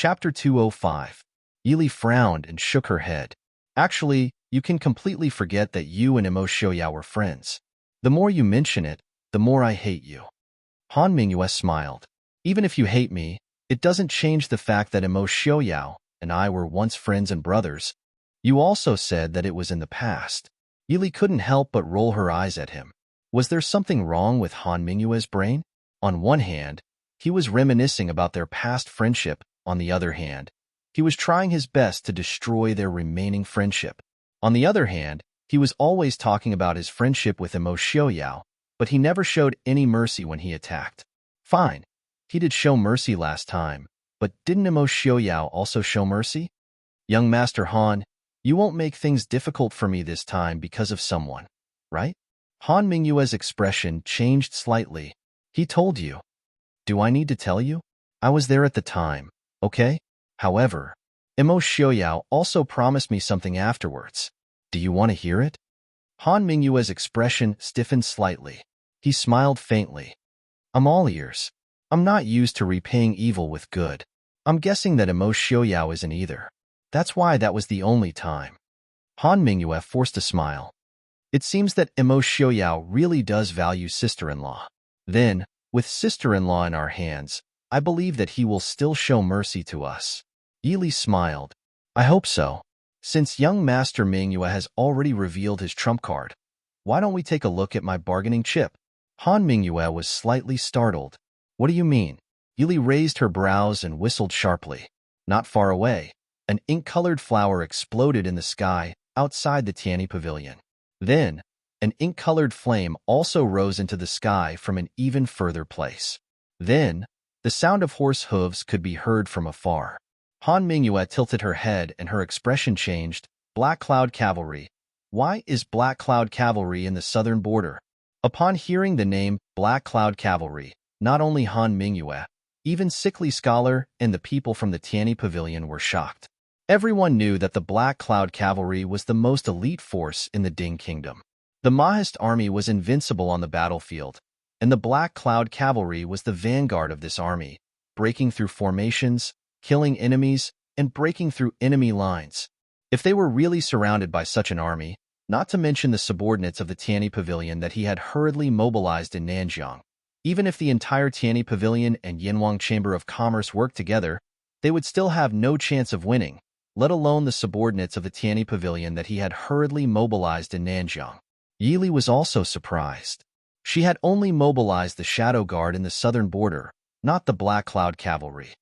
Chapter 205. Yili frowned and shook her head. Actually, you can completely forget that you and Immerse were friends. The more you mention it, the more I hate you. Han Mingyue smiled. Even if you hate me, it doesn't change the fact that Immerse and I were once friends and brothers. You also said that it was in the past. Yili couldn't help but roll her eyes at him. Was there something wrong with Han Mingyue's brain? On one hand, he was reminiscing about their past friendship. On the other hand, he was trying his best to destroy their remaining friendship. On the other hand, he was always talking about his friendship with Immerse, but he never showed any mercy when he attacked. Fine, he did show mercy last time, but didn't Immerse also show mercy? Young Master Han, you won't make things difficult for me this time because of someone, right? Han Mingyue's expression changed slightly. He told you. Do I need to tell you? I was there at the time, okay? However, Immerse also promised me something afterwards. Do you want to hear it? Han Mingyue's expression stiffened slightly. He smiled faintly. I'm all ears. I'm not used to repaying evil with good. I'm guessing that Immerse isn't either. That's why that was the only time. Han Mingyue forced a smile. It seems that Immerse really does value sister-in-law. Then, with sister-in-law in our hands, I believe that he will still show mercy to us. Yili smiled. I hope so. Since young Master Mingyue has already revealed his trump card, why don't we take a look at my bargaining chip? Han Mingyue was slightly startled. What do you mean? Yili raised her brows and whistled sharply. Not far away, an ink-colored flower exploded in the sky outside the Tianyi Pavilion. Then, an ink-colored flame also rose into the sky from an even further place. Then, the sound of horse hooves could be heard from afar. Han Mingyue tilted her head and her expression changed. Black Cloud Cavalry. Why is Black Cloud Cavalry in the southern border? Upon hearing the name Black Cloud Cavalry, not only Han Mingyue, even Sickly Scholar and the people from the Tianyi Pavilion were shocked. Everyone knew that the Black Cloud Cavalry was the most elite force in the Ding Kingdom. The Mahist army was invincible on the battlefield, and the Black Cloud Cavalry was the vanguard of this army, breaking through formations, killing enemies, and breaking through enemy lines. If they were really surrounded by such an army, not to mention the subordinates of the Tianyi Pavilion that he had hurriedly mobilized in Nanjiang, even if the entire Tianyi Pavilion and Yanwang Chamber of Commerce worked together, they would still have no chance of winning, let alone the subordinates of the Tianyi Pavilion that he had hurriedly mobilized in Nanjiang. Yili was also surprised. She had only mobilized the Shadow Guard in the southern border, not the Black Cloud Cavalry.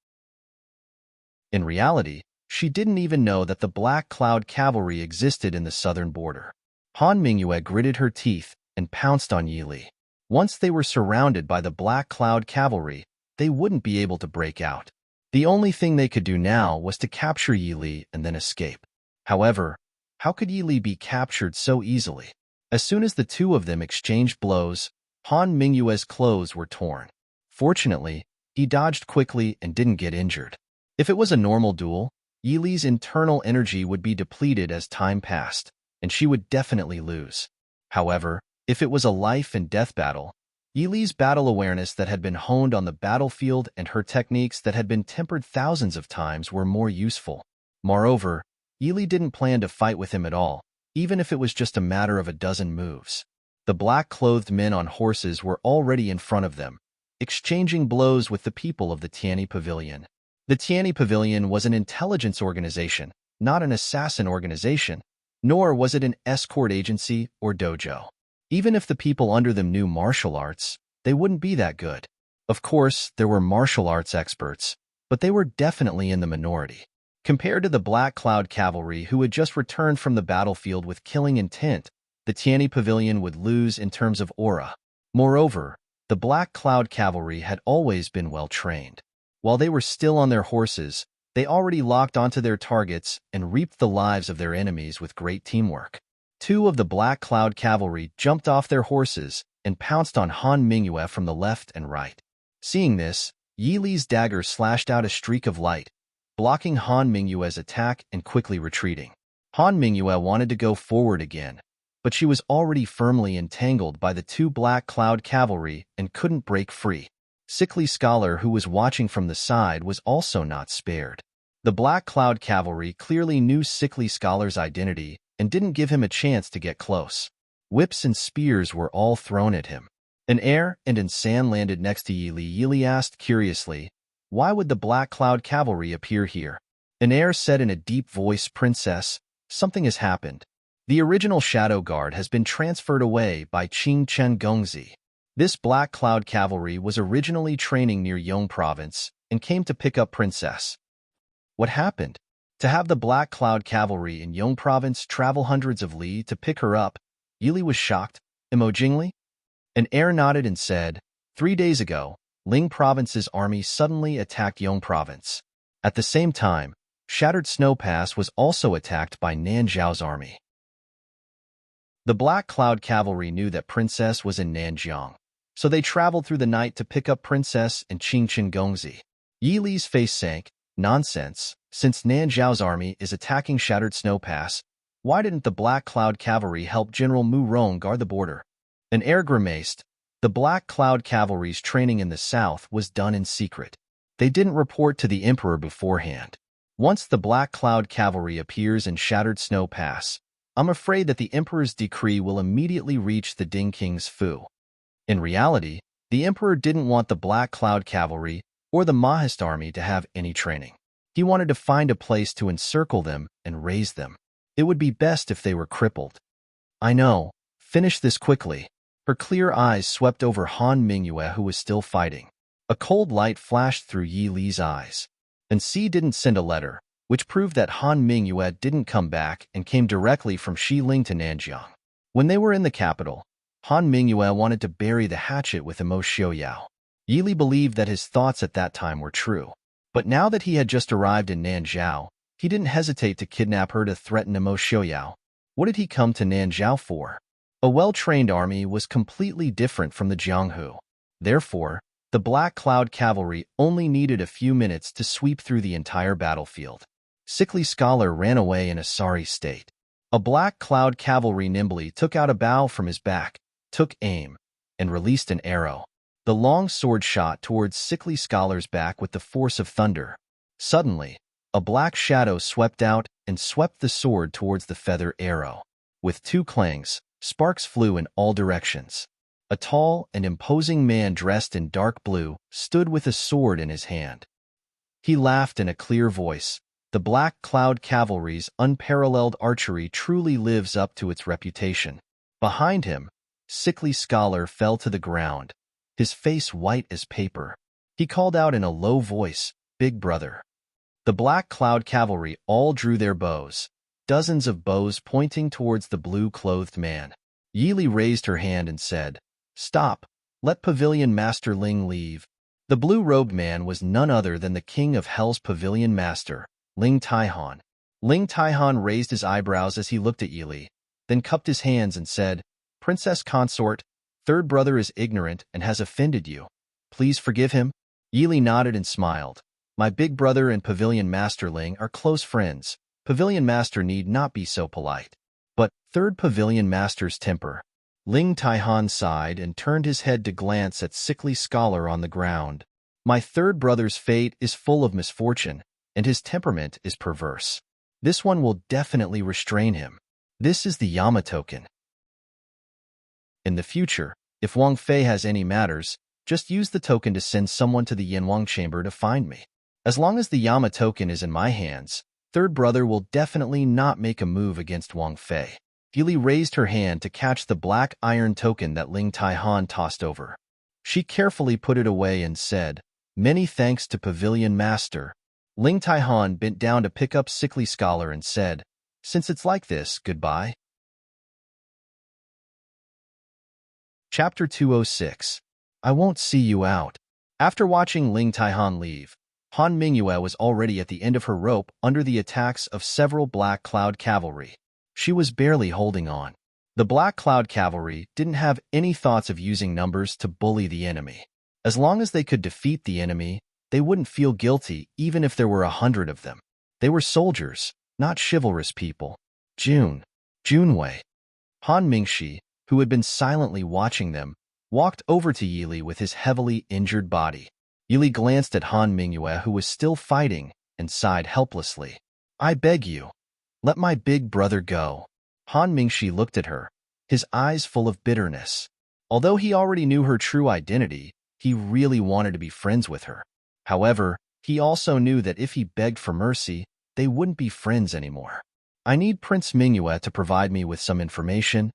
In reality, she didn't even know that the Black Cloud Cavalry existed in the southern border. Han Mingyue gritted her teeth and pounced on Yili. Once they were surrounded by the Black Cloud Cavalry, they wouldn't be able to break out. The only thing they could do now was to capture Yili and then escape. However, how could Yili be captured so easily? As soon as the two of them exchanged blows, Han Mingyue's clothes were torn. Fortunately, he dodged quickly and didn't get injured. If it was a normal duel, Yili's internal energy would be depleted as time passed, and she would definitely lose. However, if it was a life and death battle, Yili's battle awareness that had been honed on the battlefield and her techniques that had been tempered thousands of times were more useful. Moreover, Yili didn't plan to fight with him at all, even if it was just a matter of a dozen moves. The black-clothed men on horses were already in front of them, exchanging blows with the people of the Tianyi Pavilion. The Tianyi Pavilion was an intelligence organization, not an assassin organization, nor was it an escort agency or dojo. Even if the people under them knew martial arts, they wouldn't be that good. Of course, there were martial arts experts, but they were definitely in the minority. Compared to the Black Cloud Cavalry who had just returned from the battlefield with killing intent, the Tianyi Pavilion would lose in terms of aura. Moreover, the Black Cloud Cavalry had always been well trained. While they were still on their horses, they already locked onto their targets and reaped the lives of their enemies with great teamwork. Two of the Black Cloud Cavalry jumped off their horses and pounced on Han Mingyue from the left and right. Seeing this, Yili's dagger slashed out a streak of light, blocking Han Mingyue's attack and quickly retreating. Han Mingyue wanted to go forward again, but she was already firmly entangled by the two Black Cloud Cavalry and couldn't break free. Sickly Scholar, who was watching from the side, was also not spared. The Black Cloud Cavalry clearly knew Sickly Scholar's identity and didn't give him a chance to get close. Whips and spears were all thrown at him. An air and an San landed next to Yili. Yili asked curiously, "Why would the Black Cloud Cavalry appear here?" An air said in a deep voice, "Princess, something has happened. The original Shadow Guard has been transferred away by Qing Chen Gongzi. This Black Cloud Cavalry was originally training near Yong Province and came to pick up Princess." What happened? To have the Black Cloud Cavalry in Yong Province travel hundreds of li to pick her up? Yili was shocked. Emojingly? An air nodded and said, 3 days ago, Ling Province's army suddenly attacked Yong Province. At the same time, Shattered Snow Pass was also attacked by Nanzhao's army. The Black Cloud Cavalry knew that Princess was in Nanjiang, so they traveled through the night to pick up Princess and Qingchen Gongzi. Yili's face sank. Nonsense. Since Nanzhao's army is attacking Shattered Snow Pass, why didn't the Black Cloud Cavalry help General Mu Rong guard the border? An air grimaced. The Black Cloud Cavalry's training in the south was done in secret. They didn't report to the Emperor beforehand. Once the Black Cloud Cavalry appears in Shattered Snow Pass, I'm afraid that the Emperor's decree will immediately reach the Ding King's Fu. In reality, the Emperor didn't want the Black Cloud Cavalry or the Mahist army to have any training. He wanted to find a place to encircle them and raise them. It would be best if they were crippled. I know. Finish this quickly. Her clear eyes swept over Han Mingyue, who was still fighting. A cold light flashed through Yi Li's eyes. And Si didn't send a letter, which proved that Han Mingyue didn't come back and came directly from Xiling to Nanjiang. When they were in the capital, Han Mingyue wanted to bury the hatchet with Imo Xiaoyao. Yili believed that his thoughts at that time were true. But now that he had just arrived in Nanzhao, he didn't hesitate to kidnap her to threaten Imo Xiaoyao. What did he come to Nanzhao for? A well-trained army was completely different from the Jianghu. Therefore, the Black Cloud Cavalry only needed a few minutes to sweep through the entire battlefield. Sickly Scholar ran away in a sorry state. A Black Cloud Cavalry nimbly took out a bow from his back, took aim, and released an arrow. The long sword shot towards Sickly Scholar's back with the force of thunder. Suddenly, a black shadow swept out and swept the sword towards the feather arrow. With 2 clangs, sparks flew in all directions. A tall and imposing man dressed in dark blue stood with a sword in his hand. He laughed in a clear voice. The Black Cloud Cavalry's unparalleled archery truly lives up to its reputation. Behind him, Sickly Scholar fell to the ground, his face white as paper. He called out in a low voice, "Big brother." The Black Cloud Cavalry all drew their bows, dozens of bows pointing towards the blue-clothed man. Yili raised her hand and said, "Stop, let Pavilion Master Ling leave." The blue-robed man was none other than the King of Hell's Pavilion Master, Ling Taihan. Ling Taihan raised his eyebrows as he looked at Yili, then cupped his hands and said, "Princess Consort, third brother is ignorant and has offended you. Please forgive him." Yili nodded and smiled. "My big brother and Pavilion Master Ling are close friends. Pavilion Master need not be so polite." But third Pavilion Master's temper. Ling Taihan sighed and turned his head to glance at Sickly Scholar on the ground. "My third brother's fate is full of misfortune, and his temperament is perverse. This one will definitely restrain him. This is the Yama token. In the future, if Wang Fei has any matters, just use the token to send someone to the Yanwang chamber to find me. As long as the Yama token is in my hands, third brother will definitely not make a move against Wang Fei." Yili raised her hand to catch the black iron token that Ling Taihan tossed over. She carefully put it away and said, "Many thanks to Pavilion Master." Ling Taihan bent down to pick up Sickly Scholar and said, "Since it's like this, goodbye." Chapter 206. I won't see you out. After watching Ling Taihan leave, Han Mingyue was already at the end of her rope under the attacks of several Black Cloud Cavalry. She was barely holding on. The Black Cloud Cavalry didn't have any thoughts of using numbers to bully the enemy. As long as they could defeat the enemy, they wouldn't feel guilty even if there were 100 of them. They were soldiers, not chivalrous people. Junwei. Han Mingshi, who had been silently watching them, walked over to Yili with his heavily injured body. Yili glanced at Han Mingyue, who was still fighting, and sighed helplessly. I beg you, let my big brother go. Han Mingxi looked at her, his eyes full of bitterness. Although he already knew her true identity, he really wanted to be friends with her. However, he also knew that if he begged for mercy, they wouldn't be friends anymore. I need Prince Mingyue to provide me with some information.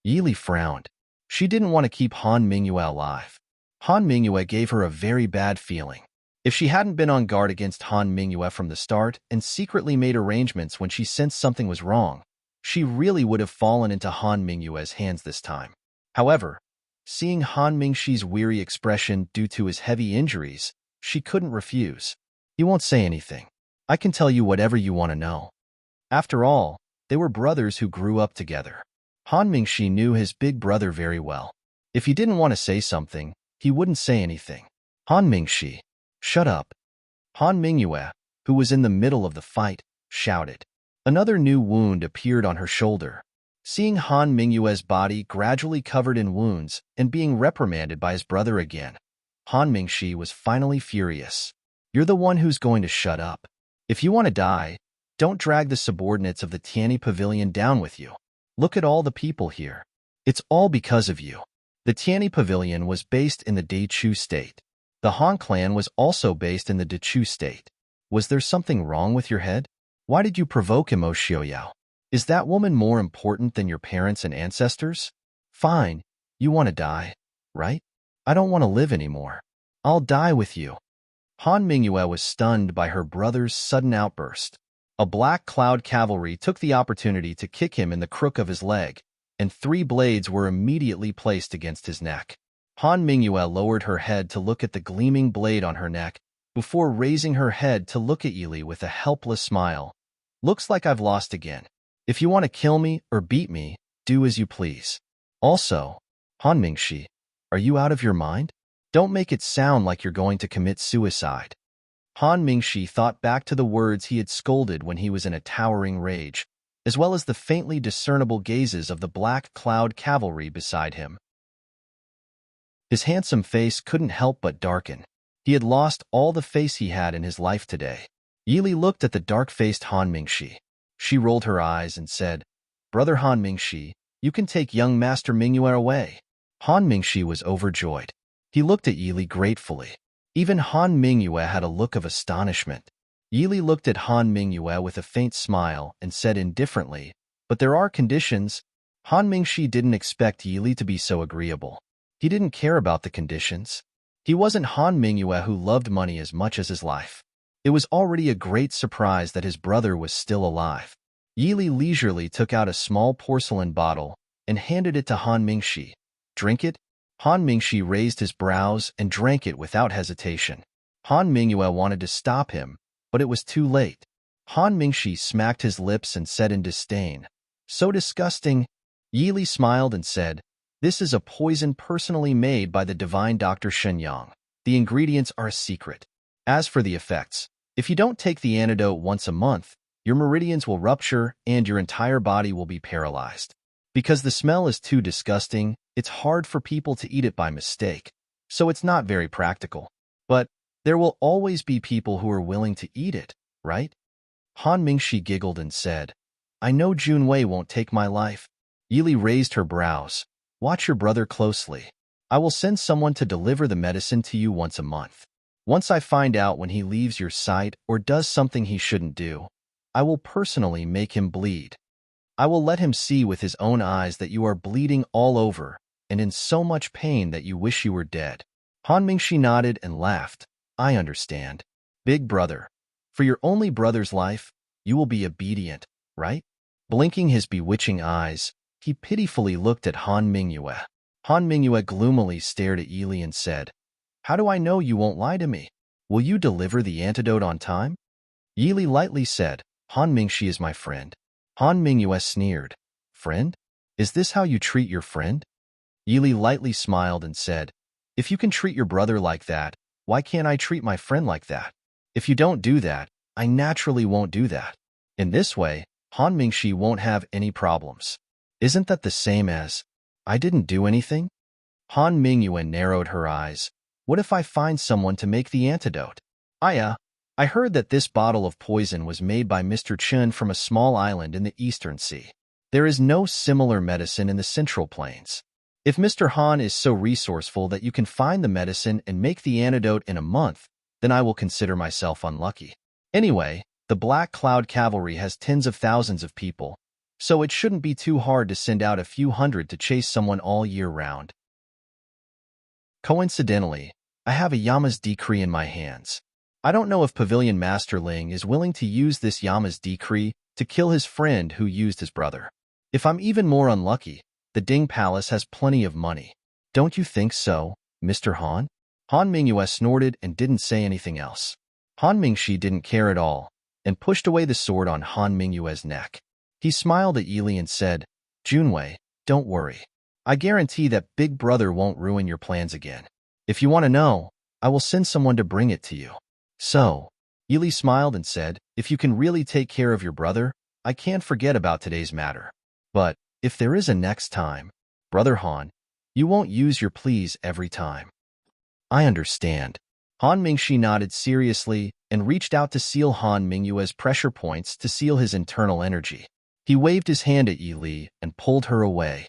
Yili frowned. She didn't want to keep Han Mingyue alive. Han Mingyue gave her a very bad feeling. If she hadn't been on guard against Han Mingyue from the start and secretly made arrangements when she sensed something was wrong, she really would have fallen into Han Mingyue's hands this time. However, seeing Han Mingxi's weary expression due to his heavy injuries, she couldn't refuse. You won't say anything. I can tell you whatever you want to know. After all, they were brothers who grew up together. Han Mingxi knew his big brother very well. If he didn't want to say something, he wouldn't say anything. Han Mingxi, shut up. Han Mingyue, who was in the middle of the fight, shouted. Another new wound appeared on her shoulder. Seeing Han Mingyue's body gradually covered in wounds and being reprimanded by his brother again, Han Mingxi was finally furious. You're the one who's going to shut up. If you want to die, don't drag the subordinates of the Tianyi Pavilion down with you. Look at all the people here. It's all because of you. The Tianyi Pavilion was based in the Daichu state. The Han clan was also based in the Dechu state. Was there something wrong with your head? Why did you provoke Imo Xiaoyao? Is that woman more important than your parents and ancestors? Fine, you want to die, right? I don't want to live anymore. I'll die with you. Han Mingyue was stunned by her brother's sudden outburst. A black cloud cavalry took the opportunity to kick him in the crook of his leg, and 3 blades were immediately placed against his neck. Han Mingyue lowered her head to look at the gleaming blade on her neck, before raising her head to look at Yili with a helpless smile. Looks like I've lost again. If you want to kill me or beat me, do as you please. Also, Han Mingxi, are you out of your mind? Don't make it sound like you're going to commit suicide. Han Mingxi thought back to the words he had scolded when he was in a towering rage, as well as the faintly discernible gazes of the black cloud cavalry beside him. His handsome face couldn't help but darken. He had lost all the face he had in his life today. Yili looked at the dark-faced Han Mingxi. She rolled her eyes and said, Brother Han Mingxi, you can take young Master Mingyue away. Han Mingxi was overjoyed. He looked at Yili gratefully. Even Han Mingyue had a look of astonishment. Yili looked at Han Mingyue with a faint smile and said indifferently, but there are conditions. Han Mingxi didn't expect Yili to be so agreeable. He didn't care about the conditions. He wasn't Han Mingyue who loved money as much as his life. It was already a great surprise that his brother was still alive. Yili leisurely took out a small porcelain bottle and handed it to Han Mingxi. Drink it? Han Mingxi raised his brows and drank it without hesitation. Han Mingyue wanted to stop him, but it was too late. Han Mingxi smacked his lips and said in disdain, So disgusting. Yili smiled and said, This is a poison personally made by the divine Dr. Shenyang. The ingredients are a secret. As for the effects, if you don't take the antidote once a month, your meridians will rupture and your entire body will be paralyzed. Because the smell is too disgusting, it's hard for people to eat it by mistake, so it's not very practical. But there will always be people who are willing to eat it, right? Han Mingxi giggled and said, I know Junwei won't take my life. Yili raised her brows. Watch your brother closely. I will send someone to deliver the medicine to you once a month. Once I find out when he leaves your sight or does something he shouldn't do, I will personally make him bleed. I will let him see with his own eyes that you are bleeding all over and in so much pain that you wish you were dead. Han Mingxi nodded and laughed. I understand. Big brother, for your only brother's life, you will be obedient, right? Blinking his bewitching eyes, he pitifully looked at Han Mingyue. Han Mingyue gloomily stared at Yili and said, How do I know you won't lie to me? Will you deliver the antidote on time? Yili lightly said, Han Mingxi is my friend. Han Mingyue sneered. Friend? Is this how you treat your friend? Yili lightly smiled and said, If you can treat your brother like that, why can't I treat my friend like that? If you don't do that, I naturally won't do that. In this way, Han Mingxi won't have any problems. Isn't that the same as, I didn't do anything? Han Mingyue narrowed her eyes. What if I find someone to make the antidote? I heard that this bottle of poison was made by Mr. Chun from a small island in the Eastern Sea. There is no similar medicine in the Central Plains. If Mr. Han is so resourceful that you can find the medicine and make the antidote in a month, then I will consider myself unlucky. Anyway, the Black Cloud Cavalry has tens of thousands of people, so it shouldn't be too hard to send out a few hundred to chase someone all year round. Coincidentally, I have a Yama's decree in my hands. I don't know if Pavilion Master Ling is willing to use this Yama's decree to kill his friend who used his brother. If I'm even more unlucky, the Ding Palace has plenty of money. Don't you think so, Mr. Han? Han Mingyue snorted and didn't say anything else. Han Mingxi didn't care at all and pushed away the sword on Han Mingyue's neck. He smiled at Yili and said, Junwei, don't worry. I guarantee that Big Brother won't ruin your plans again. If you want to know, I will send someone to bring it to you. So, Yili smiled and said, if you can really take care of your brother, I can't forget about today's matter. But, if there is a next time, Brother Han, you won't use your please every time. I understand. Han Mingxi nodded seriously and reached out to seal Han Mingyue's pressure points to seal his internal energy. He waved his hand at Yi Li and pulled her away.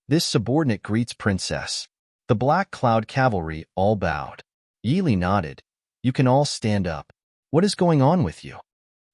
This subordinate greets Princess. The Black Cloud Cavalry all bowed. Yi Li nodded. You can all stand up. What is going on with you?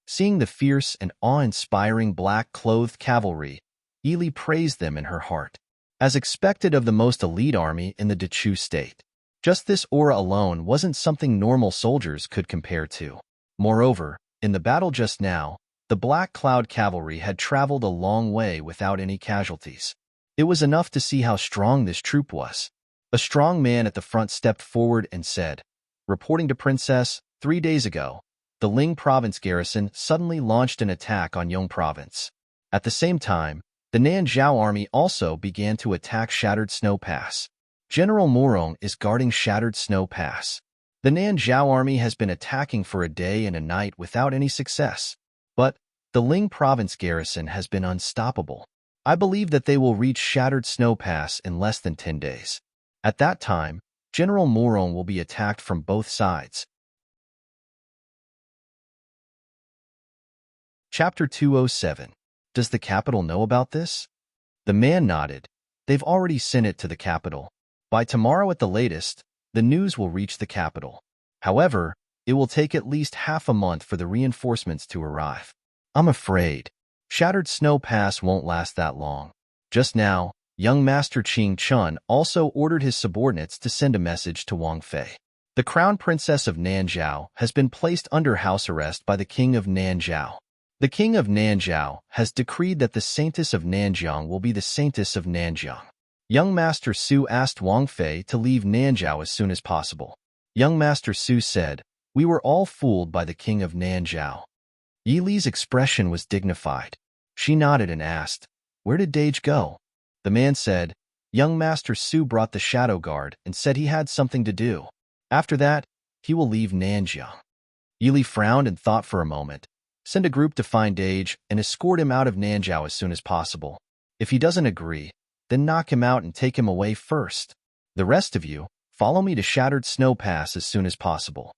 Seeing the fierce and awe-inspiring black-clothed cavalry, Yi Li praised them in her heart. As expected of the most elite army in the Dechu state. Just this aura alone wasn't something normal soldiers could compare to. Moreover, in the battle just now, the Black Cloud Cavalry had traveled a long way without any casualties. It was enough to see how strong this troop was. A strong man at the front stepped forward and said, reporting to Princess, 3 days ago, the Ling Province garrison suddenly launched an attack on Yong Province. At the same time, the Nanzhao army also began to attack Shattered Snow Pass. General Morong is guarding Shattered Snow Pass. The Nanzhao army has been attacking for a day and a night without any success. But the Ling Province garrison has been unstoppable. I believe that they will reach Shattered Snow Pass in less than 10 days. At that time, General Morong will be attacked from both sides. Chapter 207. Does the capital know about this? The man nodded. They've already sent it to the capital. By tomorrow at the latest, the news will reach the capital. However, it will take at least half a month for the reinforcements to arrive. I'm afraid Shattered Snow Pass won't last that long. Just now, young Master Qing Chun also ordered his subordinates to send a message to Wang Fei. The Crown Princess of Nanzhao has been placed under house arrest by the King of Nanzhao. The King of Nanzhao has decreed that the Saintess of Nanjiang will be the Saintess of Nanjiang. Young Master Su asked Wang Fei to leave Nanzhao as soon as possible. Young Master Su said, we were all fooled by the King of Nanzhao. Yi Li's expression was dignified. She nodded and asked, where did Dage go? The man said, young Master Su brought the Shadow Guard and said he had something to do. After that, he will leave Nanjiang. Yi Li frowned and thought for a moment. Send a group to find Dage and escort him out of Nanzhao as soon as possible. If he doesn't agree, then knock him out and take him away first. The rest of you, follow me to Shattered Snow Pass as soon as possible.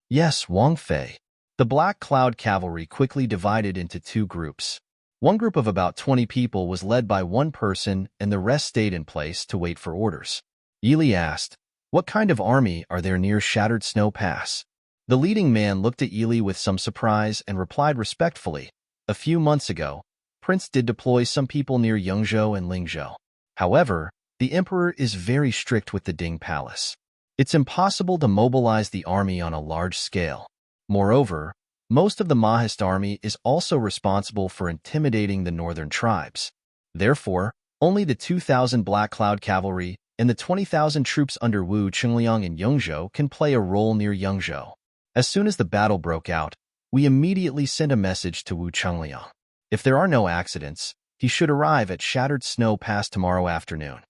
Yes, Wang Fei. The Black Cloud Cavalry quickly divided into 2 groups. One group of about 20 people was led by one person and the rest stayed in place to wait for orders. Yi Li asked, what kind of army are there near Shattered Snow Pass? The leading man looked at Yi Li with some surprise and replied respectfully, a few months ago, Prince did deploy some people near Yongzhou and Lingzhou. However, the Emperor is very strict with the Ding Palace. It's impossible to mobilize the army on a large scale. Moreover, most of the Mahist army is also responsible for intimidating the northern tribes. Therefore, only the 2,000 Black Cloud Cavalry and the 20,000 troops under Wu Chengliang in Yongzhou can play a role near Yongzhou. As soon as the battle broke out, we immediately sent a message to Wu Chengliang. If there are no accidents, he should arrive at Shattered Snow Pass tomorrow afternoon.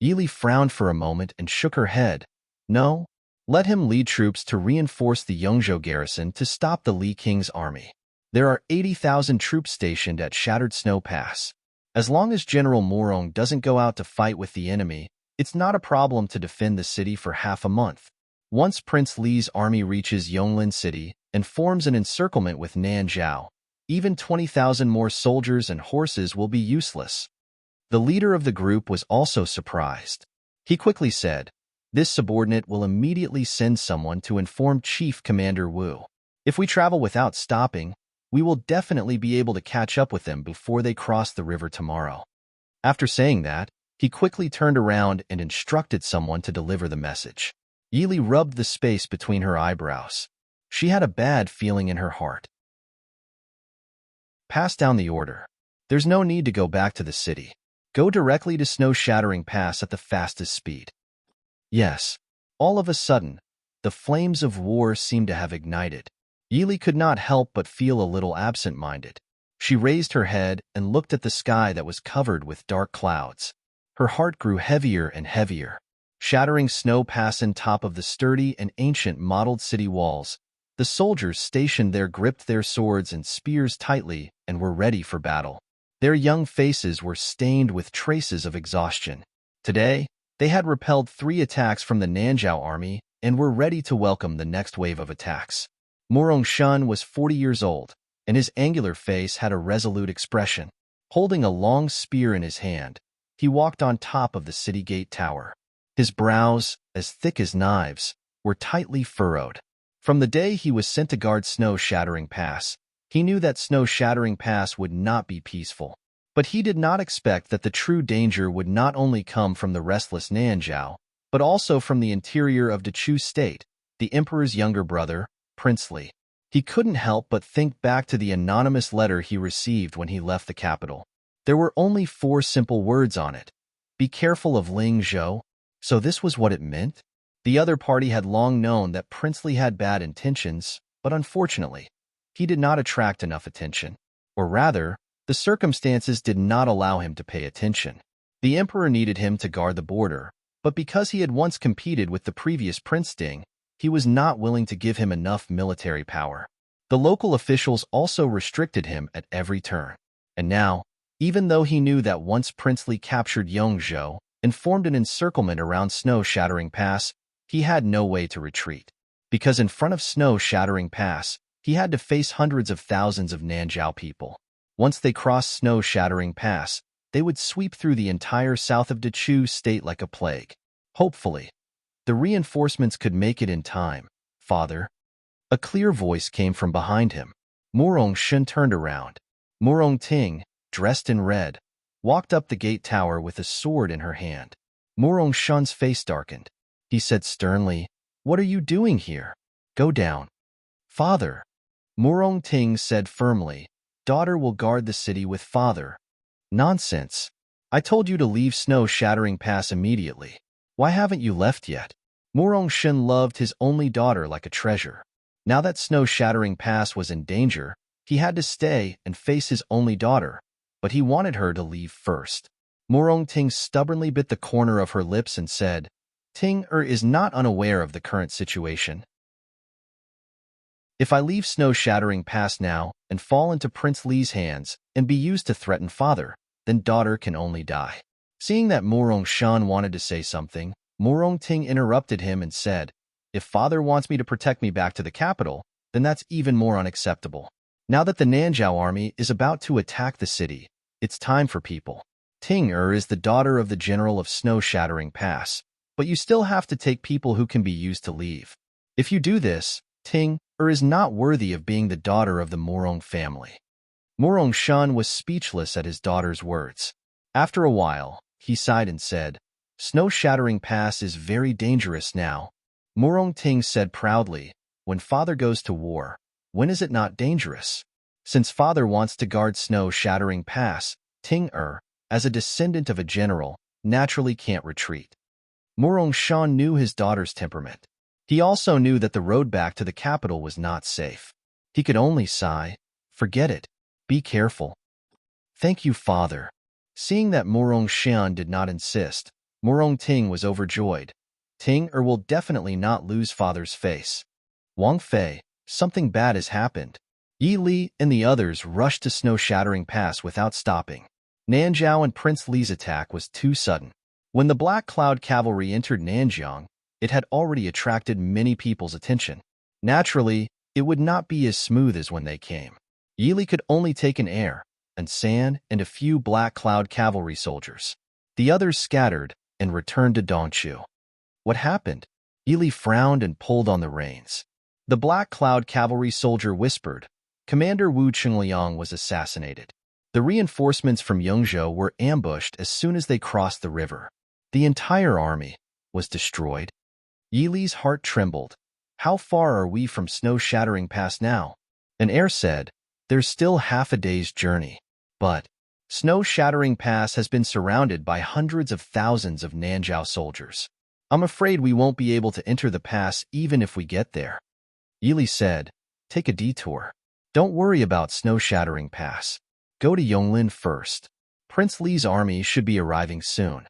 Yi Li frowned for a moment and shook her head. No, let him lead troops to reinforce the Yongzhou garrison to stop the Li King's army. There are 80,000 troops stationed at Shattered Snow Pass. As long as General Morong doesn't go out to fight with the enemy, it's not a problem to defend the city for half a month. Once Prince Li's army reaches Yonglin City, and forms an encirclement with Nanzhao. Even 20,000 more soldiers and horses will be useless. The leader of the group was also surprised. He quickly said, "This subordinate will immediately send someone to inform Chief Commander Wu. If we travel without stopping, we will definitely be able to catch up with them before they cross the river tomorrow." After saying that, he quickly turned around and instructed someone to deliver the message. Yili rubbed the space between her eyebrows. She had a bad feeling in her heart. Pass down the order. There's no need to go back to the city. Go directly to Snow-Shattering Pass at the fastest speed. Yes. All of a sudden, the flames of war seemed to have ignited. Yili could not help but feel a little absent-minded. She raised her head and looked at the sky that was covered with dark clouds. Her heart grew heavier and heavier. Shattering snow pass on top of the sturdy and ancient mottled city walls, the soldiers stationed there gripped their swords and spears tightly and were ready for battle. Their young faces were stained with traces of exhaustion. Today, they had repelled 3 attacks from the Nanzhao army and were ready to welcome the next wave of attacks. Morongshan was 40 years old, and his angular face had a resolute expression. Holding a long spear in his hand, he walked on top of the city gate tower. His brows, as thick as knives, were tightly furrowed. From the day he was sent to guard Snow-Shattering Pass, he knew that Snow-Shattering Pass would not be peaceful. But he did not expect that the true danger would not only come from the restless Nanzhao, but also from the interior of Dechu State, the emperor's younger brother, Prince Li. He couldn't help but think back to the anonymous letter he received when he left the capital. There were only 4 simple words on it. "Be careful of Ling Zhou." So this was what it meant? The other party had long known that Prince Li had bad intentions, but unfortunately, he did not attract enough attention. Or rather, the circumstances did not allow him to pay attention. The emperor needed him to guard the border, but because he had once competed with the previous Prince Ding, he was not willing to give him enough military power. The local officials also restricted him at every turn. And now, even though he knew that once Prince Li captured Yongzhou and formed an encirclement around Snow-Shattering Pass, he had no way to retreat. Because in front of Snow-Shattering Pass, he had to face hundreds of thousands of Nanzhao people. Once they crossed Snow-Shattering Pass, they would sweep through the entire south of Dechu State like a plague. Hopefully, the reinforcements could make it in time. "Father." A clear voice came from behind him. Morongshan turned around. Morongting, dressed in red, walked up the gate tower with a sword in her hand. Morongshan's face darkened. He said sternly, "What are you doing here? Go down." "Father." Morongting said firmly, "Daughter will guard the city with father." "Nonsense. I told you to leave Snow-Shattering Pass immediately. Why haven't you left yet?" Morongshan loved his only daughter like a treasure. Now that Snow-Shattering Pass was in danger, he had to stay and face his only daughter, but he wanted her to leave first. Morongting stubbornly bit the corner of her lips and said, "Ting-er is not unaware of the current situation. If I leave Snow-Shattering Pass now and fall into Prince Li's hands and be used to threaten father, then daughter can only die." Seeing that Morongshan wanted to say something, Morongting interrupted him and said, "If father wants me to protect me back to the capital, then that's even more unacceptable. Now that the Nanzhao army is about to attack the city, it's time for people. Ting-er is the daughter of the general of Snow-Shattering Pass, but you still have to take people who can be used to leave. If you do this, Ting-er is not worthy of being the daughter of the Morong family." Morongshan was speechless at his daughter's words. After a while, he sighed and said, "Snow-Shattering Pass is very dangerous now." Morongting said proudly, "When father goes to war, when is it not dangerous? Since father wants to guard Snow-Shattering Pass, Ting-er, as a descendant of a general, naturally can't retreat." Morongshan knew his daughter's temperament. He also knew that the road back to the capital was not safe. He could only sigh, "Forget it. Be careful." "Thank you, father." Seeing that Morongshan did not insist, Morongting was overjoyed. Ting-er will definitely not lose father's face. "Wang Fei, something bad has happened." Yi Li and the others rushed to Snow-Shattering Pass without stopping. Nanzhao and Prince Li's attack was too sudden. When the Black Cloud cavalry entered Nanjiang, it had already attracted many people's attention. Naturally, it would not be as smooth as when they came. Yili could only take an air, and sand, and a few black cloud cavalry soldiers. The others scattered and returned to Dongchu. What happened? Yili frowned and pulled on the reins. The black cloud cavalry soldier whispered, Commander Wu Chengliang was assassinated. The reinforcements from Yongzhou were ambushed as soon as they crossed the river. The entire army was destroyed. Yili's heart trembled. How far are we from snow-shattering pass now? An heir said, there's still half a day's journey. But snow-shattering pass has been surrounded by hundreds of thousands of Nanzhao soldiers. I'm afraid we won't be able to enter the pass even if we get there. Yili said, take a detour. Don't worry about snow-shattering pass. Go to Yonglin first. Prince Li's army should be arriving soon.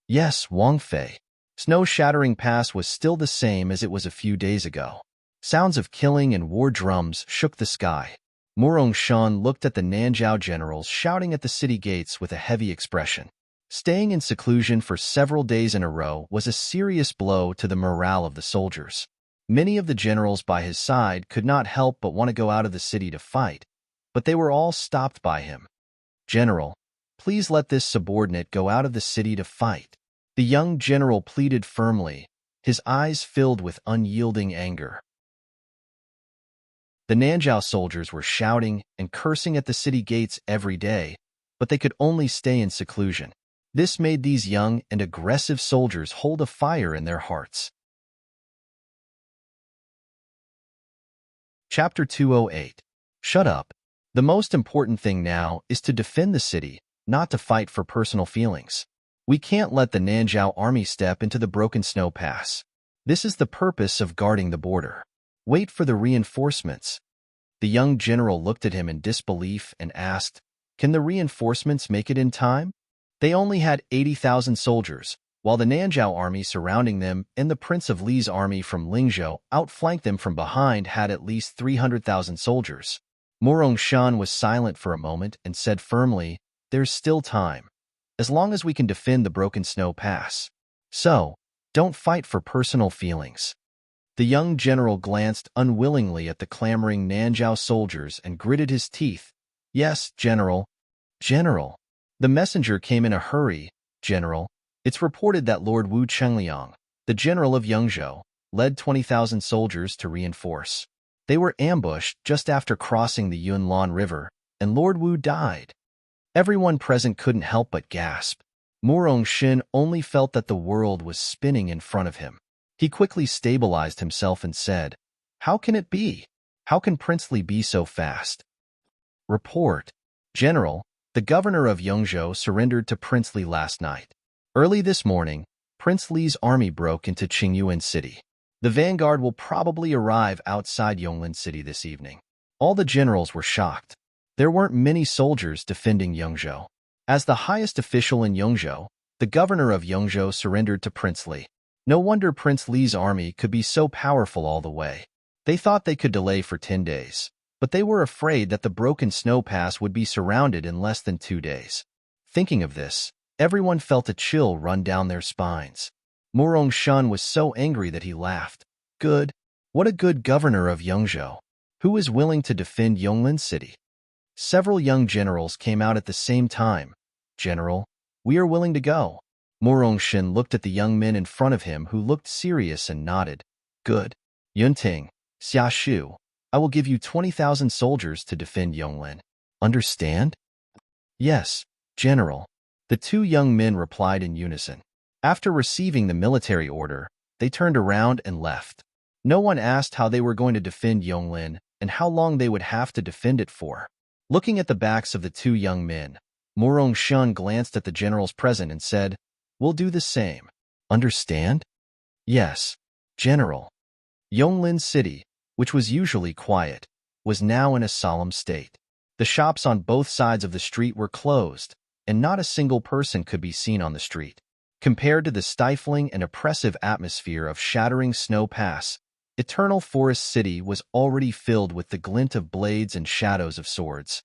Yes, Wang Fei. Snow-shattering pass was still the same as it was a few days ago. Sounds of killing and war drums shook the sky. Murong Shan looked at the Nanzhao generals shouting at the city gates with a heavy expression. Staying in seclusion for several days in a row was a serious blow to the morale of the soldiers. Many of the generals by his side could not help but want to go out of the city to fight, but they were all stopped by him. General, please let this subordinate go out of the city to fight. The young general pleaded firmly, his eyes filled with unyielding anger. The Nanzhao soldiers were shouting and cursing at the city gates every day, but they could only stay in seclusion. This made these young and aggressive soldiers hold a fire in their hearts. Chapter 208. Shut up. The most important thing now is to defend the city, not to fight for personal feelings. We can't let the Nanzhao army step into the broken snow pass. This is the purpose of guarding the border. Wait for the reinforcements. The young general looked at him in disbelief and asked, can the reinforcements make it in time? They only had 80,000 soldiers, while the Nanzhao army surrounding them and the Prince of Li's army from Lingzhou outflanked them from behind had at least 300,000 soldiers. Murong Shan was silent for a moment and said firmly, there's still time, as long as we can defend the broken snow pass. So, don't fight for personal feelings. The young general glanced unwillingly at the clamoring Nanzhao soldiers and gritted his teeth. Yes, General. General. The messenger came in a hurry. General, it's reported that Lord Wu Chengliang, the general of Yongzhou, led 20,000 soldiers to reinforce. They were ambushed just after crossing the Yunlan River, and Lord Wu died. Everyone present couldn't help but gasp. Murong Shan only felt that the world was spinning in front of him. He quickly stabilized himself and said, how can it be? How can Prince Li be so fast? Report. General, the governor of Yongzhou surrendered to Prince Li last night. Early this morning, Prince Li's army broke into Qingyuan City. The vanguard will probably arrive outside Yonglin City this evening. All the generals were shocked. There weren't many soldiers defending Yongzhou. As the highest official in Yongzhou, the governor of Yongzhou surrendered to Prince Li. No wonder Prince Li's army could be so powerful all the way. They thought they could delay for 10 days, but they were afraid that the broken snow pass would be surrounded in less than 2 days. Thinking of this, everyone felt a chill run down their spines. Murong Shan was so angry that he laughed. Good. What a good governor of Yongzhou. Who is willing to defend Yonglin City? Several young generals came out at the same time. General, we are willing to go. Murong Shan looked at the young men in front of him who looked serious and nodded. Good. Yunting, Xia Shu, I will give you 20,000 soldiers to defend Yonglin. Understand? Yes, General. The two young men replied in unison. After receiving the military order, they turned around and left. No one asked how they were going to defend Yonglin and how long they would have to defend it for. Looking at the backs of the two young men, Murong Shan glanced at the generals present and said, we'll do the same. Understand? Yes, General. Yonglin City, which was usually quiet, was now in a solemn state. The shops on both sides of the street were closed, and not a single person could be seen on the street. Compared to the stifling and oppressive atmosphere of shattering snow pass, Eternal Forest City was already filled with the glint of blades and shadows of swords.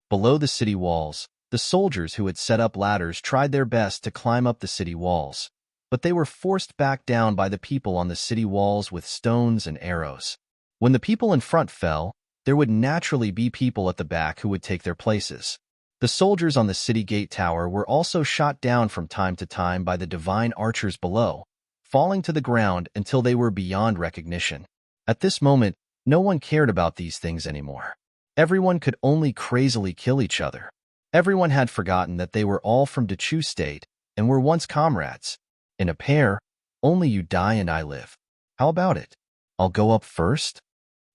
Below the city walls, the soldiers who had set up ladders tried their best to climb up the city walls. but they were forced back down by the people on the city walls with stones and arrows. When the people in front fell, there would naturally be people at the back who would take their places. The soldiers on the city gate tower were also shot down from time to time by the divine archers below, falling to the ground until they were beyond recognition. At this moment, no one cared about these things anymore. Everyone could only crazily kill each other. Everyone had forgotten that they were all from Dechu State and were once comrades. In a pair, only you die and I live. How about it? I'll go up first?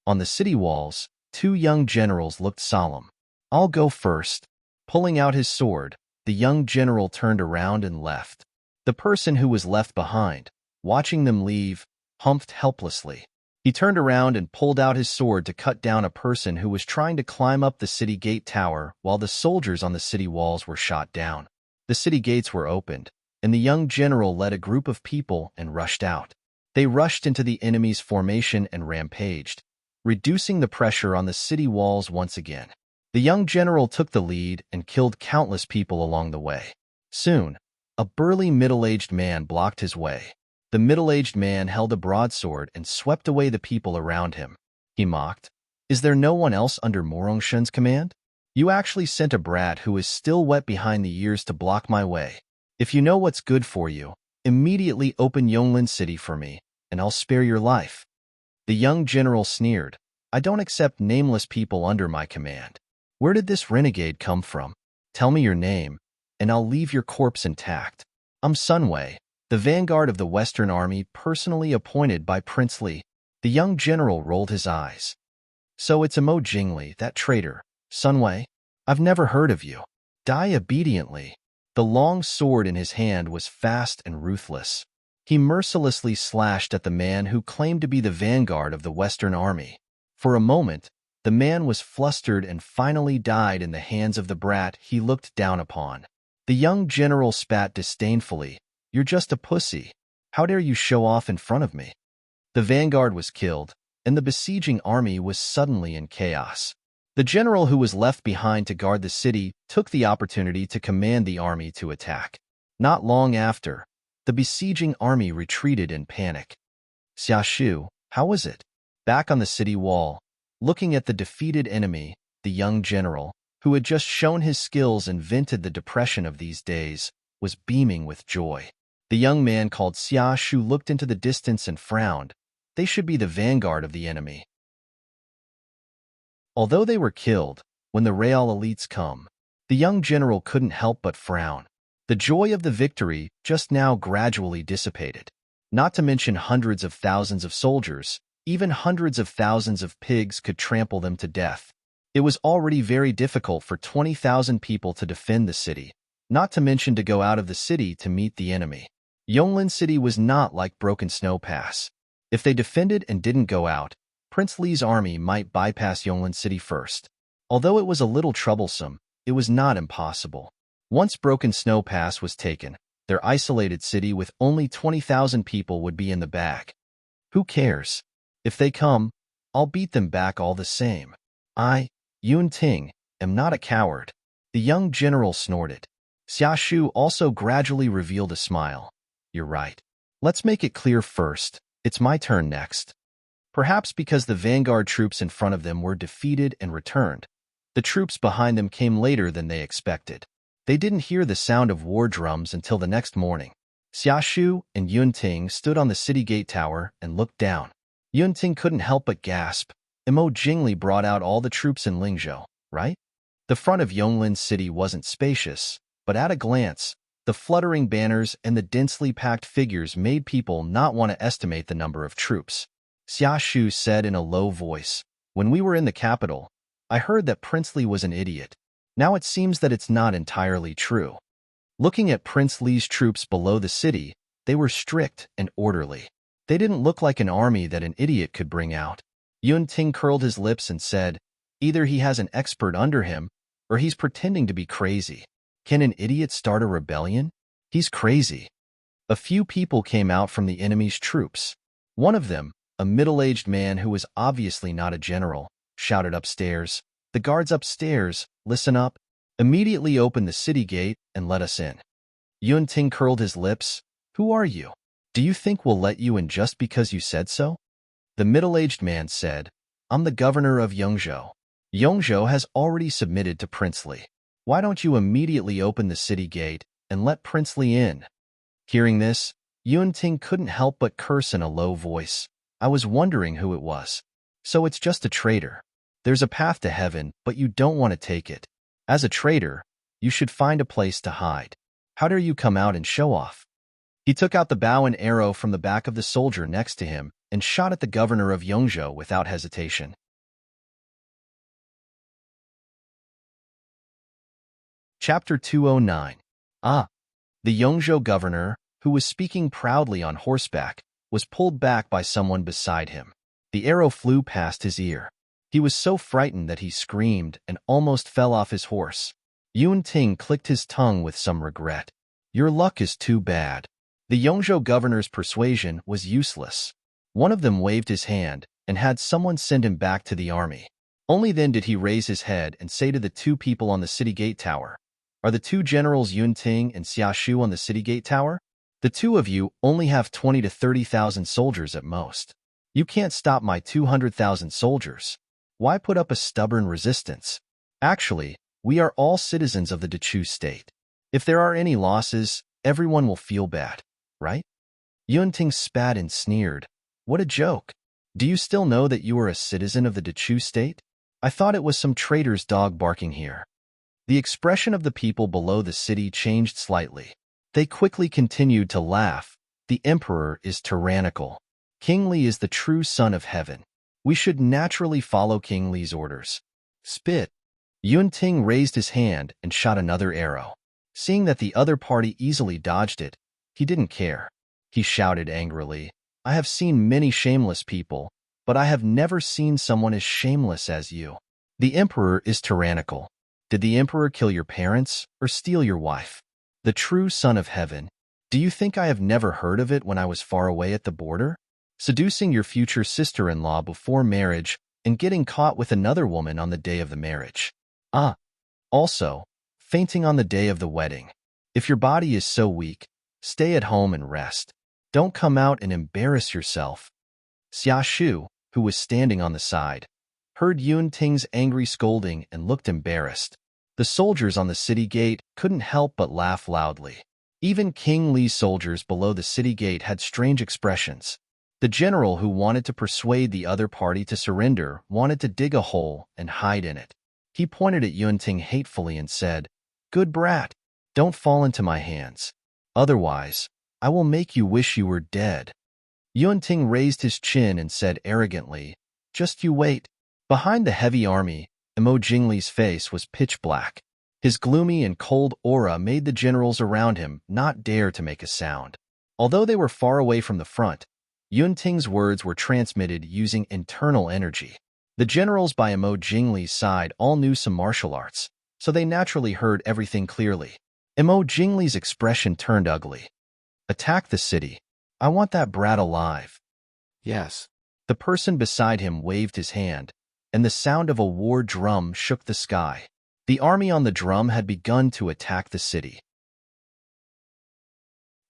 On the city walls, two young generals looked solemn. I'll go first. Pulling out his sword, the young general turned around and left. The person who was left behind, watching them leave, humphed helplessly. He turned around and pulled out his sword to cut down a person who was trying to climb up the city gate tower while the soldiers on the city walls were shot down. The city gates were opened, and the young general led a group of people and rushed out. They rushed into the enemy's formation and rampaged, reducing the pressure on the city walls once again. The young general took the lead and killed countless people along the way. Soon, a burly middle-aged man blocked his way. The middle-aged man held a broadsword and swept away the people around him. He mocked, "Is there no one else under Morongshen's command? You actually sent a brat who is still wet behind the ears to block my way. If you know what's good for you, immediately open Yonglin City for me, and I'll spare your life." The young general sneered, "I don't accept nameless people under my command. Where did this renegade come from? Tell me your name, and I'll leave your corpse intact. I'm Sunway, the vanguard of the Western Army personally appointed by Prince Li." The young general rolled his eyes. "So it's Imo Jingli, that traitor, Sunway? I've never heard of you. Die obediently." The long sword in his hand was fast and ruthless. He mercilessly slashed at the man who claimed to be the vanguard of the Western Army. For a moment, the man was flustered and finally died in the hands of the brat he looked down upon. The young general spat disdainfully, "You're just a pussy. How dare you show off in front of me?" The vanguard was killed, and the besieging army was suddenly in chaos. The general who was left behind to guard the city took the opportunity to command the army to attack. Not long after, the besieging army retreated in panic. Xiaoshu, how was it? Back on the city wall, looking at the defeated enemy, the young general, who had just shown his skills and vented the depression of these days, was beaming with joy. The young man called Xiaoshu looked into the distance and frowned. They should be the vanguard of the enemy. Although they were killed, when the Real elites come, the young general couldn't help but frown. The joy of the victory just now gradually dissipated. Not to mention hundreds of thousands of soldiers, even hundreds of thousands of pigs could trample them to death. It was already very difficult for 20,000 people to defend the city, not to mention to go out of the city to meet the enemy. Yonglin City was not like Broken Snow Pass. If they defended and didn't go out, Prince Li's army might bypass Yonglin City first. Although it was a little troublesome, it was not impossible. Once Broken Snow Pass was taken, their isolated city with only 20,000 people would be in the bag. Who cares? If they come, I'll beat them back all the same. I, Yun Ting, am not a coward. The young general snorted. Xiaoshu also gradually revealed a smile. You're right. Let's make it clear first. It's my turn next. Perhaps because the vanguard troops in front of them were defeated and returned, the troops behind them came later than they expected. They didn't hear the sound of war drums until the next morning. Xiaoshu and Yun Ting stood on the city gate tower and looked down. Yun Ting couldn't help but gasp. Imo Jingli brought out all the troops in Lingzhou, right? The front of Yonglin City wasn't spacious, but at a glance, the fluttering banners and the densely packed figures made people not want to estimate the number of troops. Xiaoshu said in a low voice, "When we were in the capital, I heard that Prince Li was an idiot. Now it seems that it's not entirely true." Looking at Prince Li's troops below the city, they were strict and orderly. They didn't look like an army that an idiot could bring out. Yun Ting curled his lips and said, "Either he has an expert under him, or he's pretending to be crazy. Can an idiot start a rebellion? He's crazy." A few people came out from the enemy's troops. One of them, a middle-aged man who was obviously not a general, shouted upstairs, "The guards upstairs, listen up. Immediately open the city gate and let us in." Yun Ting curled his lips. Who are you? Do you think we'll let you in just because you said so? The middle-aged man said, I'm the governor of Yongzhou. Yongzhou has already submitted to Princely. Why don't you immediately open the city gate and let Princely in? Hearing this, Yunting couldn't help but curse in a low voice. I was wondering who it was. So it's just a traitor. There's a path to heaven, but you don't want to take it. As a traitor, you should find a place to hide. How dare you come out and show off? He took out the bow and arrow from the back of the soldier next to him and shot at the governor of Yongzhou without hesitation. Chapter 209. The Yongzhou governor, who was speaking proudly on horseback, was pulled back by someone beside him. The arrow flew past his ear. He was so frightened that he screamed and almost fell off his horse. Yun Ting clicked his tongue with some regret. Your luck is too bad. The Yongzhou governor's persuasion was useless. One of them waved his hand and had someone send him back to the army. Only then did he raise his head and say to the two people on the city gate tower, Are the two generals Yun Ting and Xia Shu on the city gate tower? The two of you only have 20 to 30,000 soldiers at most. You can't stop my 200,000 soldiers. Why put up a stubborn resistance? Actually, we are all citizens of the Dechu state. If there are any losses, everyone will feel bad, right? Yunting spat and sneered. What a joke. Do you still know that you are a citizen of the Dechu state? I thought it was some traitor's dog barking here. The expression of the people below the city changed slightly. They quickly continued to laugh. The emperor is tyrannical. King Li is the true son of heaven. We should naturally follow King Li's orders. Spit. Yunting raised his hand and shot another arrow. Seeing that the other party easily dodged it, he didn't care. He shouted angrily, I have seen many shameless people, but I have never seen someone as shameless as you. The emperor is tyrannical. Did the emperor kill your parents or steal your wife? The true son of heaven. Do you think I have never heard of it when I was far away at the border? Seducing your future sister-in-law before marriage and getting caught with another woman on the day of the marriage. Also, fainting on the day of the wedding. If your body is so weak, stay at home and rest. Don't come out and embarrass yourself. Xia Shu, who was standing on the side, heard Yun Ting's angry scolding and looked embarrassed. The soldiers on the city gate couldn't help but laugh loudly. Even King Li's soldiers below the city gate had strange expressions. The general who wanted to persuade the other party to surrender wanted to dig a hole and hide in it. He pointed at Yun Ting hatefully and said, Good brat, don't fall into my hands. Otherwise, I will make you wish you were dead. Yun Ting raised his chin and said arrogantly, Just you wait. Behind the heavy army, Imo Jingli's face was pitch black. His gloomy and cold aura made the generals around him not dare to make a sound. Although they were far away from the front, Yun Ting's words were transmitted using internal energy. The generals by Imo Jingli's side all knew some martial arts, so they naturally heard everything clearly. Imo Jingli's expression turned ugly. Attack the city. I want that brat alive. Yes. The person beside him waved his hand, and the sound of a war drum shook the sky. The army on the drum had begun to attack the city.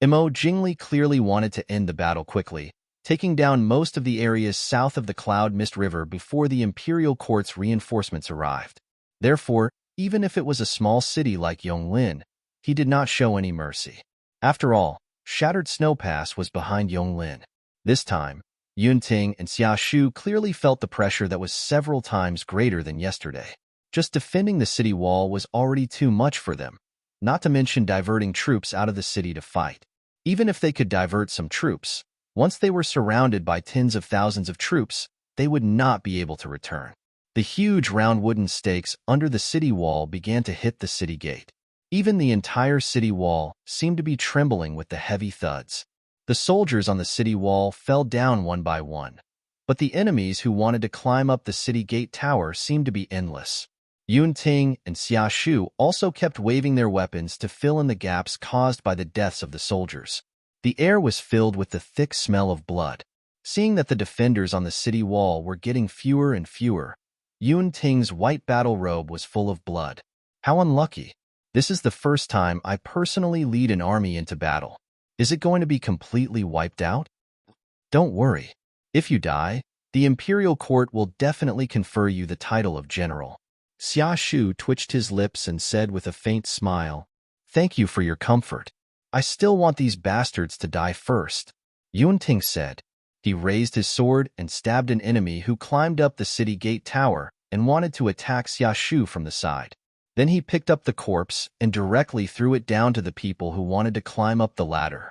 Imo Jingli clearly wanted to end the battle quickly, taking down most of the areas south of the Cloud Mist River before the Imperial Court's reinforcements arrived. Therefore, even if it was a small city like Yonglin, he did not show any mercy. After all, Shattered Snow Pass was behind Yonglin. This time, Yun Ting and Xia Shu clearly felt the pressure that was several times greater than yesterday. Just defending the city wall was already too much for them, not to mention diverting troops out of the city to fight. Even if they could divert some troops, once they were surrounded by tens of thousands of troops, they would not be able to return. The huge round wooden stakes under the city wall began to hit the city gate. Even the entire city wall seemed to be trembling with the heavy thuds. The soldiers on the city wall fell down one by one, but the enemies who wanted to climb up the city gate tower seemed to be endless. Yun Ting and Xia Shu also kept waving their weapons to fill in the gaps caused by the deaths of the soldiers. The air was filled with the thick smell of blood. Seeing that the defenders on the city wall were getting fewer and fewer, Yun Ting's white battle robe was full of blood. How unlucky. This is the first time I personally lead an army into battle. Is it going to be completely wiped out? Don't worry. If you die, the imperial court will definitely confer you the title of general. Xia Shu twitched his lips and said with a faint smile, "Thank you for your comfort. I still want these bastards to die first," Yunting said. He raised his sword and stabbed an enemy who climbed up the city gate tower and wanted to attack Xia Shu from the side. Then he picked up the corpse and directly threw it down to the people who wanted to climb up the ladder.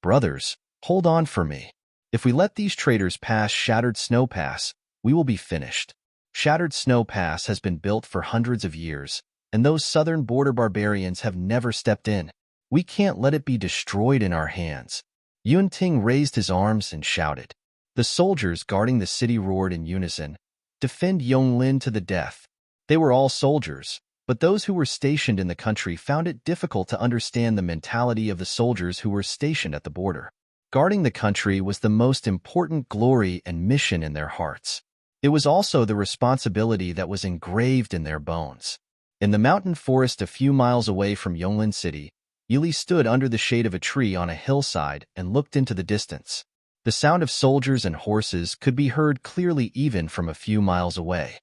"Brothers, hold on for me. If we let these traitors pass Shattered Snow Pass, we will be finished. Shattered Snow Pass has been built for hundreds of years, and those southern border barbarians have never stepped in. We can't let it be destroyed in our hands." Yunting raised his arms and shouted. The soldiers guarding the city roared in unison, "Defend Yonglin to the death." They were all soldiers, but those who were stationed in the country found it difficult to understand the mentality of the soldiers who were stationed at the border. Guarding the country was the most important glory and mission in their hearts. It was also the responsibility that was engraved in their bones. In the mountain forest a few miles away from Yonglin City, Yili stood under the shade of a tree on a hillside and looked into the distance. The sound of soldiers and horses could be heard clearly even from a few miles away.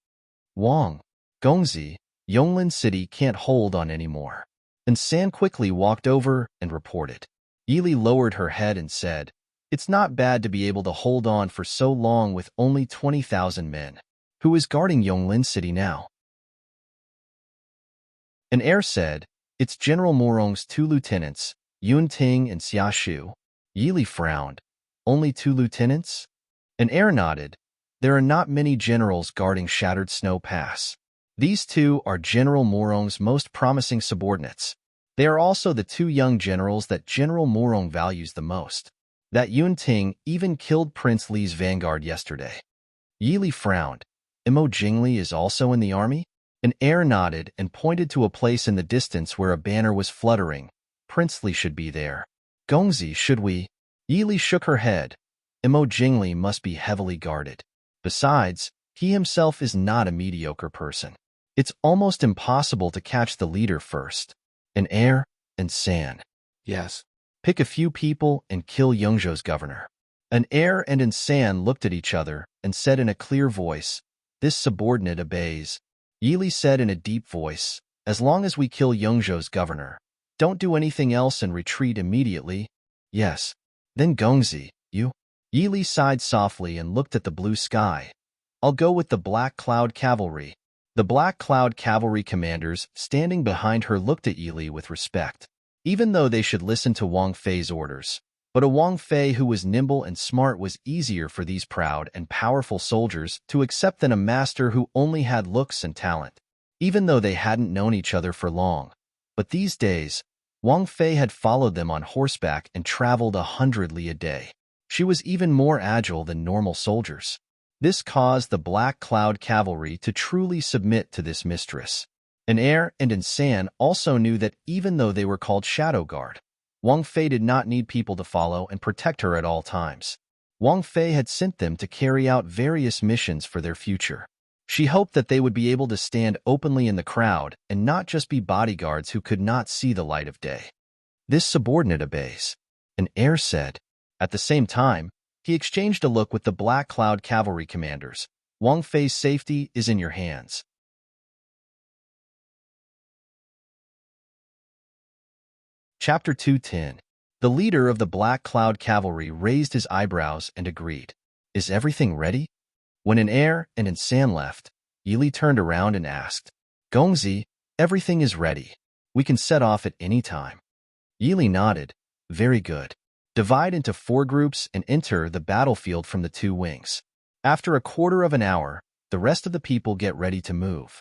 "Wang, Gongzi, Yonglin City can't hold on anymore." And San quickly walked over and reported. Yili lowered her head and said, "It's not bad to be able to hold on for so long with only 20,000 men. Who is guarding Yonglin City now?" An heir said, "It's General Morong's 2 lieutenants, Yunting and Xia Shu." Yili frowned. "Only 2 lieutenants?" An heir nodded. "There are not many generals guarding Shattered Snow Pass. These 2 are General Morong's most promising subordinates. They are also the 2 young generals that General Morong values the most. That Yunting even killed Prince Li's vanguard yesterday." Yili frowned. "Imo Jingli is also in the army?" An heir nodded and pointed to a place in the distance where a banner was fluttering. "Prince Li should be there." "Gongzi, should we?" Yili shook her head. "Imo Jingli must be heavily guarded. Besides, he himself is not a mediocre person. It's almost impossible to catch the leader first." An heir and San. Yes. "Pick a few people and kill Yongzhou's governor." An heir and an San looked at each other and said in a clear voice, "This subordinate obeys." Yili said in a deep voice, "As long as we kill Yongzhou's governor, don't do anything else and retreat immediately." "Yes." "Then Gongzi, you?" Yili sighed softly and looked at the blue sky. "I'll go with the Black Cloud Cavalry." The Black Cloud Cavalry commanders standing behind her looked at Yili with respect, even though they should listen to Wang Fei's orders. But a Wang Fei who was nimble and smart was easier for these proud and powerful soldiers to accept than a master who only had looks and talent, even though they hadn't known each other for long. But these days, Wang Fei had followed them on horseback and traveled 100 li a day. She was even more agile than normal soldiers. This caused the Black Cloud Cavalry to truly submit to this mistress. An heir and an San also knew that even though they were called Shadow Guard, Wang Fei did not need people to follow and protect her at all times. Wang Fei had sent them to carry out various missions for their future. She hoped that they would be able to stand openly in the crowd and not just be bodyguards who could not see the light of day. "This subordinate obeys," an heir said. At the same time, he exchanged a look with the Black Cloud Cavalry commanders. "Wang Fei's safety is in your hands." Chapter 210. The leader of the Black Cloud Cavalry raised his eyebrows and agreed. "Is everything ready?" When an heir and an San left, Yili turned around and asked, "Gongzi, everything is ready. We can set off at any time." Yili nodded. "Very good. Divide into 4 groups and enter the battlefield from the 2 wings. After a quarter of an hour, the rest of the people get ready to move."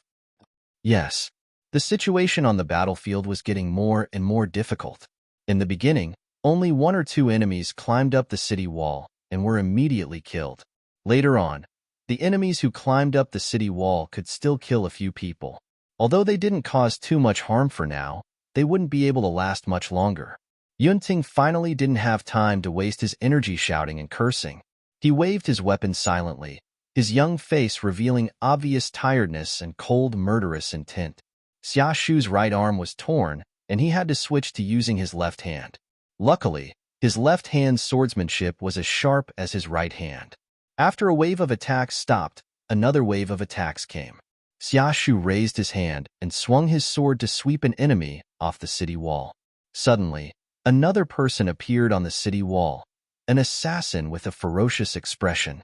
Yes. The situation on the battlefield was getting more and more difficult. In the beginning, only 1 or 2 enemies climbed up the city wall and were immediately killed. Later on, the enemies who climbed up the city wall could still kill a few people. Although they didn't cause too much harm for now, they wouldn't be able to last much longer. Yunting finally didn't have time to waste his energy shouting and cursing. He waved his weapon silently, his young face revealing obvious tiredness and cold, murderous intent. Xia Shu's right arm was torn, and he had to switch to using his left hand. Luckily, His left hand's swordsmanship was as sharp as his right hand. After a wave of attacks stopped, another wave of attacks came. Xiaoshu raised his hand and swung his sword to sweep an enemy off the city wall. Suddenly, another person appeared on the city wall, an assassin with a ferocious expression.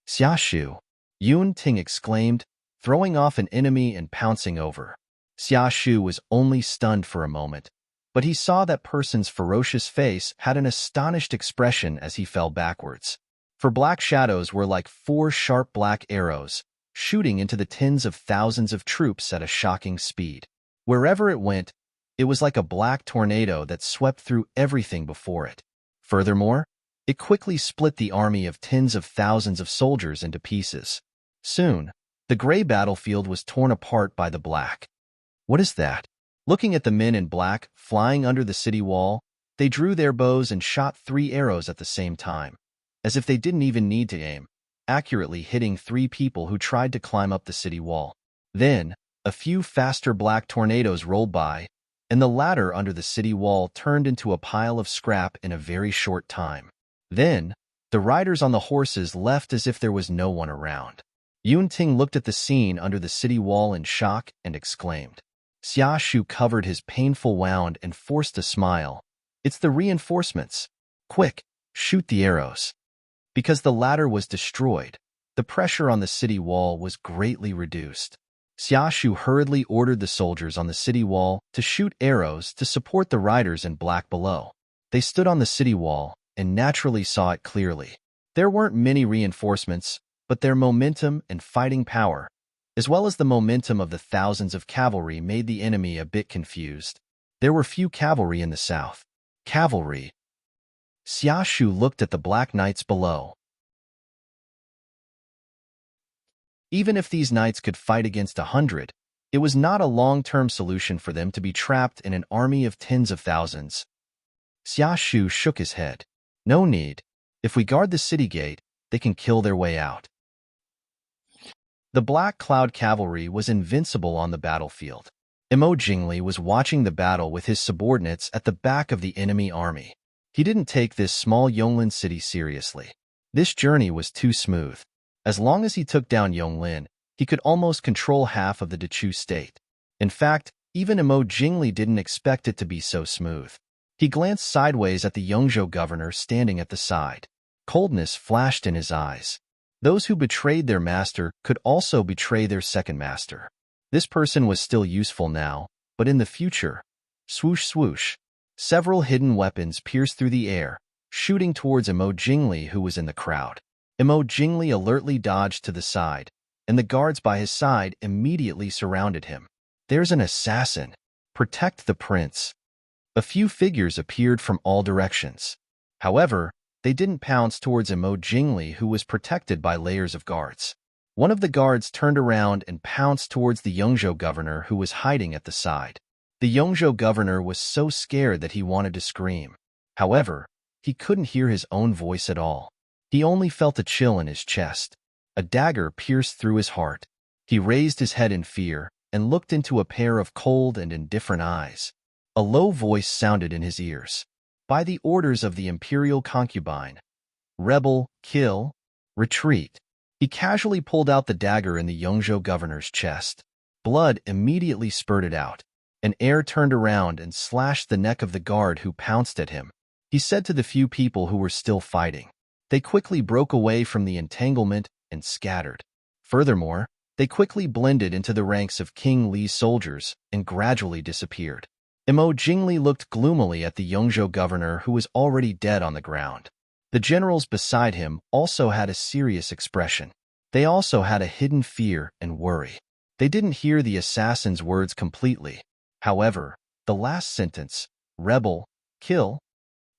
Xiaoshu, Yun Ting exclaimed, throwing off an enemy and pouncing over. Xiaoshu was only stunned for a moment, but he saw that person's ferocious face had an astonished expression as he fell backwards. For black shadows were like 4 sharp black arrows, shooting into the tens of thousands of troops at a shocking speed. Wherever it went, it was like a black tornado that swept through everything before it. Furthermore, it quickly split the army of tens of thousands of soldiers into pieces. Soon, the gray battlefield was torn apart by the black. What is that? Looking at the men in black flying under the city wall, they drew their bows and shot 3 arrows at the same time, as if they didn't even need to aim, accurately hitting 3 people who tried to climb up the city wall. Then, a few faster black tornadoes rolled by, and the ladder under the city wall turned into a pile of scrap in a very short time. Then, the riders on the horses left as if there was no one around. Yun Ting looked at the scene under the city wall in shock and exclaimed. Xiaoshu covered his painful wound and forced a smile. It's the reinforcements. Quick, shoot the arrows. Because the ladder was destroyed, the pressure on the city wall was greatly reduced. Xiaoshu hurriedly ordered the soldiers on the city wall to shoot arrows to support the riders in black below. They stood on the city wall and naturally saw it clearly. There weren't many reinforcements, but their momentum and fighting power, as well as the momentum of the thousands of cavalry, made the enemy a bit confused. There were few cavalry in the south. Cavalry. Xiaoshu looked at the black knights below. Even if these knights could fight against 100, it was not a long-term solution for them to be trapped in an army of tens of thousands. Xiaoshu shook his head. No need. If we guard the city gate, they can kill their way out. The Black Cloud Cavalry was invincible on the battlefield. Imo Jingli was watching the battle with his subordinates at the back of the enemy army. He didn't take this small Yonglin city seriously. This journey was too smooth. As long as he took down Yonglin, he could almost control half of the Dechu state. In fact, even Imo Jingli didn't expect it to be so smooth. He glanced sideways at the Yongzhou governor standing at the side. Coldness flashed in his eyes. Those who betrayed their master could also betray their second master. This person was still useful now, but in the future, swoosh swoosh, several hidden weapons pierced through the air, shooting towards Imo Jingli, who was in the crowd. Imo Jingli alertly dodged to the side, and the guards by his side immediately surrounded him. There's an assassin. Protect the prince. A few figures appeared from all directions. However, they didn't pounce towards Imo Jingli, who was protected by layers of guards. One of the guards turned around and pounced towards the Yongzhou governor, who was hiding at the side. The Yongzhou governor was so scared that he wanted to scream. However, he couldn't hear his own voice at all. He only felt a chill in his chest. A dagger pierced through his heart. He raised his head in fear and looked into a pair of cold and indifferent eyes. A low voice sounded in his ears. By the orders of the imperial concubine, rebel, kill, retreat. He casually pulled out the dagger in the Yongzhou governor's chest. Blood immediately spurted out. An heir turned around and slashed the neck of the guard who pounced at him. He said to the few people who were still fighting. They quickly broke away from the entanglement and scattered. Furthermore, they quickly blended into the ranks of King Li's soldiers and gradually disappeared. Imo Jingli looked gloomily at the Yongzhou governor, who was already dead on the ground. The generals beside him also had a serious expression. They also had a hidden fear and worry. They didn't hear the assassin's words completely. However, the last sentence, rebel, kill,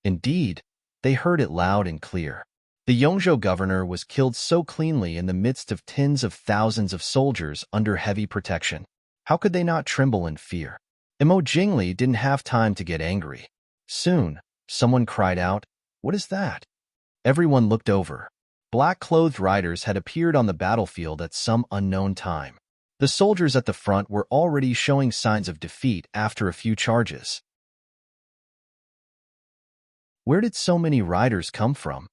indeed, they heard it loud and clear. The Yongzhou governor was killed so cleanly in the midst of tens of thousands of soldiers under heavy protection. How could they not tremble in fear? Imo Jingli didn't have time to get angry. Soon, someone cried out, "What is that?" Everyone looked over. Black-clothed riders had appeared on the battlefield at some unknown time. The soldiers at the front were already showing signs of defeat after a few charges. Where did so many riders come from?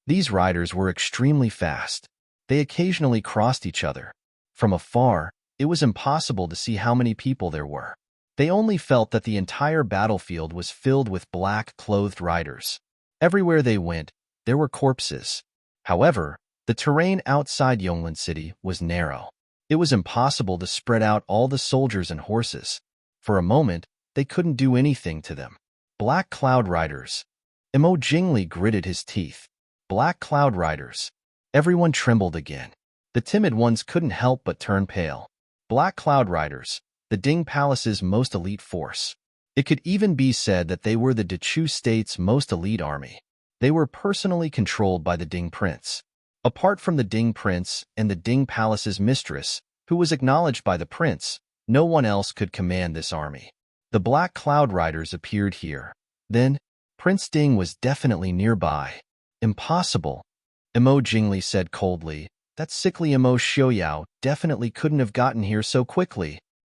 These riders were extremely fast. They occasionally crossed each other. From afar, it was impossible to see how many people there were. They only felt that the entire battlefield was filled with black-clothed riders. Everywhere they went, there were corpses. However, the terrain outside Yonglan City was narrow. It was impossible to spread out all the soldiers and horses. For a moment, they couldn't do anything to them. Black Cloud Riders. Imo Jingli gritted his teeth. Black Cloud Riders. Everyone trembled again. The timid ones couldn't help but turn pale. Black Cloud Riders, the Ding Palace's most elite force. It could even be said that they were the Dechu State's most elite army. They were personally controlled by the Ding Prince. Apart from the Ding Prince and the Ding Palace's mistress, who was acknowledged by the prince, no one else could command this army. The Black Cloud Riders appeared here. Then, Prince Ding was definitely nearby. Impossible, Imo Jingli said coldly. That sickly Imo Xiaoyao definitely couldn't have gotten here so quickly.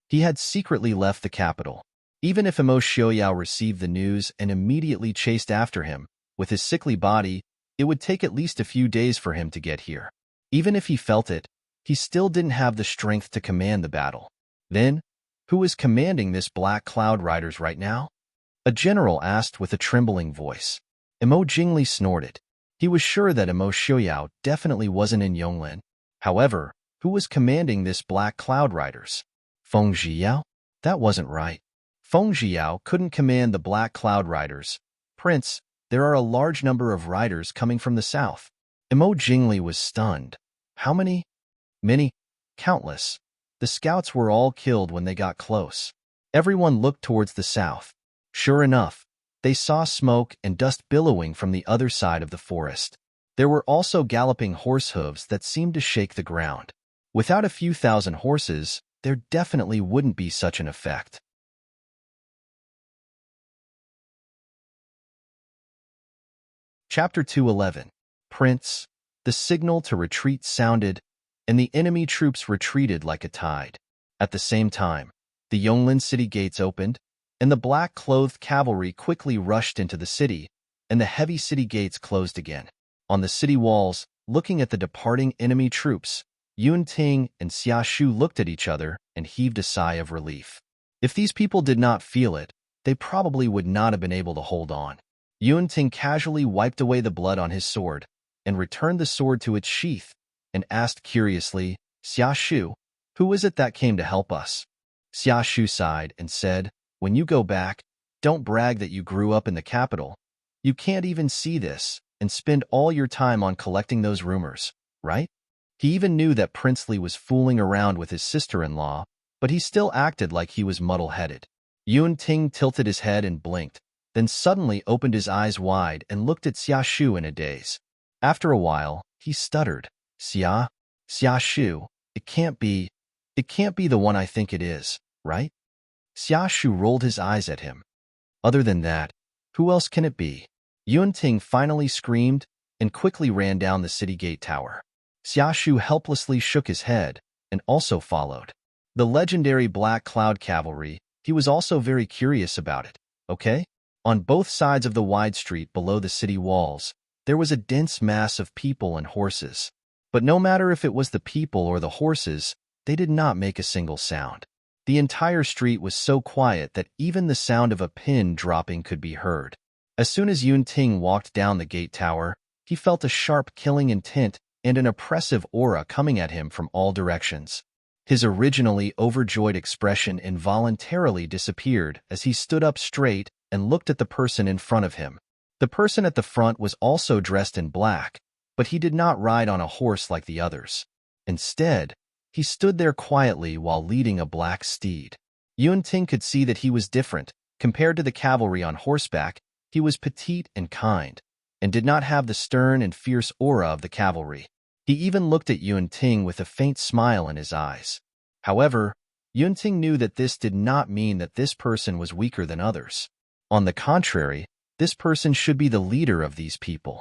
He had secretly left the capital. Even if Imo Xiaoyao received the news and immediately chased after him, with his sickly body, it would take at least a few days for him to get here. Even if he felt it, he still didn't have the strength to command the battle. Then, who is commanding this Black Cloud Riders right now? A general asked with a trembling voice. Imo Jingli snorted. He was sure that Imo Xiaoyao definitely wasn't in Yonglan. However, who was commanding this Black Cloud Riders? Feng Zhiyao? That wasn't right. Feng Zhiyao couldn't command the Black Cloud Riders. Prince, there are a large number of riders coming from the south. Imo Jingli was stunned. How many? Many. Countless. The scouts were all killed when they got close. Everyone looked towards the south. Sure enough, they saw smoke and dust billowing from the other side of the forest. There were also galloping horse hooves that seemed to shake the ground. Without a few thousand horses, there definitely wouldn't be such an effect. Chapter 211. Prince. The signal to retreat sounded, and the enemy troops retreated like a tide. At the same time, the Yonglan city gates opened, and the black-clothed cavalry quickly rushed into the city, and the heavy city gates closed again. On the city walls, looking at the departing enemy troops, Yun Ting and Xia Shu looked at each other and heaved a sigh of relief. If these people did not feel it, they probably would not have been able to hold on. Yun Ting casually wiped away the blood on his sword and returned the sword to its sheath and asked curiously, Xia Shu, who is it that came to help us? Xia Shu sighed and said, when you go back, don't brag that you grew up in the capital. You can't even see this and spend all your time on collecting those rumors, right? He even knew that Prince Li was fooling around with his sister-in-law, but he still acted like he was muddle-headed. Yun Ting tilted his head and blinked, then suddenly opened his eyes wide and looked at Xia Shu in a daze. After a while, he stuttered, Xia Shu, it can't be the one I think it is, right? Xia Shu rolled his eyes at him. Other than that, who else can it be? Yun Ting finally screamed and quickly ran down the city gate tower. Xia Shu helplessly shook his head and also followed. The legendary Black Cloud Cavalry, he was also very curious about it, okay? On both sides of the wide street below the city walls, there was a dense mass of people and horses. But no matter if it was the people or the horses, they did not make a single sound. The entire street was so quiet that even the sound of a pin dropping could be heard. As soon as Yun Ting walked down the gate tower, he felt a sharp killing intent and an oppressive aura coming at him from all directions. His originally overjoyed expression involuntarily disappeared as he stood up straight and looked at the person in front of him. The person at the front was also dressed in black, but he did not ride on a horse like the others. Instead, he stood there quietly while leading a black steed. Yun Ting could see that he was different. Compared to the cavalry on horseback, he was petite and kind, and did not have the stern and fierce aura of the cavalry. He even looked at Yun Ting with a faint smile in his eyes. However, Yun Ting knew that this did not mean that this person was weaker than others. On the contrary, this person should be the leader of these people.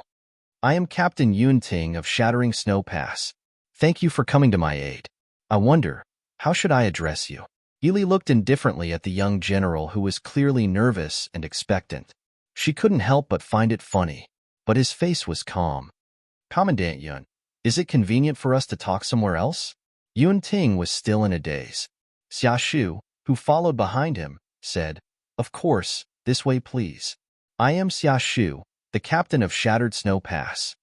I am Captain Yun Ting of Shattering Snow Pass. Thank you for coming to my aid. I wonder, how should I address you? Yili looked indifferently at the young general who was clearly nervous and expectant. She couldn't help but find it funny, but his face was calm. Commandant Yun, is it convenient for us to talk somewhere else? Yun Ting was still in a daze. Xia Shu, who followed behind him, said, Of course, this way please. I am Xia Shu, the captain of Shattered Snow Pass.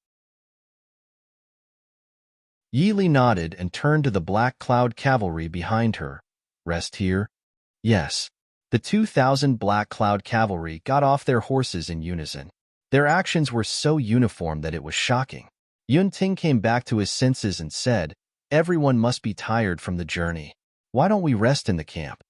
Yi Li nodded and turned to the Black Cloud Cavalry behind her. Rest here? Yes. The 2,000 Black Cloud Cavalry got off their horses in unison. Their actions were so uniform that it was shocking. Yun Ting came back to his senses and said, Everyone must be tired from the journey. Why don't we rest in the camp?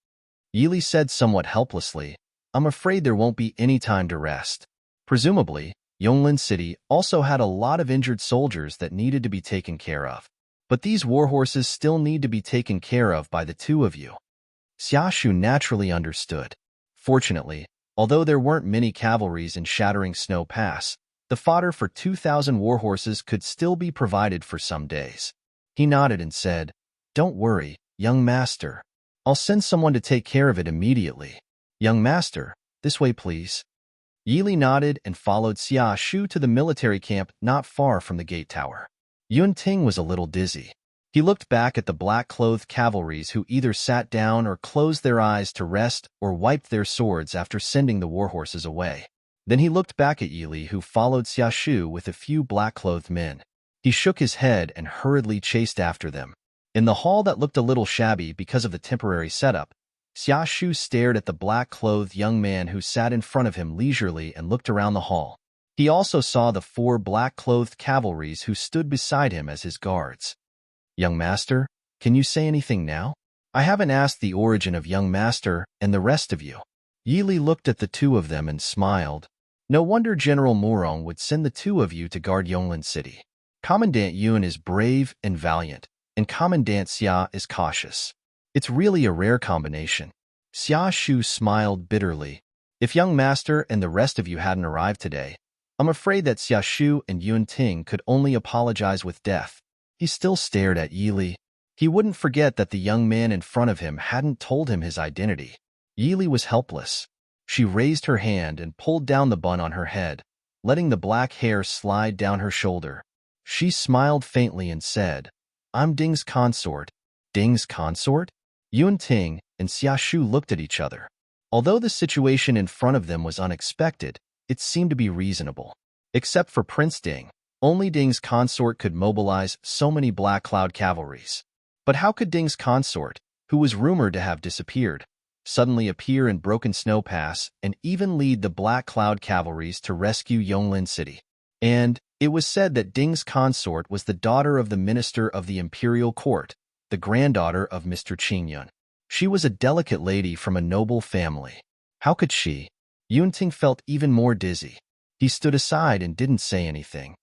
Yi Li said somewhat helplessly, I'm afraid there won't be any time to rest. Presumably, Yonglin City also had a lot of injured soldiers that needed to be taken care of. But these warhorses still need to be taken care of by the two of you. Xia Shu naturally understood. Fortunately, although there weren't many cavalries in Shattering Snow Pass, the fodder for 2,000 warhorses could still be provided for some days. He nodded and said, Don't worry, young master. I'll send someone to take care of it immediately. Young master, this way please. Yi Li nodded and followed Xia Shu to the military camp not far from the gate tower. Yun Ting was a little dizzy. He looked back at the black-clothed cavalries who either sat down or closed their eyes to rest or wiped their swords after sending the warhorses away. Then he looked back at Yi Li, who followed Xia Shu with a few black-clothed men. He shook his head and hurriedly chased after them. In the hall that looked a little shabby because of the temporary setup, Xia Shu stared at the black-clothed young man who sat in front of him leisurely and looked around the hall. He also saw the 4 black-clothed cavalries who stood beside him as his guards. Young master, can you say anything now? I haven't asked the origin of young master and the rest of you. Yi Li looked at the two of them and smiled. No wonder General Murong would send the two of you to guard Yonglin City. Commandant Yun is brave and valiant, and Commandant Xia is cautious. It's really a rare combination. Xia Shu smiled bitterly. If young master and the rest of you hadn't arrived today, I'm afraid that Xia Shu and Yun Ting could only apologize with death. He still stared at Yi Li. He wouldn't forget that the young man in front of him hadn't told him his identity. Yi Li was helpless. She raised her hand and pulled down the bun on her head, letting the black hair slide down her shoulder. She smiled faintly and said, I'm Ding's consort. Ding's consort? Yun Ting and Xia Shu looked at each other. Although the situation in front of them was unexpected, it seemed to be reasonable. Except for Prince Ding, only Ding's consort could mobilize so many Black Cloud cavalries. But how could Ding's consort, who was rumored to have disappeared, suddenly appear in Broken Snow Pass and even lead the Black Cloud cavalries to rescue Yonglin City? And it was said that Ding's consort was the daughter of the minister of the imperial court, the granddaughter of Mr. Qingyun. She was a delicate lady from a noble family. How could she? Yun Ting felt even more dizzy. He stood aside and didn't say anything.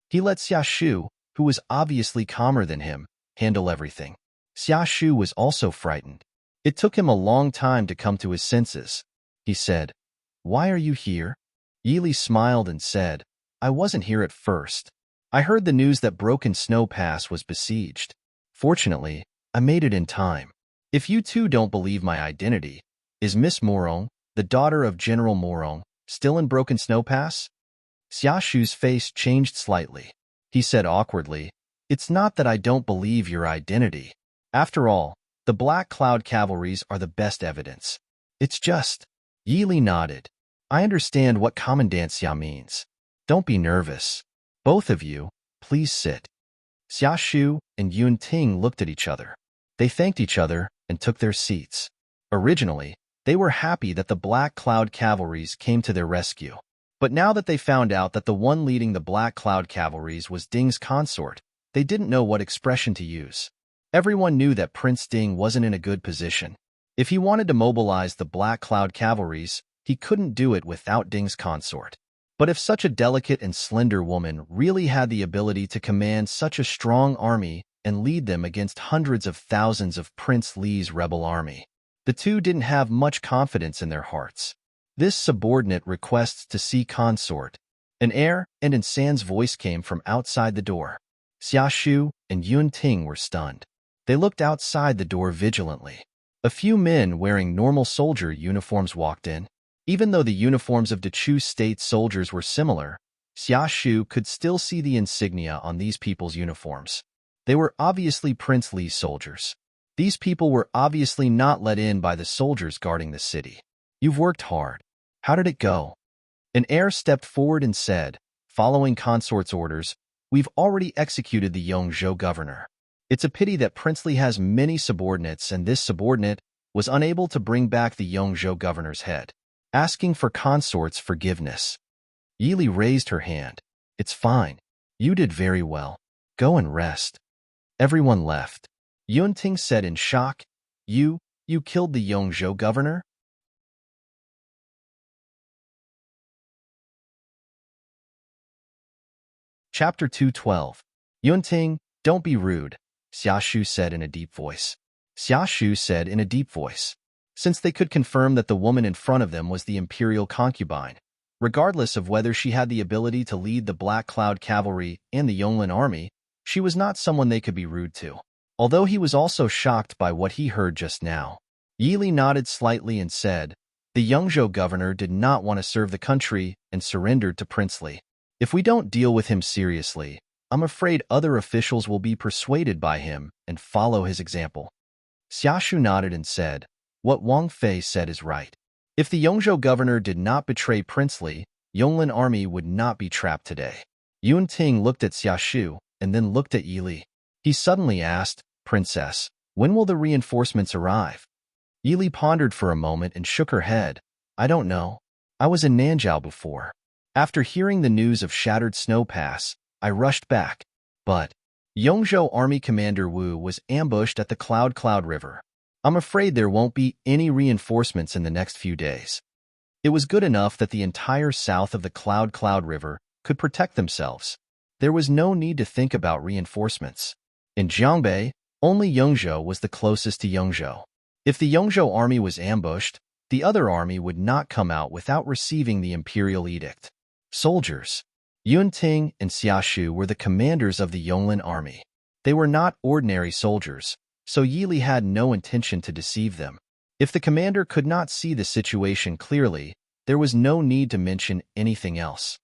He let Xia Shu, who was obviously calmer than him, handle everything. Xia Shu was also frightened. It took him a long time to come to his senses. He said, Why are you here? Yi Li smiled and said, I wasn't here at first. I heard the news that Broken Snow Pass was besieged. Fortunately, I made it in time. If you two don't believe my identity, is Miss Murong, the daughter of General Murong, still in Broken Snow Pass? Xia Shu's face changed slightly. He said awkwardly, It's not that I don't believe your identity. After all, the Black Cloud cavalries are the best evidence. It's just... Yi Li nodded. I understand what Commandant Xia means. Don't be nervous. Both of you, please sit. Xia Shu and Yun Ting looked at each other. They thanked each other and took their seats. Originally, they were happy that the Black Cloud cavalries came to their rescue. But now that they found out that the one leading the Black Cloud cavalries was Ding's consort, they didn't know what expression to use. Everyone knew that Prince Ding wasn't in a good position. If he wanted to mobilize the Black Cloud cavalries, he couldn't do it without Ding's consort. But if such a delicate and slender woman really had the ability to command such a strong army and lead them against hundreds of thousands of Prince Li's rebel army, the two didn't have much confidence in their hearts. This subordinate requests to see consort. An air and Insan's voice came from outside the door. Xia Shu and Yun Ting were stunned. They looked outside the door vigilantly. A few men wearing normal soldier uniforms walked in. Even though the uniforms of Dechu State soldiers were similar, Xiaoshu could still see the insignia on these people's uniforms. They were obviously Prince Li's soldiers. These people were obviously not let in by the soldiers guarding the city. You've worked hard. How did it go? An heir stepped forward and said, following consort's orders, we've already executed the Yongzhou governor. It's a pity that Prince Li has many subordinates and this subordinate was unable to bring back the Yongzhou governor's head. Asking for consort's forgiveness. Yili raised her hand. It's fine. You did very well. Go and rest. Everyone left. Yunting said in shock, You killed the Yongzhou governor? Chapter 212. Yunting, don't be rude, Xiaoshu said in a deep voice. Xiaoshu said in a deep voice. Since they could confirm that the woman in front of them was the imperial concubine, regardless of whether she had the ability to lead the Black Cloud Cavalry and the Yonglin army, she was not someone they could be rude to. Although he was also shocked by what he heard just now. Yili nodded slightly and said, the Yongzhou governor did not want to serve the country and surrendered to Prince Li. If we don't deal with him seriously, I'm afraid other officials will be persuaded by him and follow his example. Xiaoshu nodded and said, what Wang Fei said is right. If the Yongzhou governor did not betray Prince Li, Yonglin army would not be trapped today. Yunting looked at Xiaoshu and then looked at Yili. He suddenly asked, Princess, when will the reinforcements arrive? Yili pondered for a moment and shook her head. I don't know. I was in Nanjiao before. After hearing the news of Shattered Snow Pass, I rushed back. But Yongzhou Army Commander Wu was ambushed at the Cloud River. I'm afraid there won't be any reinforcements in the next few days. It was good enough that the entire south of the Cloud River could protect themselves. There was no need to think about reinforcements. In Jiangbei, only Yongzhou was the closest to Yongzhou. If the Yongzhou army was ambushed, the other army would not come out without receiving the imperial edict. Soldiers. Yunting and Xiaoshu were the commanders of the Yonglin army. They were not ordinary soldiers, so Yili had no intention to deceive them. If the commander could not see the situation clearly, there was no need to mention anything else.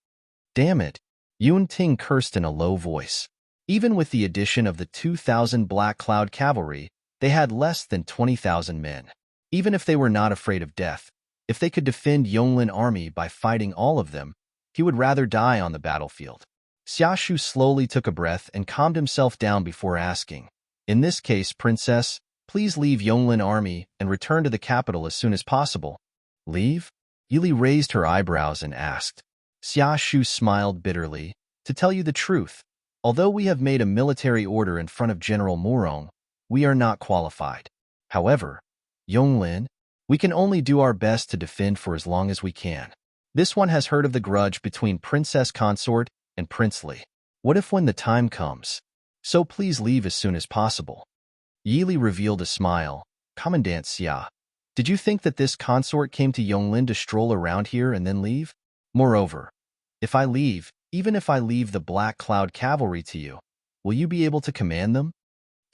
Damn it, Yunting cursed in a low voice. Even with the addition of the 2,000 Black Cloud Cavalry, they had less than 20,000 men. Even if they were not afraid of death, if they could defend Yonglin army by fighting all of them, he would rather die on the battlefield. Xiaoshu slowly took a breath and calmed himself down before asking, in this case, Princess, please leave Yonglin army and return to the capital as soon as possible. Leave? Yili raised her eyebrows and asked. Xiaoshu smiled bitterly. To tell you the truth, although we have made a military order in front of General Murong, we are not qualified. However, Yonglin, we can only do our best to defend for as long as we can. This one has heard of the grudge between Princess Consort and Prince Li. What if when the time comes? So please leave as soon as possible. Yili revealed a smile. Commandant Xia, did you think that this consort came to Yonglin to stroll around here and then leave? Moreover, if I leave, even if I leave the Black Cloud Cavalry to you, will you be able to command them?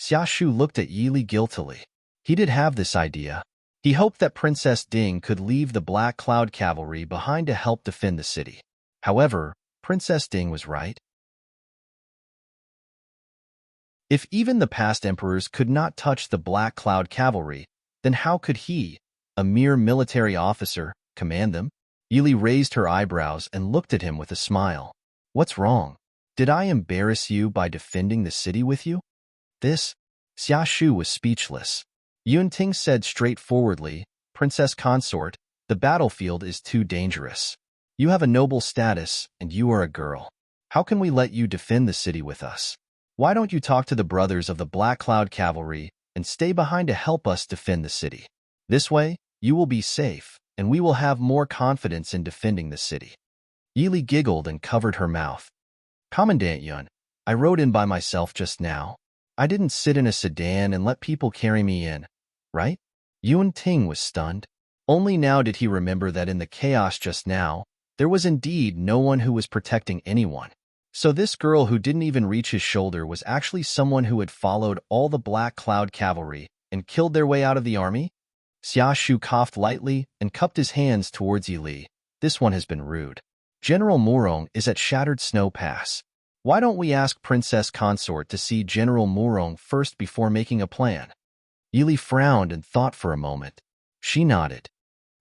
Xiaoshu looked at Yili guiltily. He did have this idea. He hoped that Princess Ding could leave the Black Cloud Cavalry behind to help defend the city. However, Princess Ding was right. If even the past emperors could not touch the Black Cloud Cavalry, then how could he, a mere military officer, command them? Yili raised her eyebrows and looked at him with a smile. What's wrong? Did I embarrass you by defending the city with you? This? Xiaoshu was speechless. Yunting said straightforwardly, Princess Consort, the battlefield is too dangerous. You have a noble status, and you are a girl. How can we let you defend the city with us? Why don't you talk to the brothers of the Black Cloud Cavalry and stay behind to help us defend the city? This way, you will be safe, and we will have more confidence in defending the city. Yili giggled and covered her mouth. Commandant Yun, I rode in by myself just now. I didn't sit in a sedan and let people carry me in, right? Yunting was stunned. Only now did he remember that in the chaos just now, there was indeed no one who was protecting anyone. So this girl who didn't even reach his shoulder was actually someone who had followed all the Black Cloud Cavalry and killed their way out of the army? Xia Shu coughed lightly and cupped his hands towards Yi Li. This one has been rude. General Murong is at Shattered Snow Pass. Why don't we ask Princess Consort to see General Murong first before making a plan? Yi Li frowned and thought for a moment. She nodded.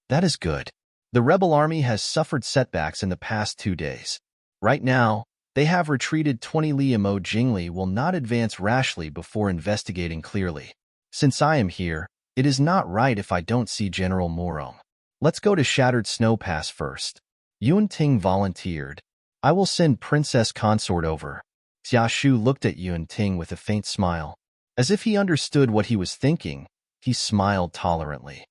That is good. The rebel army has suffered setbacks in the past 2 days. Right now, they have retreated 20 li. Imo Jingli will not advance rashly before investigating clearly. Since I am here, it is not right if I don't see General Murong. Let's go to Shattered Snow Pass first. Yun Ting volunteered. I will send Princess Consort over. Xia Shu looked at Yun Ting with a faint smile. As if he understood what he was thinking, he smiled tolerantly.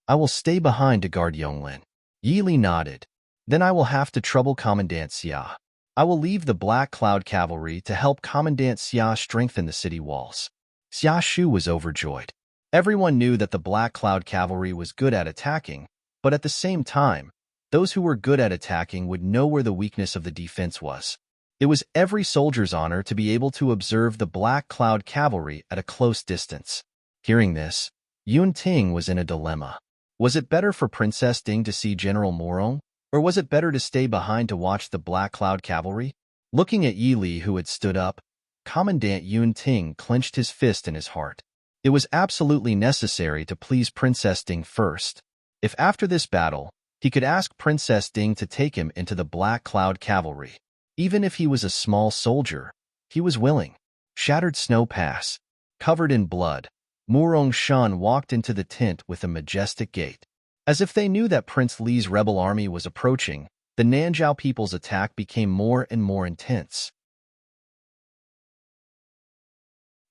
I will stay behind to guard Yonglin. Yi Li nodded. Then I will have to trouble Commandant Xia. I will leave the Black Cloud Cavalry to help Commandant Xia strengthen the city walls. Xia Shu was overjoyed. Everyone knew that the Black Cloud Cavalry was good at attacking, but at the same time, those who were good at attacking would know where the weakness of the defense was. It was every soldier's honor to be able to observe the Black Cloud Cavalry at a close distance. Hearing this, Yun Ting was in a dilemma. Was it better for Princess Ding to see General Murong, or was it better to stay behind to watch the Black Cloud Cavalry? Looking at Yi Li, who had stood up, Commandant Yun Ting clenched his fist in his heart. It was absolutely necessary to please Princess Ding first. If after this battle, he could ask Princess Ding to take him into the Black Cloud Cavalry, even if he was a small soldier, he was willing. Shattered Snow Pass. Covered in blood, Murong Shan walked into the tent with a majestic gait. As if they knew that Prince Li's rebel army was approaching, the Nanzhao people's attack became more and more intense.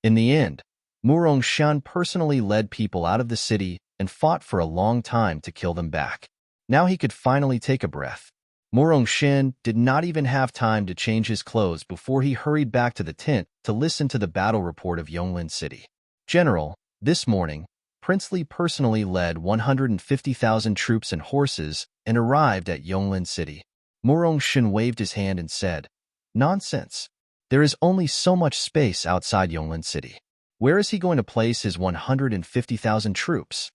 In the end, Murong Shan personally led people out of the city and fought for a long time to kill them back. Now he could finally take a breath. Murong Shan did not even have time to change his clothes before he hurried back to the tent to listen to the battle report of Yonglin City. General, this morning, Prince Li personally led 150,000 troops and horses and arrived at Yonglin City. Murong Shan waved his hand and said, Nonsense. There is only so much space outside Yonglin City. Where is he going to place his 150,000 troops?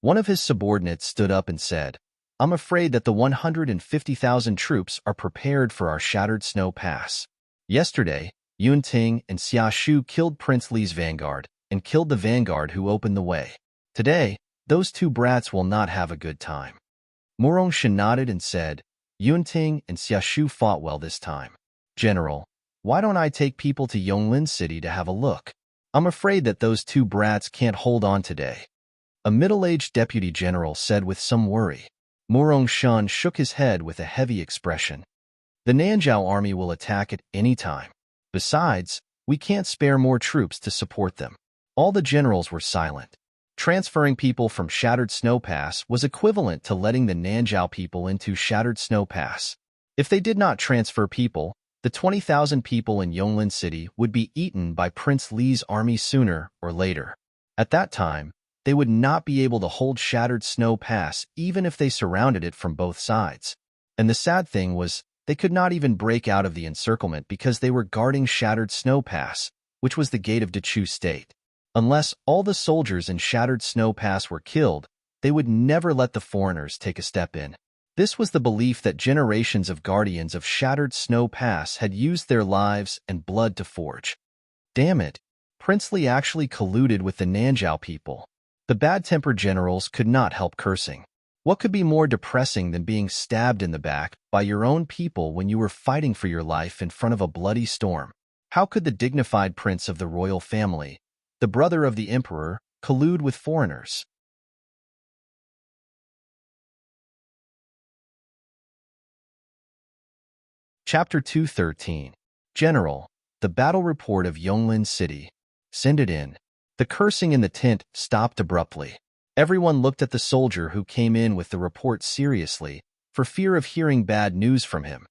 One of his subordinates stood up and said, I'm afraid that the 150,000 troops are prepared for our Shattered Snow Pass. Yesterday, Yun Ting and Xia Shu killed Prince Li's vanguard and killed the vanguard who opened the way. Today, those two brats will not have a good time. Murong Shan nodded and said, Yun Ting and Xia Shu fought well this time. General, why don't I take people to Yonglin City to have a look? I'm afraid that those two brats can't hold on today. A middle-aged deputy general said with some worry. Murong Shan shook his head with a heavy expression. The Nanzhao army will attack at any time. Besides, we can't spare more troops to support them. All the generals were silent. Transferring people from Shattered Snow Pass was equivalent to letting the Nanzhao people into Shattered Snow Pass. If they did not transfer people, the 20,000 people in Yonglin City would be eaten by Prince Li's army sooner or later. At that time, they would not be able to hold Shattered Snow Pass even if they surrounded it from both sides. And the sad thing was, they could not even break out of the encirclement because they were guarding Shattered Snow Pass, which was the gate of Dechu State. Unless all the soldiers in Shattered Snow Pass were killed, they would never let the foreigners take a step in. This was the belief that generations of guardians of Shattered Snow Pass had used their lives and blood to forge. Damn it, Prince Li actually colluded with the Nanzhao people. The bad-tempered generals could not help cursing. What could be more depressing than being stabbed in the back by your own people when you were fighting for your life in front of a bloody storm? How could the dignified prince of the royal family, the brother of the emperor, collude with foreigners? Chapter 213. General, the battle report of Yonglin City. Send it in. The cursing in the tent stopped abruptly. Everyone looked at the soldier who came in with the report seriously, for fear of hearing bad news from him.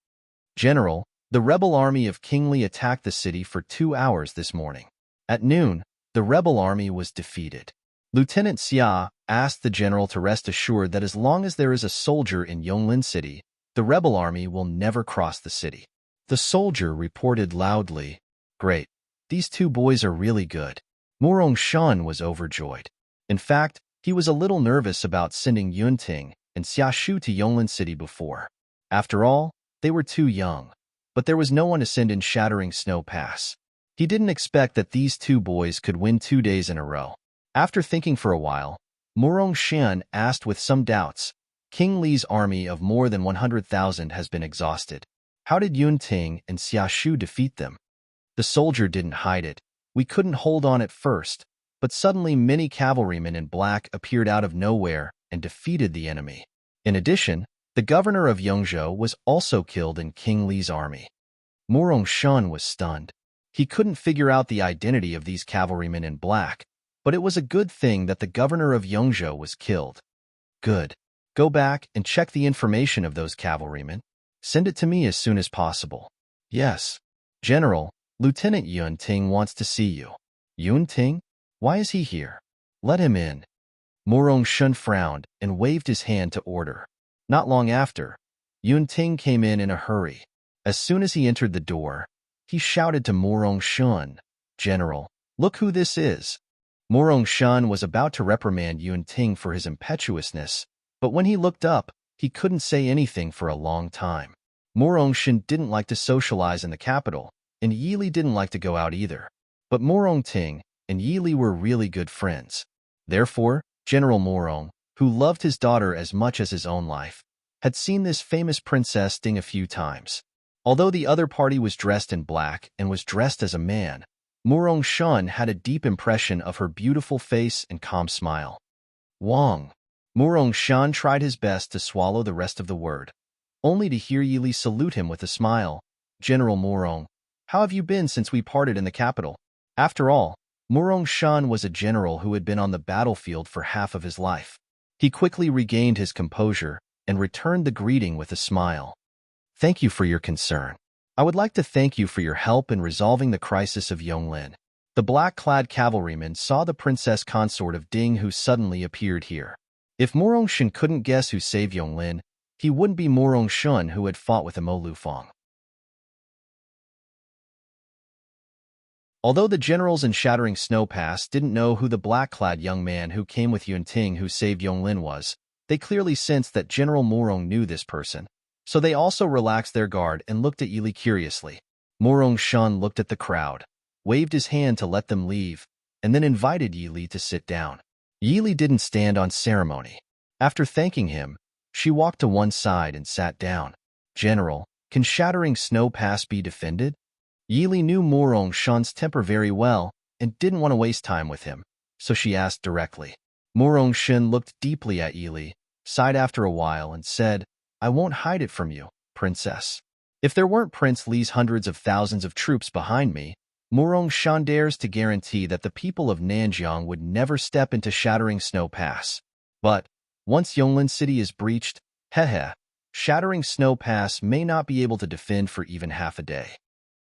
General, the rebel army of King Li attacked the city for 2 hours this morning. At noon, the rebel army was defeated. Lieutenant Xia asked the general to rest assured that as long as there is a soldier in Yonglin City, the rebel army will never cross the city. The soldier reported loudly, Great, these two boys are really good. Murong Shan was overjoyed. In fact, He was a little nervous about sending Yunting and Xiaoshu to Yonglin City before. After all, they were too young, but there was no one to send in Shattering Snow Pass. He didn't expect that these two boys could win 2 days in a row. After thinking for a while, Murong Xian asked with some doubts, King Li's army of more than 100,000 has been exhausted. How did Yunting and Xiaoshu defeat them? The soldier didn't hide it. We couldn't hold on at first, but suddenly many cavalrymen in black appeared out of nowhere and defeated the enemy. In addition, the governor of Yongzhou was also killed in King Li's army. Murong Xian was stunned. He couldn't figure out the identity of these cavalrymen in black, but it was a good thing that the governor of Yongzhou was killed. Good. Go back and check the information of those cavalrymen. Send it to me as soon as possible. Yes. General, Lieutenant Yun Ting wants to see you. Yun Ting? Why is he here? Let him in. Murong Xian frowned and waved his hand to order. Not long after, Yun Ting came in a hurry. As soon as he entered the door, he shouted to Murong Xian, General, look who this is. Murong Xian was about to reprimand Yun Ting for his impetuousness, but when he looked up, he couldn't say anything for a long time. Murong Xian didn't like to socialize in the capital, and Yili didn't like to go out either. But Murong Ting and Yili were really good friends. Therefore, General Murong, who loved his daughter as much as his own life, had seen this famous princess Ding a few times. Although the other party was dressed in black and was dressed as a man, Murong Xian had a deep impression of her beautiful face and calm smile. Wang. Murong Xian tried his best to swallow the rest of the word, only to hear Yili salute him with a smile. General Murong, how have you been since we parted in the capital? After all, Murong Xian was a general who had been on the battlefield for half of his life. He quickly regained his composure and returned the greeting with a smile. Thank you for your concern. I would like to thank you for your help in resolving the crisis of Yonglin. The black-clad cavalryman saw the princess consort of Ding who suddenly appeared here. If Murong Xian couldn't guess who saved Yonglin, he wouldn't be Murong Xian who had fought with Imo Lufang. Although the generals in Shattering Snow Pass didn't know who the black-clad young man who came with Yunting who saved Yonglin was, they clearly sensed that General Murong knew this person. So they also relaxed their guard and looked at Yili curiously. Murong Xian looked at the crowd, waved his hand to let them leave, and then invited Yili to sit down. Yili didn't stand on ceremony. After thanking him, she walked to one side and sat down. General, can Shattering Snow Pass be defended? Yili knew Murong Xian's temper very well and didn't want to waste time with him, so she asked directly. Murong Xian looked deeply at Yili, sighed after a while, and said, I won't hide it from you, princess. If there weren't Prince Li's hundreds of thousands of troops behind me, Murong Xian dares to guarantee that the people of Nanjiang would never step into Shattering Snow Pass. But, once Yonglin City is breached, Shattering Snow Pass may not be able to defend for even half a day.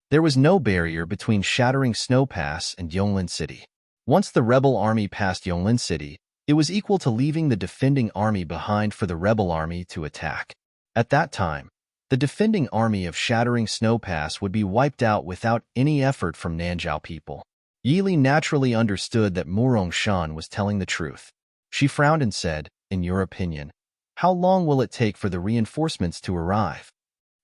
There was no barrier between Shattering Snow Pass and Yonglin City. Once the rebel army passed Yonglin City, it was equal to leaving the defending army behind for the rebel army to attack. At that time, the defending army of Shattering Snow Pass would be wiped out without any effort from Nanjiao people. Yili naturally understood that Murong Xian was telling the truth. She frowned and said, in your opinion, how long will it take for the reinforcements to arrive?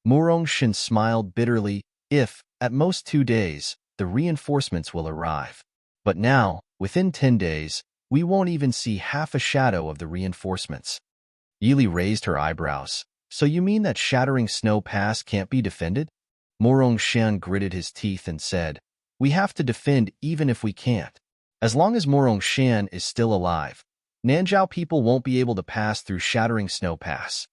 Murong Xian smiled bitterly. If, at most 2 days, the reinforcements will arrive. But now, within 10 days, we won't even see half a shadow of the reinforcements. Yili raised her eyebrows. So you mean that Shattering Snow Pass can't be defended? Murong Xian gritted his teeth and said, we have to defend even if we can't. As long as Murong Xian is still alive, Nanjiao people won't be able to pass through Shattering Snow Pass.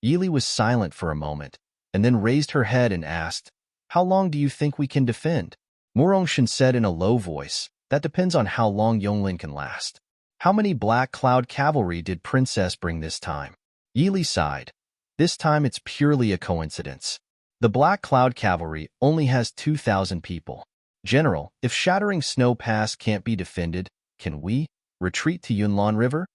Yili was silent for a moment, and then raised her head and asked, how long do you think we can defend? Murong Xian said in a low voice, that depends on how long Yonglin can last. How many Black Cloud cavalry did Princess bring this time? Yili sighed. This time it's purely a coincidence. The Black Cloud Cavalry only has 2,000 people. General, if Shattering Snow Pass can't be defended, can we retreat to Yunlan River?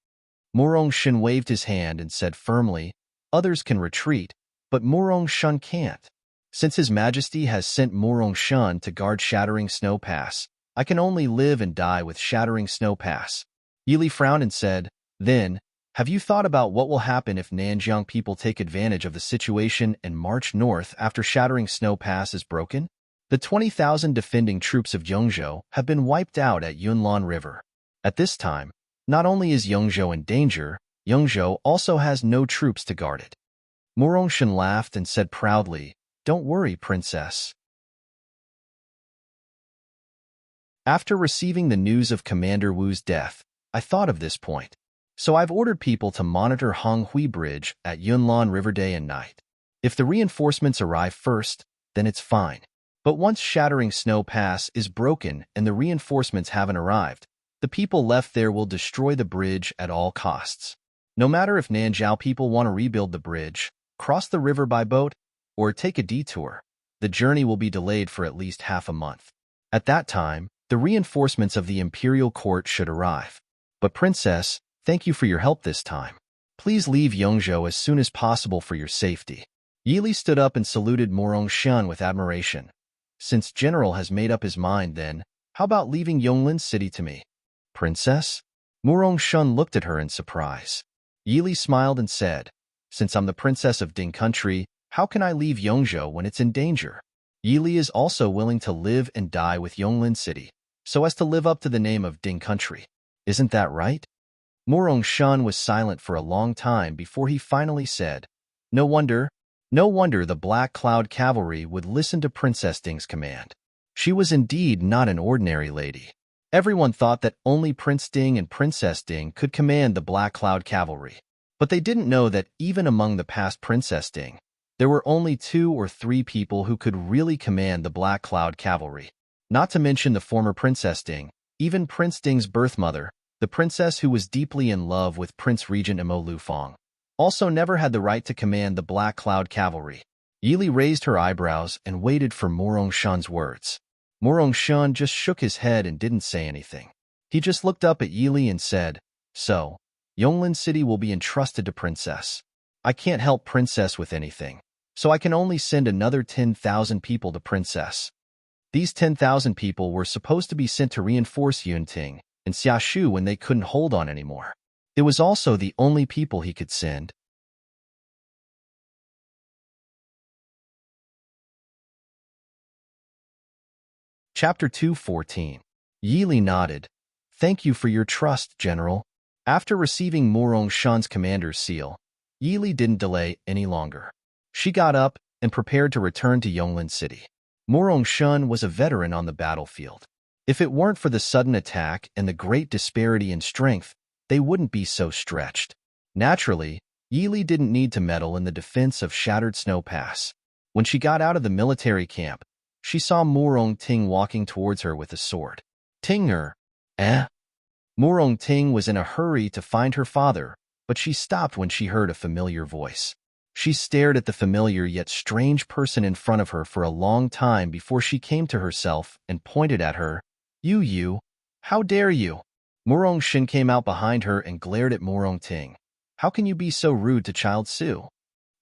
Murong Xian waved his hand and said firmly, others can retreat, but Murong Xian can't. Since His Majesty has sent Murong Xian to guard Shattering Snow Pass, I can only live and die with Shattering Snow Pass. Yili frowned and said, Then, have you thought about what will happen if Nanjiang people take advantage of the situation and march north after Shattering Snow Pass is broken? The 20,000 defending troops of Yongzhou have been wiped out at Yunlan River. At this time, not only is Yongzhou in danger, Yongzhou also has no troops to guard it. Morongshan laughed and said proudly, "Don't worry, princess." After receiving the news of Commander Wu's death, I thought of this point. So I've ordered people to monitor Honghui Bridge at Yunlan River day and night. If the reinforcements arrive first, then it's fine. But once Shattering Snow Pass is broken and the reinforcements haven't arrived, the people left there will destroy the bridge at all costs. No matter if Nanjiao people want to rebuild the bridge, cross the river by boat, or take a detour, the journey will be delayed for at least half a month. At that time, the reinforcements of the imperial court should arrive. But princess, thank you for your help this time. Please leave Yongzhou as soon as possible for your safety. Yili stood up and saluted Morongshan with admiration. Since General has made up his mind then, how about leaving Yonglin City to me? Princess? Morongshan looked at her in surprise. Yili smiled and said, since I'm the princess of Ding Country, how can I leave Yongzhou when it's in danger? Yili is also willing to live and die with Yonglin City, so as to live up to the name of Ding Country. Isn't that right? Morongshan was silent for a long time before he finally said, No wonder the Black Cloud Cavalry would listen to Princess Ding's command. She was indeed not an ordinary lady. Everyone thought that only Prince Ding and Princess Ding could command the Black Cloud Cavalry. But they didn't know that even among the past Princess Ding, there were only 2 or 3 people who could really command the Black Cloud Cavalry. Not to mention the former Princess Ding, even Prince Ding's birth mother, the princess who was deeply in love with Prince Regent Imo Lufang, also never had the right to command the Black Cloud Cavalry. Yili raised her eyebrows and waited for Morongshan's words. Morongshan just shook his head and didn't say anything. He just looked up at Yili and said, So, Yonglin City will be entrusted to Princess. I can't help Princess with anything, so I can only send another 10,000 people to Princess. These 10,000 people were supposed to be sent to reinforce Yunting and Xiaoshu when they couldn't hold on anymore. It was also the only people he could send. Chapter 2:14. Yili nodded. Thank you for your trust, General. After receiving Morongshan's commander's seal, Yili didn't delay any longer. She got up and prepared to return to Yonglin City. Morongshan was a veteran on the battlefield. If it weren't for the sudden attack and the great disparity in strength, they wouldn't be so stretched. Naturally, Yili didn't need to meddle in the defense of Shattered Snow Pass. When she got out of the military camp, she saw Murong Ting walking towards her with a sword. Tinger, eh? Murong Ting was in a hurry to find her father, but she stopped when she heard a familiar voice. She stared at the familiar yet strange person in front of her for a long time before she came to herself and pointed at her. You, how dare you? Murong Shin came out behind her and glared at Murong Ting. How can you be so rude to Child Su?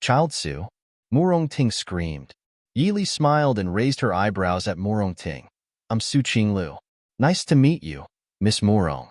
Child Su? Murong Ting screamed. Yili smiled and raised her eyebrows at Murong Ting. I'm Su Qinglu. Nice to meet you, Miss Murong.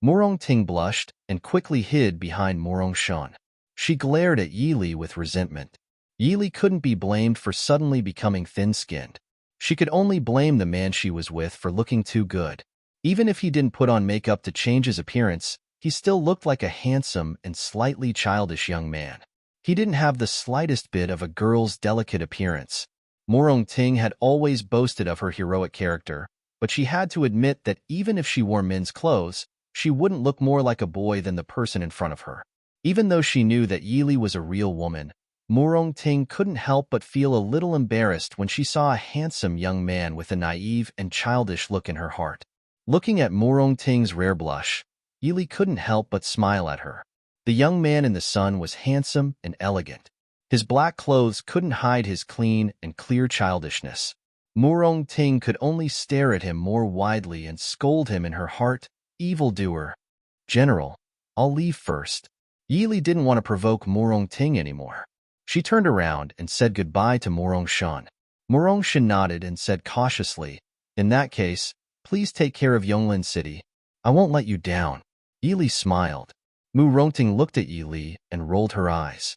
Murong Ting blushed and quickly hid behind Murong Shan. She glared at Yili with resentment. Yili couldn't be blamed for suddenly becoming thin-skinned. She could only blame the man she was with for looking too good. Even if he didn't put on makeup to change his appearance, he still looked like a handsome and slightly childish young man. He didn't have the slightest bit of a girl's delicate appearance. Murong Ting had always boasted of her heroic character, but she had to admit that even if she wore men's clothes, she wouldn't look more like a boy than the person in front of her. Even though she knew that Yili was a real woman, Murong Ting couldn't help but feel a little embarrassed when she saw a handsome young man with a naive and childish look in her heart. Looking at Murong Ting's rare blush, Yili couldn't help but smile at her. The young man in the sun was handsome and elegant. His black clothes couldn't hide his clean and clear childishness. Murong Ting could only stare at him more widely and scold him in her heart, evildoer. General, I'll leave first. Yili didn't want to provoke Murong Ting anymore. She turned around and said goodbye to Murong Shan. Murong Shan nodded and said cautiously, In that case, please take care of Yonglin City. I won't let you down. Yili smiled. Mu Rongting looked at Yi Li and rolled her eyes.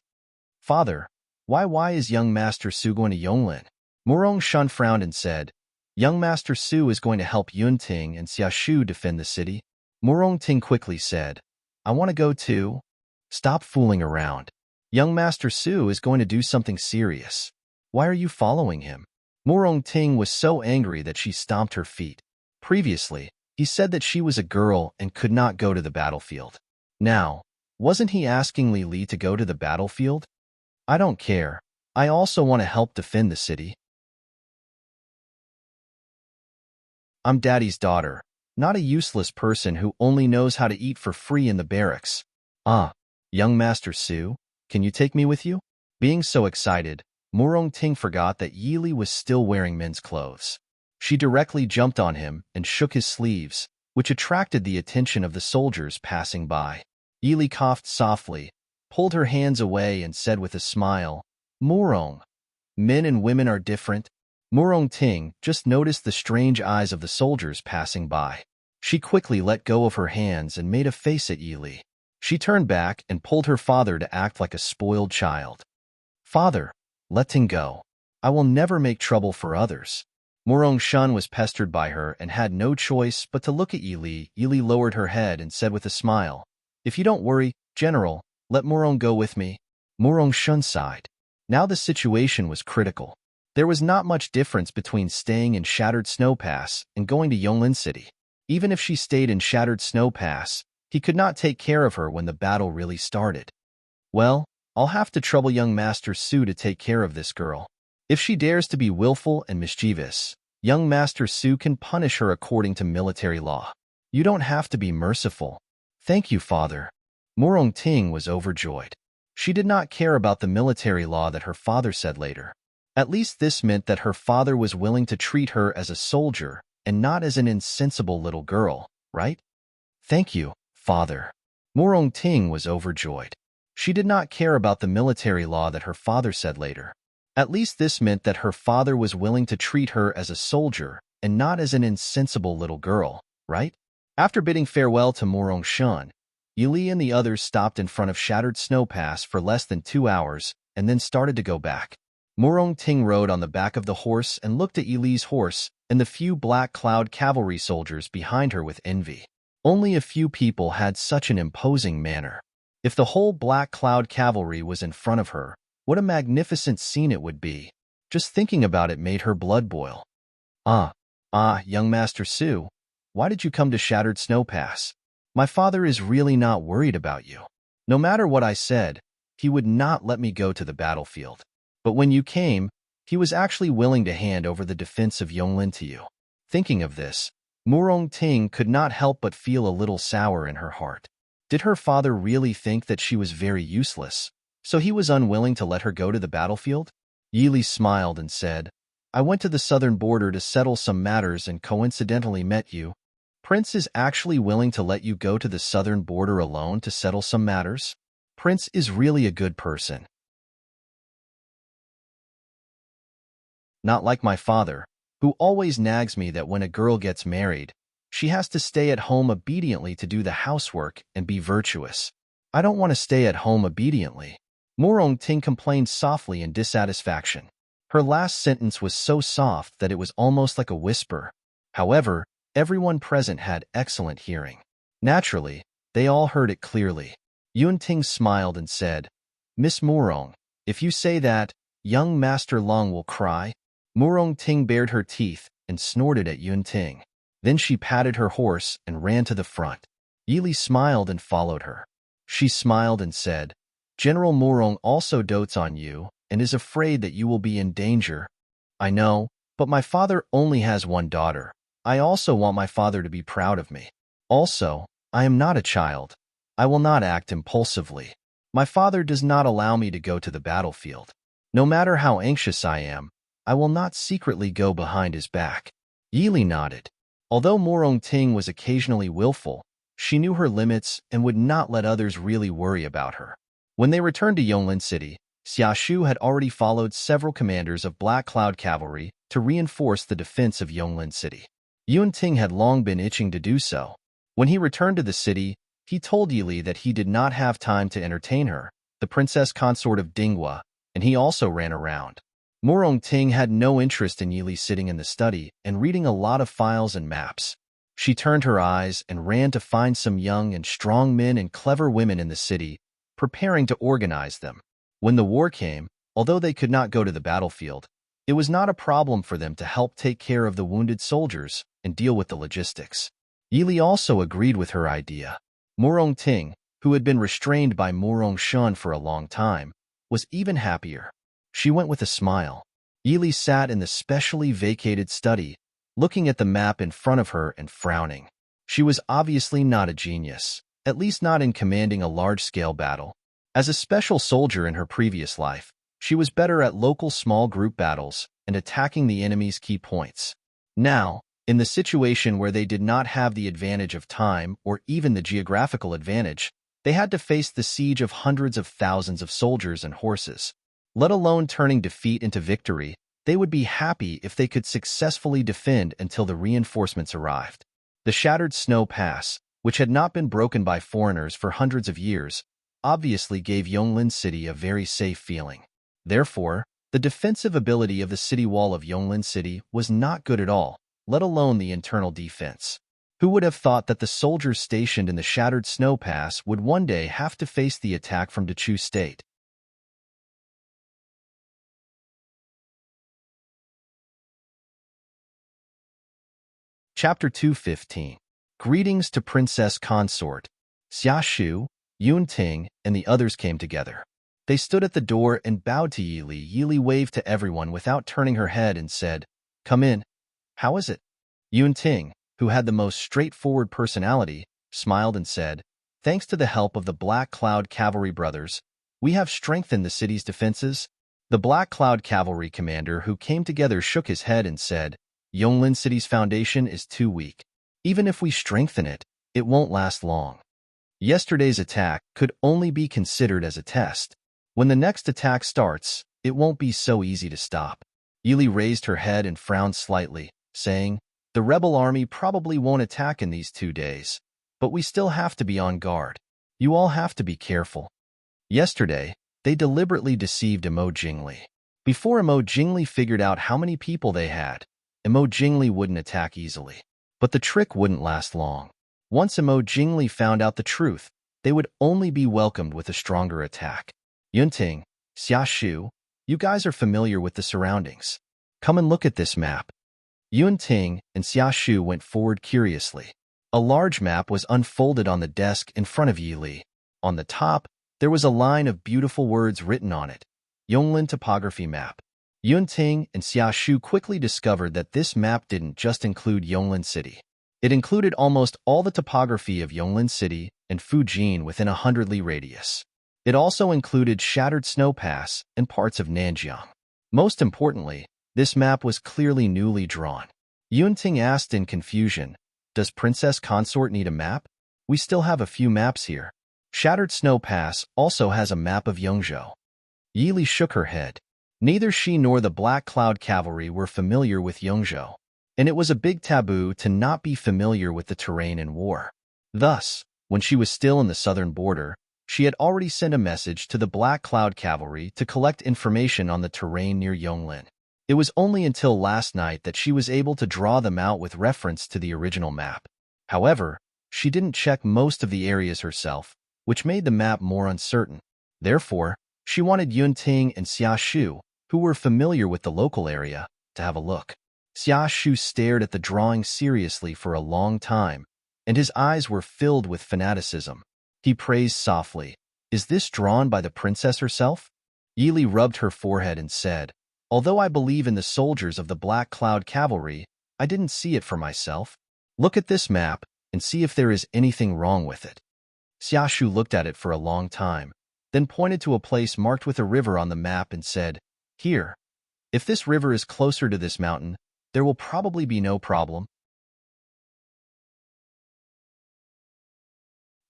Father, why is young Master Su going to Yonglin? Mu Rongshan frowned and said, Young Master Su is going to help Yunting and Xiaoshu defend the city. Mu Rongting quickly said, I want to go too. Stop fooling around. Young Master Su is going to do something serious. Why are you following him? Mu Rongting was so angry that she stomped her feet. Previously, he said that she was a girl and could not go to the battlefield. Now, wasn't he asking Li Li to go to the battlefield? I don't care. I also want to help defend the city. I'm Daddy's daughter, not a useless person who only knows how to eat for free in the barracks. Young Master Su, can you take me with you? Being so excited, Mu Rongting forgot that Yi Li was still wearing men's clothes. She directly jumped on him and shook his sleeves, which attracted the attention of the soldiers passing by. Yi Li coughed softly, pulled her hands away and said with a smile, Murong, men and women are different. Mu Rongting just noticed the strange eyes of the soldiers passing by. She quickly let go of her hands and made a face at Yi Li. She turned back and pulled her father to act like a spoiled child. Father, let him go. I will never make trouble for others. Mu Rongshan was pestered by her and had no choice but to look at Yi Li. Yi Li lowered her head and said with a smile, If you don't worry, General, let Murong go with me. Mu Rongshan sighed. Now the situation was critical. There was not much difference between staying in Shattered Snow Pass and going to Yonglin City. Even if she stayed in Shattered Snow Pass, he could not take care of her when the battle really started. Well, I'll have to trouble young Master Su to take care of this girl. If she dares to be willful and mischievous, young Master Su can punish her according to military law. You don't have to be merciful. Thank you, Father. Mu Rongting was overjoyed. She did not care about the military law that her father said later. At least this meant that her father was willing to treat her as a soldier and not as an insensible little girl, right? Thank you, Father. Mu Rongting was overjoyed. She did not care about the military law that her father said later. At least this meant that her father was willing to treat her as a soldier and not as an insensible little girl, right? After bidding farewell to Mu Rongshan, Yi Li and the others stopped in front of Shattered Snow Pass for less than 2 hours and then started to go back. Mu Rongting rode on the back of the horse and looked at Yi Li's horse and the few Black Cloud cavalry soldiers behind her with envy. Only a few people had such an imposing manner. If the whole Black Cloud cavalry was in front of her, what a magnificent scene it would be. Just thinking about it made her blood boil. Young Master Su, why did you come to Shattered Snow Pass? My father is really not worried about you. No matter what I said, he would not let me go to the battlefield. But when you came, he was actually willing to hand over the defense of Yonglin to you. Thinking of this, Mu Rongting could not help but feel a little sour in her heart. Did her father really think that she was very useless, so he was unwilling to let her go to the battlefield? Yi Li smiled and said, I went to the southern border to settle some matters and coincidentally met you. Prince is actually willing to let you go to the southern border alone to settle some matters? Prince is really a good person. Not like my father, who always nags me that when a girl gets married, she has to stay at home obediently to do the housework and be virtuous. I don't want to stay at home obediently. Mu Rongting complained softly in dissatisfaction. Her last sentence was so soft that it was almost like a whisper. However, everyone present had excellent hearing. Naturally, they all heard it clearly. Yunting smiled and said, Miss Murong, if you say that, young Master Long will cry. Mu Rongting bared her teeth and snorted at Yunting. Then she patted her horse and ran to the front. Yi Li smiled and followed her. She smiled and said, General Murong also dotes on you and is afraid that you will be in danger. I know, but my father only has one daughter. I also want my father to be proud of me. Also, I am not a child. I will not act impulsively. My father does not allow me to go to the battlefield. No matter how anxious I am, I will not secretly go behind his back. Yi Li nodded. Although Mu Rongting was occasionally willful, she knew her limits and would not let others really worry about her. When they returned to Yonglin City, Xiaoshu had already followed several commanders of Black Cloud Cavalry to reinforce the defense of Yonglin City. Yunting had long been itching to do so. When he returned to the city, He told Yili that he did not have time to entertain her, the princess consort of Dinghua, and he also ran around. Murong Ting had no interest in Yili sitting in the study and reading a lot of files and maps. She turned her eyes and ran to find some young and strong men and clever women in the city, preparing to organize them. When the war came, although they could not go to the battlefield, it was not a problem for them to help take care of the wounded soldiers and deal with the logistics. Yili also agreed with her idea. Murong Ting, who had been restrained by Murong Shun for a long time, was even happier. She went with a smile. Yili sat in the specially vacated study, looking at the map in front of her and frowning. She was obviously not a genius, at least not in commanding a large-scale battle. As a special soldier in her previous life, she was better at local small group battles and attacking the enemy's key points. Now, in the situation where they did not have the advantage of time or even the geographical advantage, they had to face the siege of hundreds of thousands of soldiers and horses. Let alone turning defeat into victory, they would be happy if they could successfully defend until the reinforcements arrived. The shattered snow pass, which had not been broken by foreigners for hundreds of years, obviously gave Yonglin City a very safe feeling. Therefore, the defensive ability of the city wall of Yonglin City was not good at all, let alone the internal defense. Who would have thought that the soldiers stationed in the shattered snow pass would one day have to face the attack from Dechu State? Chapter 215. Greetings to Princess Consort. Xia Shu, Yun Ting, and the others came together. They stood at the door and bowed to Yili. Yili waved to everyone without turning her head and said, "Come in. How is it?" Yun Ting, who had the most straightforward personality, smiled and said, "Thanks to the help of the Black Cloud Cavalry brothers, we have strengthened the city's defenses." The Black Cloud Cavalry commander who came together shook his head and said, "Yonglin City's foundation is too weak. Even if we strengthen it, it won't last long. Yesterday's attack could only be considered as a test. When the next attack starts, it won't be so easy to stop." Yili raised her head and frowned slightly, saying, "The rebel army probably won't attack in these 2 days, but we still have to be on guard. You all have to be careful." Yesterday, they deliberately deceived Imo Jingli. Before Imo Jingli figured out how many people they had, Imo Jingli wouldn't attack easily. But the trick wouldn't last long. Once Imo Jingli found out the truth, they would only be welcomed with a stronger attack. Yunting, Xia Shu, you guys are familiar with the surroundings. Come and look at this map. Yunting and Xia Shu went forward curiously. A large map was unfolded on the desk in front of Yili. On the top, there was a line of beautiful words written on it, Yonglin Topography Map. Yunting and Xia Shu quickly discovered that this map didn't just include Yonglin City. It included almost all the topography of Yonglin City and Fujian within a 100-li radius. It also included Shattered Snow Pass and parts of Nanjiang. Most importantly, this map was clearly newly drawn. Yunting asked in confusion, "Does Princess Consort need a map? We still have a few maps here." Shattered Snow Pass also has a map of Yongzhou. Yili shook her head. Neither she nor the Black Cloud Cavalry were familiar with Yongzhou, and it was a big taboo to not be familiar with the terrain in war. Thus, when she was still in the southern border, she had already sent a message to the Black Cloud Cavalry to collect information on the terrain near Yonglin. It was only until last night that she was able to draw them out with reference to the original map. However, she didn't check most of the areas herself, which made the map more uncertain. Therefore, she wanted Yunting and Xia Shu, who were familiar with the local area, to have a look. Xia Shu stared at the drawing seriously for a long time, and his eyes were filled with fanaticism. He praised softly, "Is this drawn by the princess herself?" Yili rubbed her forehead and said, "Although I believe in the soldiers of the Black Cloud Cavalry, I didn't see it for myself. Look at this map and see if there is anything wrong with it." Xia Shu looked at it for a long time, then pointed to a place marked with a river on the map and said, "Here. If this river is closer to this mountain, there will probably be no problem."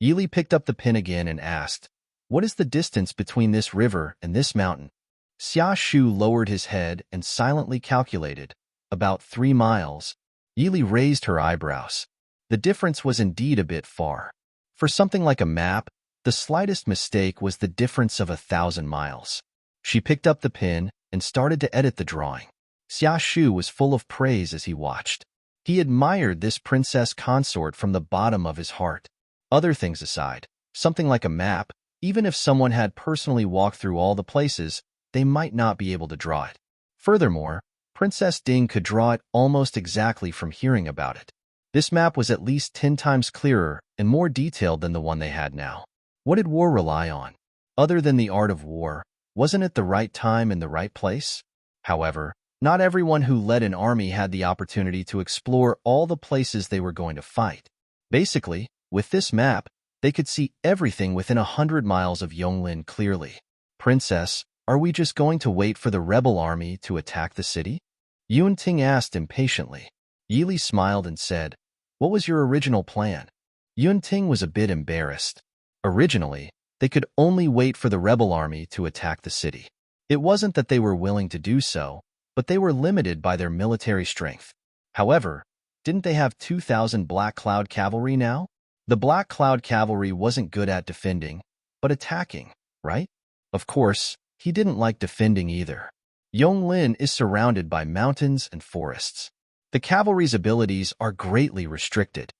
Yili picked up the pen again and asked, "What is the distance between this river and this mountain?" Xia Shu lowered his head and silently calculated, "About 3 miles." Yili raised her eyebrows. The difference was indeed a bit far. For something like a map, the slightest mistake was the difference of 1,000 miles. She picked up the pen and started to edit the drawing. Xia Shu was full of praise as he watched. He admired this princess consort from the bottom of his heart. Other things aside, something like a map, even if someone had personally walked through all the places, they might not be able to draw it. Furthermore, Princess Ding could draw it almost exactly from hearing about it. This map was at least 10 times clearer and more detailed than the one they had now. What did war rely on? Other than the art of war, wasn't it the right time and the right place? However, not everyone who led an army had the opportunity to explore all the places they were going to fight. Basically, with this map, they could see everything within 100 miles of Yonglin clearly. Princess, are we just going to wait for the rebel army to attack the city? Yunting asked impatiently. Yili smiled and said, "What was your original plan?" Yunting was a bit embarrassed. Originally, they could only wait for the rebel army to attack the city. It wasn't that they were willing to do so, but they were limited by their military strength. However, didn't they have 2,000 Black Cloud cavalry now? The Black Cloud cavalry wasn't good at defending, but attacking, right? Of course, he didn't like defending either. Yonglin is surrounded by mountains and forests. The cavalry's abilities are greatly restricted.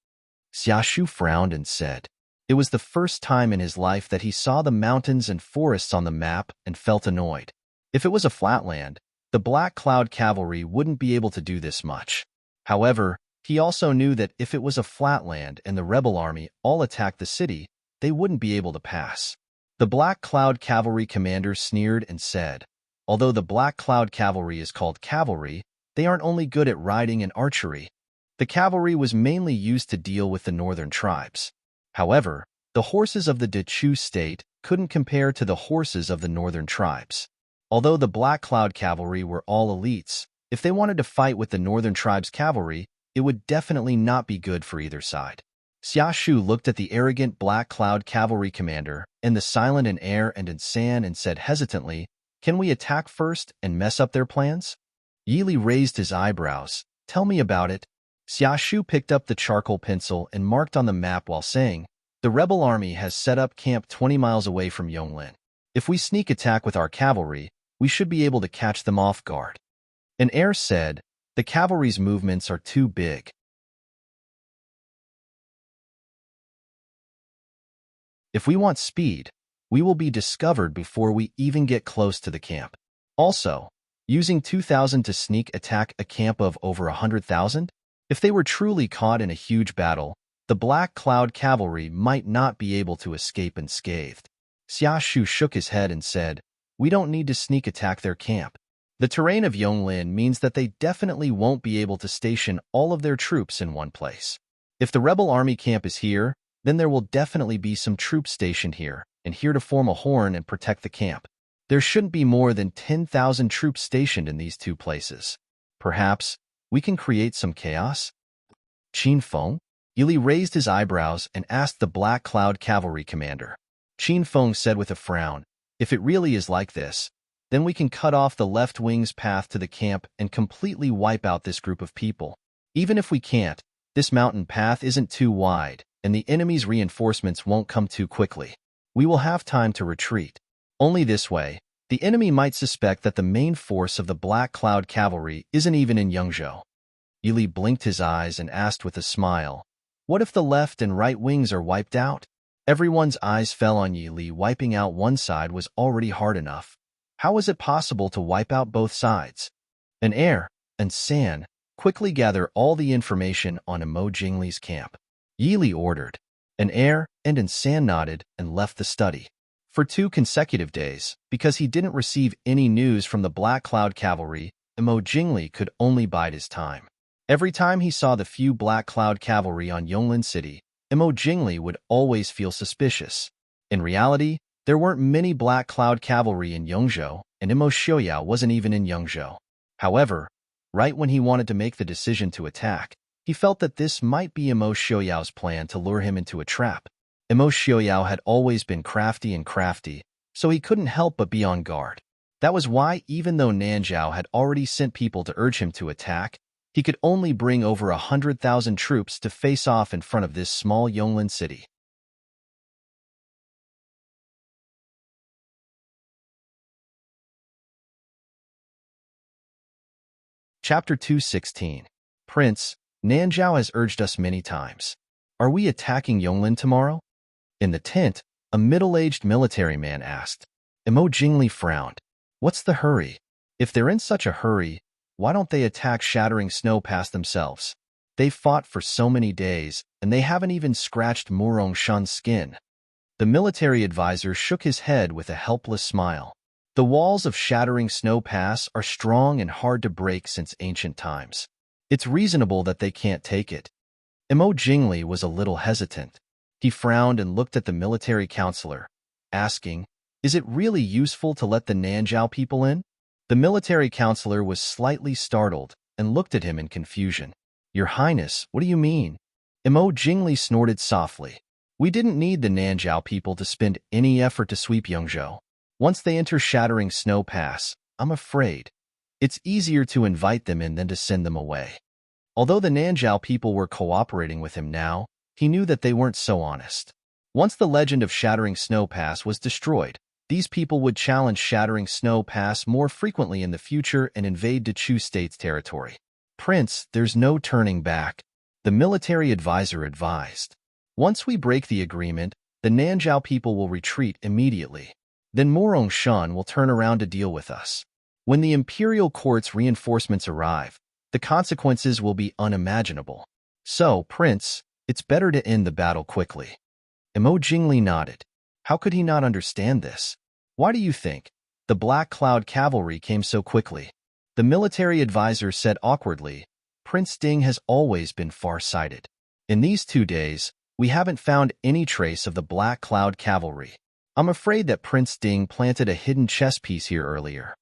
Xiaoshu frowned and said, it was the first time in his life that he saw the mountains and forests on the map and felt annoyed. If it was a flatland, the Black Cloud cavalry wouldn't be able to do this much. However, he also knew that if it was a flatland and the rebel army all attacked the city, they wouldn't be able to pass. The Black Cloud cavalry commander sneered and said, although the Black Cloud cavalry is called cavalry, they aren't only good at riding and archery. The cavalry was mainly used to deal with the northern tribes. However, the horses of the Dechu state couldn't compare to the horses of the northern tribes. Although the Black Cloud cavalry were all elites, if they wanted to fight with the northern tribes' cavalry, it would definitely not be good for either side. Xiaoshu looked at the arrogant Black Cloud cavalry commander and the silent in air and in San and said hesitantly, "Can we attack first and mess up their plans?" Yili raised his eyebrows. "Tell me about it." Xiaoshu picked up the charcoal pencil and marked on the map while saying, "The rebel army has set up camp 20 miles away from Yonglin. If we sneak attack with our cavalry, we should be able to catch them off guard." An heir said, "The cavalry's movements are too big. If we want speed, we will be discovered before we even get close to the camp. Also, using 2,000 to sneak attack a camp of over 100,000? If they were truly caught in a huge battle, the Black Cloud cavalry might not be able to escape unscathed." Xiaoshu shook his head and said, "We don't need to sneak attack their camp. The terrain of Yonglin means that they definitely won't be able to station all of their troops in one place. If the rebel army camp is here, then there will definitely be some troops stationed here and here to form a horn and protect the camp. There shouldn't be more than 10,000 troops stationed in these two places. Perhaps we can create some chaos?" Qin Feng? Yili raised his eyebrows and asked the Black Cloud cavalry commander. Qin Feng said with a frown, "If it really is like this, then we can cut off the left wing's path to the camp and completely wipe out this group of people. Even if we can't, this mountain path isn't too wide, and the enemy's reinforcements won't come too quickly. We will have time to retreat. Only this way, the enemy might suspect that the main force of the Black Cloud cavalry isn't even in Yangzhou." Yili blinked his eyes and asked with a smile, "What if the left and right wings are wiped out?" Everyone's eyes fell on Yili. Wiping out one side was already hard enough. How was it possible to wipe out both sides? An heir and San quickly gather all the information on Imo Jingli's camp. Yili ordered. An heir and San nodded and left the study. For 2 consecutive days, because he didn't receive any news from the Black Cloud cavalry, Imo Jingli could only bide his time. Every time he saw the few Black Cloud cavalry on Yonglin City, Imo Jingli would always feel suspicious. In reality, there weren't many Black Cloud cavalry in Yangzhou, and Imo Xiaoyao wasn't even in Yangzhou. However, right when he wanted to make the decision to attack, he felt that this might be Imo Xiaoyao's plan to lure him into a trap. Imo Xiaoyao had always been crafty, so he couldn't help but be on guard. That was why, even though Nanzhao had already sent people to urge him to attack, he could only bring over 100,000 troops to face off in front of this small Yonglin city. Chapter 216. Prince, Nanzhao has urged us many times. Are we attacking Yonglin tomorrow? In the tent, a middle-aged military man asked. Imo Jingli frowned. What's the hurry? If they're in such a hurry, why don't they attack Shattering Snow Pass themselves? They've fought for so many days, and they haven't even scratched Murong Shan's skin. The military advisor shook his head with a helpless smile. The walls of Shattering Snow Pass are strong and hard to break since ancient times. It's reasonable that they can't take it. Imo Jingli was a little hesitant. He frowned and looked at the military counselor, asking, Is it really useful to let the Nanzhao people in? The military counselor was slightly startled and looked at him in confusion. Your Highness, what do you mean? Imo Jingli snorted softly. We didn't need the Nanzhao people to spend any effort to sweep Yongzhou. Once they enter Shattering Snow Pass, I'm afraid it's easier to invite them in than to send them away. Although the Nanzhao people were cooperating with him now, he knew that they weren't so honest. Once the legend of Shattering Snow Pass was destroyed, these people would challenge Shattering Snow Pass more frequently in the future and invade Dechu State's territory. Prince, there's no turning back, the military advisor advised. Once we break the agreement, the Nanzhao people will retreat immediately. Then Murong Shan will turn around to deal with us. When the imperial court's reinforcements arrive, the consequences will be unimaginable. So, Prince, it's better to end the battle quickly. Imo Jingli nodded. How could he not understand this? Why do you think the Black Cloud cavalry came so quickly? The military advisor said awkwardly, Prince Ding has always been far-sighted. In these 2 days, we haven't found any trace of the Black Cloud cavalry. I'm afraid that Prince Ding planted a hidden chess piece here earlier.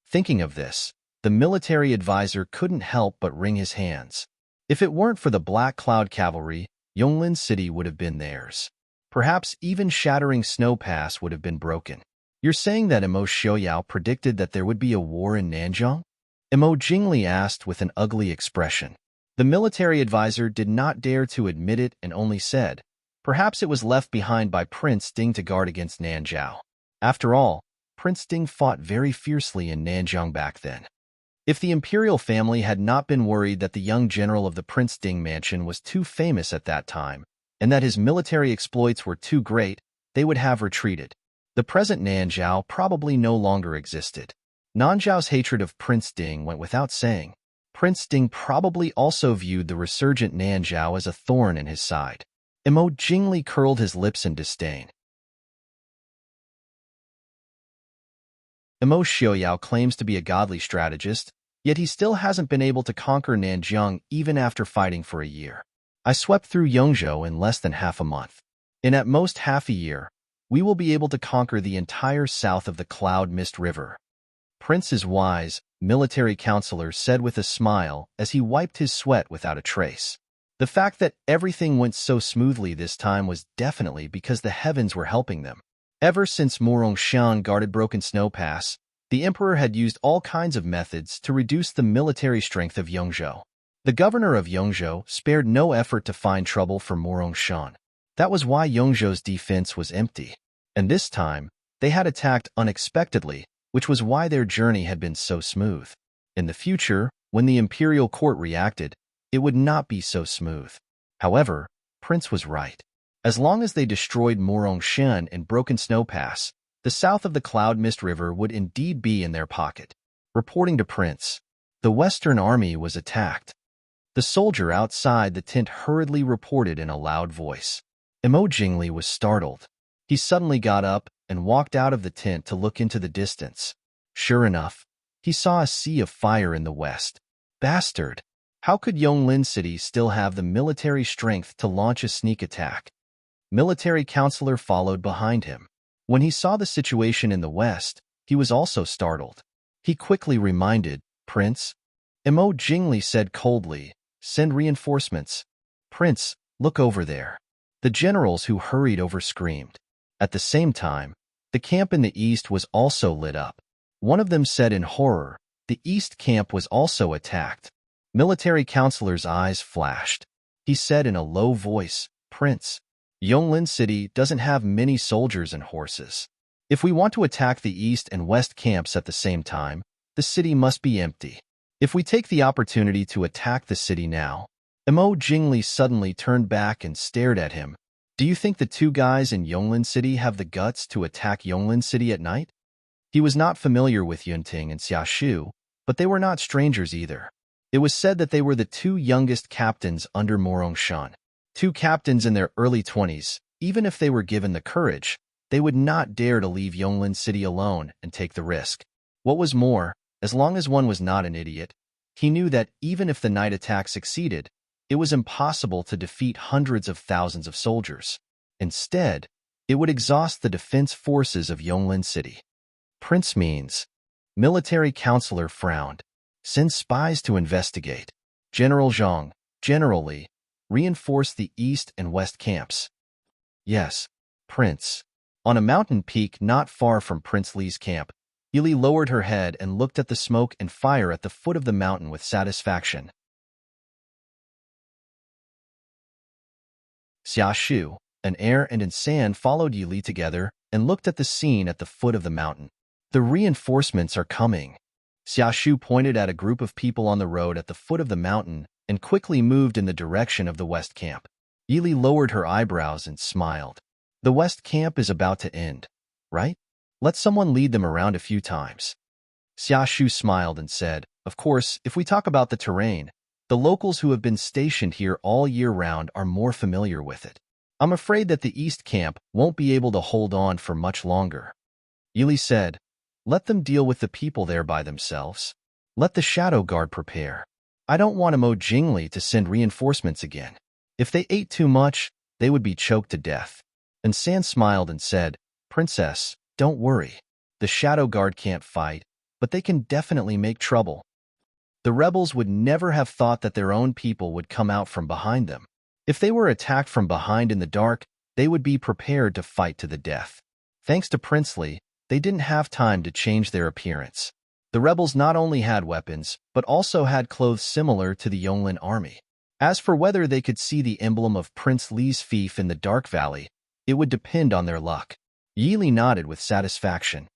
Thinking of this, the military advisor couldn't help but wring his hands. If it weren't for the Black Cloud cavalry, Yonglin City would have been theirs. Perhaps even Shattering Snow Pass would have been broken. You're saying that Imo Xiaoyao predicted that there would be a war in Nanzhong? Imo Jingli asked with an ugly expression. The military advisor did not dare to admit it and only said, Perhaps it was left behind by Prince Ding to guard against Nanzhao. After all, Prince Ding fought very fiercely in Nanzhong back then. If the imperial family had not been worried that the young general of the Prince Ding mansion was too famous at that time, and that his military exploits were too great, they would have retreated. The present Nanzhao probably no longer existed. Nanzhao's hatred of Prince Ding went without saying. Prince Ding probably also viewed the resurgent Nanzhao as a thorn in his side. Imo Jingli curled his lips in disdain. Imo Xiaoyao claims to be a godly strategist, yet he still hasn't been able to conquer Nanzhong even after fighting for a year. I swept through Yongzhou in less than half a month. In at most half a year, we will be able to conquer the entire south of the Cloud Mist River. Prince's wise, military counselor said with a smile as he wiped his sweat without a trace. The fact that everything went so smoothly this time was definitely because the heavens were helping them. Ever since Murong Shan guarded Broken Snow Pass, the emperor had used all kinds of methods to reduce the military strength of Yongzhou. The governor of Yongzhou spared no effort to find trouble for Murong Shan. That was why Yongzhou's defense was empty. And this time, they had attacked unexpectedly, which was why their journey had been so smooth. In the future, when the imperial court reacted, it would not be so smooth. However, Prince was right. As long as they destroyed Murong Shan and Broken Snow Pass, the south of the Cloud Mist River would indeed be in their pocket. Reporting to Prince, the Western Army was attacked. The soldier outside the tent hurriedly reported in a loud voice. Imo Jingli was startled. He suddenly got up and walked out of the tent to look into the distance. Sure enough, he saw a sea of fire in the west. Bastard! How could Yonglin City still have the military strength to launch a sneak attack? Military counselor followed behind him. When he saw the situation in the west, he was also startled. He quickly reminded, Prince. Imo Jingli said coldly, Send reinforcements. Prince, look over there. The generals who hurried over screamed. At the same time, the camp in the east was also lit up. One of them said in horror, the east camp was also attacked. Military counselor's eyes flashed. He said in a low voice, Prince, Yonglin City doesn't have many soldiers and horses. If we want to attack the east and west camps at the same time, the city must be empty. If we take the opportunity to attack the city now, Emo Jingli suddenly turned back and stared at him. Do you think the two guys in Yonglin City have the guts to attack Yonglin City at night? He was not familiar with Yunting and Xiaoshu, but they were not strangers either. It was said that they were the two youngest captains under Morongshan. Two captains in their early 20s, even if they were given the courage, they would not dare to leave Yonglin City alone and take the risk. What was more, as long as one was not an idiot, he knew that even if the night attack succeeded, it was impossible to defeat hundreds of thousands of soldiers. Instead, it would exhaust the defense forces of Yonglin City. Prince means. Military counselor frowned. Send spies to investigate. General Zhang, generally, reinforce the east and west camps. Yes, Prince. On a mountain peak not far from Prince Li's camp, Yili lowered her head and looked at the smoke and fire at the foot of the mountain with satisfaction. Xiaoshu, an heir and Insan followed Yili together and looked at the scene at the foot of the mountain. The reinforcements are coming. Xiaoshu pointed at a group of people on the road at the foot of the mountain and quickly moved in the direction of the west camp. Yili lowered her eyebrows and smiled. The west camp is about to end, right? Let someone lead them around a few times. Xiaoshu smiled and said, of course, if we talk about the terrain, the locals who have been stationed here all year round are more familiar with it. I'm afraid that the east camp won't be able to hold on for much longer. Yili said, let them deal with the people there by themselves. Let the Shadow Guard prepare. I don't want Emo Jingli to send reinforcements again. If they ate too much, they would be choked to death. And San smiled and said, Princess, don't worry. The Shadow Guard can't fight, but they can definitely make trouble. The rebels would never have thought that their own people would come out from behind them. If they were attacked from behind in the dark, they would be prepared to fight to the death. Thanks to Prince Li, they didn't have time to change their appearance. The rebels not only had weapons, but also had clothes similar to the Yonglin army. As for whether they could see the emblem of Prince Li's fief in the dark valley, it would depend on their luck. Yili nodded with satisfaction.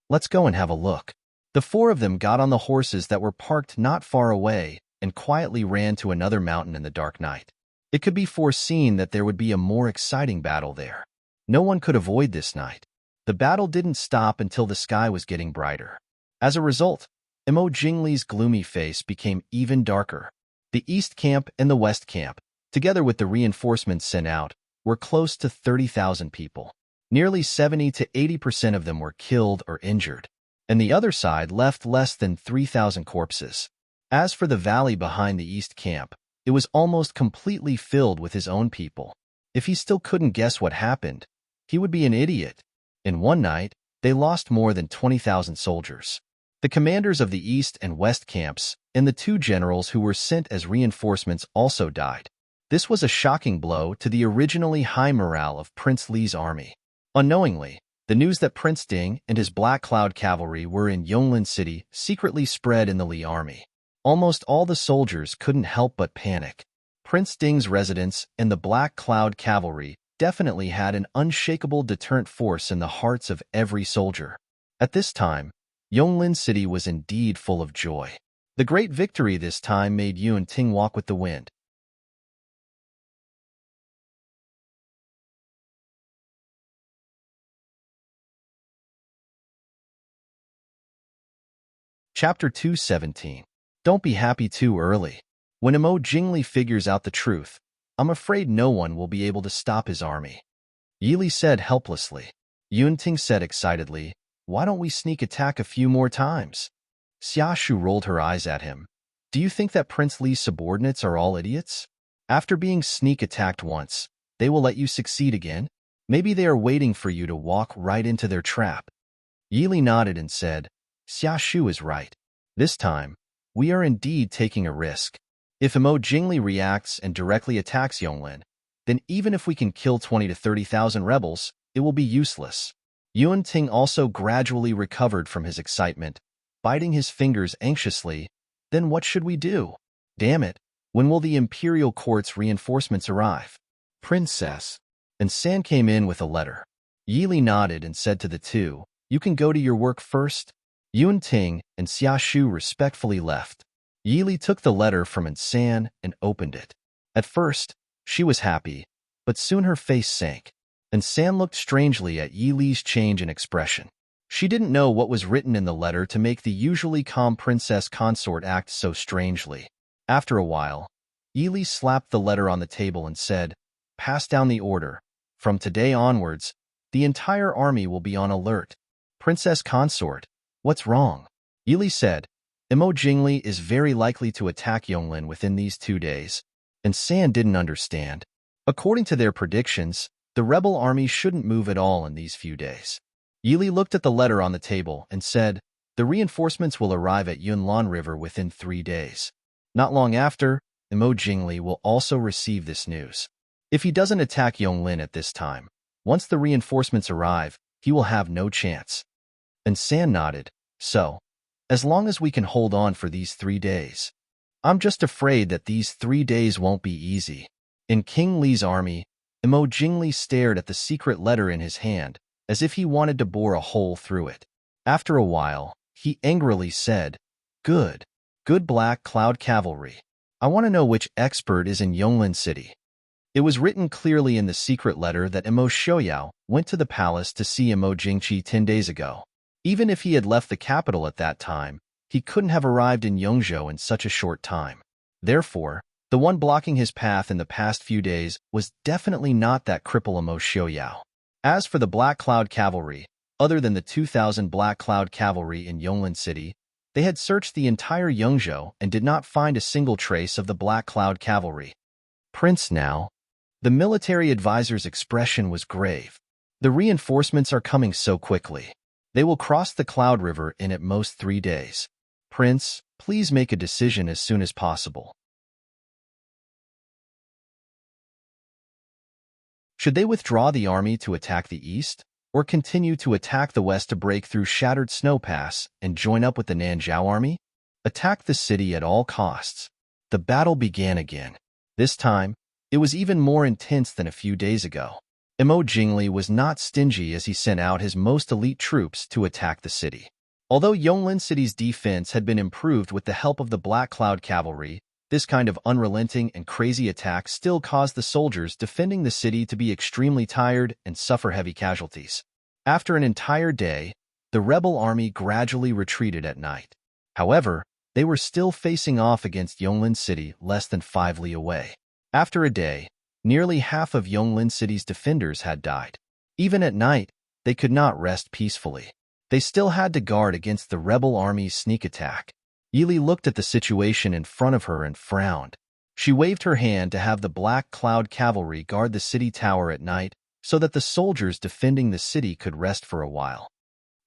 Let's go and have a look. The four of them got on the horses that were parked not far away and quietly ran to another mountain in the dark night. It could be foreseen that there would be a more exciting battle there. No one could avoid this night. The battle didn't stop until the sky was getting brighter. As a result, Emo Jingli's gloomy face became even darker. The east camp and the west camp, together with the reinforcements sent out, were close to 30,000 people. Nearly 70 to 80% of them were killed or injured, and the other side left less than 3,000 corpses. As for the valley behind the east camp, it was almost completely filled with his own people. If he still couldn't guess what happened, he would be an idiot. In one night, they lost more than 20,000 soldiers. The commanders of the east and west camps and the two generals who were sent as reinforcements also died. This was a shocking blow to the originally high morale of Prince Li's army. Unknowingly, the news that Prince Ding and his Black Cloud cavalry were in Yonglin City secretly spread in the Li army. Almost all the soldiers couldn't help but panic. Prince Ding's residence and the Black Cloud cavalry definitely had an unshakable deterrent force in the hearts of every soldier. At this time, Yonglin City was indeed full of joy. The great victory this time made Yuan Ting walk with the wind. Chapter 217. Don't be happy too early. When Emo Jingli figures out the truth, I'm afraid no one will be able to stop his army. Yili said helplessly. Yunting said excitedly, why don't we sneak attack a few more times? Xiaoshu rolled her eyes at him. Do you think that Prince Li's subordinates are all idiots? After being sneak attacked once, they will let you succeed again? Maybe they are waiting for you to walk right into their trap. Yili nodded and said, Xiaoshu is right. This time, we are indeed taking a risk. If Emo Jingli reacts and directly attacks Yonglin, then even if we can kill 20 to 30,000 rebels, it will be useless. Yuan Ting also gradually recovered from his excitement, biting his fingers anxiously. Then what should we do? Damn it, when will the imperial court's reinforcements arrive? Princess. And San came in with a letter. Yili nodded and said to the two, you can go to your work first. Yuan Ting and Xiaoshu respectfully left. Yili took the letter from Insan and opened it. At first, she was happy, but soon her face sank. Insan looked strangely at Yili's change in expression. She didn't know what was written in the letter to make the usually calm princess consort act so strangely. After a while, Yili slapped the letter on the table and said, "Pass down the order. From today onwards, the entire army will be on alert." "Princess consort, what's wrong?" Yili said, "Imo Jingli is very likely to attack Yonglin within these 2 days." And San didn't understand. According to their predictions, the rebel army shouldn't move at all in these few days. Yili looked at the letter on the table and said, "The reinforcements will arrive at Yunlan River within 3 days. Not long after, Imo Jingli will also receive this news. If he doesn't attack Yonglin at this time, once the reinforcements arrive, he will have no chance." And San nodded. "So, as long as we can hold on for these 3 days. I'm just afraid that these 3 days won't be easy." In King Li's army, Imo Jingli stared at the secret letter in his hand, as if he wanted to bore a hole through it. After a while, he angrily said, Good Black Cloud Cavalry. I want to know which expert is in Yonglin City." It was written clearly in the secret letter that Imo Shouyao went to the palace to see Imo Jingqi 10 days ago. Even if he had left the capital at that time, he couldn't have arrived in Yongzhou in such a short time. Therefore, the one blocking his path in the past few days was definitely not that cripple Imo Shouyao. As for the Black Cloud Cavalry, other than the 2,000 Black Cloud Cavalry in Yonglin City, they had searched the entire Yongzhou and did not find a single trace of the Black Cloud Cavalry. "Prince now." The military advisor's expression was grave. "The reinforcements are coming so quickly. They will cross the Cloud River in at most 3 days. Prince, please make a decision as soon as possible." Should they withdraw the army to attack the east, or continue to attack the west to break through Shattered Snow Pass and join up with the Nanzhao army? Attack the city at all costs. The battle began again. This time, it was even more intense than a few days ago. Imo Jingli was not stingy as he sent out his most elite troops to attack the city. Although Yonglin City's defense had been improved with the help of the Black Cloud Cavalry, this kind of unrelenting and crazy attack still caused the soldiers defending the city to be extremely tired and suffer heavy casualties. After an entire day, the rebel army gradually retreated at night. However, they were still facing off against Yonglin City less than 5 li away. After a day, nearly half of Yonglin City's defenders had died. Even at night, they could not rest peacefully. They still had to guard against the rebel army's sneak attack. Yili looked at the situation in front of her and frowned. She waved her hand to have the Black Cloud Cavalry guard the city tower at night so that the soldiers defending the city could rest for a while.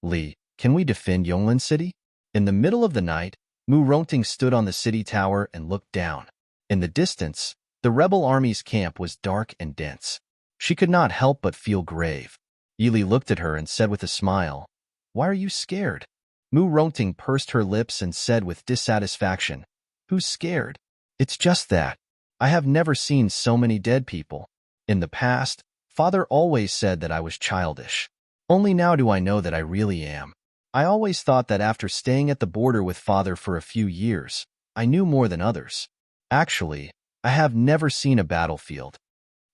"Li, can we defend Yonglin City?" In the middle of the night, Mu Rongting stood on the city tower and looked down. In the distance, the rebel army's camp was dark and dense. She could not help but feel grave. Yili looked at her and said with a smile, "Why are you scared?" Mu Rongting pursed her lips and said with dissatisfaction, "Who's scared? It's just that I have never seen so many dead people. In the past, Father always said that I was childish. Only now do I know that I really am. I always thought that after staying at the border with Father for a few years, I knew more than others. Actually, I have never seen a battlefield."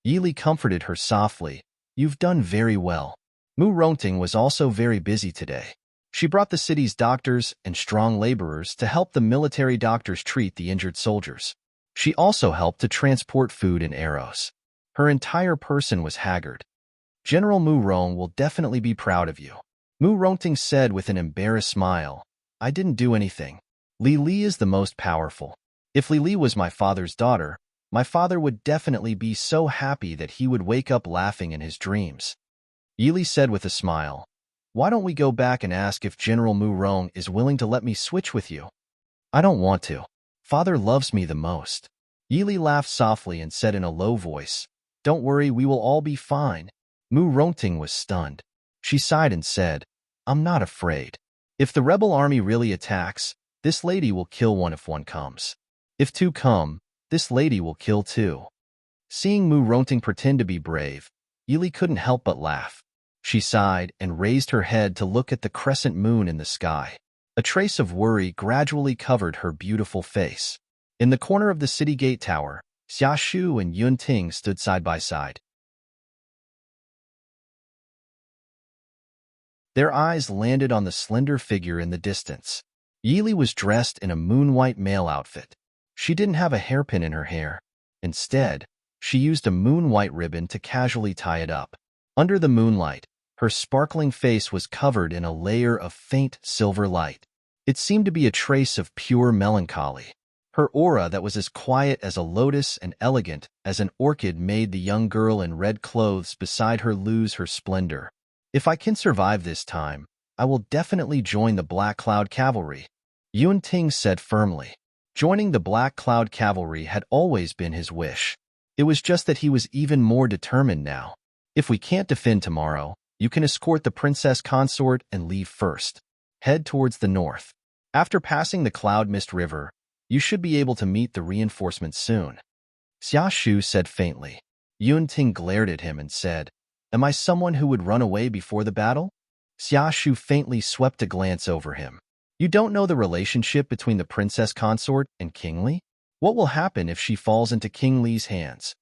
Yili comforted her softly. "You've done very well." Mu Rongting was also very busy today. She brought the city's doctors and strong laborers to help the military doctors treat the injured soldiers. She also helped to transport food and arrows. Her entire person was haggard. "General Mu Rong will definitely be proud of you." Mu Rongting said with an embarrassed smile, "I didn't do anything. Li Li is the most powerful. If Li Li was my father's daughter, my father would definitely be so happy that he would wake up laughing in his dreams." Yili said with a smile, "Why don't we go back and ask if General Mu Rong is willing to let me switch with you?" "I don't want to. Father loves me the most." Yili laughed softly and said in a low voice, "Don't worry, we will all be fine." Mu Rongting was stunned. She sighed and said, "I'm not afraid. If the rebel army really attacks, this lady will kill one if one comes. If 2 come, this lady will kill 2. Seeing Mu Rongting pretend to be brave, Yili couldn't help but laugh. She sighed and raised her head to look at the crescent moon in the sky. A trace of worry gradually covered her beautiful face. In the corner of the city gate tower, Xia Shu and Yun Ting stood side by side. Their eyes landed on the slender figure in the distance. Yili was dressed in a moon-white male outfit. She didn't have a hairpin in her hair. Instead, she used a moon-white ribbon to casually tie it up. Under the moonlight, her sparkling face was covered in a layer of faint silver light. It seemed to be a trace of pure melancholy. Her aura that was as quiet as a lotus and elegant as an orchid made the young girl in red clothes beside her lose her splendor. If I can survive this time, I will definitely join the Black Cloud Cavalry, Yun Ting said firmly. Joining the Black Cloud Cavalry had always been his wish. It was just that he was even more determined now. If we can't defend tomorrow, you can escort the princess consort and leave first. Head towards the north. After passing the Cloud Mist River, you should be able to meet the reinforcements soon. Xia Shu said faintly. Yun Ting glared at him and said, Am I someone who would run away before the battle? Xia Shu faintly swept a glance over him. You don't know the relationship between the princess consort and King Li? What will happen if she falls into King Li's hands?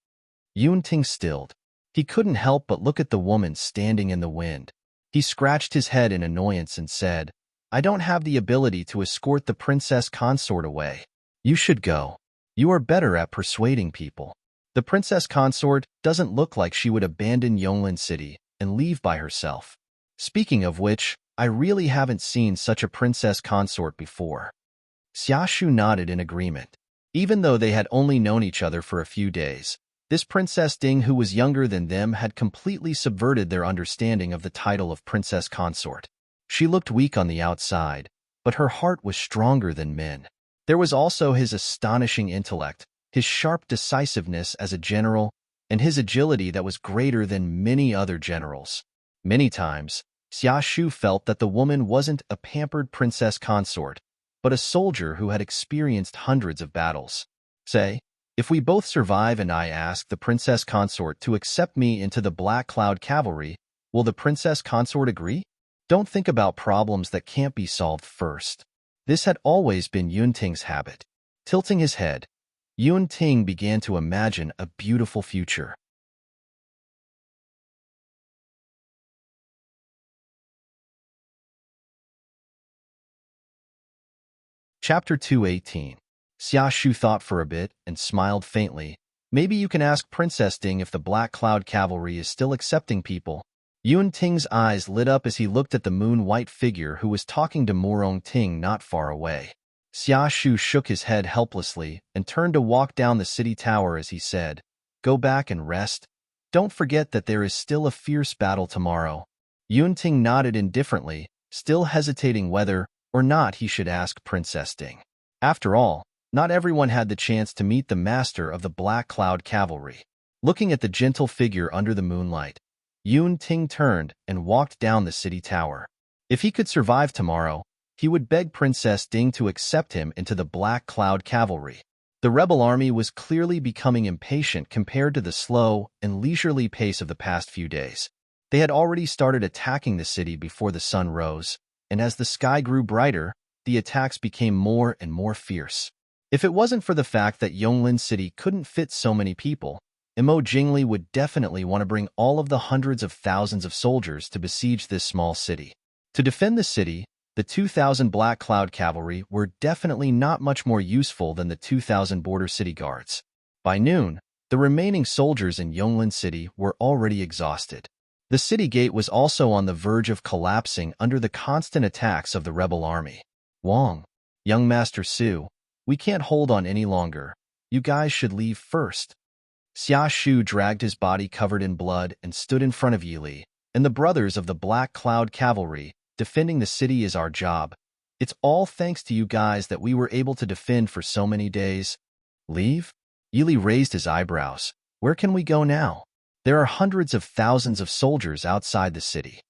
Yun Ting stilled. He couldn't help but look at the woman standing in the wind. He scratched his head in annoyance and said, I don't have the ability to escort the princess consort away. You should go. You are better at persuading people. The princess consort doesn't look like she would abandon Yonglin City and leave by herself. Speaking of which, I really haven't seen such a princess consort before. Xia Shu nodded in agreement. Even though they had only known each other for a few days, this Princess Ding who was younger than them had completely subverted their understanding of the title of princess consort. She looked weak on the outside, but her heart was stronger than men. There was also his astonishing intellect, his sharp decisiveness as a general, and his agility that was greater than many other generals. Many times, Xia Shu felt that the woman wasn't a pampered princess consort, but a soldier who had experienced hundreds of battles. Say, if we both survive and I ask the princess consort to accept me into the Black Cloud Cavalry, will the princess consort agree? Don't think about problems that can't be solved first. This had always been Yun Ting's habit. Tilting his head, Yun Ting began to imagine a beautiful future. Chapter 218. Xia Shu thought for a bit and smiled faintly. Maybe you can ask Princess Ding if the Black Cloud Cavalry is still accepting people. Yun Ting's eyes lit up as he looked at the moon-white figure who was talking to Morong Ting not far away. Xia Shu shook his head helplessly and turned to walk down the city tower as he said, Go back and rest. Don't forget that there is still a fierce battle tomorrow. Yun Ting nodded indifferently, still hesitating whether or not he should ask Princess Ding. After all, not everyone had the chance to meet the master of the Black Cloud Cavalry. Looking at the gentle figure under the moonlight, Yun Ting turned and walked down the city tower. If he could survive tomorrow, he would beg Princess Ding to accept him into the Black Cloud Cavalry. The rebel army was clearly becoming impatient compared to the slow and leisurely pace of the past few days. They had already started attacking the city before the sun rose, and as the sky grew brighter, the attacks became more and more fierce. If it wasn't for the fact that Yonglin City couldn't fit so many people, Imo Jingli would definitely want to bring all of the hundreds of thousands of soldiers to besiege this small city. To defend the city, the 2,000 Black Cloud Cavalry were definitely not much more useful than the 2,000 border city guards. By noon, the remaining soldiers in Yonglin City were already exhausted. The city gate was also on the verge of collapsing under the constant attacks of the rebel army. Wang, young Master Su, we can't hold on any longer. You guys should leave first. Xia Shu dragged his body covered in blood and stood in front of Yili, and the brothers of the Black Cloud Cavalry. Defending the city is our job. It's all thanks to you guys that we were able to defend for so many days. Leave? Yili raised his eyebrows. Where can we go now? There are hundreds of thousands of soldiers outside the city.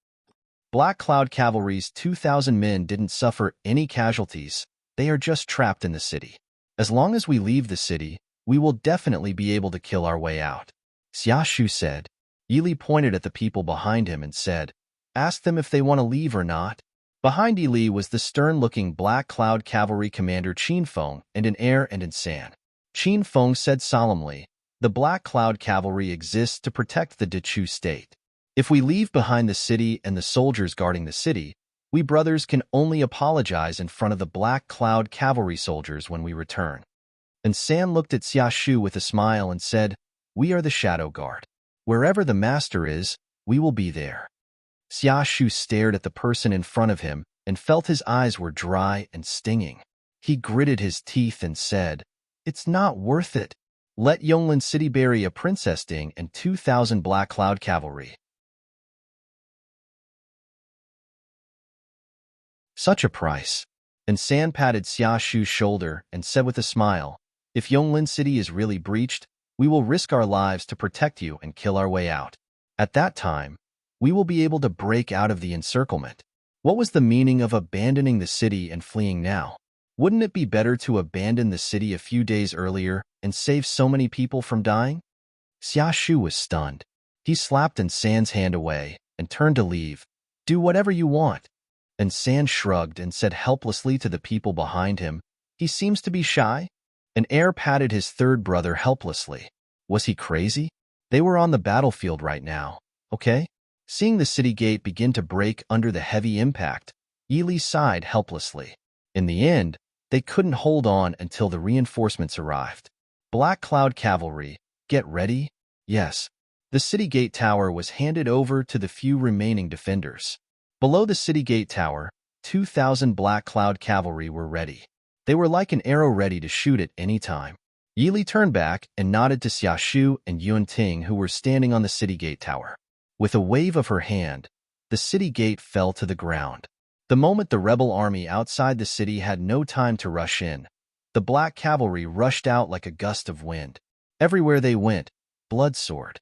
Black Cloud Cavalry's 2,000 men didn't suffer any casualties. They are just trapped in the city. As long as we leave the city, we will definitely be able to kill our way out. Xia Shu said. Yili pointed at the people behind him and said, Ask them if they want to leave or not. Behind Yi was the stern-looking Black Cloud Cavalry commander Qin Feng and an heir and San. Qin Feng said solemnly, "The Black Cloud Cavalry exists to protect the Dechu state. If we leave behind the city and the soldiers guarding the city, we brothers can only apologize in front of the Black Cloud Cavalry soldiers when we return." And San looked at Xiaoshu with a smile and said, "We are the Shadow Guard. Wherever the master is, we will be there." Xiaoshu stared at the person in front of him and felt his eyes were dry and stinging. He gritted his teeth and said, "It's not worth it. Let Yonglin City bury a Princess Ding and 2,000 Black Cloud Cavalry." Such a price. And San patted Xiaoshu's shoulder and said with a smile, "If Yonglin City is really breached, we will risk our lives to protect you and kill our way out. At that time, we will be able to break out of the encirclement." What was the meaning of abandoning the city and fleeing now? Wouldn't it be better to abandon the city a few days earlier and save so many people from dying? Xiaoshu was stunned. He slapped San's hand away and turned to leave. "Do whatever you want." And San shrugged and said helplessly to the people behind him, "He seems to be shy." An heir patted his third brother helplessly. Was he crazy? They were on the battlefield right now, okay? Seeing the city gate begin to break under the heavy impact, Yi sighed helplessly. In the end, they couldn't hold on until the reinforcements arrived. Black Cloud Cavalry, get ready? Yes. The city gate tower was handed over to the few remaining defenders. Below the city gate tower, 2,000 Black Cloud Cavalry were ready. They were like an arrow ready to shoot at any time. Yi turned back and nodded to Xiaoshu and Yunting, who were standing on the city gate tower. With a wave of her hand, the city gate fell to the ground. The moment the rebel army outside the city had no time to rush in, the Black Cavalry rushed out like a gust of wind. Everywhere they went, blood soared.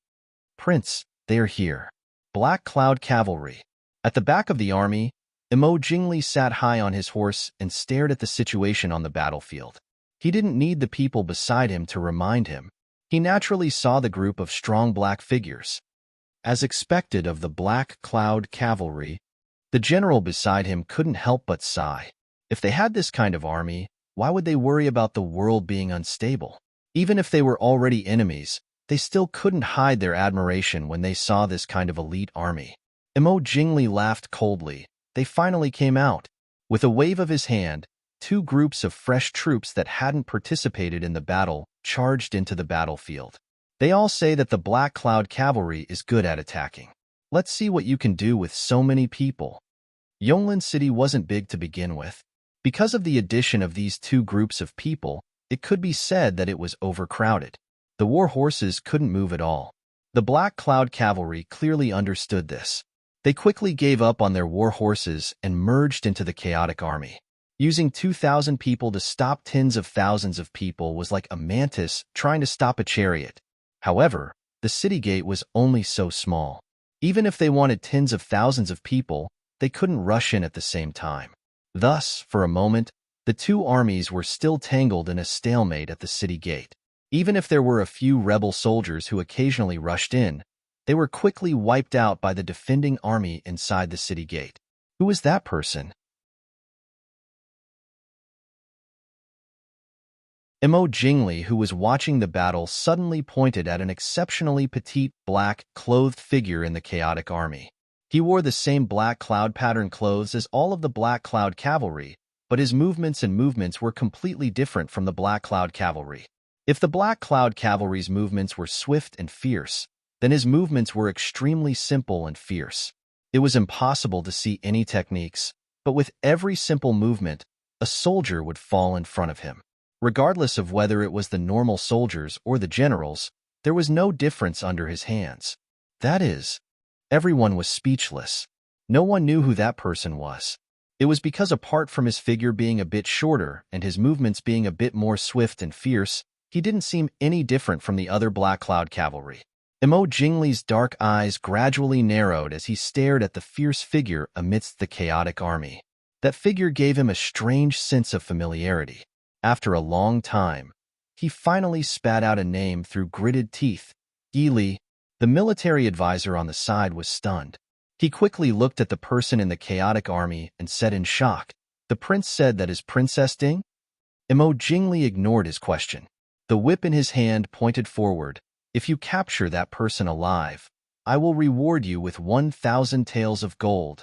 "Prince, they are here." Black Cloud Cavalry. At the back of the army, Imo Jingli sat high on his horse and stared at the situation on the battlefield. He didn't need the people beside him to remind him. He naturally saw the group of strong black figures. As expected of the Black Cloud Cavalry, the general beside him couldn't help but sigh. If they had this kind of army, why would they worry about the world being unstable? Even if they were already enemies, they still couldn't hide their admiration when they saw this kind of elite army. Imo Jingli laughed coldly. They finally came out. With a wave of his hand, two groups of fresh troops that hadn't participated in the battle charged into the battlefield. They all say that the Black Cloud Cavalry is good at attacking. Let's see what you can do with so many people. Yonglin City wasn't big to begin with. Because of the addition of these two groups of people, it could be said that it was overcrowded. The war horses couldn't move at all. The Black Cloud Cavalry clearly understood this. They quickly gave up on their war horses and merged into the chaotic army. Using 2,000 people to stop tens of thousands of people was like a mantis trying to stop a chariot. However, the city gate was only so small. Even if they wanted tens of thousands of people, they couldn't rush in at the same time. Thus, for a moment, the two armies were still tangled in a stalemate at the city gate. Even if there were a few rebel soldiers who occasionally rushed in, they were quickly wiped out by the defending army inside the city gate. Who was that person? Imo Jingli, who was watching the battle, suddenly pointed at an exceptionally petite, black-clothed figure in the chaotic army. He wore the same black cloud pattern clothes as all of the Black Cloud Cavalry, but his movements were completely different from the Black Cloud Cavalry. If the Black Cloud Cavalry's movements were swift and fierce, then his movements were extremely simple and fierce. It was impossible to see any techniques, but with every simple movement, a soldier would fall in front of him. Regardless of whether it was the normal soldiers or the generals, there was no difference under his hands. That is, everyone was speechless. No one knew who that person was. It was because apart from his figure being a bit shorter and his movements being a bit more swift and fierce, he didn't seem any different from the other Black Cloud Cavalry. Imo Jingli's dark eyes gradually narrowed as he stared at the fierce figure amidst the chaotic army. That figure gave him a strange sense of familiarity. After a long time, he finally spat out a name through gritted teeth. Yi. The military advisor on the side was stunned. He quickly looked at the person in the chaotic army and said in shock, "The prince said that is Princess Ding?" Imo Jingli ignored his question. The whip in his hand pointed forward. "If you capture that person alive, I will reward you with 1,000 taels of gold."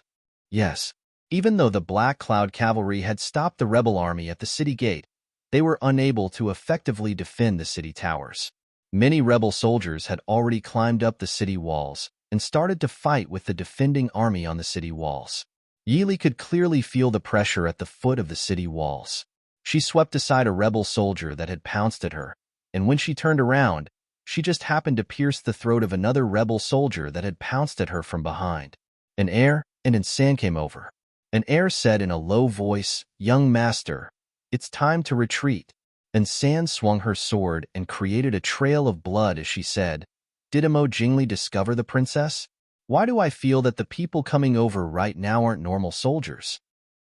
Yes, even though the Black Cloud Cavalry had stopped the rebel army at the city gate, they were unable to effectively defend the city towers. Many rebel soldiers had already climbed up the city walls and started to fight with the defending army on the city walls. Yili could clearly feel the pressure at the foot of the city walls. She swept aside a rebel soldier that had pounced at her, and when she turned around, she just happened to pierce the throat of another rebel soldier that had pounced at her from behind. An heir and an San came over. An heir said in a low voice, "Young master, it's time to retreat." And San swung her sword and created a trail of blood as she said, "Did Imo Jingli discover the princess? Why do I feel that the people coming over right now aren't normal soldiers?"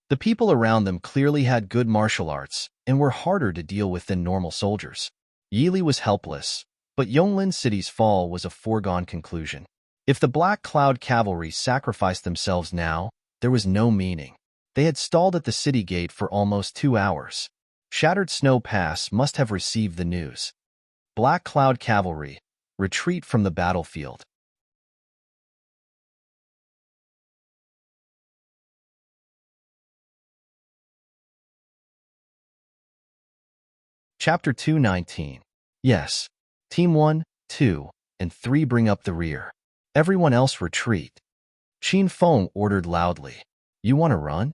The people around them clearly had good martial arts and were harder to deal with than normal soldiers. Yili was helpless, but Yonglin City's fall was a foregone conclusion. If the Black Cloud Cavalry sacrificed themselves now, there was no meaning. They had stalled at the city gate for almost 2 hours. Shattered Snow Pass must have received the news. Black Cloud Cavalry, retreat from the battlefield. Chapter 219. Yes. Team 1, 2, and 3 bring up the rear. Everyone else retreat. Qin Feng ordered loudly. "You want to run?"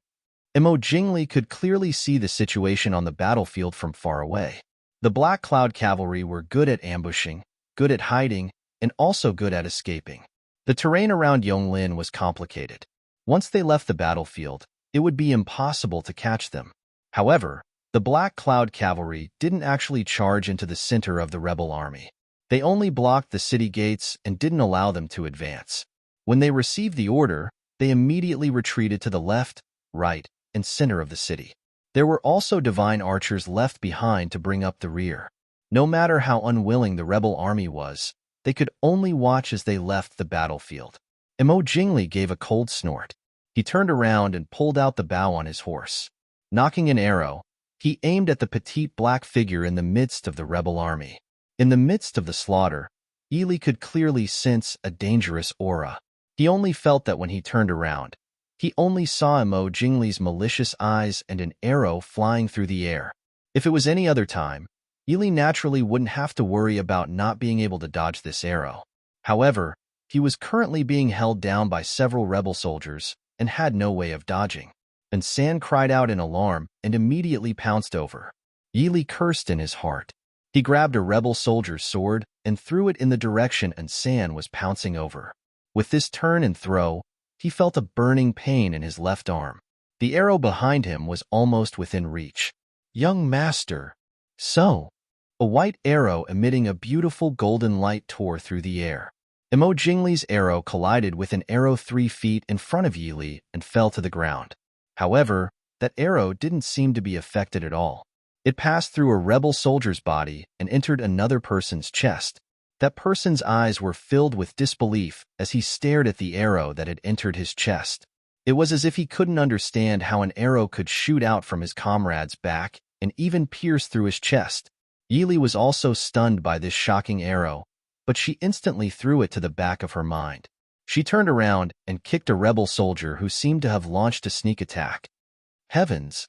Imo Jingli could clearly see the situation on the battlefield from far away. The Black Cloud Cavalry were good at ambushing, good at hiding, and also good at escaping. The terrain around Yonglin was complicated. Once they left the battlefield, it would be impossible to catch them. However, the Black Cloud Cavalry didn't actually charge into the center of the rebel army. They only blocked the city gates and didn't allow them to advance. When they received the order, they immediately retreated to the left, right, and center of the city. There were also divine archers left behind to bring up the rear. No matter how unwilling the rebel army was, they could only watch as they left the battlefield. Imo Jingli gave a cold snort. He turned around and pulled out the bow on his horse. Knocking an arrow, he aimed at the petite black figure in the midst of the rebel army. In the midst of the slaughter, Yili could clearly sense a dangerous aura. He only felt that when he turned around. He only saw Imo Jingli's malicious eyes and an arrow flying through the air. If it was any other time, Yili naturally wouldn't have to worry about not being able to dodge this arrow. However, he was currently being held down by several rebel soldiers and had no way of dodging. And San cried out in alarm and immediately pounced over. Yili cursed in his heart. He grabbed a rebel soldier's sword and threw it in the direction and San was pouncing over. With this turn and throw, he felt a burning pain in his left arm. The arrow behind him was almost within reach. "Young master." So, a white arrow emitting a beautiful golden light tore through the air. Imo Jingli's arrow collided with an arrow 3 feet in front of Yili and fell to the ground. However, that arrow didn't seem to be affected at all. It passed through a rebel soldier's body and entered another person's chest. That person's eyes were filled with disbelief as he stared at the arrow that had entered his chest. It was as if he couldn't understand how an arrow could shoot out from his comrade's back and even pierce through his chest. Yili was also stunned by this shocking arrow, but she instantly threw it to the back of her mind. She turned around and kicked a rebel soldier who seemed to have launched a sneak attack. Heavens!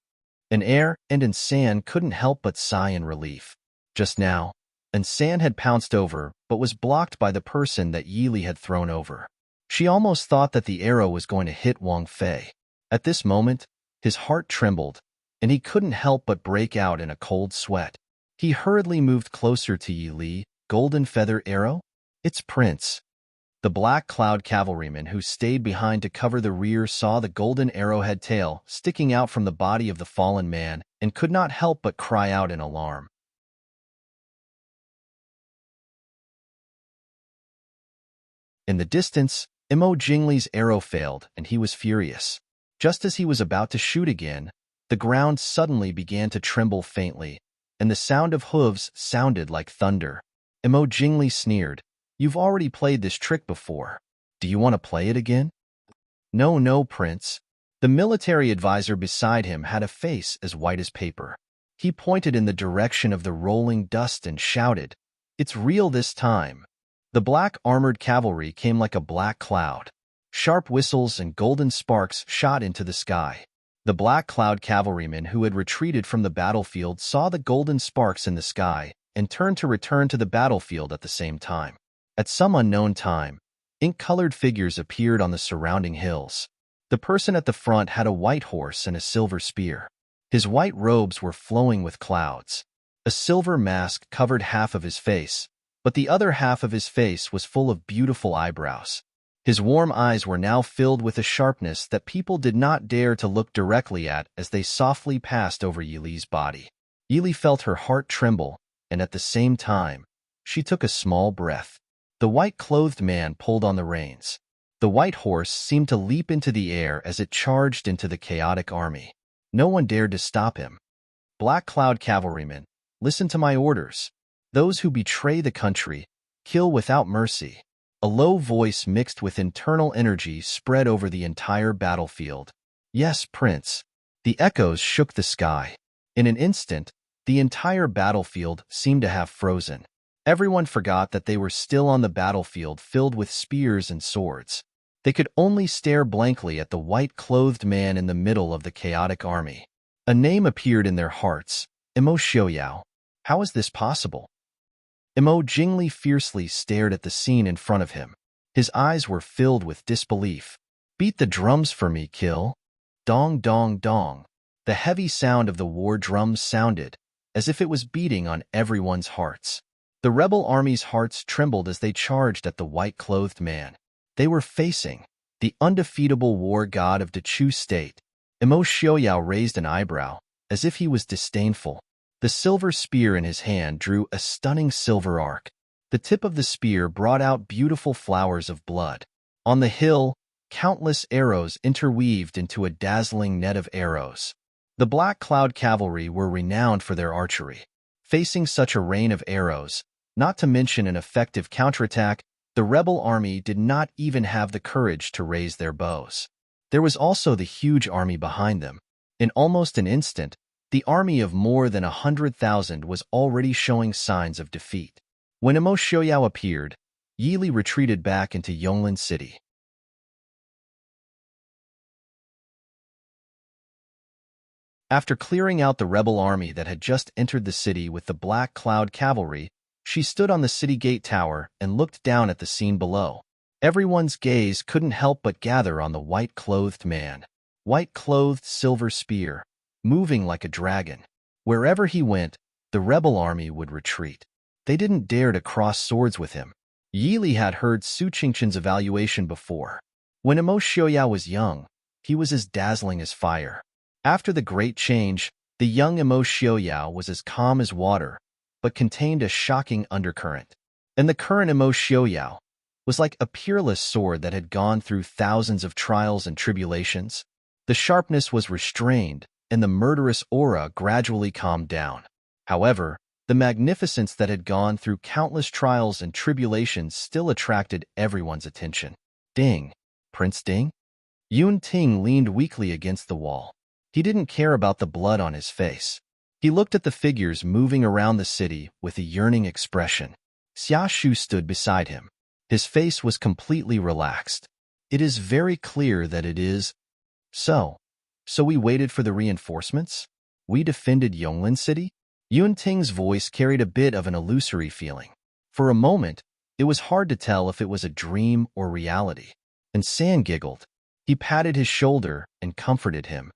An heir and an San couldn't help but sigh in relief. Just now, an San had pounced over but was blocked by the person that Yili had thrown over. She almost thought that the arrow was going to hit Wang Fei. At this moment, his heart trembled, and he couldn't help but break out in a cold sweat. He hurriedly moved closer to Yili. "Golden feather arrow? It's Prince." The Black Cloud cavalryman who stayed behind to cover the rear saw the golden arrowhead tail sticking out from the body of the fallen man and could not help but cry out in alarm. In the distance, Imo Jingli's arrow failed and he was furious. Just as he was about to shoot again, the ground suddenly began to tremble faintly, and the sound of hooves sounded like thunder. Imo Jingli sneered, "You've already played this trick before. Do you want to play it again?" No, no, Prince. The military advisor beside him had a face as white as paper. He pointed in the direction of the rolling dust and shouted, "It's real this time." The black armored cavalry came like a black cloud. Sharp whistles and golden sparks shot into the sky. The black cloud cavalrymen who had retreated from the battlefield saw the golden sparks in the sky and turned to return to the battlefield at the same time. At some unknown time, ink-colored figures appeared on the surrounding hills. The person at the front had a white horse and a silver spear. His white robes were flowing with clouds. A silver mask covered half of his face, but the other half of his face was full of beautiful eyebrows. His warm eyes were now filled with a sharpness that people did not dare to look directly at as they softly passed over Yili's body. Yili felt her heart tremble, and at the same time, she took a small breath. The white-clothed man pulled on the reins. The white horse seemed to leap into the air as it charged into the chaotic army. No one dared to stop him. Black Cloud cavalrymen, listen to my orders. Those who betray the country, kill without mercy. A low voice mixed with internal energy spread over the entire battlefield. Yes, Prince. The echoes shook the sky. In an instant, the entire battlefield seemed to have frozen. Everyone forgot that they were still on the battlefield filled with spears and swords. They could only stare blankly at the white-clothed man in the middle of the chaotic army. A name appeared in their hearts, Imo Xiaoyao. How is this possible? Imo Jingli fiercely stared at the scene in front of him. His eyes were filled with disbelief. Beat the drums for me, kill. Dong, dong, dong. The heavy sound of the war drums sounded, as if it was beating on everyone's hearts. The rebel army's hearts trembled as they charged at the white-clothed man. They were facing the undefeatable war god of the Chu state. Imo Xiaoyao raised an eyebrow, as if he was disdainful. The silver spear in his hand drew a stunning silver arc. The tip of the spear brought out beautiful flowers of blood. On the hill, countless arrows interweaved into a dazzling net of arrows. The Black Cloud cavalry were renowned for their archery. Facing such a rain of arrows, not to mention an effective counterattack, the rebel army did not even have the courage to raise their bows. There was also the huge army behind them. In almost an instant, the army of more than 100,000 was already showing signs of defeat. When Imo Xiaoyao appeared, Yili retreated back into Yonglin City. After clearing out the rebel army that had just entered the city with the Black Cloud cavalry, she stood on the city gate tower and looked down at the scene below. Everyone's gaze couldn't help but gather on the white-clothed man. White-clothed silver spear, moving like a dragon. Wherever he went, the rebel army would retreat. They didn't dare to cross swords with him. Yili had heard Su Qingchen's evaluation before. When Imo Xiaoyao was young, he was as dazzling as fire. After the Great Change, the young Imo Xiaoyao was as calm as water, but contained a shocking undercurrent. And the current Imo Xiaoyao was like a peerless sword that had gone through thousands of trials and tribulations. The sharpness was restrained, and the murderous aura gradually calmed down. However, the magnificence that had gone through countless trials and tribulations still attracted everyone's attention. Ding! Prince Ding? Yun Ting leaned weakly against the wall. He didn't care about the blood on his face. He looked at the figures moving around the city with a yearning expression. Xia Shu stood beside him. His face was completely relaxed. It is very clear that it is. So we waited for the reinforcements? We defended Yonglin City? Yun Ting's voice carried a bit of an illusory feeling. For a moment, it was hard to tell if it was a dream or reality. And San giggled. He patted his shoulder and comforted him.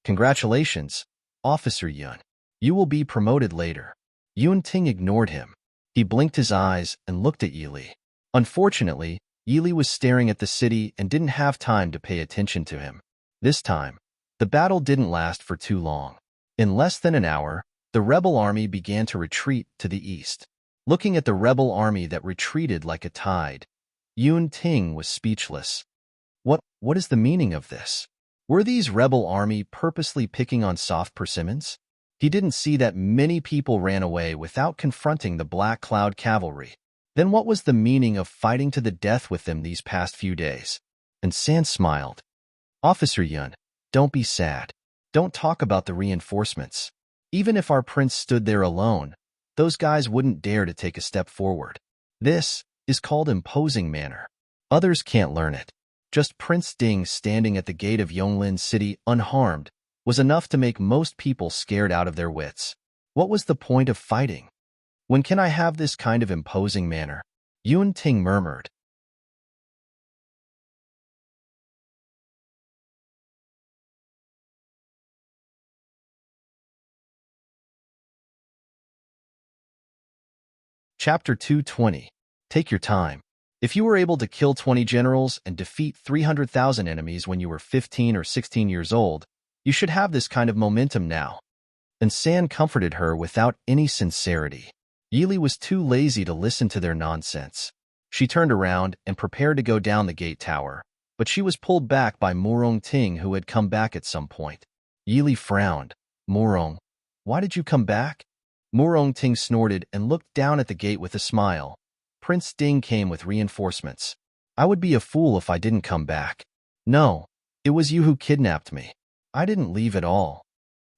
Congratulations, Officer Yun. You will be promoted later. Yun Ting ignored him. He blinked his eyes and looked at Yili. Unfortunately, Yili was staring at the city and didn't have time to pay attention to him. This time, the battle didn't last for too long. In less than an hour, the rebel army began to retreat to the east. Looking at the rebel army that retreated like a tide, Yun Ting was speechless. What is the meaning of this? Were these rebel army purposely picking on soft persimmons? He didn't see that many people ran away without confronting the Black Cloud cavalry. Then what was the meaning of fighting to the death with them these past few days? And San smiled. Officer Yun, don't be sad. Don't talk about the reinforcements. Even if our prince stood there alone, those guys wouldn't dare to take a step forward. This is called imposing manner. Others can't learn it. Just Prince Ding standing at the gate of Yonglin City unharmed was enough to make most people scared out of their wits. What was the point of fighting? When can I have this kind of imposing manner? Yun Ting murmured. Chapter 220. Take your time. If you were able to kill 20 generals and defeat 300,000 enemies when you were 15 or 16 years old, you should have this kind of momentum now. And San comforted her without any sincerity. Yili was too lazy to listen to their nonsense. She turned around and prepared to go down the gate tower, but she was pulled back by Murong Ting, who had come back at some point. Yili frowned. Murong, why did you come back? Murong Ting snorted and looked down at the gate with a smile. Prince Ding came with reinforcements. I would be a fool if I didn't come back. No, it was you who kidnapped me. I didn't leave at all.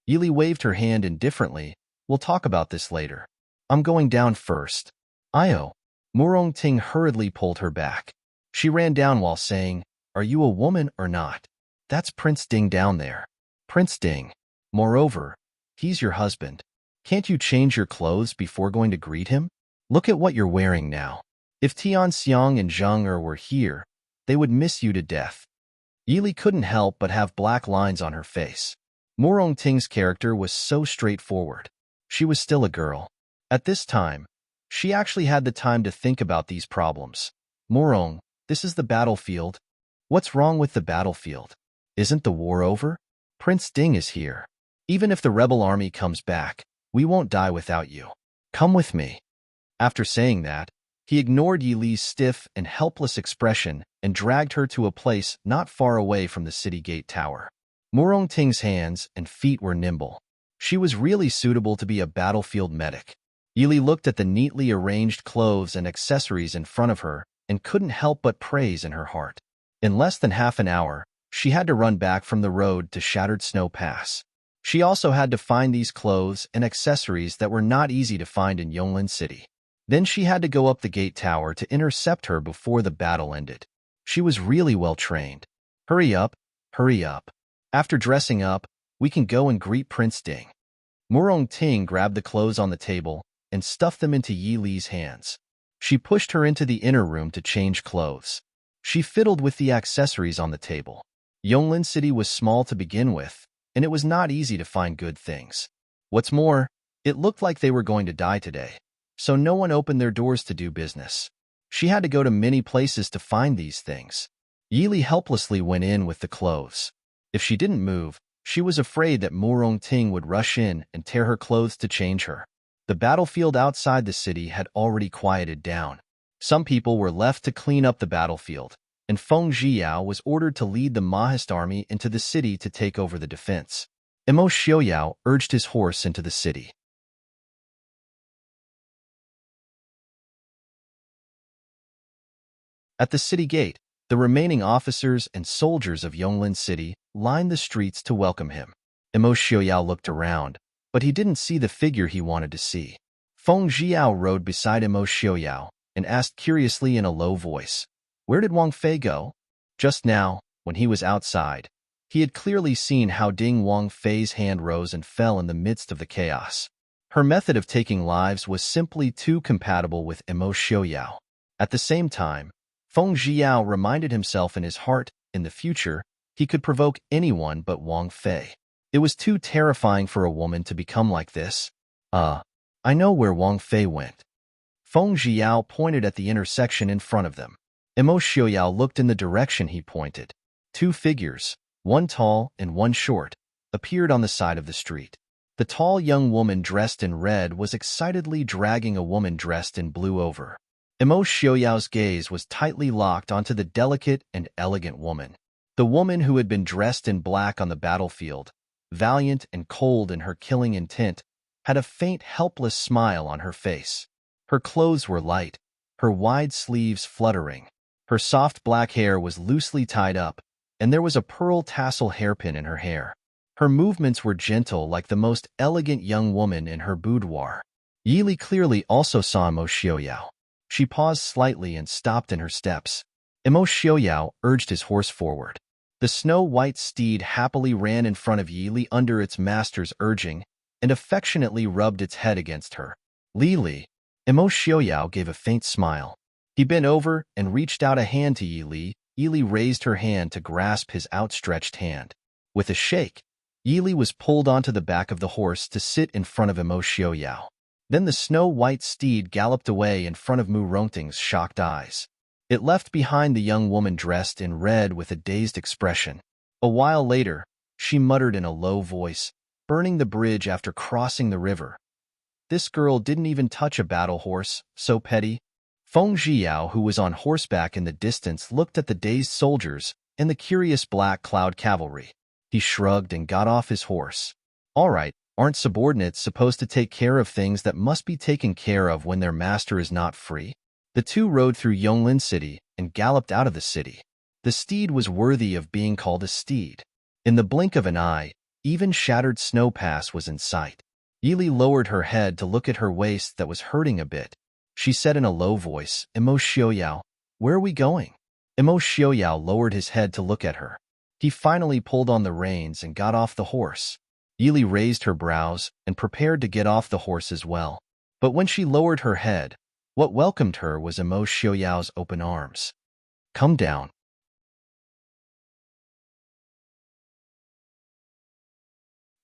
Yili waved her hand indifferently. We'll talk about this later. I'm going down first. Io. Murong Ting hurriedly pulled her back. She ran down while saying, Are you a woman or not? That's Prince Ding down there. Prince Ding. Moreover, he's your husband. Can't you change your clothes before going to greet him? Look at what you're wearing now. If Tian Xiang and Zheng Er were here, they would miss you to death. Yili couldn't help but have black lines on her face. Murong Ting's character was so straightforward. She was still a girl. At this time, she actually had the time to think about these problems. Murong, this is the battlefield. What's wrong with the battlefield? Isn't the war over? Prince Ding is here. Even if the rebel army comes back, we won't die without you. Come with me. After saying that, he ignored Yili's stiff and helpless expression and dragged her to a place not far away from the city gate tower. Murong Ting's hands and feet were nimble. She was really suitable to be a battlefield medic. Yili looked at the neatly arranged clothes and accessories in front of her and couldn't help but praise in her heart. In less than half an hour, she had to run back from the road to Shattered Snow Pass. She also had to find these clothes and accessories that were not easy to find in Yonglin City. Then she had to go up the gate tower to intercept her before the battle ended. She was really well trained. Hurry up, hurry up. After dressing up, we can go and greet Prince Ding. Murong Ting grabbed the clothes on the table and stuffed them into Yili's hands. She pushed her into the inner room to change clothes. She fiddled with the accessories on the table. Yonglin City was small to begin with, and it was not easy to find good things. What's more, it looked like they were going to die today, so no one opened their doors to do business. She had to go to many places to find these things. Yili helplessly went in with the clothes. If she didn't move, she was afraid that Murong Ting would rush in and tear her clothes to change her. The battlefield outside the city had already quieted down. Some people were left to clean up the battlefield, and Feng Zhiyao was ordered to lead the Mahist army into the city to take over the defense. Imo Xiaoyao urged his horse into the city. At the city gate, the remaining officers and soldiers of Yonglin City lined the streets to welcome him. Imo Xiaoyao looked around, but he didn't see the figure he wanted to see. Feng Zhiyao rode beside Imo Xiaoyao and asked curiously in a low voice, Where did Wang Fei go? Just now, when he was outside, he had clearly seen how Ding Wang Fei's hand rose and fell in the midst of the chaos. Her method of taking lives was simply too compatible with Imo Xiaoyao. At the same time, Feng Zhiyao reminded himself in his heart, in the future, he could provoke anyone but Wang Fei. It was too terrifying for a woman to become like this. I know where Wang Fei went. Feng Zhiyao pointed at the intersection in front of them. Imo Xiaoyao looked in the direction he pointed. Two figures, one tall and one short, appeared on the side of the street. The tall young woman dressed in red was excitedly dragging a woman dressed in blue over. Imo Xiaoyao's gaze was tightly locked onto the delicate and elegant woman. The woman who had been dressed in black on the battlefield, valiant and cold in her killing intent, had a faint, helpless smile on her face. Her clothes were light, her wide sleeves fluttering. Her soft black hair was loosely tied up, and there was a pearl tassel hairpin in her hair. Her movements were gentle like the most elegant young woman in her boudoir. Yili clearly also saw Imo Xiaoyao. She paused slightly and stopped in her steps. Imo Xiaoyao urged his horse forward. The snow-white steed happily ran in front of Yili under its master's urging and affectionately rubbed its head against her. Li, Imo Xiaoyao gave a faint smile. He bent over and reached out a hand to Yili. Yili raised her hand to grasp his outstretched hand. With a shake, Yili was pulled onto the back of the horse to sit in front of Imo Xiaoyao. Then the snow-white steed galloped away in front of Mu Rongting's shocked eyes. It left behind the young woman dressed in red with a dazed expression. A while later, she muttered in a low voice, burning the bridge after crossing the river. This girl didn't even touch a battle horse, so petty. Feng Zhiyao, who was on horseback in the distance, looked at the dazed soldiers and the curious black cloud cavalry. He shrugged and got off his horse. All right, aren't subordinates supposed to take care of things that must be taken care of when their master is not free? The two rode through Yonglin City and galloped out of the city. The steed was worthy of being called a steed. In the blink of an eye, even shattered snow pass was in sight. Yili lowered her head to look at her waist that was hurting a bit. She said in a low voice, Imo Xiaoyao, where are we going? Imo Xiaoyao lowered his head to look at her. He finally pulled on the reins and got off the horse. Yili raised her brows and prepared to get off the horse as well. But when she lowered her head, what welcomed her was Imo Xiaoyao's open arms. Come down.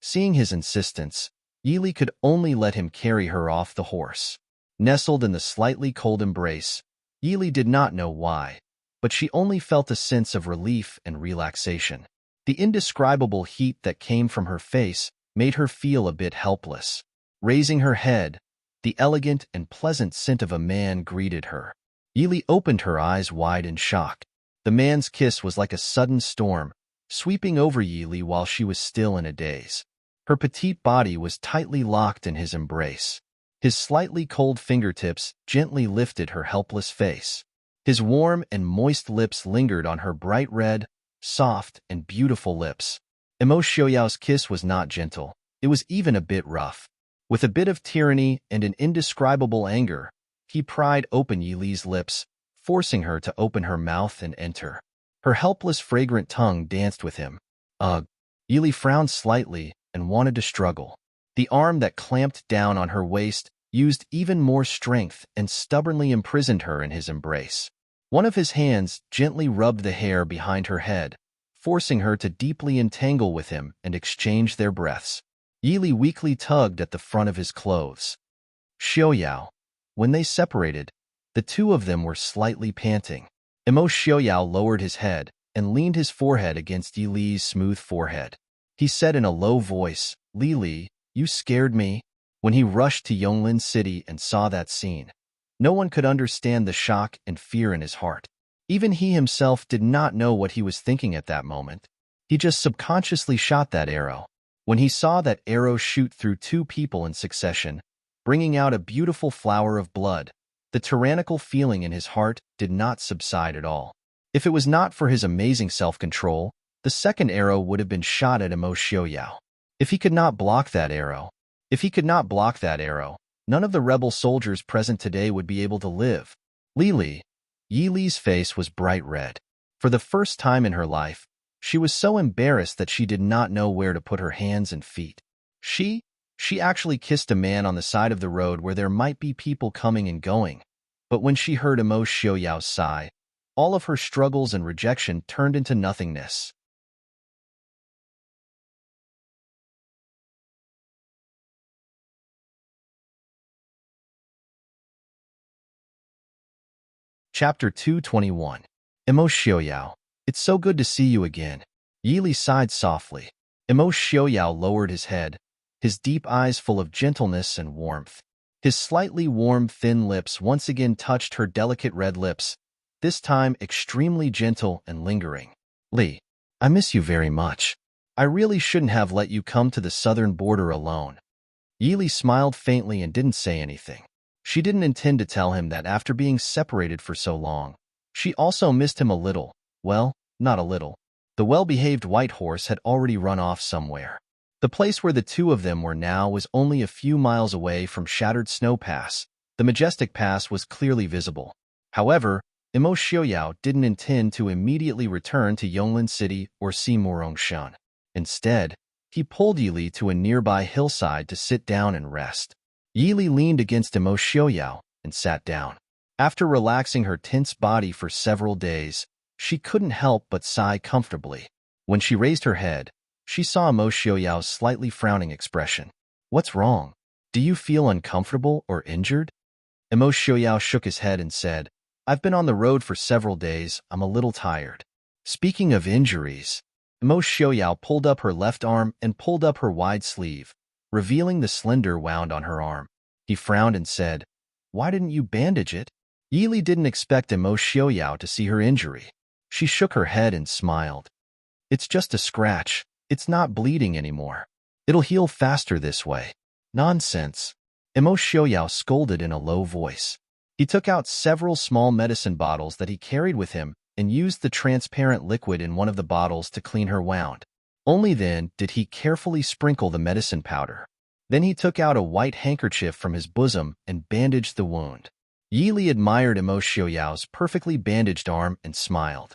Seeing his insistence, Yili could only let him carry her off the horse. Nestled in the slightly cold embrace, Yili did not know why, but she only felt a sense of relief and relaxation. The indescribable heat that came from her face made her feel a bit helpless. Raising her head, the elegant and pleasant scent of a man greeted her. Yili opened her eyes wide in shock. The man's kiss was like a sudden storm, sweeping over Yili while she was still in a daze. Her petite body was tightly locked in his embrace. His slightly cold fingertips gently lifted her helpless face. His warm and moist lips lingered on her bright red, soft, and beautiful lips. Imo Xiaoyao's kiss was not gentle. It was even a bit rough. With a bit of tyranny and an indescribable anger, he pried open Yili's lips, forcing her to open her mouth and enter. Her helpless, fragrant tongue danced with him. Ugh! Yili frowned slightly and wanted to struggle. The arm that clamped down on her waist used even more strength and stubbornly imprisoned her in his embrace. One of his hands gently rubbed the hair behind her head, forcing her to deeply entangle with him and exchange their breaths. Yili weakly tugged at the front of his clothes. Xiaoyao. When they separated, the two of them were slightly panting. Imo Xiaoyao lowered his head and leaned his forehead against Yili's smooth forehead. He said in a low voice, Li, you scared me. When he rushed to Yonglin City and saw that scene, no one could understand the shock and fear in his heart. Even he himself did not know what he was thinking at that moment. He just subconsciously shot that arrow. When he saw that arrow shoot through two people in succession, bringing out a beautiful flower of blood, the tyrannical feeling in his heart did not subside at all. If it was not for his amazing self-control, the second arrow would have been shot at Imo Xiaoyao. If he could not block that arrow, none of the rebel soldiers present today would be able to live. Yili's face was bright red. For the first time in her life, she was so embarrassed that she did not know where to put her hands and feet. She actually kissed a man on the side of the road where there might be people coming and going. But when she heard Imo Xiaoyao's sigh, all of her struggles and rejection turned into nothingness. Chapter 221. Imo Xiaoyao, it's so good to see you again. Yili sighed softly. Imo Xiaoyao lowered his head, his deep eyes full of gentleness and warmth. His slightly warm, thin lips once again touched her delicate red lips, this time extremely gentle and lingering. Li, I miss you very much. I really shouldn't have let you come to the southern border alone. Yili smiled faintly and didn't say anything. She didn't intend to tell him that after being separated for so long, she also missed him a little. Well, not a little. The well-behaved white horse had already run off somewhere. The place where the two of them were now was only a few miles away from Shattered Snow Pass. The majestic pass was clearly visible. However, Imo Xiaoyao didn't intend to immediately return to Yonglin City or see Morongshan. Instead, he pulled Yili to a nearby hillside to sit down and rest. Yili leaned against Imo Xiaoyao and sat down. After relaxing her tense body for several days, she couldn't help but sigh comfortably. When she raised her head, she saw Imo Xiaoyao's slightly frowning expression. "What's wrong? Do you feel uncomfortable or injured?" Imo Xiaoyao shook his head and said, "I've been on the road for several days. I'm a little tired." Speaking of injuries, Imo Xiaoyao pulled up her left arm and pulled up her wide sleeve, revealing the slender wound on her arm. He frowned and said, "Why didn't you bandage it?" Yili didn't expect Imo Xiaoyao to see her injury. She shook her head and smiled. "It's just a scratch. It's not bleeding anymore. It'll heal faster this way." "Nonsense," Imo Xiaoyao scolded in a low voice. He took out several small medicine bottles that he carried with him and used the transparent liquid in one of the bottles to clean her wound. Only then did he carefully sprinkle the medicine powder. Then he took out a white handkerchief from his bosom and bandaged the wound. Yili admired Imo Xiaoyao's perfectly bandaged arm and smiled.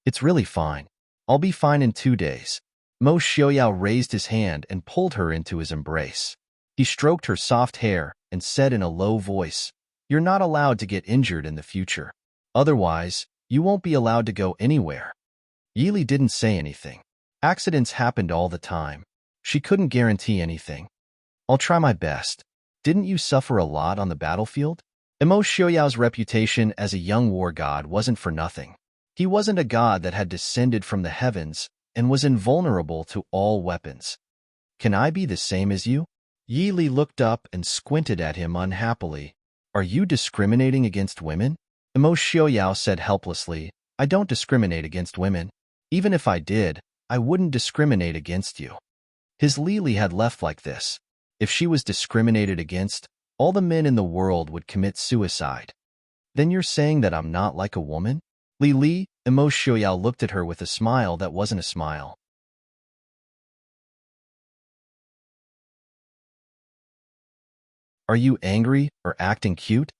"It's really fine. I'll be fine in 2 days." Imo Xiaoyao raised his hand and pulled her into his embrace. He stroked her soft hair and said in a low voice, "You're not allowed to get injured in the future. Otherwise, you won't be allowed to go anywhere." Yili didn't say anything. Accidents happened all the time. She couldn't guarantee anything. "I'll try my best. Didn't you suffer a lot on the battlefield?" Imo Xiaoyao's reputation as a young war god wasn't for nothing. He wasn't a god that had descended from the heavens and was invulnerable to all weapons. "Can I be the same as you?" Yili looked up and squinted at him unhappily. "Are you discriminating against women?" Imo Xiaoyao said helplessly, "I don't discriminate against women. Even if I did, I wouldn't discriminate against you." His Lili had left like this. If she was discriminated against, all the men in the world would commit suicide. "Then you're saying that I'm not like a woman?" Li, Imo Xiaoyao looked at her with a smile that wasn't a smile. "Are you angry or acting cute?"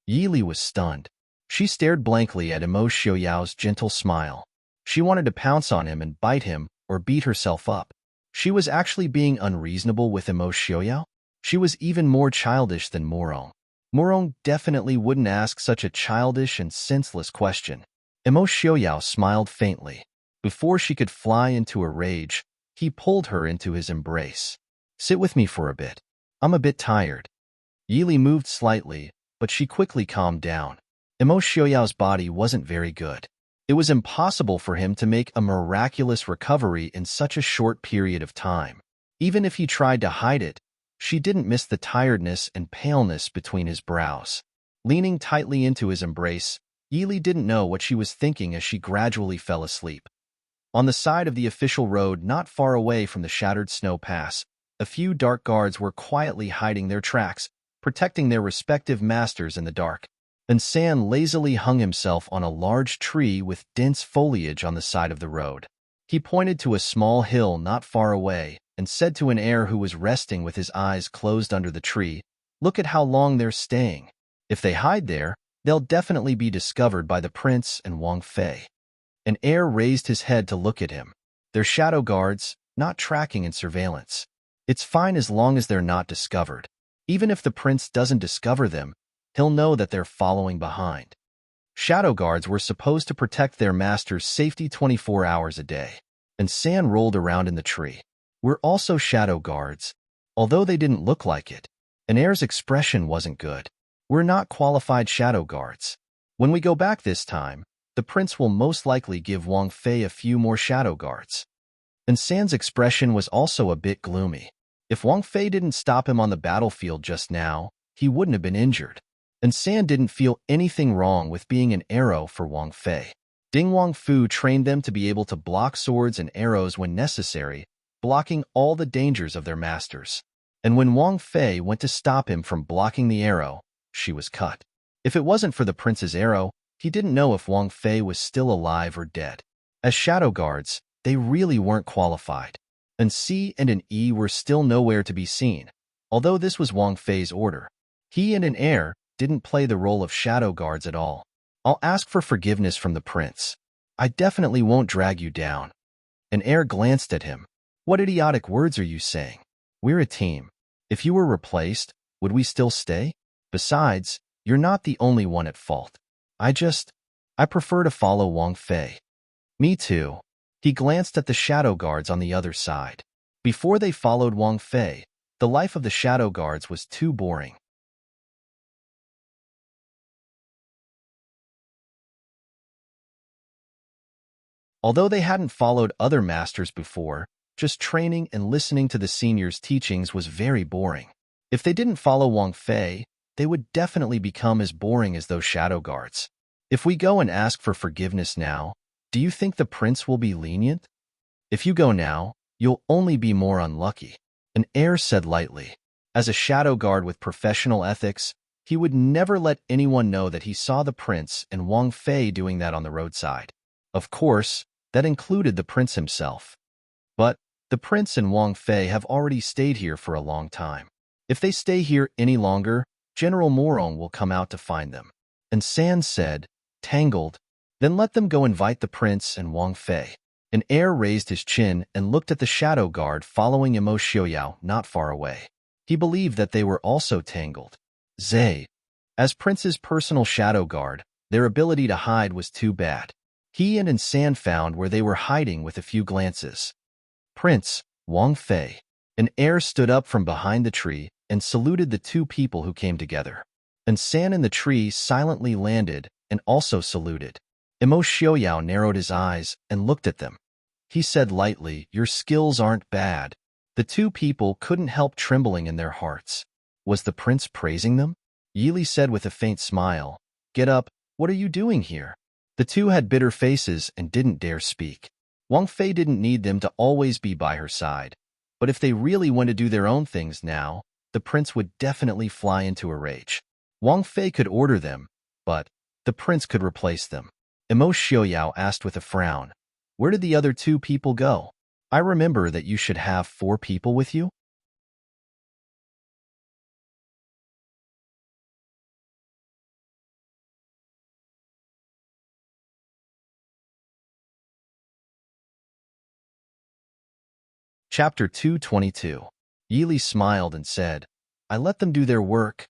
Yili was stunned. She stared blankly at Imo Xiaoyao's gentle smile. She wanted to pounce on him and bite him or beat herself up. She was actually being unreasonable with Imo Xiaoyao. She was even more childish than Morong. Morong definitely wouldn't ask such a childish and senseless question. Imo Xiaoyao smiled faintly. Before she could fly into a rage, he pulled her into his embrace. "Sit with me for a bit. I'm a bit tired." Yili moved slightly, but she quickly calmed down. Imo Xiaoyao's body wasn't very good. It was impossible for him to make a miraculous recovery in such a short period of time. Even if he tried to hide it, she didn't miss the tiredness and paleness between his brows. Leaning tightly into his embrace, Yili didn't know what she was thinking as she gradually fell asleep. On the side of the official road not far away from the Shattered Snow Pass, a few dark guards were quietly hiding their tracks, protecting their respective masters in the dark. And San lazily hung himself on a large tree with dense foliage on the side of the road. He pointed to a small hill not far away and said to an heir who was resting with his eyes closed under the tree, "Look at how long they're staying. If they hide there, they'll definitely be discovered by the prince and Wang Fei." An heir raised his head to look at him. "They're shadow guards, not tracking and surveillance. It's fine as long as they're not discovered. Even if the prince doesn't discover them, he'll know that they're following behind." Shadow guards were supposed to protect their master's safety 24 hours a day. And San rolled around in the tree. "We're also shadow guards, although they didn't look like it." An heir's expression wasn't good. "We're not qualified shadow guards. When we go back this time, the prince will most likely give Wang Fei a few more shadow guards." And San's expression was also a bit gloomy. If Wang Fei didn't stop him on the battlefield just now, he wouldn't have been injured. And San didn't feel anything wrong with being an arrow for Wang Fei. Ding Wang Fu trained them to be able to block swords and arrows when necessary, blocking all the dangers of their masters. And when Wang Fei went to stop him from blocking the arrow, she was cut. If it wasn't for the prince's arrow, he didn't know if Wang Fei was still alive or dead. As shadow guards, They really weren't qualified. An C and an E were still nowhere to be seen, although this was Wang Fei's order. He and an heir didn't play the role of shadow guards at all. I'll ask for forgiveness from the prince. I definitely won't drag you down. An heir glanced at him. What idiotic words are you saying? We're a team. If you were replaced, would we still stay? Besides, you're not the only one at fault. I prefer to follow Wang Fei. Me too. He glanced at the shadow guards on the other side. Before they followed Wang Fei, the life of the shadow guards was too boring. Although they hadn't followed other masters before, just training and listening to the seniors' teachings was very boring. If they didn't follow Wang Fei, they would definitely become as boring as those shadow guards. If we go and ask for forgiveness now, do you think the prince will be lenient? If you go now, you'll only be more unlucky. An heir said lightly. As a shadow guard with professional ethics, he would never let anyone know that he saw the prince and Wang Fei doing that on the roadside. Of course, that included the prince himself. But the prince and Wang Fei have already stayed here for a long time. If they stay here any longer, General Morong will come out to find them. And San said, tangled, then let them go invite the prince and Wang Fei. An heir raised his chin and looked at the shadow guard following Immerse Xiaoyao not far away. He believed that they were also tangled. Zay. As Prince's personal shadow guard, their ability to hide was too bad. He and San found where they were hiding with a few glances. Prince, Wang Fei. An heir stood up from behind the tree and saluted the two people who came together. And San in the tree silently landed and also saluted. Immerse Xiaoyao narrowed his eyes and looked at them. He said lightly, your skills aren't bad. The two people couldn't help trembling in their hearts. Was the prince praising them? Yili said with a faint smile, get up, what are you doing here? The two had bitter faces and didn't dare speak. Wang Fei didn't need them to always be by her side, but if they really want to do their own things now, the prince would definitely fly into a rage. Wang Fei could order them, but the prince could replace them. Immerse Xiaoyao asked with a frown, where did the other two people go? I remember that you should have 4 people with you. Chapter 222. Yili smiled and said, I let them do their work.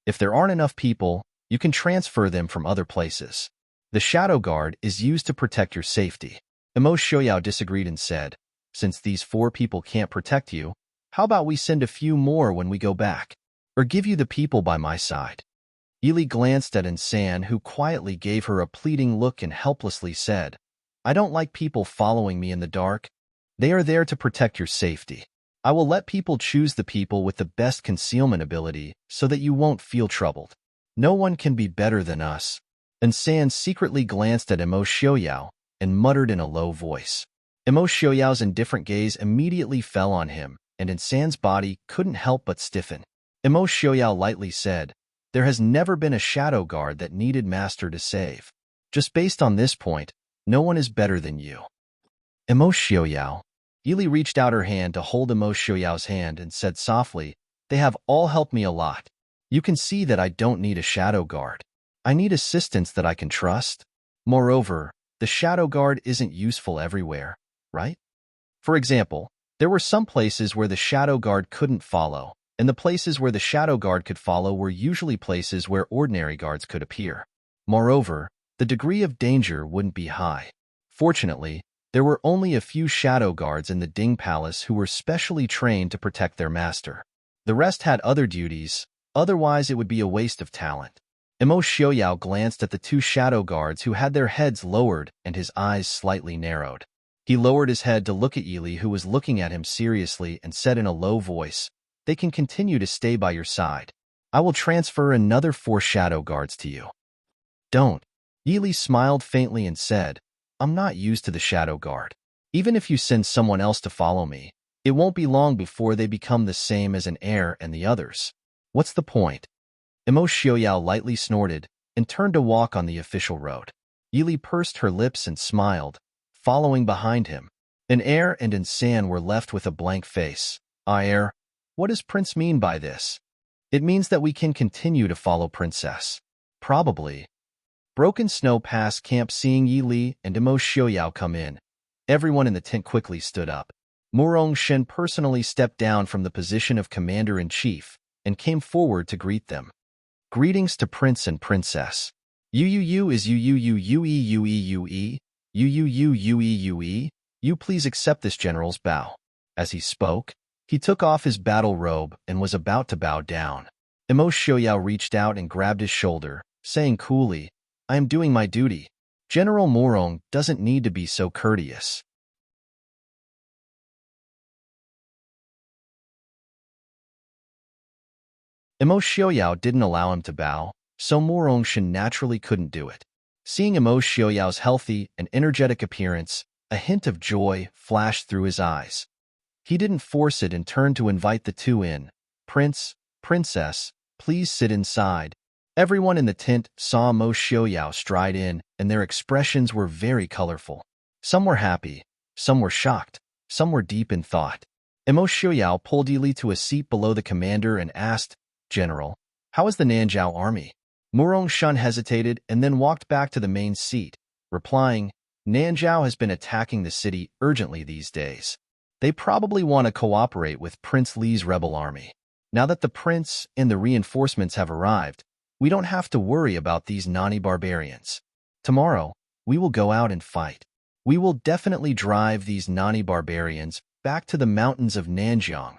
If there aren't enough people, you can transfer them from other places. The shadow guard is used to protect your safety. Immerse Xiaoyao disagreed and said, since these 4 people can't protect you, how about we send a few more when we go back? Or give you the people by my side? Yili glanced at San, who quietly gave her a pleading look and helplessly said, I don't like people following me in the dark. They are there to protect your safety. I will let people choose the people with the best concealment ability so that you won't feel troubled. No one can be better than us. And San secretly glanced at Immerse Xiaoyao and muttered in a low voice. Immerse Xiaoyao's indifferent gaze immediately fell on him, and San's body couldn't help but stiffen. Immerse Xiaoyao lightly said, there has never been a shadow guard that needed master to save. Just based on this point, no one is better than you. Immerse Xiaoyao. Yili reached out her hand to hold Immerse Xiaoyao's hand and said softly, they have all helped me a lot. You can see that I don't need a shadow guard. I need assistance that I can trust. Moreover, the shadow guard isn't useful everywhere, right? For example, there were some places where the shadow guard couldn't follow, and the places where the shadow guard could follow were usually places where ordinary guards could appear. Moreover, the degree of danger wouldn't be high. Fortunately, there were only a few shadow guards in the Ding Palace who were specially trained to protect their master. The rest had other duties, otherwise it would be a waste of talent. Immerse Xiaoyao glanced at the 2 shadow guards who had their heads lowered and his eyes slightly narrowed. He lowered his head to look at Yili, who was looking at him seriously, and said in a low voice, they can continue to stay by your side. I will transfer another 4 shadow guards to you. Don't. Yili smiled faintly and said, I'm not used to the shadow guard. Even if you send someone else to follow me, it won't be long before they become the same as an heir and the others. What's the point? Immerse Xiaoyao lightly snorted and turned to walk on the official road. Yili pursed her lips and smiled, following behind him. An heir and Insan were left with a blank face. Heir, what does Prince mean by this? It means that we can continue to follow Princess. Probably. Broken Snow Pass camp. Seeing Yi Li and Imo Xiaoyao come in, everyone in the tent quickly stood up. Murong Shen personally stepped down from the position of commander-in-chief and came forward to greet them. Greetings to Prince and Princess. You is you. You please accept this general's bow. As he spoke, he took off his battle robe and was about to bow down. Imo Xiaoyao reached out and grabbed his shoulder, saying coolly, I am doing my duty. General Murong doesn't need to be so courteous. Imo Xiaoyao didn't allow him to bow, so Murong Shen naturally couldn't do it. Seeing Imo Xiaoyao's healthy and energetic appearance, a hint of joy flashed through his eyes. He didn't force it and turned to invite the two in. Prince, Princess, please sit inside. Everyone in the tent saw Imo Xiaoyao stride in, and their expressions were very colorful. Some were happy, some were shocked, some were deep in thought. Imo Xiaoyao pulled Yi Li to a seat below the commander and asked, General, how is the Nanjiao army? Murong Shen hesitated and then walked back to the main seat, replying, Nanjiao has been attacking the city urgently these days. They probably want to cooperate with Prince Li's rebel army. Now that the prince and the reinforcements have arrived, we don't have to worry about these Nani barbarians. Tomorrow, we will go out and fight. We will definitely drive these Nani barbarians back to the mountains of Nanjiang.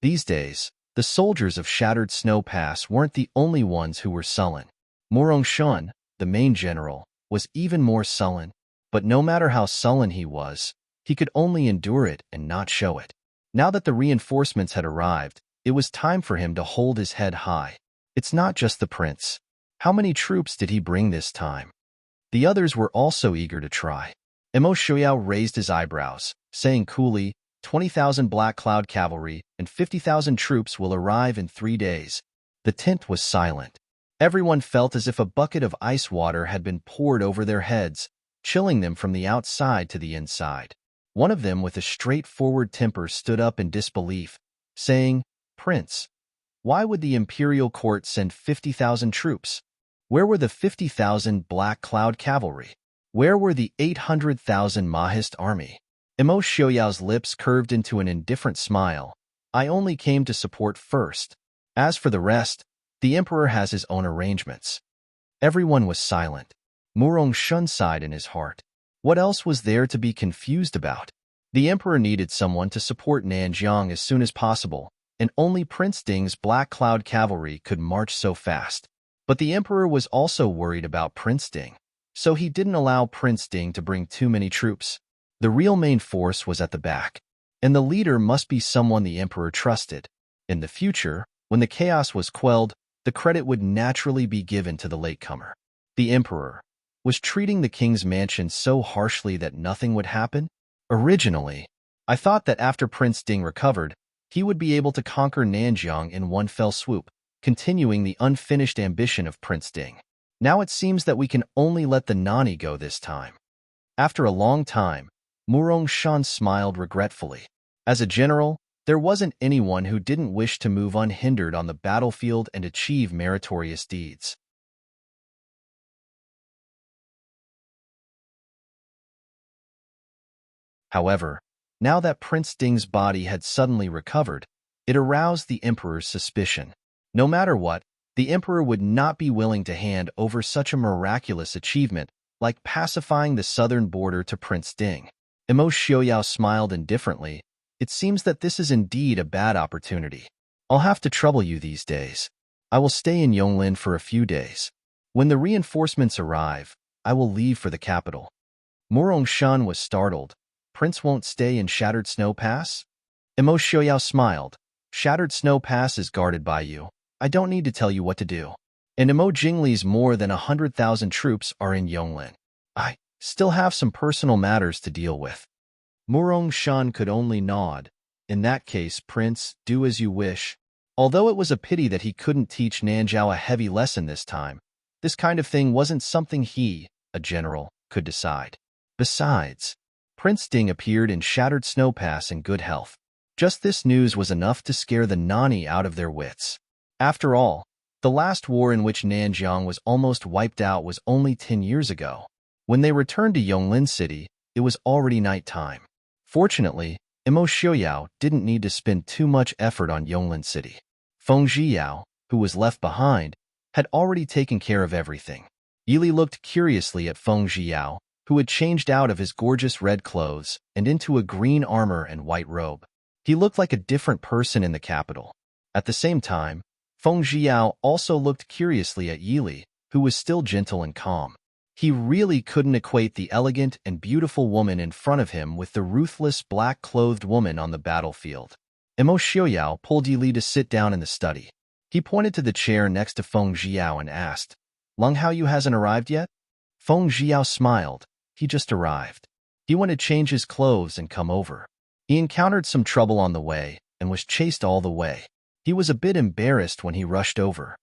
These days, the soldiers of Shattered Snow Pass weren't the only ones who were sullen. Murong Shen, the main general, was even more sullen, but no matter how sullen he was, he could only endure it and not show it. Now that the reinforcements had arrived, it was time for him to hold his head high. It's not just the prince. How many troops did he bring this time? The others were also eager to try. Imo Xiaoyao raised his eyebrows, saying coolly, 20,000 Black Cloud cavalry and 50,000 troops will arrive in 3 days. The tent was silent. Everyone felt as if a bucket of ice water had been poured over their heads, chilling them from the outside to the inside. One of them with a straightforward temper stood up in disbelief, saying, Prince, why would the imperial court send 50,000 troops? Where were the 50,000 Black Cloud cavalry? Where were the 800,000 Mahist army? Imo Xiaoyao's lips curved into an indifferent smile. I only came to support first. As for the rest, the emperor has his own arrangements. Everyone was silent. Murong Shen sighed in his heart. What else was there to be confused about? The emperor needed someone to support Nanjiang as soon as possible, and only Prince Ding's Black Cloud cavalry could march so fast. But the emperor was also worried about Prince Ding, so he didn't allow Prince Ding to bring too many troops. The real main force was at the back, and the leader must be someone the emperor trusted. In the future, when the chaos was quelled, the credit would naturally be given to the latecomer. The emperor was treating the king's mansion so harshly that nothing would happen. Originally, I thought that after Prince Ding recovered, he would be able to conquer Nanjiang in one fell swoop, continuing the unfinished ambition of Prince Ding. Now it seems that we can only let the Nani go this time. After a long time, Murong Shen smiled regretfully. As a general, there wasn't anyone who didn't wish to move unhindered on the battlefield and achieve meritorious deeds. However, now that Prince Ding's body had suddenly recovered, it aroused the emperor's suspicion. No matter what, the emperor would not be willing to hand over such a miraculous achievement like pacifying the southern border to Prince Ding. Imo Xiaoyao smiled indifferently. It seems that this is indeed a bad opportunity. I'll have to trouble you these days. I will stay in Yonglin for a few days. When the reinforcements arrive, I will leave for the capital. Murong Shen was startled. Prince won't stay in Shattered Snow Pass? Imo Xiaoyao smiled. Shattered Snow Pass is guarded by you. I don't need to tell you what to do. And Imo Jingli's more than 100,000 troops are in Yonglin. I still have some personal matters to deal with. Murong Shen could only nod. In that case, Prince, do as you wish. Although it was a pity that he couldn't teach Nanjiao a heavy lesson this time, this kind of thing wasn't something he, a general, could decide. Besides, Prince Ding appeared in Shattered Snow Pass in good health. Just this news was enough to scare the Nani out of their wits. After all, the last war in which Nanjiang was almost wiped out was only 10 years ago. When they returned to Yonglin City, it was already night time. Fortunately, Imo Xiaoyao didn't need to spend too much effort on Yonglin City. Feng Zhiyao, who was left behind, had already taken care of everything. Yili looked curiously at Feng Zhiyao, who had changed out of his gorgeous red clothes and into a green armor and white robe. He looked like a different person in the capital. At the same time, Feng Zhiyao also looked curiously at Yili, who was still gentle and calm. He really couldn't equate the elegant and beautiful woman in front of him with the ruthless black-clothed woman on the battlefield. Imo Xiaoyao pulled Yili to sit down in the study. He pointed to the chair next to Feng Zhiyao and asked, "Lung Haoyu hasn't arrived yet?" Feng Zhiyao smiled. He just arrived. He went to change his clothes and come over. He encountered some trouble on the way and was chased all the way. He was a bit embarrassed when he rushed over.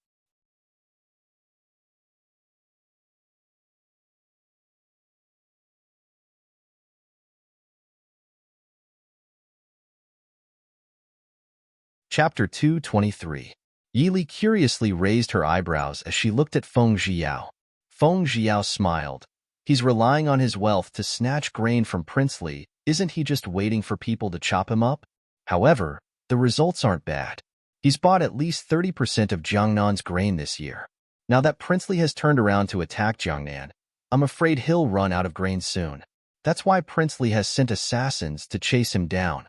Chapter 223. Yili curiously raised her eyebrows as she looked at Feng Zhiyao. Feng Zhiyao smiled. He's relying on his wealth to snatch grain from Prince Li. Isn't he just waiting for people to chop him up? However, the results aren't bad. He's bought at least 30% of Jiangnan's grain this year. Now that Prince Li has turned around to attack Jiangnan, I'm afraid he'll run out of grain soon. That's why Prince Li has sent assassins to chase him down.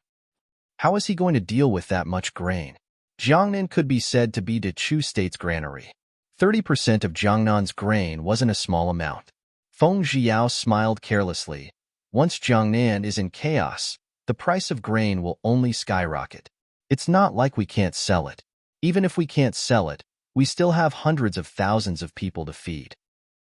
How is he going to deal with that much grain? Jiangnan could be said to be Dechu State's granary. 30% of Jiangnan's grain wasn't a small amount. Feng Zhiyao smiled carelessly. Once Jiangnan is in chaos, the price of grain will only skyrocket. It's not like we can't sell it. Even if we can't sell it, we still have hundreds of thousands of people to feed.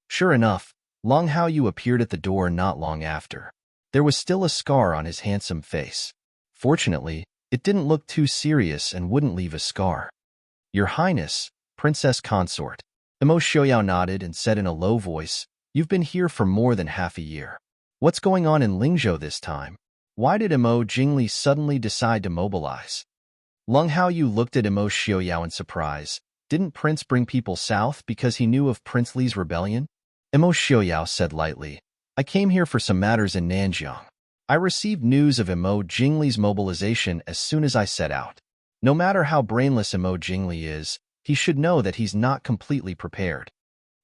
Sure enough, Long Haoyu appeared at the door not long after. There was still a scar on his handsome face. Fortunately, it didn't look too serious and wouldn't leave a scar. "Your Highness, Princess Consort." Imo Xiaoyao nodded and said in a low voice, "You've been here for more than half a year. What's going on in Lingzhou this time? Why did Imo Jingli suddenly decide to mobilize?" Lung Haoyu looked at Imo Xiaoyao in surprise. Didn't Prince bring people south because he knew of Prince Li's rebellion? Imo Xiaoyao said lightly, "I came here for some matters in Nanjiang. I received news of Imo Jingli's mobilization as soon as I set out. No matter how brainless Imo Jingli is, he should know that he's not completely prepared."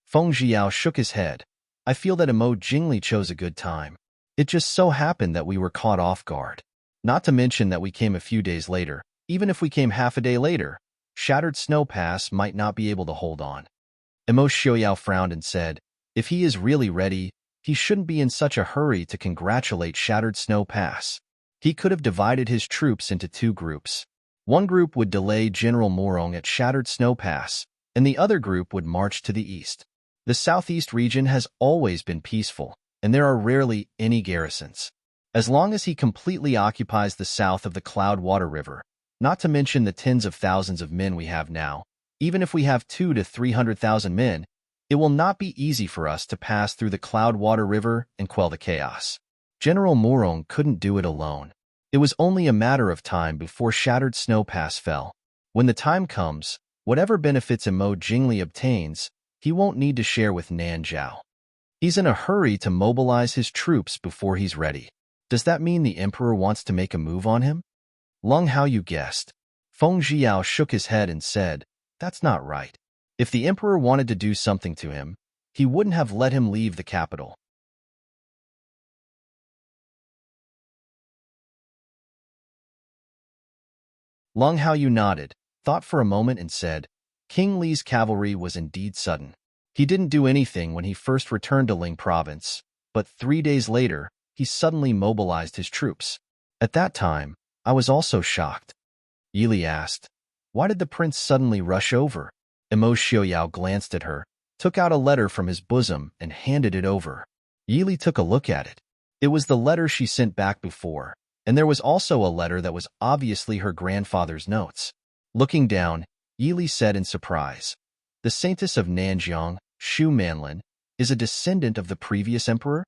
Feng Zhiyao shook his head. "I feel that Imo Jingli chose a good time. It just so happened that we were caught off guard. Not to mention that we came a few days later. Even if we came half a day later, Shattered Snow Pass might not be able to hold on." Imo Xiaoyao frowned and said, "If he is really ready, he shouldn't be in such a hurry to congratulate Shattered Snow Pass. He could have divided his troops into two groups. One group would delay General Morong at Shattered Snow Pass, and the other group would march to the east. The southeast region has always been peaceful, and there are rarely any garrisons. As long as he completely occupies the south of the Cloud-Water River, not to mention the tens of thousands of men we have now, even if we have 200,000 to 300,000 men, it will not be easy for us to pass through the Cloud-Water River and quell the chaos. General Morong couldn't do it alone. It was only a matter of time before Shattered Snow Pass fell. When the time comes, whatever benefits Imo Jingli obtains, he won't need to share with Nanzhao. He's in a hurry to mobilize his troops before he's ready. Does that mean the emperor wants to make a move on him?" Lung Haoyu guessed. Feng Zhiyao shook his head and said, "That's not right. If the emperor wanted to do something to him, he wouldn't have let him leave the capital." Lung Haoyu nodded, thought for a moment and said, "King Li's cavalry was indeed sudden. He didn't do anything when he first returned to Ling province, but 3 days later, he suddenly mobilized his troops. At that time, I was also shocked." Yili asked, "Why did the prince suddenly rush over?" Imo Xiaoyao glanced at her, took out a letter from his bosom and handed it over. Yili took a look at it. It was the letter she sent back before, and there was also a letter that was obviously her grandfather's notes. Looking down, Yili said in surprise, "The Saintess of Nanjiang, Shu Manlin, is a descendant of the previous emperor?"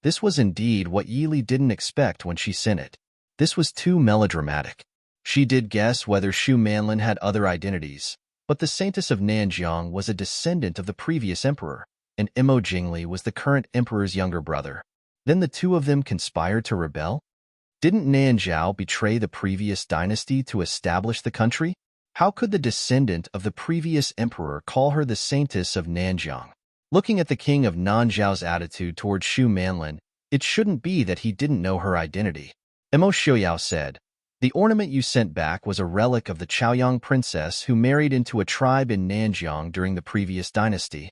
This was indeed what Yili didn't expect when she sent it. This was too melodramatic. She did guess whether Shu Manlin had other identities, but the Saintess of Nanjiang was a descendant of the previous emperor, and Imo Jingli was the current emperor's younger brother. Then the two of them conspired to rebel? Didn't Nanjiao betray the previous dynasty to establish the country? How could the descendant of the previous emperor call her the Saintess of Nanjiang? Looking at the king of Nanjiao's attitude toward Shu Manlin, it shouldn't be that he didn't know her identity. Imo Xiaoyao said, "The ornament you sent back was a relic of the Chaoyang princess who married into a tribe in Nanjiang during the previous dynasty."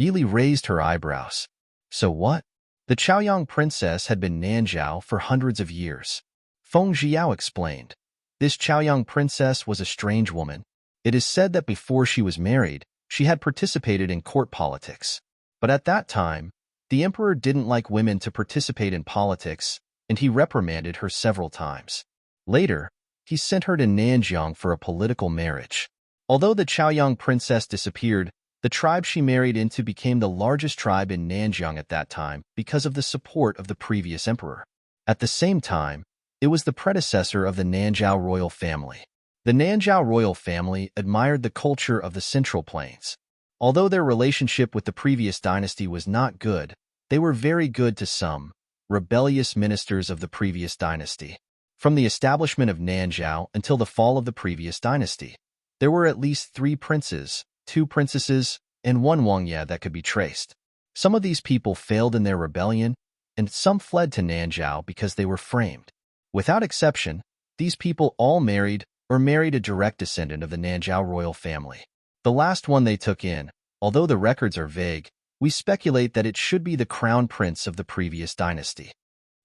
Yili raised her eyebrows. So what? The Chaoyang princess had been Nanjiao for hundreds of years. Feng Jiao explained. This Chaoyang princess was a strange woman. It is said that before she was married, she had participated in court politics. But at that time, the emperor didn't like women to participate in politics, and he reprimanded her several times. Later, he sent her to Nanjiang for a political marriage. Although the Chaoyang princess disappeared, the tribe she married into became the largest tribe in Nanjiang at that time because of the support of the previous emperor. At the same time, it was the predecessor of the Nanjiao royal family. The Nanjiao royal family admired the culture of the Central Plains. Although their relationship with the previous dynasty was not good, they were very good to some rebellious ministers of the previous dynasty. From the establishment of Nanjiao until the fall of the previous dynasty, there were at least 3 princes, 2 princesses, and 1 Wangye that could be traced. Some of these people failed in their rebellion, and some fled to Nanjiao because they were framed. Without exception, these people all married or married a direct descendant of the Nanjiao royal family. The last one they took in, although the records are vague, we speculate that it should be the crown prince of the previous dynasty.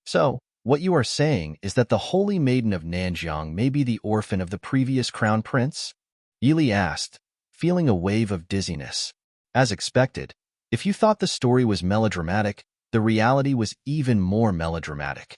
So, what you are saying is that the Holy Maiden of Nanjiang may be the orphan of the previous crown prince? Yili asked, feeling a wave of dizziness. As expected, if you thought the story was melodramatic, the reality was even more melodramatic.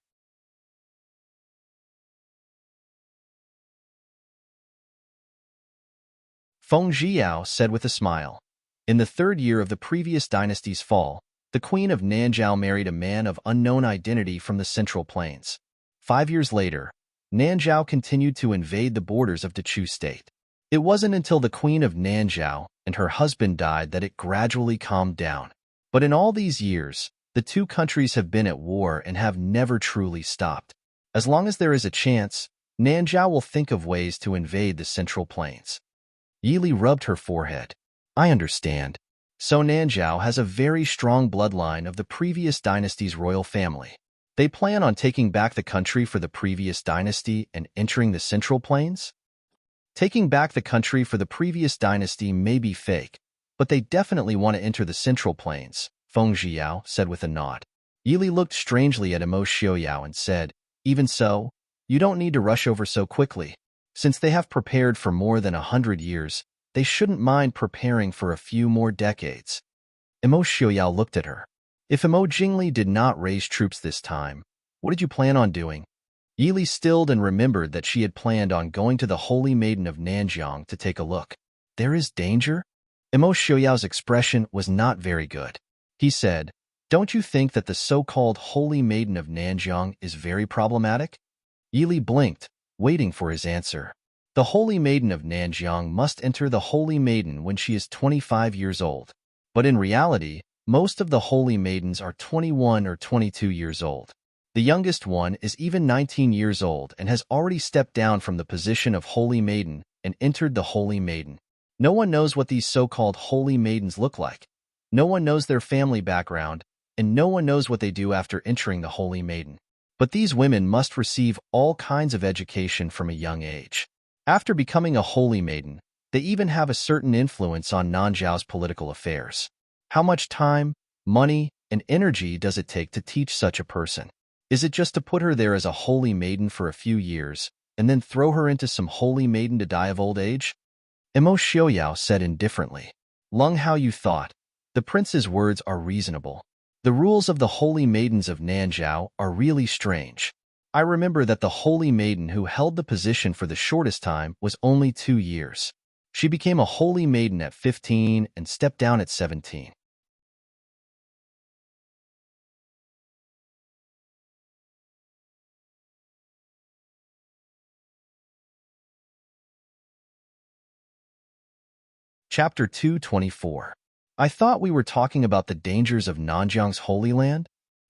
Feng Jiao said with a smile. In the 3rd year of the previous dynasty's fall, the queen of Nanjiao married a man of unknown identity from the Central Plains. 5 years later, Nanjiao continued to invade the borders of Dechu State. It wasn't until the queen of Nanjiao and her husband died that it gradually calmed down. But in all these years, the two countries have been at war and have never truly stopped. As long as there is a chance, Nanjiao will think of ways to invade the Central Plains. Yili rubbed her forehead. I understand. So Nanjiao has a very strong bloodline of the previous dynasty's royal family. They plan on taking back the country for the previous dynasty and entering the Central Plains? Taking back the country for the previous dynasty may be fake, but they definitely want to enter the Central Plains, Feng Jiao said with a nod. Yili looked strangely at Imo Xiaoyao and said, even so, you don't need to rush over so quickly. Since they have prepared for more than 100 years, they shouldn't mind preparing for a few more decades. Imo Xiaoyao looked at her. If Imo Jingli did not raise troops this time, what did you plan on doing? Yili stilled and remembered that she had planned on going to the Holy Maiden of Nanjiang to take a look. There is danger? Imo Xiaoyao's expression was not very good. He said, don't you think that the so-called Holy Maiden of Nanjiang is very problematic? Yili blinked, waiting for his answer. The Holy Maiden of Nanjiang must enter the Holy Maiden when she is 25 years old. But in reality, most of the Holy Maidens are 21 or 22 years old. The youngest one is even 19 years old and has already stepped down from the position of Holy Maiden and entered the Holy Maiden. No one knows what these so-called Holy Maidens look like. No one knows their family background, and no one knows what they do after entering the Holy Maiden. But these women must receive all kinds of education from a young age. After becoming a Holy Maiden, they even have a certain influence on Nanjiao's political affairs. How much time, money, and energy does it take to teach such a person? Is it just to put her there as a Holy Maiden for a few years, and then throw her into some Holy Maiden to die of old age? Imo Xiaoyao said indifferently. Lung Hao, you thought. The prince's words are reasonable. The rules of the Holy Maidens of Nanjiao are really strange. I remember that the Holy Maiden who held the position for the shortest time was only 2 years. She became a Holy Maiden at 15 and stepped down at 17. Chapter 224. I thought we were talking about the dangers of Nanjiang's Holy Land?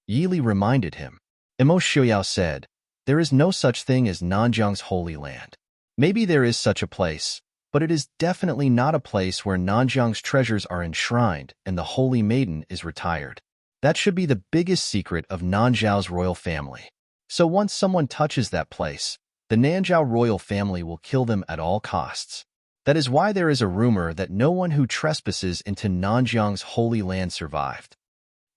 Yili reminded him. Imo Xiuyao said, there is no such thing as Nanjiang's Holy Land. Maybe there is such a place, but it is definitely not a place where Nanjiang's treasures are enshrined and the Holy Maiden is retired. That should be the biggest secret of Nanjiao's royal family. So once someone touches that place, the Nanjiao royal family will kill them at all costs. That is why there is a rumor that no one who trespasses into Nanjiang's Holy Land survived.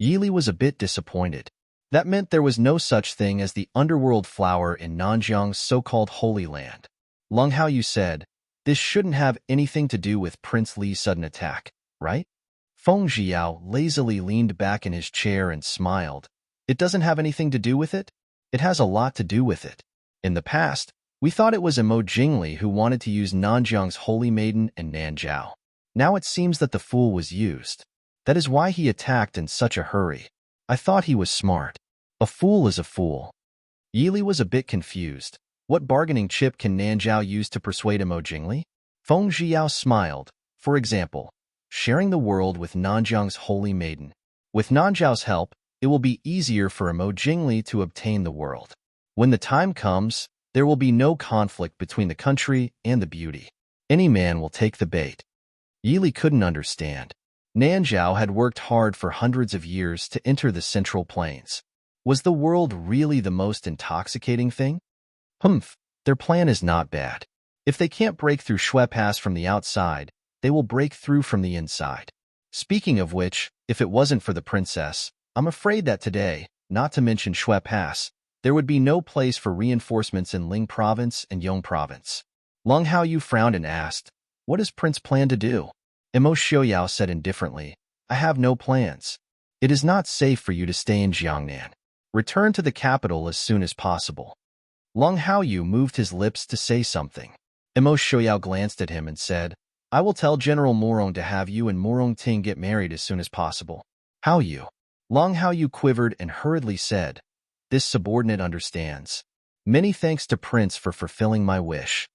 Yili was a bit disappointed. That meant there was no such thing as the underworld flower in Nanjiang's so-called Holy Land. Lung Haoyu said, this shouldn't have anything to do with Prince Li's sudden attack, right? Feng Zhiyao lazily leaned back in his chair and smiled. It doesn't have anything to do with it? It has a lot to do with it. In the past, we thought it was Imo Jingli who wanted to use Nanjiang's Holy Maiden and Nanjiao. Now it seems that the fool was used. That is why he attacked in such a hurry. I thought he was smart. A fool is a fool. Yili was a bit confused. What bargaining chip can Nanjiao use to persuade Imo Jingli? Feng Zhiyao smiled. For example, sharing the world with Nanjiang's Holy Maiden. With Nanjiao's help, it will be easier for Imo Jingli to obtain the world. When the time comes, there will be no conflict between the country and the beauty. Any man will take the bait. Yili couldn't understand. Nanjiao had worked hard for hundreds of years to enter the Central Plains. Was the world really the most intoxicating thing? Their plan is not bad. If they can't break through Shui Pass from the outside, they will break through from the inside. Speaking of which, if it wasn't for the princess, I'm afraid that today, not to mention Shui Pass, there would be no place for reinforcements in Ling Province and Yong Province. Lung Haoyu frowned and asked, what does Prince plan to do? Imo Xiuyao said indifferently, I have no plans. It is not safe for you to stay in Jiangnan. Return to the capital as soon as possible. Lung Haoyu moved his lips to say something. Imo Xiuyao glanced at him and said, I will tell General Morong to have you and Morong Ting get married as soon as possible. Haoyu. Lung Haoyu quivered and hurriedly said, this subordinate understands. Many thanks to Prince for fulfilling my wish.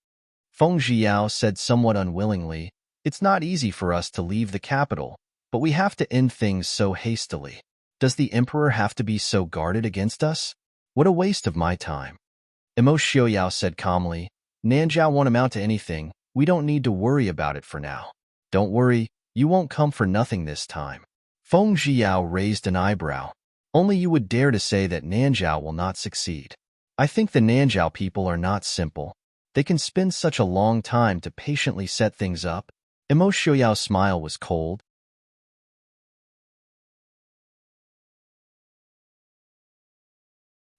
Feng Zhiyao said somewhat unwillingly, it's not easy for us to leave the capital, but we have to end things so hastily. Does the emperor have to be so guarded against us? What a waste of my time. Imo Xiuyao said calmly, Nanjiao won't amount to anything, we don't need to worry about it for now. Don't worry, you won't come for nothing this time. Feng Zhiyao raised an eyebrow. Only you would dare to say that Nanjiao will not succeed. I think the Nanjiao people are not simple. They can spend such a long time to patiently set things up. Imo Xiuyao's smile was cold.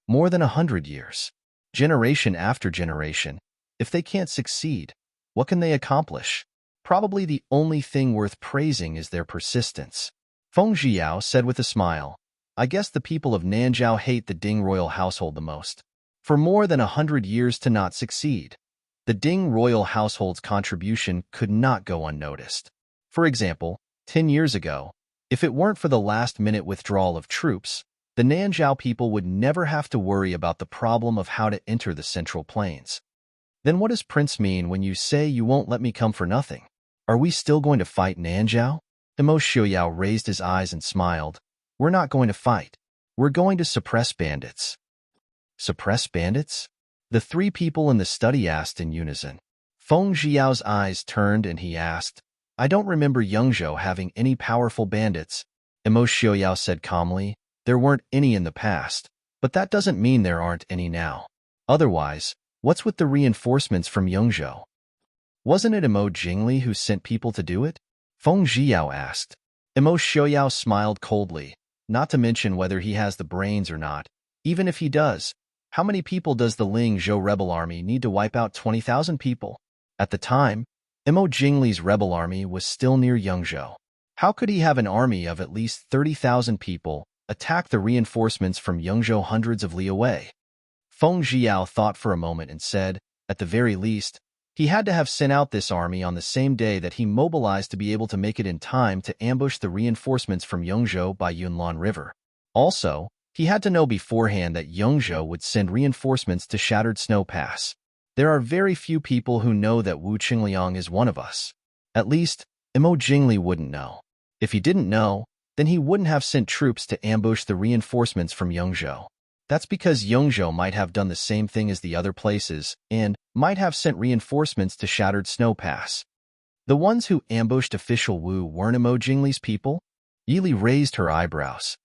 More than 100 years. Generation after generation. If they can't succeed, what can they accomplish? Probably the only thing worth praising is their persistence. Feng Zhiyao said with a smile, I guess the people of Nanjiao hate the Ding royal household the most. For more than 100 years to not succeed, the Ding royal household's contribution could not go unnoticed. For example, 10 years ago, if it weren't for the last-minute withdrawal of troops, the Nanjiao people would never have to worry about the problem of how to enter the Central Plains. Then what does Prince mean when you say you won't let me come for nothing? Are we still going to fight Nanjiao? Imo Xiuyao raised his eyes and smiled. We're not going to fight. We're going to suppress bandits. Suppress bandits? The three people in the study asked in unison. Feng Zhiyao's eyes turned and he asked, I don't remember Yongzhou having any powerful bandits. Imo Xiuyao said calmly, there weren't any in the past, but that doesn't mean there aren't any now. Otherwise, what's with the reinforcements from Yongzhou? Wasn't it Imo Jingli who sent people to do it? Feng Zhiyao asked. Imo Xiuyao smiled coldly, not to mention whether he has the brains or not. Even if he does, how many people does the Ling Zhou rebel army need to wipe out? 20,000 people. At the time, Imo Jingli's rebel army was still near Yongzhou. How could he have an army of at least 30,000 people attack the reinforcements from Yongzhou hundreds of li away? Feng Zhiyao thought for a moment and said, at the very least, he had to have sent out this army on the same day that he mobilized to be able to make it in time to ambush the reinforcements from Yongzhou by Yunlan River. Also, he had to know beforehand that Yongzhou would send reinforcements to Shattered Snow Pass. There are very few people who know that Wu Qingliang is one of us. At least, Imo Jingli wouldn't know. If he didn't know, then he wouldn't have sent troops to ambush the reinforcements from Yongzhou. That's because Yongzhou might have done the same thing as the other places and might have sent reinforcements to Shattered Snow Pass. The ones who ambushed official Wu weren't Imo Jingli's people? Yili raised her eyebrows.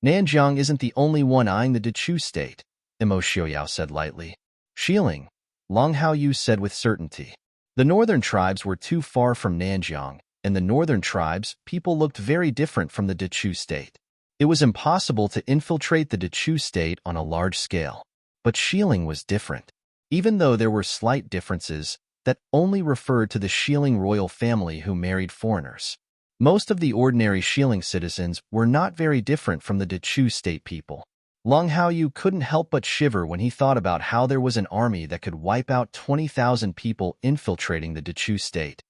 Nanjiang isn't the only one eyeing the Dechu state, Imo Xiaoyao said lightly. Shieling, Long Haoyu said with certainty. The northern tribes were too far from Nanjiang, and the northern tribes' people looked very different from the Dechu state. It was impossible to infiltrate the Dechu state on a large scale. But Shieling was different. Even though there were slight differences that only referred to the Shieling royal family who married foreigners. Most of the ordinary Shieling citizens were not very different from the Dechu state people. Long Haoyu couldn't help but shiver when he thought about how there was an army that could wipe out 20,000 people infiltrating the Dechu state.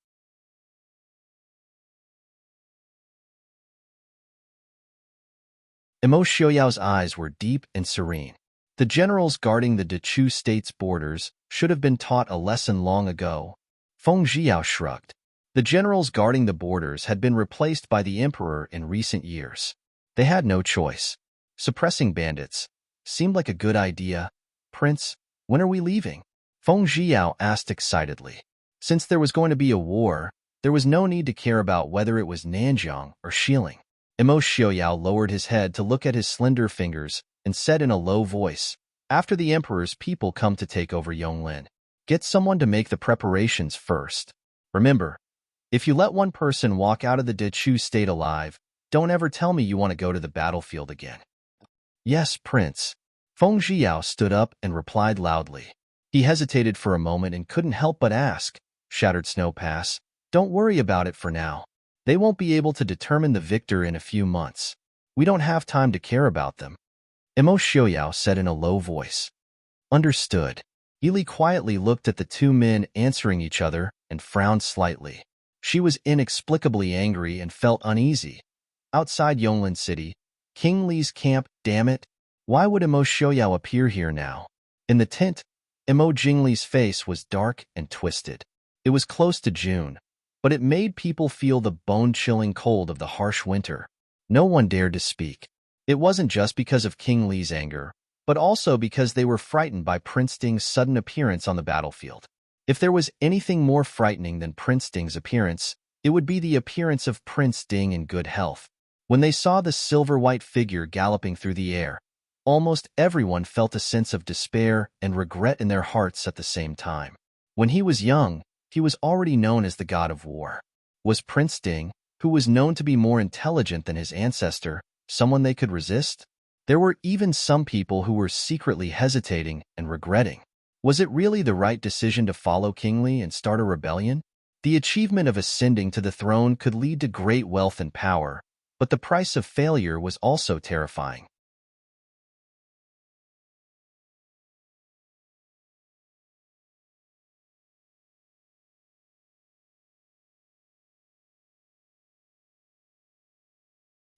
Imo Xiaoyao's eyes were deep and serene. The generals guarding the Dechu state's borders should have been taught a lesson long ago. Feng Zhiyao shrugged. The generals guarding the borders had been replaced by the emperor in recent years. They had no choice. Suppressing bandits seemed like a good idea. Prince, when are we leaving? Feng Zhiyao asked excitedly. Since there was going to be a war, there was no need to care about whether it was Nanjiang or Shieling. Imo Xiaoyao lowered his head to look at his slender fingers and said in a low voice, "After the emperor's people come to take over Yonglin, get someone to make the preparations first. Remember, if you let one person walk out of the Dechu state alive, don't ever tell me you want to go to the battlefield again." "Yes, Prince." Feng Zhiyao stood up and replied loudly. He hesitated for a moment and couldn't help but ask, "Shattered Snow Pass, don't worry about it for now. They won't be able to determine the victor in a few months. We don't have time to care about them." Imo Xiaoyao said in a low voice. Understood. Yili quietly looked at the two men answering each other and frowned slightly. She was inexplicably angry and felt uneasy. Outside Yonglin City, King Li's camp, damn it. Why would Imo Xiaoyao appear here now? In the tent, Imo Jingli's face was dark and twisted. It was close to June, but it made people feel the bone-chilling cold of the harsh winter. No one dared to speak. It wasn't just because of King Li's anger, but also because they were frightened by Prince Ding's sudden appearance on the battlefield. If there was anything more frightening than Prince Ding's appearance, it would be the appearance of Prince Ding in good health. When they saw the silver-white figure galloping through the air, almost everyone felt a sense of despair and regret in their hearts at the same time. When he was young, he was already known as the god of war. Was Prince Ding, who was known to be more intelligent than his ancestor, someone they could resist? There were even some people who were secretly hesitating and regretting. Was it really the right decision to follow King Li and start a rebellion? The achievement of ascending to the throne could lead to great wealth and power, but the price of failure was also terrifying.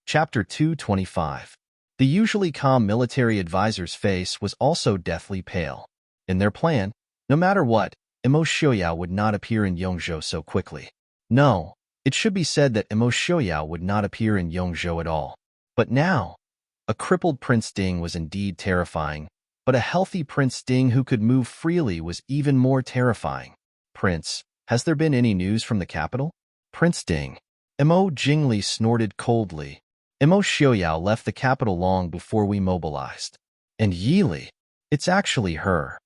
Chapter 225. The usually calm military advisor's face was also deathly pale. In their plan, no matter what, Imo Xiaoyao would not appear in Yongzhou so quickly. No, it should be said that Imo Xiaoyao would not appear in Yongzhou at all. But now, a crippled Prince Ding was indeed terrifying, but a healthy Prince Ding who could move freely was even more terrifying. "Prince, has there been any news from the capital?" "Prince Ding." Imo Jingli snorted coldly. Imo Xiaoyao left the capital long before we mobilized. And Yili, it's actually her.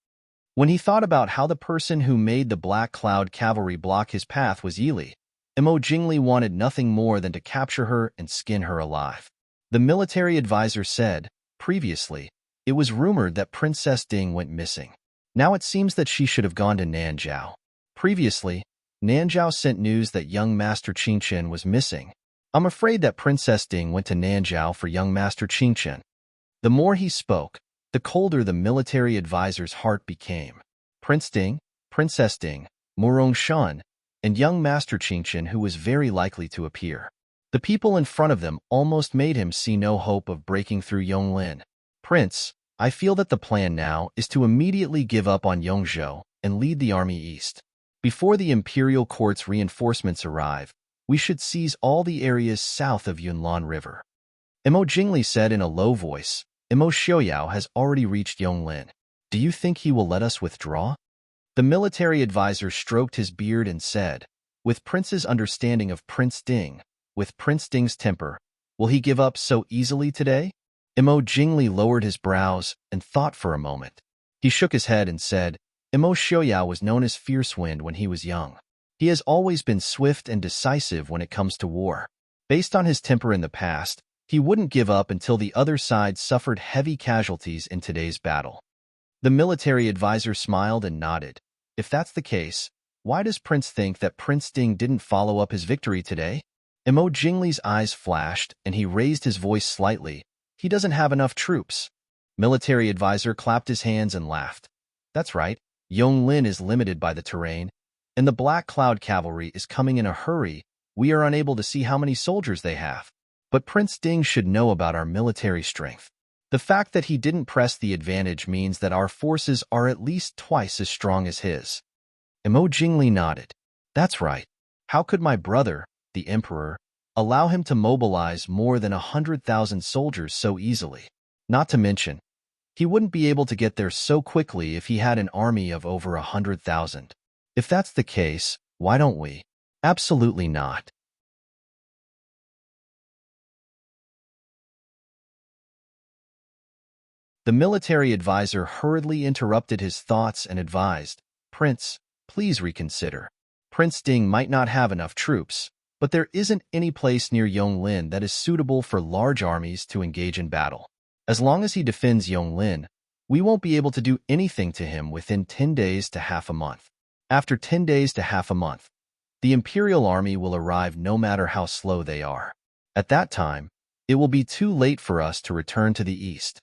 When he thought about how the person who made the Black Cloud cavalry block his path was Yili, Imo Jingli wanted nothing more than to capture her and skin her alive. The military advisor said, previously, it was rumored that Princess Ding went missing. Now it seems that she should have gone to Nanjiao. Previously, Nanjiao sent news that young Master Qingchen was missing. I'm afraid that Princess Ding went to Nanjiao for young Master Qingchen. The more he spoke, the colder the military advisor's heart became. Prince Ding, Princess Ding, Murong Shan, and young Master Qingchen who was very likely to appear. The people in front of them almost made him see no hope of breaking through Yonglin. "Prince, I feel that the plan now is to immediately give up on Yongzhou and lead the army east. Before the imperial court's reinforcements arrive, We should seize all the areas south of Yunlan River. Imo Jingli said in a low voice. Imo Xiaoyao has already reached Yonglin. Do you think he will let us withdraw? The military advisor stroked his beard and said, with Prince's understanding of Prince Ding, with Prince Ding's temper, will he give up so easily today? Imo Jingli lowered his brows and thought for a moment. He shook his head and said, Imo Xiaoyao was known as Fierce Wind when he was young. He has always been swift and decisive when it comes to war. Based on his temper in the past, he wouldn't give up until the other side suffered heavy casualties in today's battle. The military advisor smiled and nodded. If that's the case, why does Prince think that Prince Ding didn't follow up his victory today? Imo Jingli's eyes flashed and he raised his voice slightly. He doesn't have enough troops. Military advisor clapped his hands and laughed. That's right, Yonglin is limited by the terrain, and the Black Cloud Cavalry is coming in a hurry. We are unable to see how many soldiers they have. But Prince Ding should know about our military strength. The fact that he didn't press the advantage means that our forces are at least twice as strong as his. Imo Jingli nodded. That's right. How could my brother, the Emperor, allow him to mobilize more than 100,000 soldiers so easily? Not to mention, he wouldn't be able to get there so quickly if he had an army of over 100,000. If that's the case, why don't we? Absolutely not. The military advisor hurriedly interrupted his thoughts and advised, Prince, please reconsider. Prince Ding might not have enough troops, but there isn't any place near Yonglin that is suitable for large armies to engage in battle. As long as he defends Yonglin, we won't be able to do anything to him within 10 days to half a month. After 10 days to half a month, the Imperial Army will arrive no matter how slow they are. At that time, it will be too late for us to return to the east.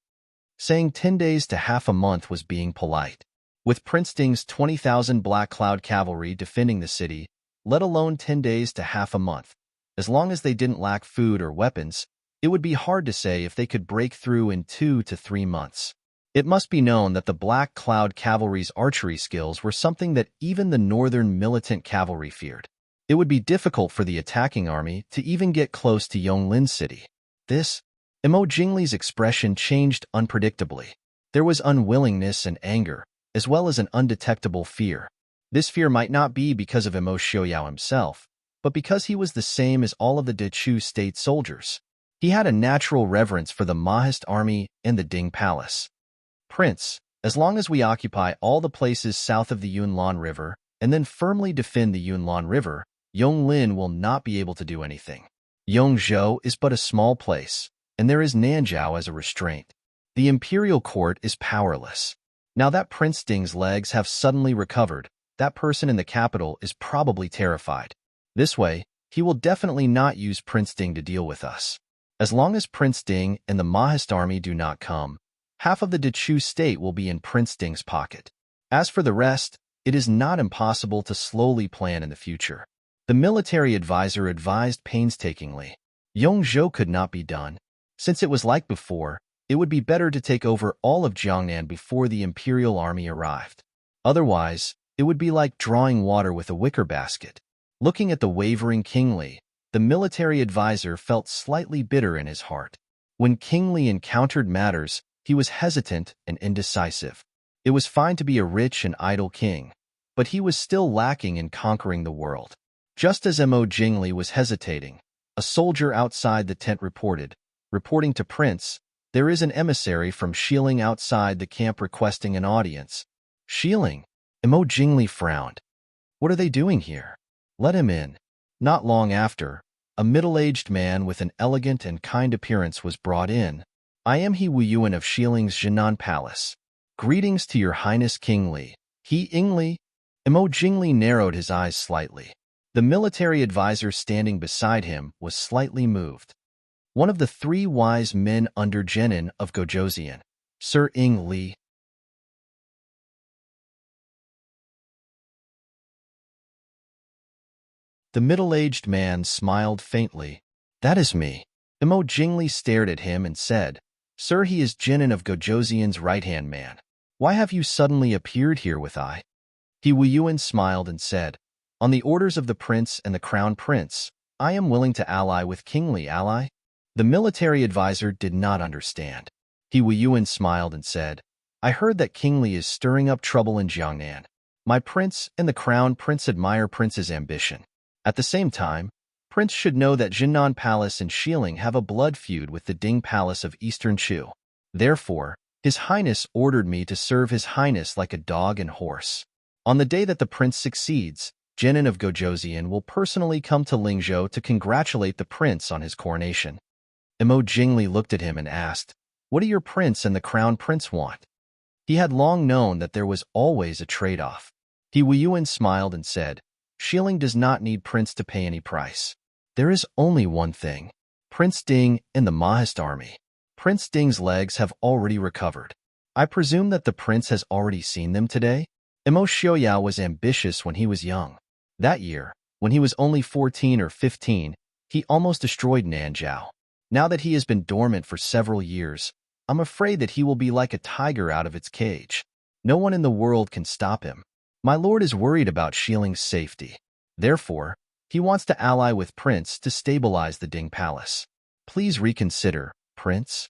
Saying 10 days to half a month was being polite. With Prince Ding's 20,000 Black Cloud Cavalry defending the city, let alone 10 days to half a month, as long as they didn't lack food or weapons, it would be hard to say if they could break through in 2 to 3 months. It must be known that the Black Cloud Cavalry's archery skills were something that even the northern militant cavalry feared. It would be difficult for the attacking army to even get close to Yonglin City. Imo Jingli's expression changed unpredictably. There was unwillingness and anger, as well as an undetectable fear. This fear might not be because of Imo Xiaoyao himself, but because he was the same as all of the Dechu state soldiers. He had a natural reverence for the Mahist army and the Ding Palace. Prince, as long as we occupy all the places south of the Yunlan River and then firmly defend the Yunlan River, Yonglin will not be able to do anything. Yongzhou is but a small place, and there is Nanzhou as a restraint. The imperial court is powerless. Now that Prince Ding's legs have suddenly recovered, that person in the capital is probably terrified. This way, he will definitely not use Prince Ding to deal with us. As long as Prince Ding and the Mahist army do not come, half of the Dechu state will be in Prince Ding's pocket. As for the rest, it is not impossible to slowly plan in the future. The military advisor advised painstakingly. Yongzhou could not be done. Since it was like before, it would be better to take over all of Jiangnan before the imperial army arrived. Otherwise, it would be like drawing water with a wicker basket. Looking at the wavering King Li, the military advisor felt slightly bitter in his heart. When King Li encountered matters, he was hesitant and indecisive. It was fine to be a rich and idle king, but he was still lacking in conquering the world. Just as Imo Jingli was hesitating, a soldier outside the tent reporting to Prince, there is an emissary from Xiling outside the camp requesting an audience. Xiling? Imo Jingli frowned. What are they doing here? Let him in. Not long after, a middle-aged man with an elegant and kind appearance was brought in. I am He Wuyuan of Xiling's Jinan Palace. Greetings to your Highness King Li. He Ingli? Imo Jingli narrowed his eyes slightly. The military advisor standing beside him was slightly moved. One of the 3 wise men under Genin of Gojoseon, Sir Ing Li. The middle-aged man smiled faintly. That is me. Imo Jingli stared at him and said, Sir, he is Genin of Gojoseon's right-hand man. Why have you suddenly appeared here with I? He Wuyuan smiled and said, On the orders of the prince and the crown prince, I am willing to ally with kingly ally. The military advisor did not understand. He Wuyuan smiled and said, I heard that kingly is stirring up trouble in Jiangnan. My prince and the crown prince admire prince's ambition. At the same time, prince should know that Jinnan Palace and Xiling have a blood feud with the Ding Palace of Eastern Chu. Therefore, His Highness ordered me to serve His Highness like a dog and horse. On the day that the prince succeeds, Jinan of Gojoseon will personally come to Lingzhou to congratulate the prince on his coronation. Imo Jingli looked at him and asked, What do your prince and the crown prince want? He had long known that there was always a trade-off. He Wuyuan smiled and said, Xiling does not need prince to pay any price. There is only one thing. Prince Ding and the Mahist army. Prince Ding's legs have already recovered. I presume that the prince has already seen them today? Imo Xiaoyao was ambitious when he was young. That year, when he was only 14 or 15, he almost destroyed Nanzhao. Now that he has been dormant for several years, I'm afraid that he will be like a tiger out of its cage. No one in the world can stop him. My lord is worried about Xiling's safety. Therefore, he wants to ally with Prince to stabilize the Ding Palace. Please reconsider, Prince.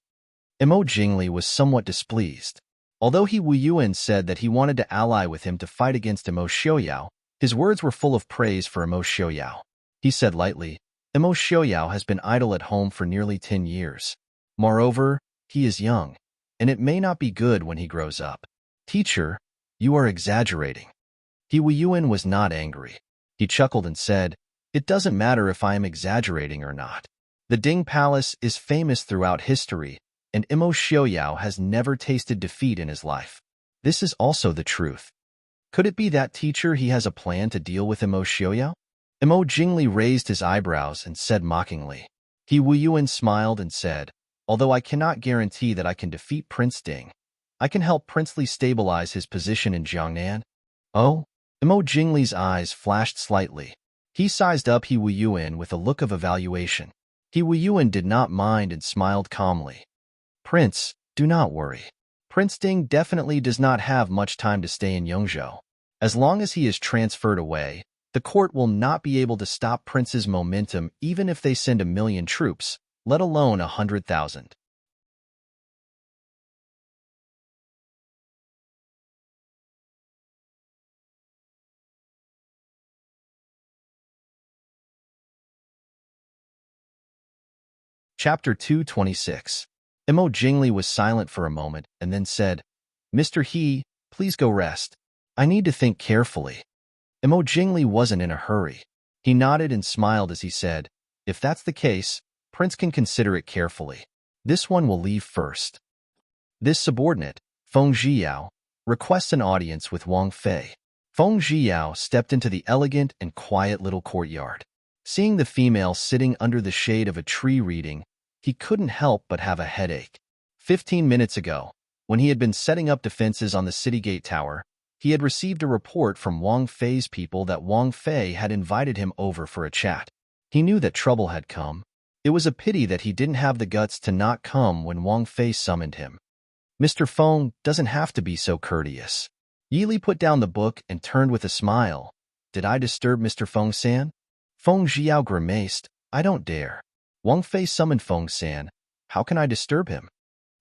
Imo Jingli was somewhat displeased. Although he Wuyuan said that he wanted to ally with him to fight against Imo Xiaoyao, his words were full of praise for Imo Xiaoyao. He said lightly, Imo Xiaoyao has been idle at home for nearly 10 years. Moreover, he is young, and it may not be good when he grows up. Teacher, you are exaggerating. He Wuyuan was not angry. He chuckled and said, It doesn't matter if I am exaggerating or not. The Ding Palace is famous throughout history, and Imo Xiaoyao has never tasted defeat in his life. This is also the truth. Could it be that, teacher, he has a plan to deal with Imo Xiaoyao? Imo Jingli raised his eyebrows and said mockingly. He Wuyuan smiled and said, Although I cannot guarantee that I can defeat Prince Ding, I can help Princely stabilize his position in Jiangnan. Oh? Imo Jingli's eyes flashed slightly. He sized up He Wuyuan with a look of evaluation. He Wuyuan did not mind and smiled calmly. Prince, do not worry. Prince Ding definitely does not have much time to stay in Yongzhou. As long as he is transferred away, the court will not be able to stop Prince's momentum even if they send 1,000,000 troops, let alone 100,000. Chapter 226. Imo Jingli was silent for a moment and then said, Mr. He, please go rest. I need to think carefully. Imo Jingli wasn't in a hurry. He nodded and smiled as he said, If that's the case, Prince can consider it carefully. This one will leave first. This subordinate, Feng Zhiyao, requests an audience with Wang Fei. Feng Zhiyao stepped into the elegant and quiet little courtyard. Seeing the female sitting under the shade of a tree reading, he couldn't help but have a headache. 15 minutes ago, when he had been setting up defenses on the city gate tower, he had received a report from Wang Fei's people that Wang Fei had invited him over for a chat. He knew that trouble had come. It was a pity that he didn't have the guts to not come when Wang Fei summoned him. Mr. Feng doesn't have to be so courteous. Yili put down the book and turned with a smile. Did I disturb Mr. Feng-san? Feng Zhiyao grimaced. I don't dare. Wang Fei summoned Feng-san. How can I disturb him?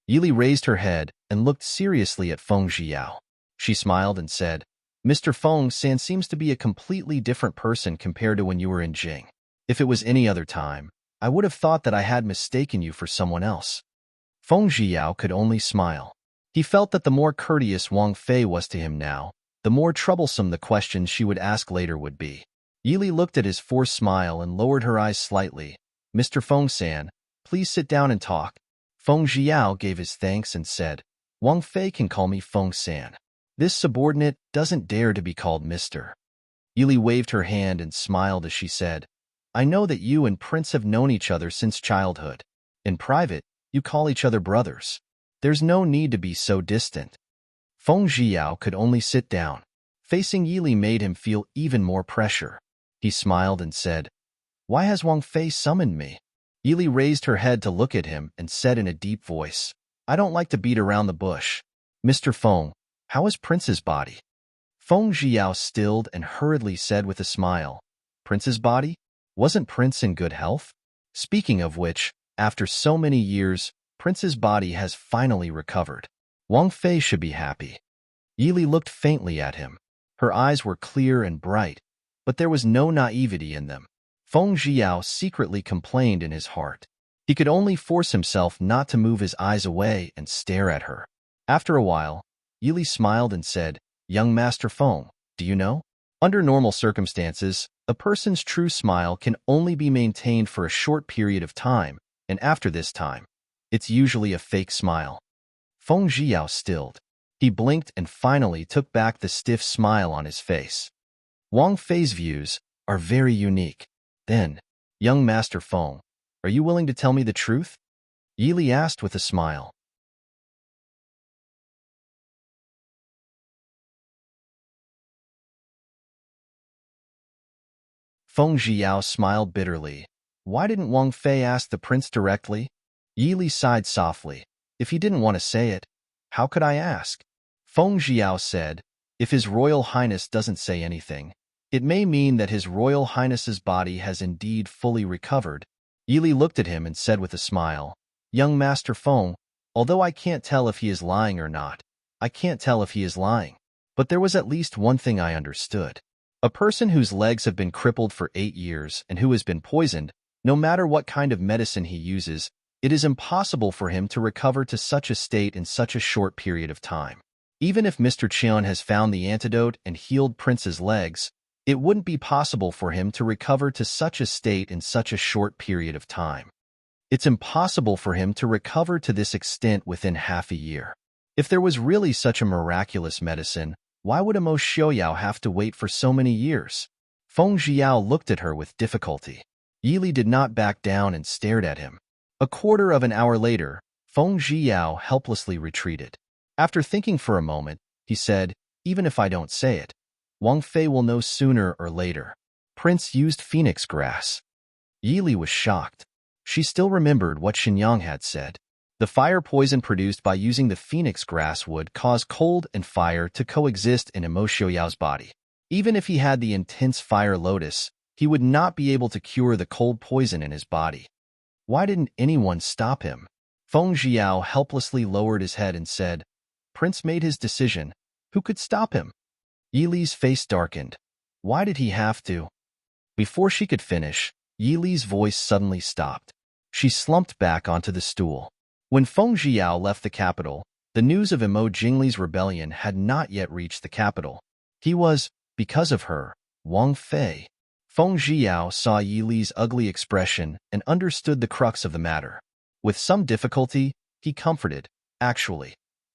Yili raised her head and looked seriously at Feng Zhiyao. She smiled and said, Mr. Feng-san seems to be a completely different person compared to when you were in Jing. If it was any other time, I would have thought that I had mistaken you for someone else. Feng Zhiyao could only smile. He felt that the more courteous Wang Fei was to him now, the more troublesome the questions she would ask later would be. Yili looked at his forced smile and lowered her eyes slightly. Mr. Feng-san, please sit down and talk. Feng Zhiyao gave his thanks and said, Wang Fei can call me Feng-san. This subordinate doesn't dare to be called Mr. Yili waved her hand and smiled as she said, I know that you and Prince have known each other since childhood. In private, you call each other brothers. There's no need to be so distant. Feng Zhiyao could only sit down. Facing Yili made him feel even more pressure. He smiled and said, Why has Wang Fei summoned me? Yili raised her head to look at him and said in a deep voice, I don't like to beat around the bush. Mr. Feng, how is Prince's body? Feng Zhiyao stilled and hurriedly said with a smile, Prince's body? Wasn't Prince in good health? Speaking of which, after so many years, Prince's body has finally recovered. Wang Fei should be happy. Yili looked faintly at him. Her eyes were clear and bright, but there was no naivety in them. Feng Jiao secretly complained in his heart. He could only force himself not to move his eyes away and stare at her. After a while, Yili smiled and said, "Young Master Feng, do you know? Under normal circumstances, a person's true smile can only be maintained for a short period of time, and after this time, it's usually a fake smile." Feng Jiao stilled. He blinked and finally took back the stiff smile on his face. Wang Fei's views are very unique. Then, young Master Feng, are you willing to tell me the truth? Yili asked with a smile. Feng Jiao smiled bitterly. Why didn't Wang Fei ask the prince directly? Yili sighed softly. If he didn't want to say it, how could I ask? Feng Jiao said, if His Royal Highness doesn't say anything, it may mean that His Royal Highness's body has indeed fully recovered. Yili looked at him and said with a smile, young Master Feng, although I can't tell if he is lying or not, I can't tell if he is lying. But there was at least one thing I understood. A person whose legs have been crippled for 8 years and who has been poisoned, no matter what kind of medicine he uses, it is impossible for him to recover to such a state in such a short period of time. Even if Mr. Qian has found the antidote and healed Prince's legs, it wouldn't be possible for him to recover to such a state in such a short period of time. It's impossible for him to recover to this extent within half a year. If there was really such a miraculous medicine, why would Imo Xiaoyao have to wait for so many years? Feng Jiao looked at her with difficulty. Yili did not back down and stared at him. A quarter of an hour later, Feng Jiao helplessly retreated. After thinking for a moment, he said, even if I don't say it, Wang Fei will know sooner or later. Prince used phoenix grass. Yili was shocked. She still remembered what Xinyang had said. The fire poison produced by using the phoenix grass would cause cold and fire to coexist in Imo Xiaoyao's body. Even if he had the intense fire lotus, he would not be able to cure the cold poison in his body. Why didn't anyone stop him? Feng Jiao helplessly lowered his head and said, Prince made his decision. Who could stop him? Yili's face darkened. Why did he have to? Before she could finish, Yili's voice suddenly stopped. She slumped back onto the stool. When Feng Jiao left the capital, the news of Imo Jingli's rebellion had not yet reached the capital. He was, because of her, Wang Fei. Feng Jiao saw Yili's ugly expression and understood the crux of the matter. With some difficulty, he comforted, actually.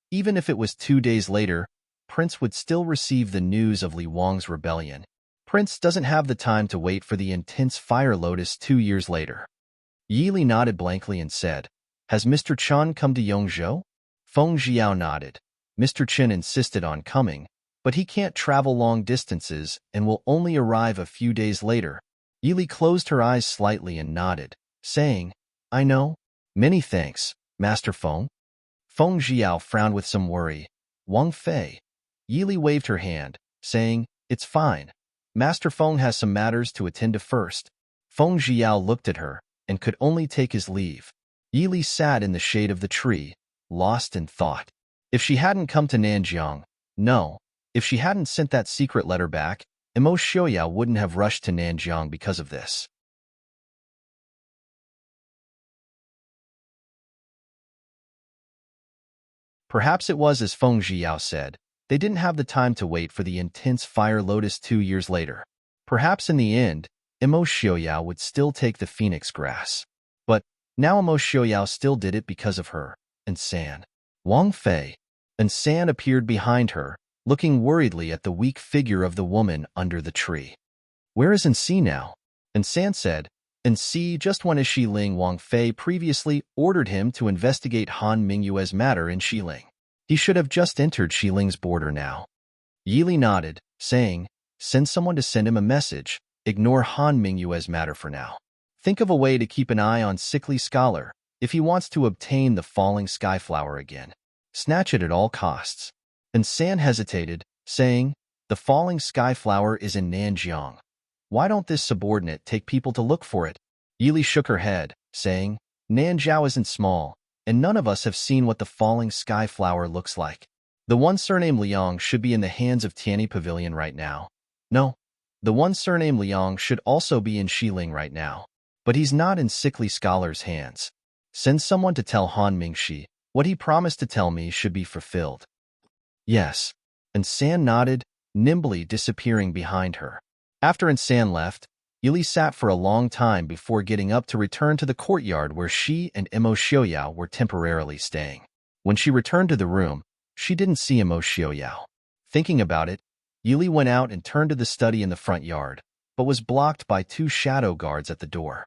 Even if it was 2 days later, Prince would still receive the news of Li Wang's rebellion. Prince doesn't have the time to wait for the intense fire lotus 2 years later. Yili nodded blankly and said, Has Mr. Chen come to Yongzhou? Feng Jiao nodded. Mr. Chen insisted on coming, but he can't travel long distances and will only arrive a few days later. Yili closed her eyes slightly and nodded, saying, I know. Many thanks, Master Feng. Feng Jiao frowned with some worry. Wang Fei. Yili waved her hand, saying, It's fine. Master Feng has some matters to attend to first. Feng Jiao looked at her and could only take his leave. Yili sat in the shade of the tree, lost in thought. If she hadn't come to Nanjiang, no, if she hadn't sent that secret letter back, Imo Xiaoyao wouldn't have rushed to Nanjiang because of this. Perhaps it was as Feng Jiao said, they didn't have the time to wait for the intense fire lotus 2 years later. Perhaps in the end, Imo Xiaoyao would still take the phoenix grass. But now Imo Xiaoyao still did it because of her, and San. Wang Fei. And San appeared behind her, looking worriedly at the weak figure of the woman under the tree. Where is Ensi now? And San said, Ensi just went as Xiling. Wang Fei previously ordered him to investigate Han Mingyue's matter in Xiling. He should have just entered Xiling's border now. Yili nodded, saying, Send someone to send him a message. Ignore Han Mingyue's matter for now. Think of a way to keep an eye on Sickly Scholar if he wants to obtain the falling skyflower again. Snatch it at all costs. And San hesitated, saying, The falling skyflower is in Nanjiang. Why don't this subordinate take people to look for it? Yili shook her head, saying, Nanjiao isn't small, and none of us have seen what the falling sky flower looks like. The one surnamed Liang should be in the hands of Tianyi Pavilion right now. No, the one surnamed Liang should also be in Xiling right now. But he's not in sickly scholar's hands. Send someone to tell Han Mingxi what he promised to tell me should be fulfilled. Yes. And San nodded, nimbly disappearing behind her. After San left, Yili sat for a long time before getting up to return to the courtyard where she and Imo Xiaoyao were temporarily staying. When she returned to the room, she didn't see Imo Xiaoyao. Thinking about it, Yili went out and turned to the study in the front yard, but was blocked by 2 shadow guards at the door.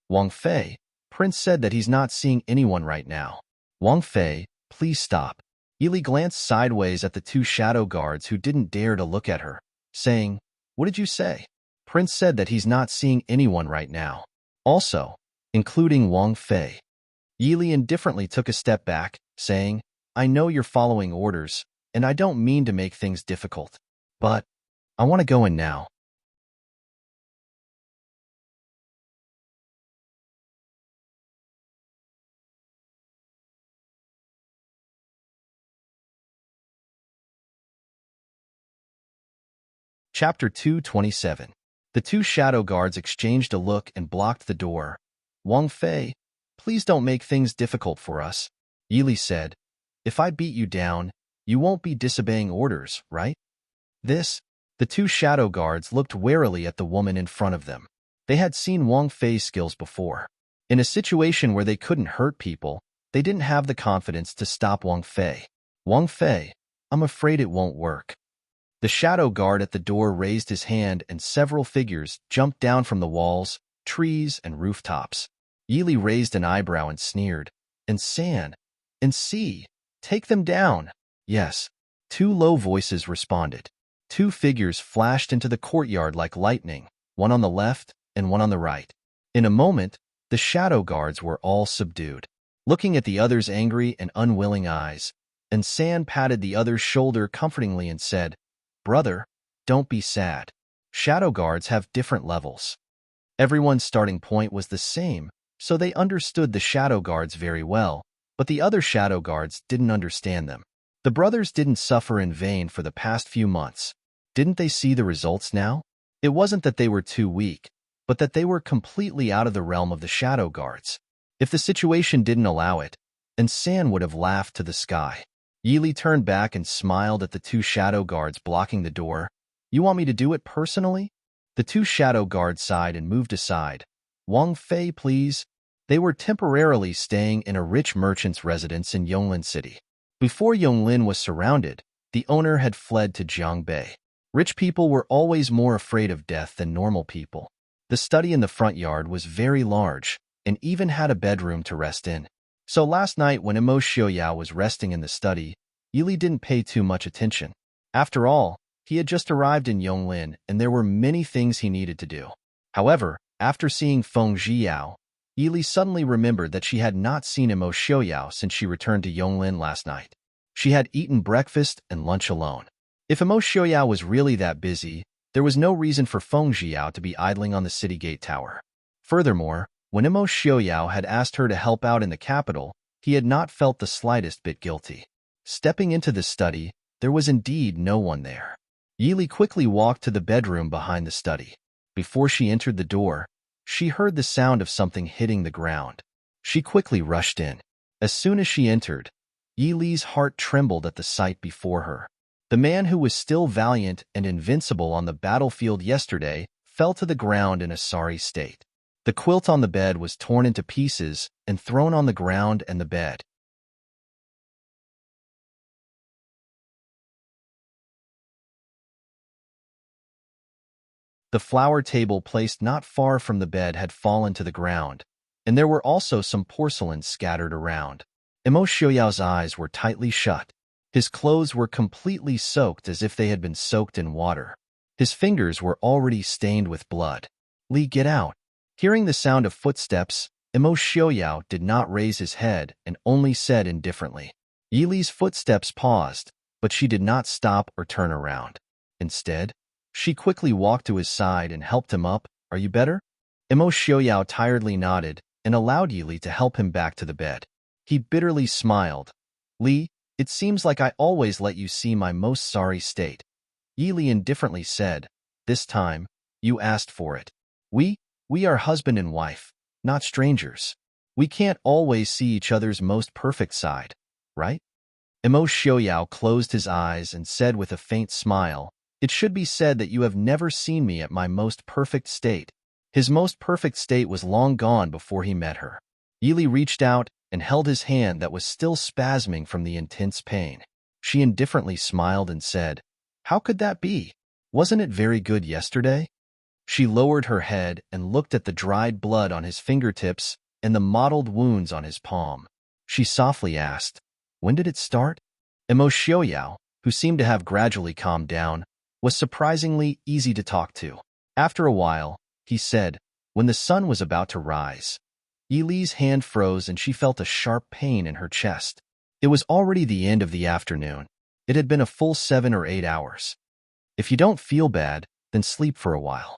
Wang Fei, Prince said that he's not seeing anyone right now. Wang Fei, please stop. Yili glanced sideways at the 2 shadow guards who didn't dare to look at her, saying, What did you say? Prince said that he's not seeing anyone right now. Also, including Wang Fei. Yili indifferently took a step back, saying, I know you're following orders, and I don't mean to make things difficult. But I want to go in now. Chapter 227. The 2 shadow guards exchanged a look and blocked the door. Wang Fei, please don't make things difficult for us. Yili said, If I beat you down, you won't be disobeying orders, right? The 2 shadow guards looked warily at the woman in front of them. They had seen Wang Fei's skills before. In a situation where they couldn't hurt people, they didn't have the confidence to stop Wang Fei. Wang Fei, I'm afraid it won't work. The shadow guard at the door raised his hand and several figures jumped down from the walls, trees, and rooftops. Yili raised an eyebrow and sneered, San, see, take them down. Yes. 2 low voices responded. 2 figures flashed into the courtyard like lightning, one on the left and one on the right. In a moment, the shadow guards were all subdued. Looking at the other's angry and unwilling eyes, San patted the other's shoulder comfortingly and said, Brother, don't be sad. Shadow guards have different levels. Everyone's starting point was the same, so they understood the shadow guards very well, but the other shadow guards didn't understand them. The brothers didn't suffer in vain for the past few months. Didn't they see the results now? It wasn't that they were too weak, but that they were completely out of the realm of the shadow guards. If the situation didn't allow it, San would have laughed to the sky. Yili turned back and smiled at the 2 shadow guards blocking the door. You want me to do it personally? The 2 shadow guards sighed and moved aside. Wang Fei, please. They were temporarily staying in a rich merchant's residence in Yonglin City. Before Yonglin was surrounded, the owner had fled to Jiangbei. Rich people were always more afraid of death than normal people. The study in the front yard was very large, and even had a bedroom to rest in. So last night when Imo Xiaoyao was resting in the study, Yili didn't pay too much attention. After all, he had just arrived in Yonglin and there were many things he needed to do. However, after seeing Feng Zhiyao, Yili suddenly remembered that she had not seen Imo Xiaoyao since she returned to Yonglin last night. She had eaten breakfast and lunch alone. If Imo Xiaoyao was really that busy, there was no reason for Feng Zhiyao to be idling on the city gate tower. Furthermore, when Imo Xiaoyao had asked her to help out in the capital, he had not felt the slightest bit guilty. Stepping into the study, there was indeed no one there. Yili quickly walked to the bedroom behind the study. Before she entered the door, she heard the sound of something hitting the ground. She quickly rushed in. As soon as she entered, Yili's heart trembled at the sight before her. The man who was still valiant and invincible on the battlefield yesterday fell to the ground in a sorry state. The quilt on the bed was torn into pieces and thrown on the ground and the bed. The flower table placed not far from the bed had fallen to the ground, and there were also some porcelain scattered around. Imo Xiaoyao's eyes were tightly shut. His clothes were completely soaked as if they had been soaked in water. His fingers were already stained with blood. Li, get out. Hearing the sound of footsteps, Imo Xiaoyao did not raise his head and only said indifferently. Yili's footsteps paused, but she did not stop or turn around. Instead, She quickly walked to his side and helped him up. Are you better? Imo Xiaoyao tiredly nodded and allowed Yili to help him back to the bed. He bitterly smiled. Li, it seems like I always let you see my most sorry state. Yili indifferently said, this time, you asked for it. We are husband and wife, not strangers. We can't always see each other's most perfect side, right? Imo Xiaoyao closed his eyes and said with a faint smile, it should be said that you have never seen me at my most perfect state. His most perfect state was long gone before he met her. Yili reached out and held his hand that was still spasming from the intense pain. She indifferently smiled and said, how could that be? Wasn't it very good yesterday? She lowered her head and looked at the dried blood on his fingertips and the mottled wounds on his palm. She softly asked, when did it start? Imo Xiaoyao, who seemed to have gradually calmed down, was surprisingly easy to talk to. After a while, he said, when the sun was about to rise. Yili's hand froze and she felt a sharp pain in her chest. It was already the end of the afternoon. It had been a full 7 or 8 hours. If you don't feel bad, then sleep for a while.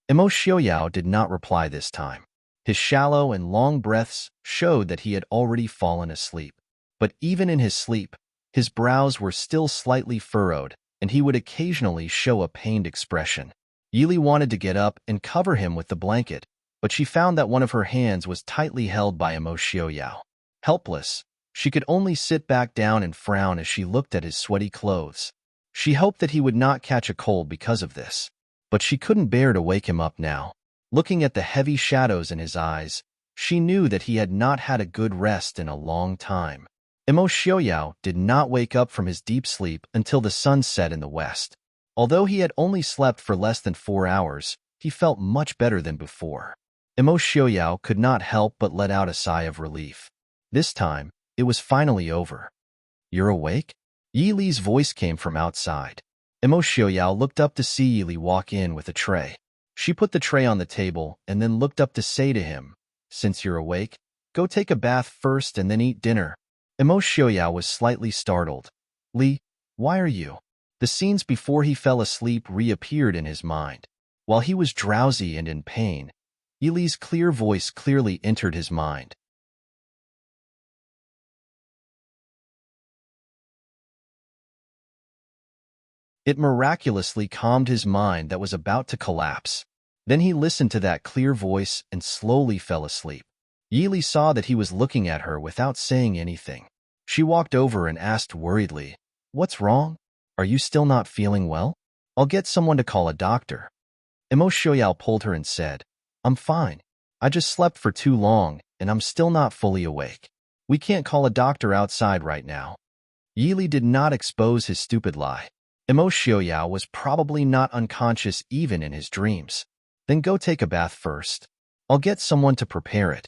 Imo Xiaoyao did not reply this time. His shallow and long breaths showed that he had already fallen asleep. But even in his sleep, his brows were still slightly furrowed, and he would occasionally show a pained expression. Yili wanted to get up and cover him with the blanket, but she found that one of her hands was tightly held by Imo Xiaoyao. Helpless, she could only sit back down and frown as she looked at his sweaty clothes. She hoped that he would not catch a cold because of this, but she couldn't bear to wake him up now. Looking at the heavy shadows in his eyes, she knew that he had not had a good rest in a long time. Imo Xiaoyao did not wake up from his deep sleep until the sun set in the west. Although he had only slept for less than 4 hours, he felt much better than before. Imo Xiaoyao could not help but let out a sigh of relief. This time, it was finally over. You're awake? Yi Li's voice came from outside. Imo Xiaoyao looked up to see Yi Li walk in with a tray. She put the tray on the table and then looked up to say to him, since you're awake, go take a bath first and then eat dinner. Imo Xiaoyao was slightly startled. Li, why are you? The scenes before he fell asleep reappeared in his mind. While he was drowsy and in pain, Yi Li's clear voice clearly entered his mind. It miraculously calmed his mind that was about to collapse. Then he listened to that clear voice and slowly fell asleep. Yi Li saw that he was looking at her without saying anything. She walked over and asked worriedly, what's wrong? Are you still not feeling well? I'll get someone to call a doctor. Imo Xiaoyao pulled her and said, I'm fine. I just slept for too long, and I'm still not fully awake. We can't call a doctor outside right now. Yi Li did not expose his stupid lie. Imo Xiaoyao was probably not unconscious even in his dreams. Then go take a bath first. I'll get someone to prepare it.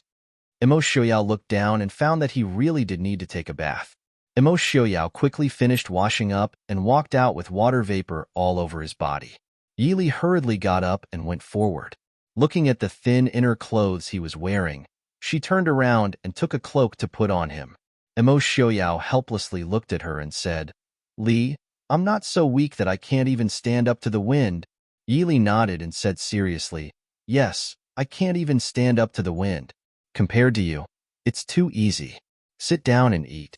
Imo Xiaoyao looked down and found that he really did need to take a bath. Imo Xiaoyao quickly finished washing up and walked out with water vapor all over his body. Yi Li hurriedly got up and went forward. Looking at the thin inner clothes he was wearing, she turned around and took a cloak to put on him. Imo Xiaoyao helplessly looked at her and said, Li, I'm not so weak that I can't even stand up to the wind. Yi Li nodded and said seriously, yes, I can't even stand up to the wind. Compared to you, it's too easy. Sit down and eat.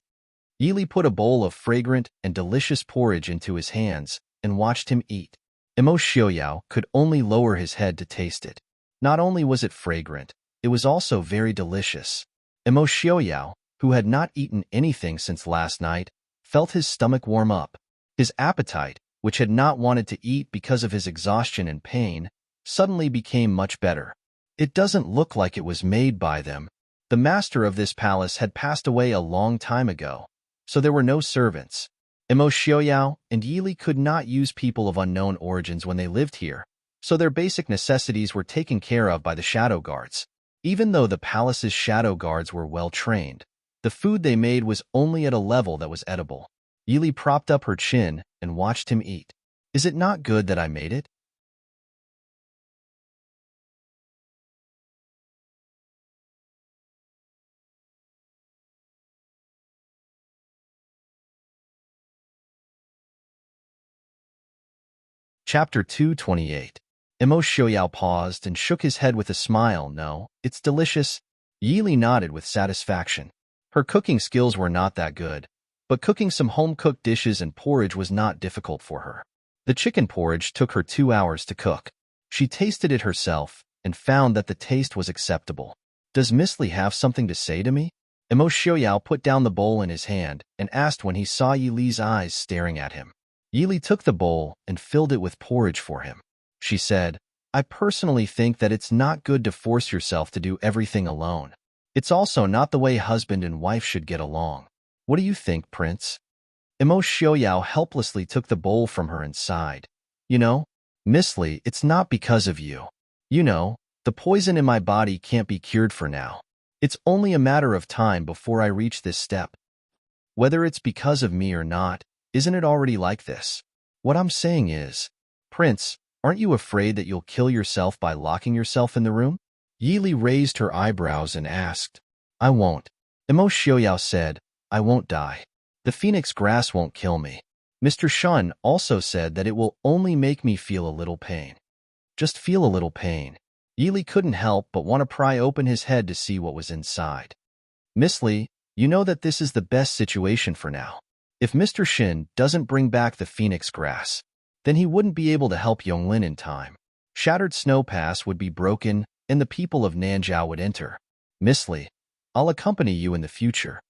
Yi Li put a bowl of fragrant and delicious porridge into his hands and watched him eat. Imo Xiaoyao could only lower his head to taste it. Not only was it fragrant, it was also very delicious. Imo Xiaoyao, who had not eaten anything since last night, felt his stomach warm up. His appetite, which had not wanted to eat because of his exhaustion and pain, suddenly became much better. It doesn't look like it was made by them. The master of this palace had passed away a long time ago, so there were no servants. Imo Xiaoyao and Yi Li could not use people of unknown origins when they lived here, so their basic necessities were taken care of by the shadow guards. Even though the palace's shadow guards were well trained, the food they made was only at a level that was edible. Yi Li propped up her chin and watched him eat. Is it not good that I made it? Chapter 228. Imo Xiaoyao paused and shook his head with a smile. No, it's delicious. Yili nodded with satisfaction. Her cooking skills were not that good, but cooking some home-cooked dishes and porridge was not difficult for her. The chicken porridge took her 2 hours to cook. She tasted it herself and found that the taste was acceptable. Does Miss Li have something to say to me? Imo Xiaoyao put down the bowl in his hand and asked when he saw Yi Li's eyes staring at him. Yi Li took the bowl and filled it with porridge for him. She said, I personally think that it's not good to force yourself to do everything alone. It's also not the way husband and wife should get along. What do you think, Prince? Imo Xiaoyao helplessly took the bowl from her and sighed. You know, Miss Li, it's not because of you. You know, the poison in my body can't be cured for now. It's only a matter of time before I reach this step. Whether it's because of me or not, isn't it already like this? What I'm saying is, Prince, aren't you afraid that you'll kill yourself by locking yourself in the room? Yi Li raised her eyebrows and asked. I won't. Imo Xiaoyao said, I won't die. The phoenix grass won't kill me. Mr. Shun also said that it will only make me feel a little pain. Just feel a little pain. Yi Li couldn't help but want to pry open his head to see what was inside. Miss Li, you know that this is the best situation for now. If Mr. Shin doesn't bring back the phoenix grass, then he wouldn't be able to help Yonglin in time. Shattered Snow Pass would be broken, and the people of Nanjiao would enter. Miss Li, I'll accompany you in the future.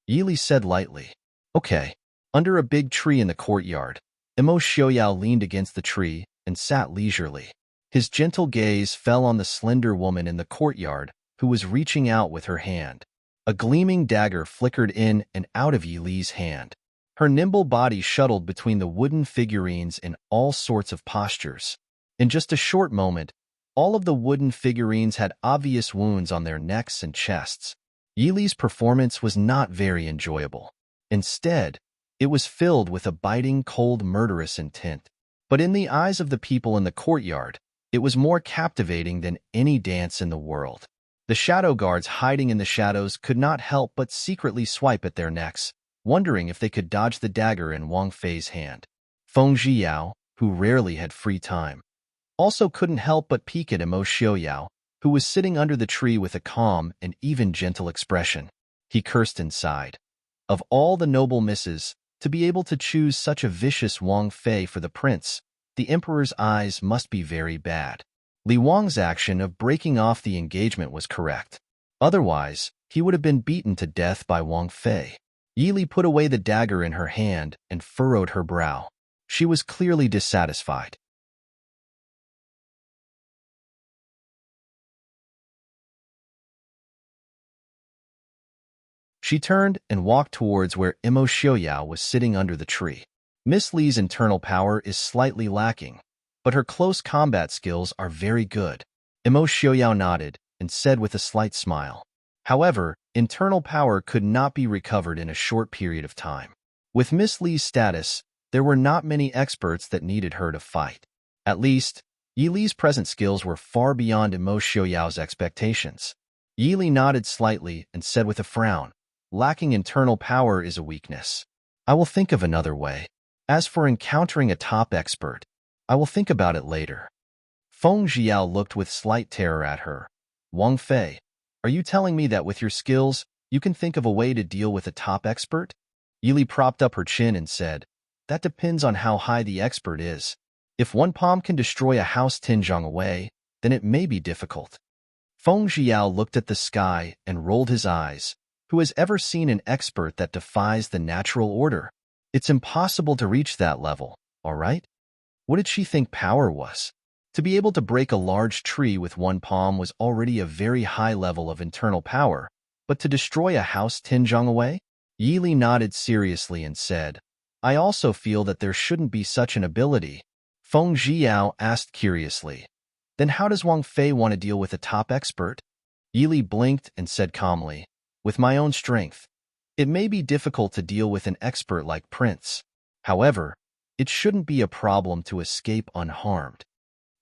Yi Li said lightly. Okay. Under a big tree in the courtyard, Imo Xiaoyao leaned against the tree and sat leisurely. His gentle gaze fell on the slender woman in the courtyard who was reaching out with her hand. A gleaming dagger flickered in and out of Yi Li's hand. Her nimble body shuttled between the wooden figurines in all sorts of postures. In just a short moment, all of the wooden figurines had obvious wounds on their necks and chests. Yi Li's performance was not very enjoyable. Instead, it was filled with a biting, cold, murderous intent. But in the eyes of the people in the courtyard, it was more captivating than any dance in the world. The shadow guards hiding in the shadows could not help but secretly swipe at their necks, wondering if they could dodge the dagger in Wang Fei's hand. Feng Zhiyao, who rarely had free time, also couldn't help but peek at Imo Xiaoyao, who was sitting under the tree with a calm and even gentle expression. He cursed inside. Of all the noble misses, to be able to choose such a vicious Wang Fei for the prince, the emperor's eyes must be very bad. Li Wang's action of breaking off the engagement was correct. Otherwise, he would have been beaten to death by Wang Fei. Yi Li put away the dagger in her hand and furrowed her brow. She was clearly dissatisfied. She turned and walked towards where Imo Xiaoyao was sitting under the tree. Miss Li's internal power is slightly lacking, but her close combat skills are very good. Imo Xiaoyao nodded and said with a slight smile. However, internal power could not be recovered in a short period of time. With Miss Li's status, there were not many experts that needed her to fight. At least, Yi Li's present skills were far beyond Imo Xiaoyao's expectations. Yi Li nodded slightly and said with a frown, lacking internal power is a weakness. I will think of another way. As for encountering a top expert, I will think about it later. Feng Zhiyao looked with slight terror at her. Wang Fei, are you telling me that with your skills, you can think of a way to deal with a top expert? Yi Li propped up her chin and said, that depends on how high the expert is. If one palm can destroy a house 10 zhang away, then it may be difficult. Feng Zhiyao looked at the sky and rolled his eyes. Who has ever seen an expert that defies the natural order? It's impossible to reach that level, all right? What did she think power was? To be able to break a large tree with one palm was already a very high level of internal power, but to destroy a house 10 zhang away? Yi Li nodded seriously and said, I also feel that there shouldn't be such an ability. Feng Zhiyao asked curiously, then how does Wang Fei want to deal with a top expert? Yi Li blinked and said calmly, with my own strength, it may be difficult to deal with an expert like Prince. However, it shouldn't be a problem to escape unharmed.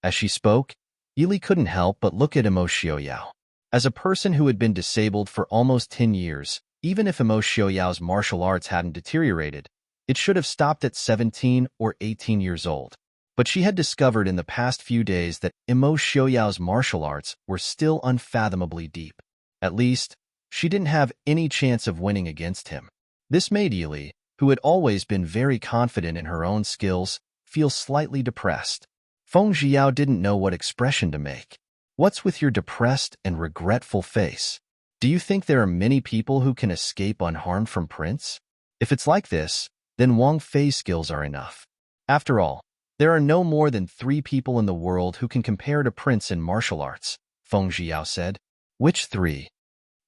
As she spoke, Yi Li couldn't help but look at Imo Xiaoyao. As a person who had been disabled for almost 10 years, even if Imo Xiaoyao's martial arts hadn't deteriorated, it should have stopped at 17 or 18 years old. But she had discovered in the past few days that Immerse Xiaoyao's martial arts were still unfathomably deep. At least, she didn't have any chance of winning against him. This made Yili, who had always been very confident in her own skills, feel slightly depressed. Feng Jiao didn't know what expression to make. What's with your depressed and regretful face? Do you think there are many people who can escape unharmed from Prince? If it's like this, then Wang Fei's skills are enough. After all, there are no more than 3 people in the world who can compare to Prince in martial arts, Feng Jiao said. Which 3?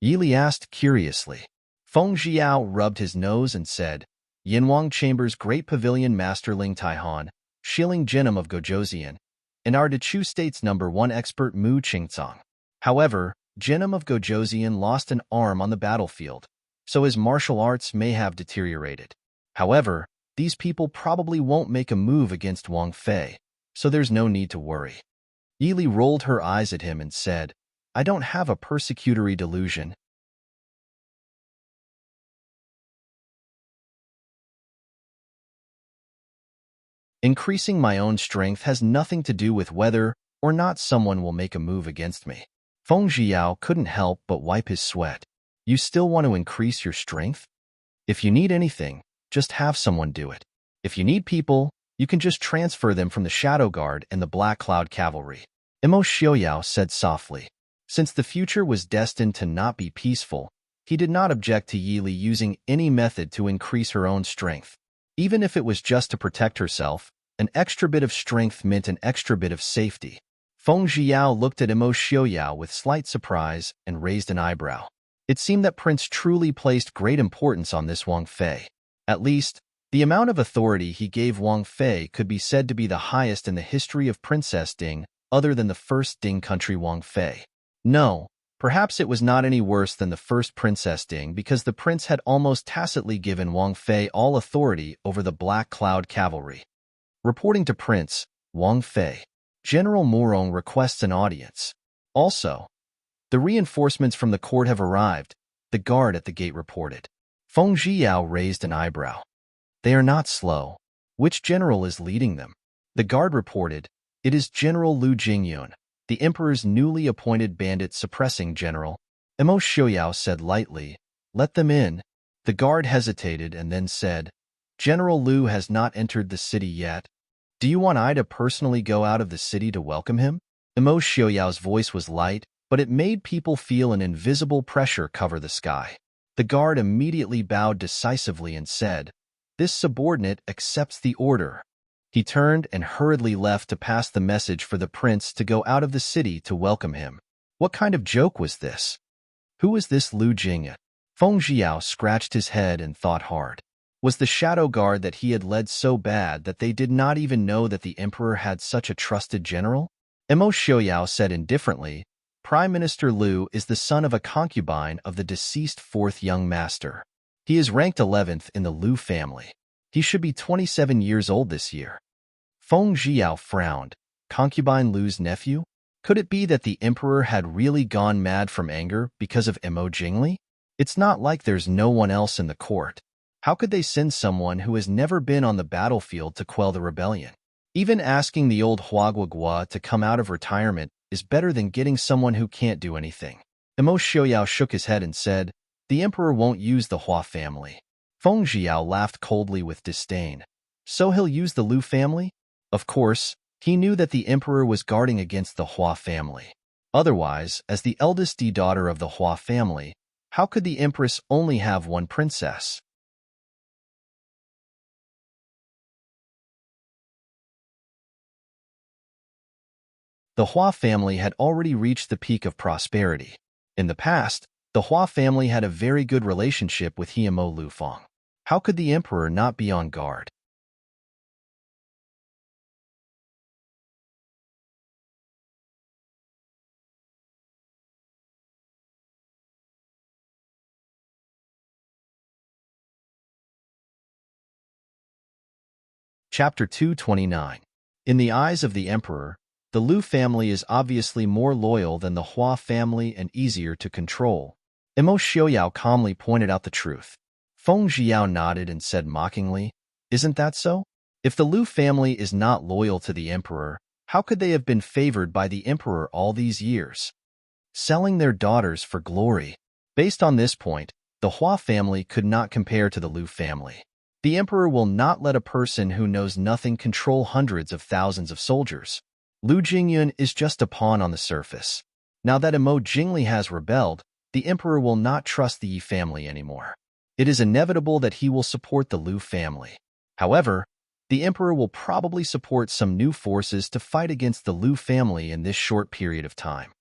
Yili asked curiously. Feng Jiao rubbed his nose and said, Yinwang Chamber's Great Pavilion Master Ling Taihan, Shilling Genom of Gojoseon, and Ardechu State's #1 expert Mu Qingcang. However, Genom of Gojoseon lost an arm on the battlefield, so his martial arts may have deteriorated. However, these people probably won't make a move against Wang Fei, so there's no need to worry. Yili rolled her eyes at him and said, I don't have a persecutory delusion. Increasing my own strength has nothing to do with whether or not someone will make a move against me. Feng Jiao couldn't help but wipe his sweat. You still want to increase your strength? If you need anything, just have someone do it. If you need people, you can just transfer them from the Shadow Guard and the Black Cloud Cavalry. Immerse Xiaoyao said softly. Since the future was destined to not be peaceful, he did not object to Yili using any method to increase her own strength. Even if it was just to protect herself, an extra bit of strength meant an extra bit of safety. Feng Jiao looked at Immerse Xiaoyao with slight surprise and raised an eyebrow. It seemed that Prince truly placed great importance on this Wang Fei. At least, the amount of authority he gave Wang Fei could be said to be the highest in the history of Princess Ding, other than the first Ding country Wang Fei. No, perhaps it was not any worse than the first Princess Ding because the prince had almost tacitly given Wang Fei all authority over the Black Cloud Cavalry. Reporting to Prince Wang Fei, General Murong requests an audience. Also, the reinforcements from the court have arrived, the guard at the gate reported. Feng Jiao raised an eyebrow. They are not slow. Which general is leading them? The guard reported, it is General Lu Jingyun, the emperor's newly appointed bandit suppressing general. Immerse Xiaoyao said lightly, let them in. The guard hesitated and then said, General Lu has not entered the city yet. Do you want I to personally go out of the city to welcome him? Immerse Xiaoyao's voice was light, but it made people feel an invisible pressure cover the sky. The guard immediately bowed decisively and said, this subordinate accepts the order. He turned and hurriedly left to pass the message for the prince to go out of the city to welcome him. What kind of joke was this? Who was this Lu Jingyan? Feng Jiao scratched his head and thought hard. Was the shadow guard that he had led so bad that they did not even know that the emperor had such a trusted general? Immerse Xiaoyao said indifferently, Prime Minister Lu is the son of a concubine of the deceased 4th young master. He is ranked 11th in the Lu family. He should be 27 years old this year. Feng Jiao frowned. Concubine Lu's nephew? Could it be that the emperor had really gone mad from anger because of Mo Jingli? It's not like there's no one else in the court. How could they send someone who has never been on the battlefield to quell the rebellion? Even asking the old Huaguagua to come out of retirement is better than getting someone who can't do anything. Immerse Xiaoyao shook his head and said, the emperor won't use the Hua family. Feng Jiao laughed coldly with disdain. So he'll use the Lu family? Of course, he knew that the emperor was guarding against the Hua family. Otherwise, as the eldest daughter of the Hua family, how could the empress only have one princess? The Hua family had already reached the peak of prosperity. In the past, the Hua family had a very good relationship with Hiemo Lufeng. How could the emperor not be on guard? Chapter 229. In the eyes of the emperor, the Lu family is obviously more loyal than the Hua family and easier to control. Immerse Xiaoyao calmly pointed out the truth. Feng Jiao nodded and said mockingly, isn't that so? If the Liu family is not loyal to the emperor, how could they have been favored by the emperor all these years? Selling their daughters for glory. Based on this point, the Hua family could not compare to the Liu family. The emperor will not let a person who knows nothing control hundreds of thousands of soldiers. Liu Jingyun is just a pawn on the surface. Now that Imo Jingli has rebelled, the emperor will not trust the Yi family anymore. It is inevitable that he will support the Liu family. However, the emperor will probably support some new forces to fight against the Liu family in this short period of time.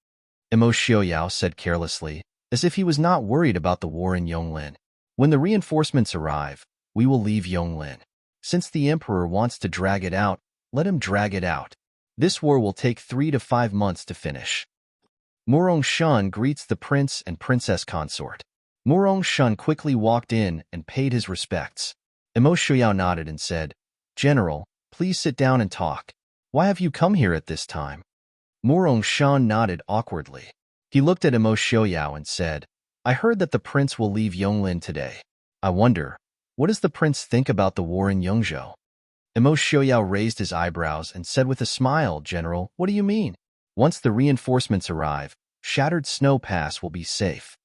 Imo Xiaoyao said carelessly, as if he was not worried about the war in Yonglin. When the reinforcements arrive, we will leave Yonglin. Since the emperor wants to drag it out, let him drag it out. This war will take 3 to 5 months to finish. Murong Shun greets the prince and princess consort. Murong Shun quickly walked in and paid his respects. Imo Xiaoyao nodded and said, General, please sit down and talk. Why have you come here at this time? Murong Shun nodded awkwardly. He looked at Imo Xiaoyao and said, I heard that the prince will leave Yonglin today. I wonder, what does the prince think about the war in Yongzhou? Imo Xiaoyao raised his eyebrows and said with a smile, General, what do you mean? Once the reinforcements arrive, Shattered Snow Pass will be safe.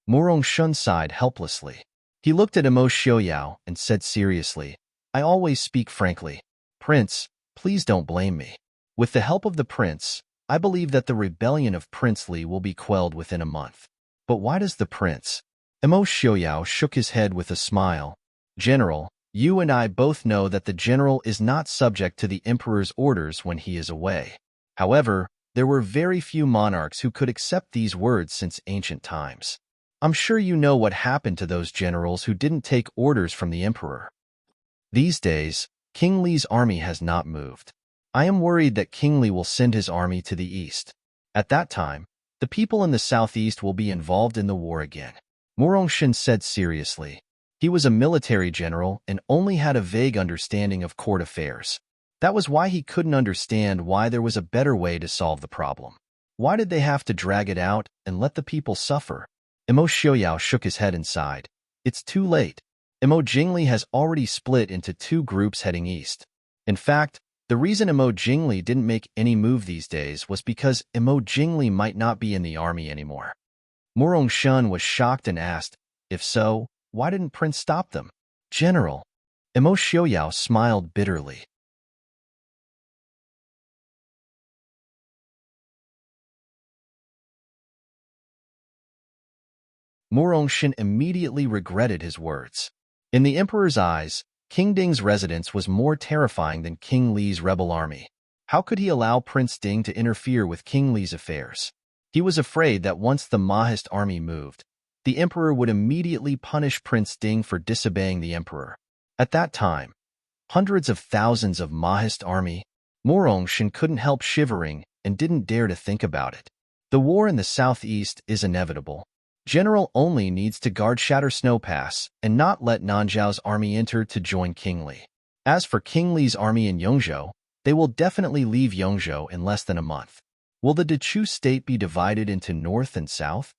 Murong Shun sighed helplessly. He looked at Imo Xiaoyao and said seriously, I always speak frankly. Prince, please don't blame me. With the help of the prince, I believe that the rebellion of Prince Li will be quelled within a month. But why does the prince? Imo Xiaoyao shook his head with a smile. General, you and I both know that the general is not subject to the emperor's orders when he is away. However, there were very few monarchs who could accept these words since ancient times. I'm sure you know what happened to those generals who didn't take orders from the emperor. These days, King Li's army has not moved. I am worried that King Li will send his army to the east. At that time, the people in the southeast will be involved in the war again. Murong Shun said seriously. He was a military general and only had a vague understanding of court affairs. That was why he couldn't understand why there was a better way to solve the problem. Why did they have to drag it out and let the people suffer? Imo Xiaoyao shook his head and sighed. It's too late. Imo Jingli has already split into 2 groups heading east. In fact, the reason Imo Jingli didn't make any move these days was because Imo Jingli might not be in the army anymore. Murong Shun was shocked and asked, if so, why didn't Prince stop them? General. Imo Xiaoyao smiled bitterly. Murong Shun immediately regretted his words. In the emperor's eyes, King Ding's residence was more terrifying than King Li's rebel army. How could he allow Prince Ding to interfere with King Li's affairs? He was afraid that once the Mahist army moved, the emperor would immediately punish Prince Ding for disobeying the emperor. At that time, hundreds of thousands of Mahist army, Murong Shun couldn't help shivering and didn't dare to think about it. The war in the southeast is inevitable. General only needs to guard Shatter Snow Pass and not let Nanzhao's army enter to join King Li. As for King Li's army in Yongzhou, they will definitely leave Yongzhou in less than a month. Will the Dechu state be divided into north and south?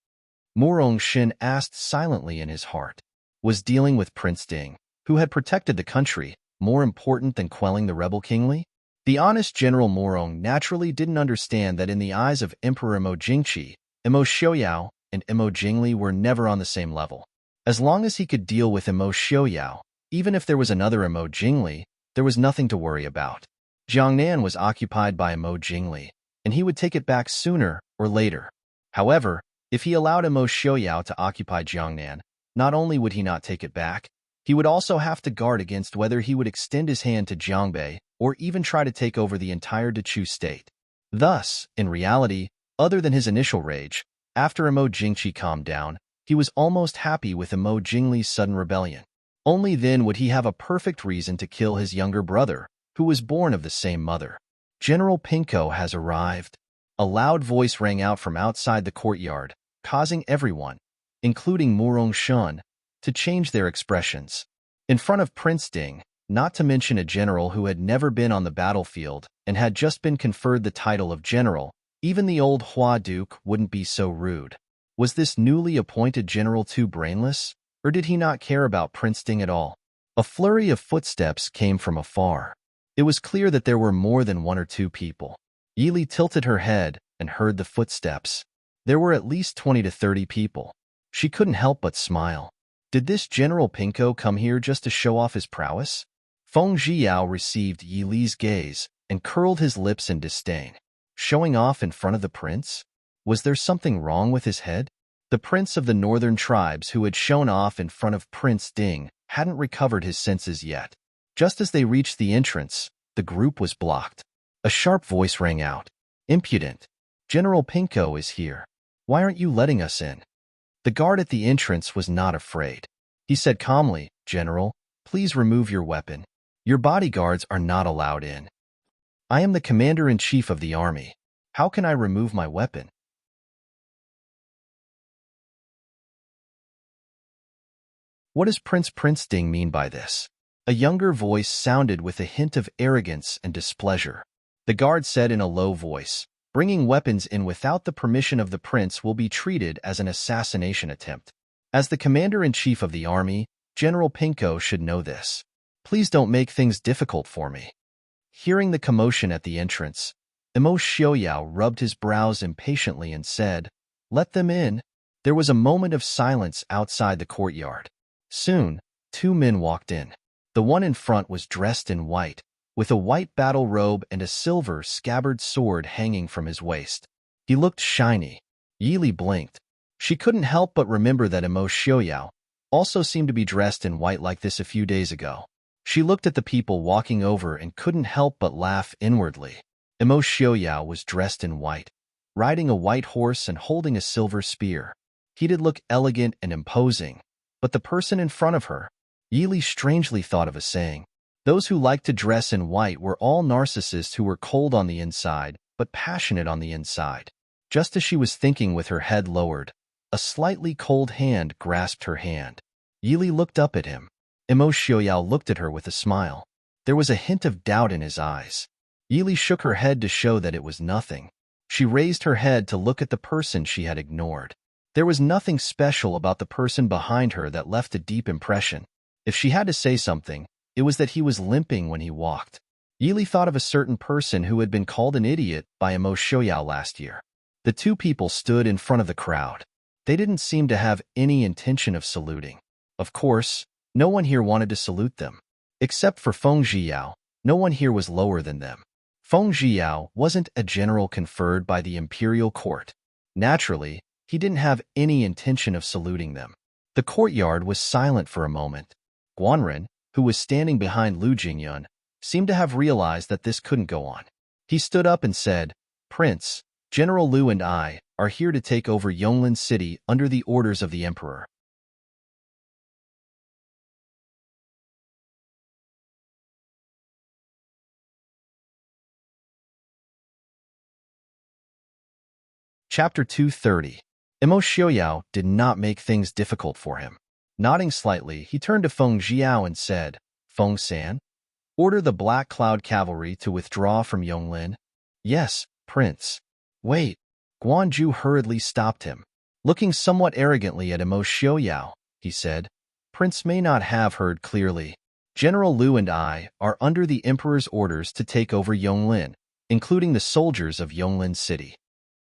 Murong Shun asked silently in his heart. Was dealing with Prince Ding, who had protected the country, more important than quelling the rebel King Li? The honest General Murong naturally didn't understand that in the eyes of Emperor Imo Jingqi, Imo Xiaoyao and Imo Jingli were never on the same level. As long as he could deal with Imo Xiaoyao, even if there was another Imo Jingli, there was nothing to worry about. Jiangnan was occupied by Imo Jingli, and he would take it back sooner or later. However, if he allowed Imo Xiaoyao to occupy Jiangnan, not only would he not take it back, he would also have to guard against whether he would extend his hand to Jiangbei or even try to take over the entire Dechu state. Thus, in reality, other than his initial rage, after Imo Jingqi calmed down, he was almost happy with Imo Jingli's sudden rebellion. Only then would he have a perfect reason to kill his younger brother, who was born of the same mother. General Pinko has arrived. A loud voice rang out from outside the courtyard, causing everyone, including Murong Shun, to change their expressions. In front of Prince Ding, not to mention a general who had never been on the battlefield and had just been conferred the title of general, even the old Hua Duke wouldn't be so rude. Was this newly appointed general too brainless, or did he not care about Prince Ding at all? A flurry of footsteps came from afar. It was clear that there were more than one or two people. Yili tilted her head and heard the footsteps. There were at least 20 to 30 people. She couldn't help but smile. Did this General Pinko come here just to show off his prowess? Feng Zhiyao received Yili's gaze and curled his lips in disdain. Showing off in front of the prince? Was there something wrong with his head? The prince of the northern tribes who had shown off in front of Prince Ding hadn't recovered his senses yet. Just as they reached the entrance, the group was blocked. A sharp voice rang out. "Impudent! General Pinko is here. Why aren't you letting us in?" The guard at the entrance was not afraid. He said calmly, "General, please remove your weapon. Your bodyguards are not allowed in. I am the commander-in-chief of the army. How can I remove my weapon?" What does Prince Ding mean by this? A younger voice sounded with a hint of arrogance and displeasure. The guard said in a low voice, "Bringing weapons in without the permission of the prince will be treated as an assassination attempt. As the commander-in-chief of the army, General Pinko should know this. Please don't make things difficult for me." Hearing the commotion at the entrance, Imo Xiaoyao rubbed his brows impatiently and said, "Let them in." There was a moment of silence outside the courtyard. Soon, two men walked in. The one in front was dressed in white, with a white battle robe and a silver scabbard sword hanging from his waist. He looked shiny. Yili blinked. She couldn't help but remember that Imo Xiaoyao also seemed to be dressed in white like this a few days ago. She looked at the people walking over and couldn't help but laugh inwardly. Imo Xiaoyao was dressed in white, riding a white horse and holding a silver spear. He did look elegant and imposing, but the person in front of her, Yili strangely thought of a saying. Those who liked to dress in white were all narcissists who were cold on the inside, but passionate on the inside. Just as she was thinking with her head lowered, a slightly cold hand grasped her hand. Yili looked up at him. Imo Xiaoyao looked at her with a smile. There was a hint of doubt in his eyes. Yili shook her head to show that it was nothing. She raised her head to look at the person she had ignored. There was nothing special about the person behind her that left a deep impression. If she had to say something, it was that he was limping when he walked. Yili thought of a certain person who had been called an idiot by Imo Xiaoyao last year. The two people stood in front of the crowd. They didn't seem to have any intention of saluting. Of course, no one here wanted to salute them. Except for Feng Zhiyao, no one here was lower than them. Feng Zhiyao wasn't a general conferred by the imperial court. Naturally, he didn't have any intention of saluting them. The courtyard was silent for a moment. Guanren, who was standing behind Lu Jingyun, seemed to have realized that this couldn't go on. He stood up and said, "Prince, General Lu and I are here to take over Yonglin City under the orders of the Emperor." Chapter 230. Imo Xiaoyao did not make things difficult for him. Nodding slightly, he turned to Feng Zhiyao and said, "Feng San, order the Black Cloud Cavalry to withdraw from Yonglin." "Yes, Prince." "Wait." Guanju hurriedly stopped him. Looking somewhat arrogantly at Imo Xiaoyao, he said, "Prince may not have heard clearly. General Lu and I are under the Emperor's orders to take over Yonglin, including the soldiers of Yonglin City."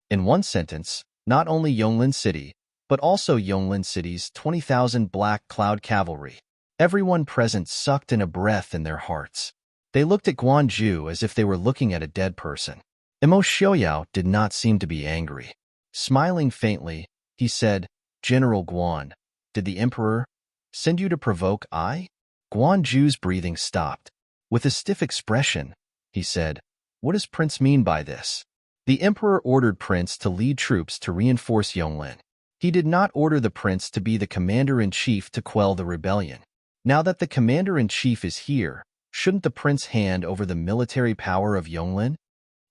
In one sentence, not only Yonglin City, but also Yonglin City's 20,000 Black Cloud Cavalry. Everyone present sucked in a breath in their hearts. They looked at Guanju as if they were looking at a dead person. Imo Xiaoyao did not seem to be angry. Smiling faintly, he said, "General Guan, did the Emperor send you to provoke I?" Guanju's breathing stopped. With a stiff expression, he said, "What does Prince mean by this?" The Emperor ordered Prince to lead troops to reinforce Yonglin. He did not order the Prince to be the commander-in-chief to quell the rebellion. Now that the commander-in-chief is here, shouldn't the Prince hand over the military power of Yonglin?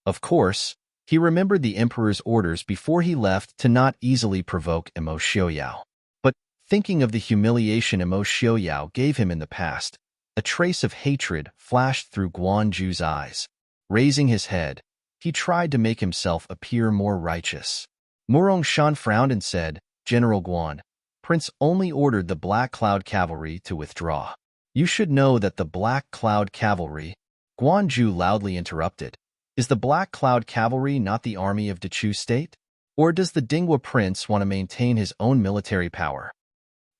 Of course, he remembered the Emperor's orders before he left to not easily provoke Imo Xiaoyao. But, thinking of the humiliation Imo Xiaoyao gave him in the past, a trace of hatred flashed through Guanju's eyes. Raising his head, he tried to make himself appear more righteous. Murong Shan frowned and said, "General Guan, Prince only ordered the Black Cloud Cavalry to withdraw. You should know that the Black Cloud Cavalry Guanju loudly interrupted. Is the Black Cloud Cavalry not the army of Dechu State? Or does the Dingwa Prince want to maintain his own military power?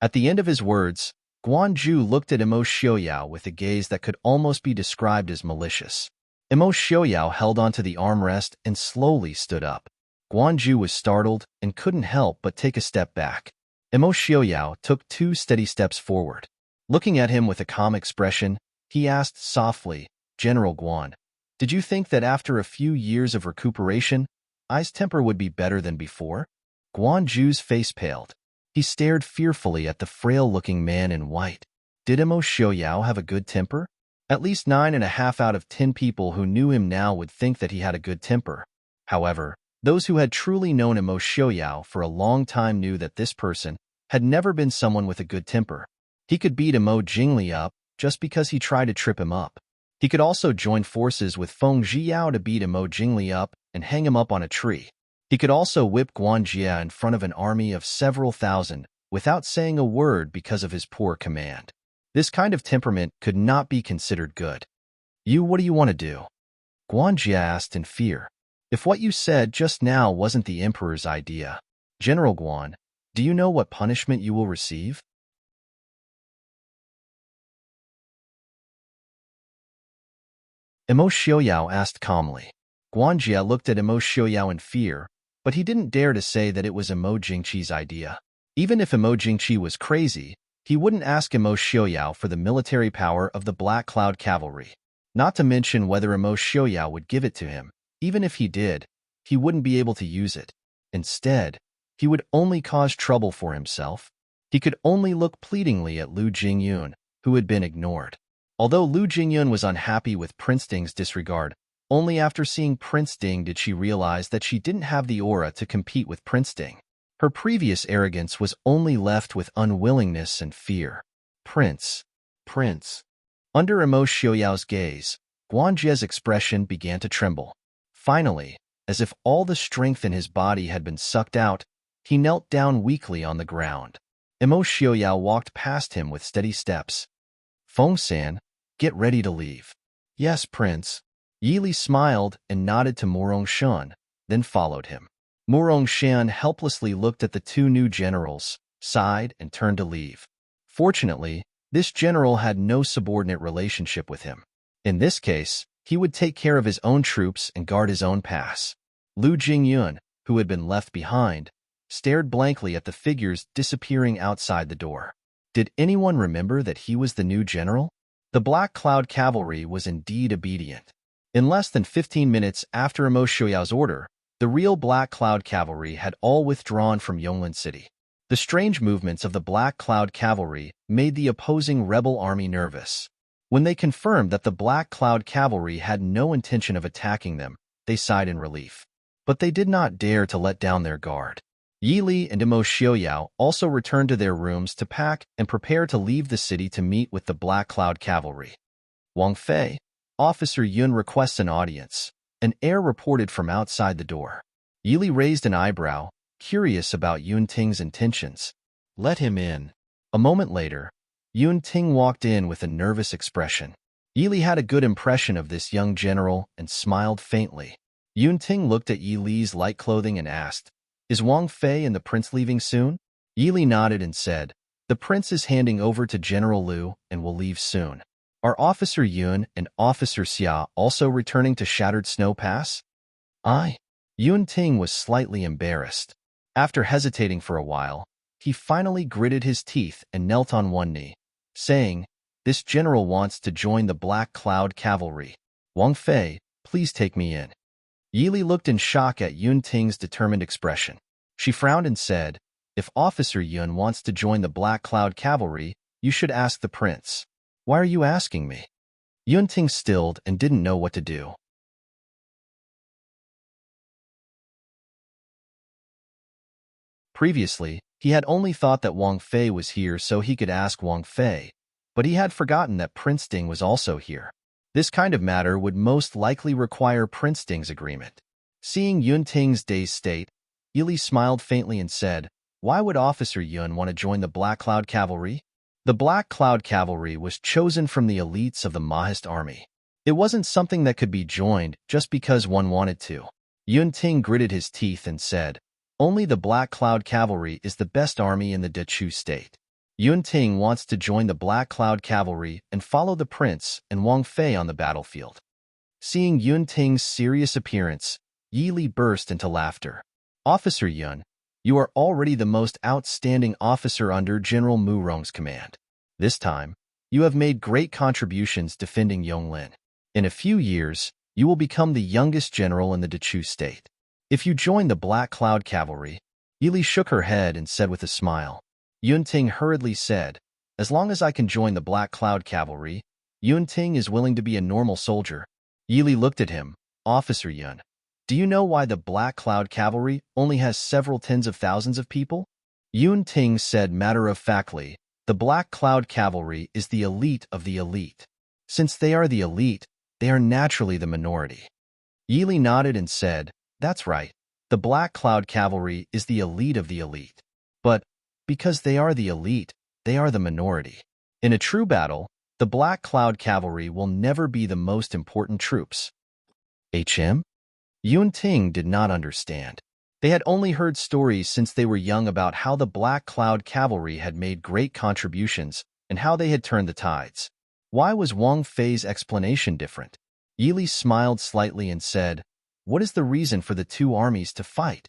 At the end of his words, Guanju looked at Imo Xiaoyao with a gaze that could almost be described as malicious. Imo Xiaoyao held onto the armrest and slowly stood up. Guanju was startled and couldn't help but take a step back. Imo Xiaoyao took 2 steady steps forward. Looking at him with a calm expression, he asked softly, General Guan, did you think that after a few years of recuperation, I's temper would be better than before? Guanju's face paled. He stared fearfully at the frail-looking man in white. Did Imo Xiaoyao have a good temper? At least 9.5 out of 10 people who knew him now would think that he had a good temper. However, those who had truly known Imo Xiaoyao for a long time knew that this person had never been someone with a good temper. He could beat Imo Jingli up just because he tried to trip him up. He could also join forces with Feng Zhiyao to beat Imo Jingli up and hang him up on a tree. He could also whip Guanjia in front of an army of several thousand without saying a word because of his poor command. This kind of temperament could not be considered good. What do you want to do? Guanjia asked in fear. If what you said just now wasn't the Emperor's idea, General Guan, do you know what punishment you will receive? Imo Xiaoyao asked calmly. Guanjia looked at Imo Xiaoyao in fear, but he didn't dare to say that it was Imo Jingqi's idea. Even if Imo Jingqi was crazy, he wouldn't ask Imo Xiaoyao for the military power of the Black Cloud Cavalry. Not to mention whether Imo Xiaoyao would give it to him. Even if he did, he wouldn't be able to use it. Instead, he would only cause trouble for himself. He could only look pleadingly at Lu Jingyun, who had been ignored. Although Lu Jingyun was unhappy with Prince Ding's disregard, only after seeing Prince Ding did she realize that she didn't have the aura to compete with Prince Ding. Her previous arrogance was only left with unwillingness and fear. Prince. Under Imo Xiaoyao's gaze, Guanjia's expression began to tremble. Finally, as if all the strength in his body had been sucked out, he knelt down weakly on the ground. Imo Xiaoyao walked past him with steady steps. Feng-san, get ready to leave. Yes, Prince. Yili smiled and nodded to Murong Shan, then followed him. Murong Shan helplessly looked at the 2 new generals, sighed, and turned to leave. Fortunately, this general had no subordinate relationship with him. In this case, he would take care of his own troops and guard his own pass. Lu Jingyun, who had been left behind, stared blankly at the figures disappearing outside the door. Did anyone remember that he was the new general? The Black Cloud Cavalry was indeed obedient. In less than 15 minutes after Imo Xiaoyao's order, the real Black Cloud Cavalry had all withdrawn from Yonglin City. The strange movements of the Black Cloud Cavalry made the opposing rebel army nervous. When they confirmed that the Black Cloud Cavalry had no intention of attacking them, they sighed in relief. But they did not dare to let down their guard. Yili and Imo Xiaoyao also returned to their rooms to pack and prepare to leave the city to meet with the Black Cloud Cavalry. Wang Fei, Officer Yun requests an audience. An heir reported from outside the door. Yili raised an eyebrow, curious about Yun Ting's intentions. Let him in. A moment later, Yun Ting walked in with a nervous expression. Yili had a good impression of this young general and smiled faintly. Yun Ting looked at Yili's light clothing and asked, Is Wang Fei and the prince leaving soon? Yili nodded and said, The prince is handing over to General Liu and will leave soon. Are Officer Yun and Officer Xia also returning to Shattered Snow Pass? Yun Ting was slightly embarrassed. After hesitating for a while, he finally gritted his teeth and knelt on one knee, saying, This general wants to join the Black Cloud Cavalry. Wang Fei, please take me in. Yili looked in shock at Yun Ting's determined expression. She frowned and said, If Officer Yun wants to join the Black Cloud Cavalry, you should ask the prince. Why are you asking me? Yun Ting stilled and didn't know what to do. Previously, he had only thought that Wang Fei was here so he could ask Wang Fei, but he had forgotten that Prince Ding was also here. This kind of matter would most likely require Prince Ding's agreement. Seeing Yun Ting's dazed state, Yili smiled faintly and said, Why would Officer Yun want to join the Black Cloud Cavalry? The Black Cloud Cavalry was chosen from the elites of the Mahist army. It wasn't something that could be joined just because one wanted to. Yun-Ting gritted his teeth and said, "Only the Black Cloud Cavalry is the best army in the Dechu state. Yun-Ting wants to join the Black Cloud Cavalry and follow the prince and Wang Fei on the battlefield." Seeing Yun-Ting's serious appearance, Yi Li burst into laughter. "Officer Yun, you are already the most outstanding officer under General Mu Rong's command. This time, you have made great contributions defending Yonglin. In a few years, you will become the youngest general in the Dechu state. If you join the Black Cloud Cavalry," Yi Li shook her head and said with a smile. Yun-Ting hurriedly said, "As long as I can join the Black Cloud Cavalry, Yun-Ting is willing to be a normal soldier." Yi Li looked at him. "Officer Yun, do you know why the Black Cloud Cavalry only has several tens of thousands of people?" Yun-Ting said matter-of-factly, "The Black Cloud Cavalry is the elite of the elite. Since they are the elite, they are naturally the minority." Yi Li nodded and said, "That's right. The Black Cloud Cavalry is the elite of the elite. But because they are the elite, they are the minority. In a true battle, the Black Cloud Cavalry will never be the most important troops." HM? Yun-Ting did not understand. They had only heard stories since they were young about how the Black Cloud Cavalry had made great contributions and how they had turned the tides. Why was Wang Fei's explanation different? Yi Li smiled slightly and said, "What is the reason for the two armies to fight?"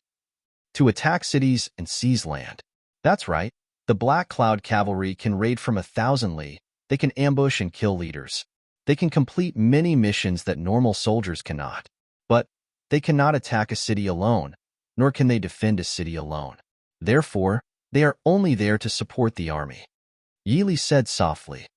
"To attack cities and seize land." "That's right. The Black Cloud Cavalry can raid from 1,000 li. They can ambush and kill leaders. They can complete many missions that normal soldiers cannot. But they cannot attack a city alone, nor can they defend a city alone. Therefore, they are only there to support the army," Yi Li said softly.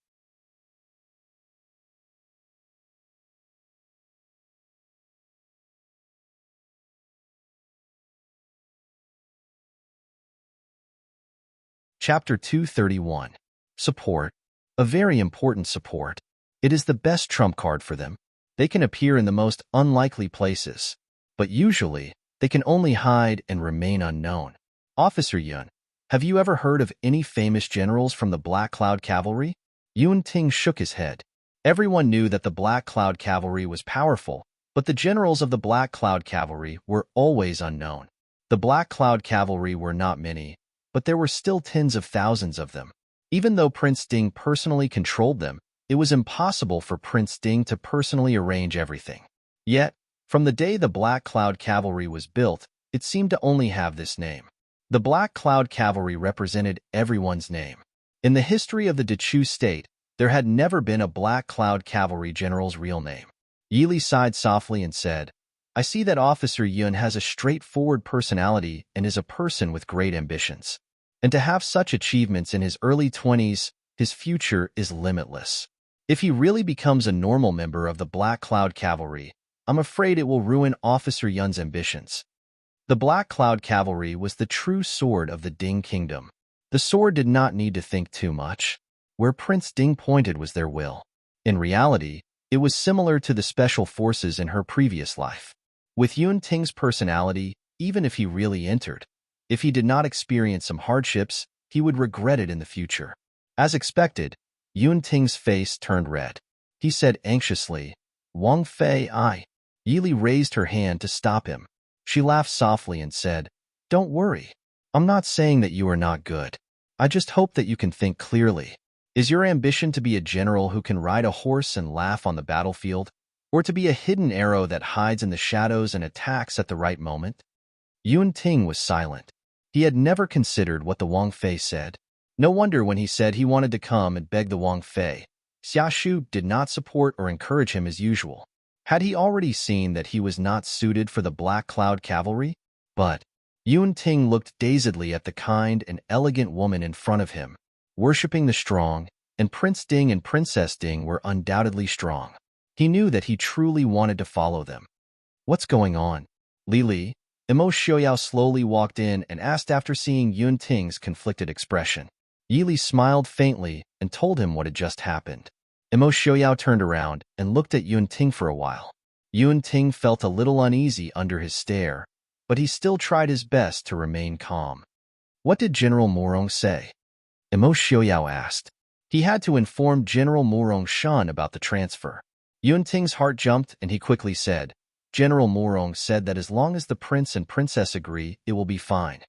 Chapter 231. Support. A very important support. It is the best trump card for them. They can appear in the most unlikely places, but usually, they can only hide and remain unknown. Officer Yun, have you ever heard of any famous generals from the Black Cloud Cavalry? Yun-Ting shook his head. Everyone knew that the Black Cloud Cavalry was powerful, but the generals of the Black Cloud Cavalry were always unknown. The Black Cloud Cavalry were not many, but there were still tens of thousands of them. Even though Prince Ding personally controlled them, it was impossible for Prince Ding to personally arrange everything. Yet, from the day the Black Cloud Cavalry was built, it seemed to only have this name. The Black Cloud Cavalry represented everyone's name. In the history of the Dechu state, there had never been a Black Cloud Cavalry general's real name. Yi Li sighed softly and said, "I see that Officer Yun has a straightforward personality and is a person with great ambitions. And to have such achievements in his early 20s, his future is limitless. If he really becomes a normal member of the Black Cloud Cavalry, I'm afraid it will ruin Officer Yun's ambitions." The Black Cloud Cavalry was the true sword of the Ding Kingdom. The sword did not need to think too much. Where Prince Ding pointed was their will. In reality, it was similar to the special forces in her previous life. With Yun-Ting's personality, even if he really entered, if he did not experience some hardships, he would regret it in the future. As expected, Yun-Ting's face turned red. He said anxiously, "Wang Fei, I." Yi Li raised her hand to stop him. She laughed softly and said, "Don't worry. I'm not saying that you are not good. I just hope that you can think clearly. Is your ambition to be a general who can ride a horse and laugh on the battlefield, or to be a hidden arrow that hides in the shadows and attacks at the right moment?" Yun-Ting was silent. He had never considered what the Wang Fei said. No wonder when he said he wanted to come and beg the Wang Fei, Xiaoshu did not support or encourage him as usual. Had he already seen that he was not suited for the Black Cloud Cavalry? But Yun-Ting looked dazedly at the kind and elegant woman in front of him, worshipping the strong, and Prince Ding and Princess Ding were undoubtedly strong. He knew that he truly wanted to follow them. "What's going on?" Li, Imo Xiaoyao slowly walked in and asked after seeing Yun-Ting's conflicted expression. Yi Li smiled faintly and told him what had just happened. Imo Xiaoyao turned around and looked at Yun-Ting for a while. Yun-Ting felt a little uneasy under his stare, but he still tried his best to remain calm. "What did General Murong say?" Imo Xiaoyao asked. He had to inform General Murong Shan about the transfer. Yunting's heart jumped and he quickly said, General Morong said that as long as the prince and princess agree, it will be fine.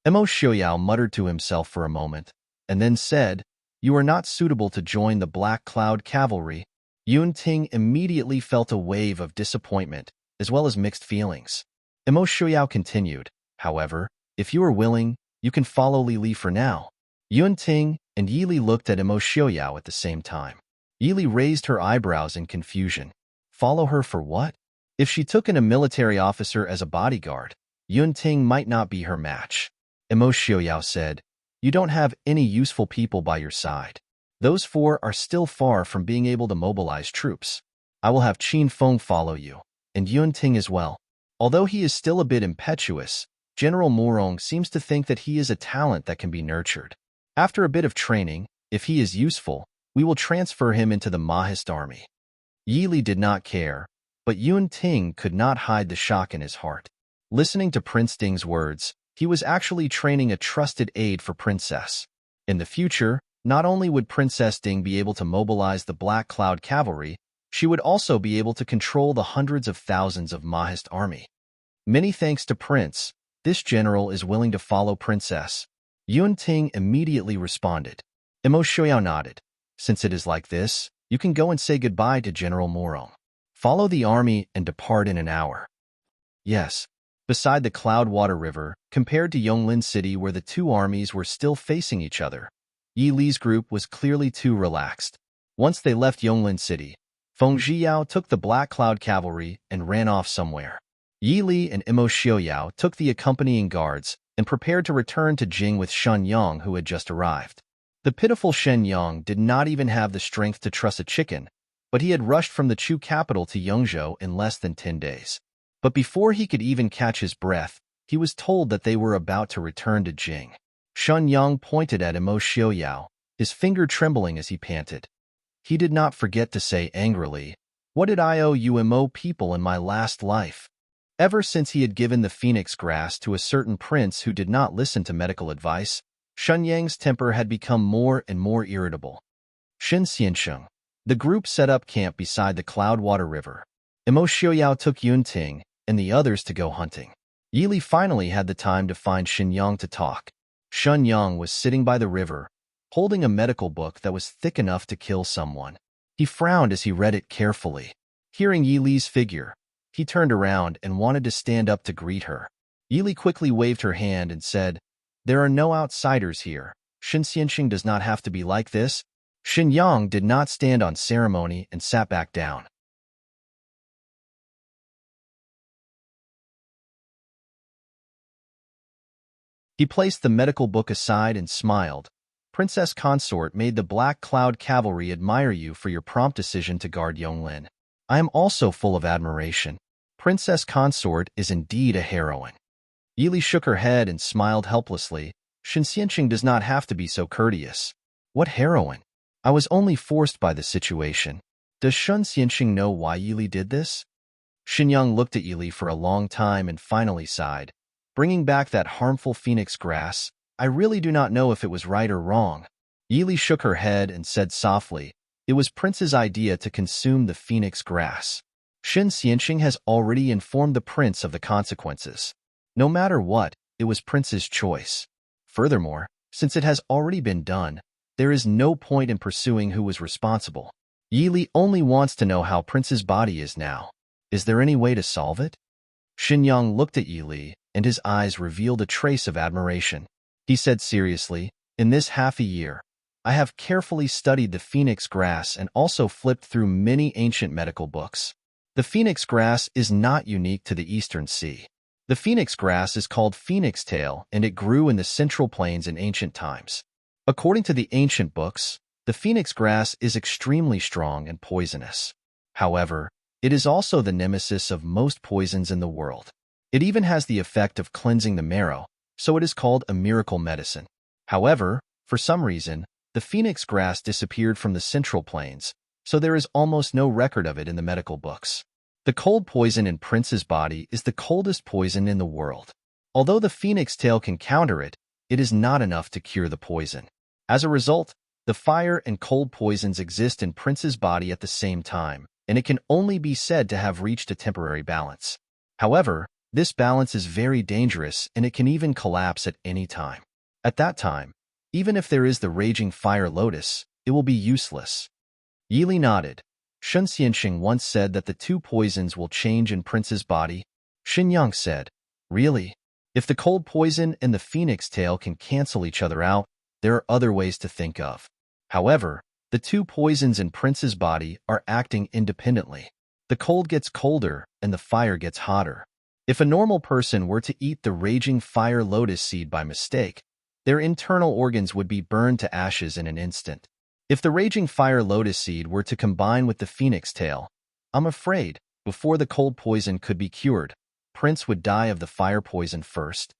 Emo Xiaoyao muttered to himself for a moment, and then said, You are not suitable to join the Black Cloud Cavalry. Yunting immediately felt a wave of disappointment, as well as mixed feelings. Emo Xiaoyao continued, However, if you are willing, you can follow Li Li for now. Yunting and Yi Li looked at Emo Xiaoyao at the same time. Yi Li raised her eyebrows in confusion. Follow her for what? If she took in a military officer as a bodyguard, Yunting might not be her match. Emo Xiaoyao said, You don't have any useful people by your side. Those 4 are still far from being able to mobilize troops. I will have Qin Feng follow you, and Yunting as well. Although he is still a bit impetuous, General Morong seems to think that he is a talent that can be nurtured. After a bit of training, if he is useful, we will transfer him into the Mahist army. Yi Li did not care, but Yunting could not hide the shock in his heart. Listening to Prince Ding's words, he was actually training a trusted aide for Princess. In the future, not only would Princess Ding be able to mobilize the Black Cloud Cavalry, she would also be able to control the hundreds of thousands of Mahist army. Many thanks to Prince, this general is willing to follow Princess. Yunting immediately responded. Emo Xiaoyao nodded. Since it is like this, you can go and say goodbye to General Morong. Follow the army and depart in an hour. Yes. Beside the Cloudwater River, compared to Yonglin City where the 2 armies were still facing each other, Yi Li's group was clearly too relaxed. Once they left Yonglin City, Feng Zhiyao took the Black Cloud Cavalry and ran off somewhere. Yi Li and Emo Xiaoyao took the accompanying guards and prepared to return to Jing with Shen Yang, who had just arrived. The pitiful Shen Yang did not even have the strength to truss a chicken, but he had rushed from the Chu capital to Yongzhou in less than 10 days. But before he could even catch his breath, he was told that they were about to return to Jing. Shen Yang pointed at Emo Xiaoyao, his finger trembling as he panted. He did not forget to say angrily, What did I owe you Emo people in my last life? Ever since he had given the phoenix grass to a certain prince who did not listen to medical advice, Shen Yang's temper had become more and more irritable. Shen Xiansheng. The group set up camp beside the Cloudwater River. Emo Xiaoyao took Yunting and the others to go hunting. Yi Li finally had the time to find Shen Yang to talk. Shen Yang was sitting by the river, holding a medical book that was thick enough to kill someone. He frowned as he read it carefully. Hearing Yi Li's figure, he turned around and wanted to stand up to greet her. Yi Li quickly waved her hand and said, There are no outsiders here. Shen Xianxing does not have to be like this. Shen Yang did not stand on ceremony and sat back down. He placed the medical book aside and smiled. Princess Consort made the Black Cloud Cavalry admire you for your prompt decision to guard Yonglin. I am also full of admiration. Princess Consort is indeed a heroine. Yi Li shook her head and smiled helplessly. Shen Xianxing does not have to be so courteous. What heroine? I was only forced by the situation. Does Shen Xianxing know why Yi Li did this? Shen Yang looked at Yi Li for a long time and finally sighed. Bringing back that harmful phoenix grass, I really do not know if it was right or wrong. Yi Li shook her head and said softly, It was Prince's idea to consume the phoenix grass. Shen Xianxing has already informed the Prince of the consequences. No matter what, it was Prince's choice. Furthermore, since it has already been done, there is no point in pursuing who was responsible. Yi Li only wants to know how Prince's body is now. Is there any way to solve it? Shen Yang looked at Yi Li, and his eyes revealed a trace of admiration. He said seriously, In this half a year, I have carefully studied the phoenix grass and also flipped through many ancient medical books. The phoenix grass is not unique to the Eastern Sea. The phoenix grass is called phoenix tail, and it grew in the Central Plains in ancient times. According to the ancient books, the phoenix grass is extremely strong and poisonous. However, it is also the nemesis of most poisons in the world. It even has the effect of cleansing the marrow, so it is called a miracle medicine. However, for some reason, the phoenix grass disappeared from the Central Plains, so there is almost no record of it in the medical books. The cold poison in Prince's body is the coldest poison in the world. Although the phoenix tail can counter it, it is not enough to cure the poison. As a result, the fire and cold poisons exist in Prince's body at the same time, and it can only be said to have reached a temporary balance. However, this balance is very dangerous and it can even collapse at any time. At that time, even if there is the raging fire lotus, it will be useless. Yili nodded. Shun Xianxing once said that the two poisons will change in Prince's body. Xinyang said, "Really? If the cold poison and the phoenix tail can cancel each other out, there are other ways to think of." However, the two poisons in Prince's body are acting independently. The cold gets colder and the fire gets hotter. If a normal person were to eat the raging fire lotus seed by mistake, their internal organs would be burned to ashes in an instant. If the raging fire lotus seed were to combine with the phoenix tail, I'm afraid, before the cold poison could be cured, Prince would die of the fire poison first.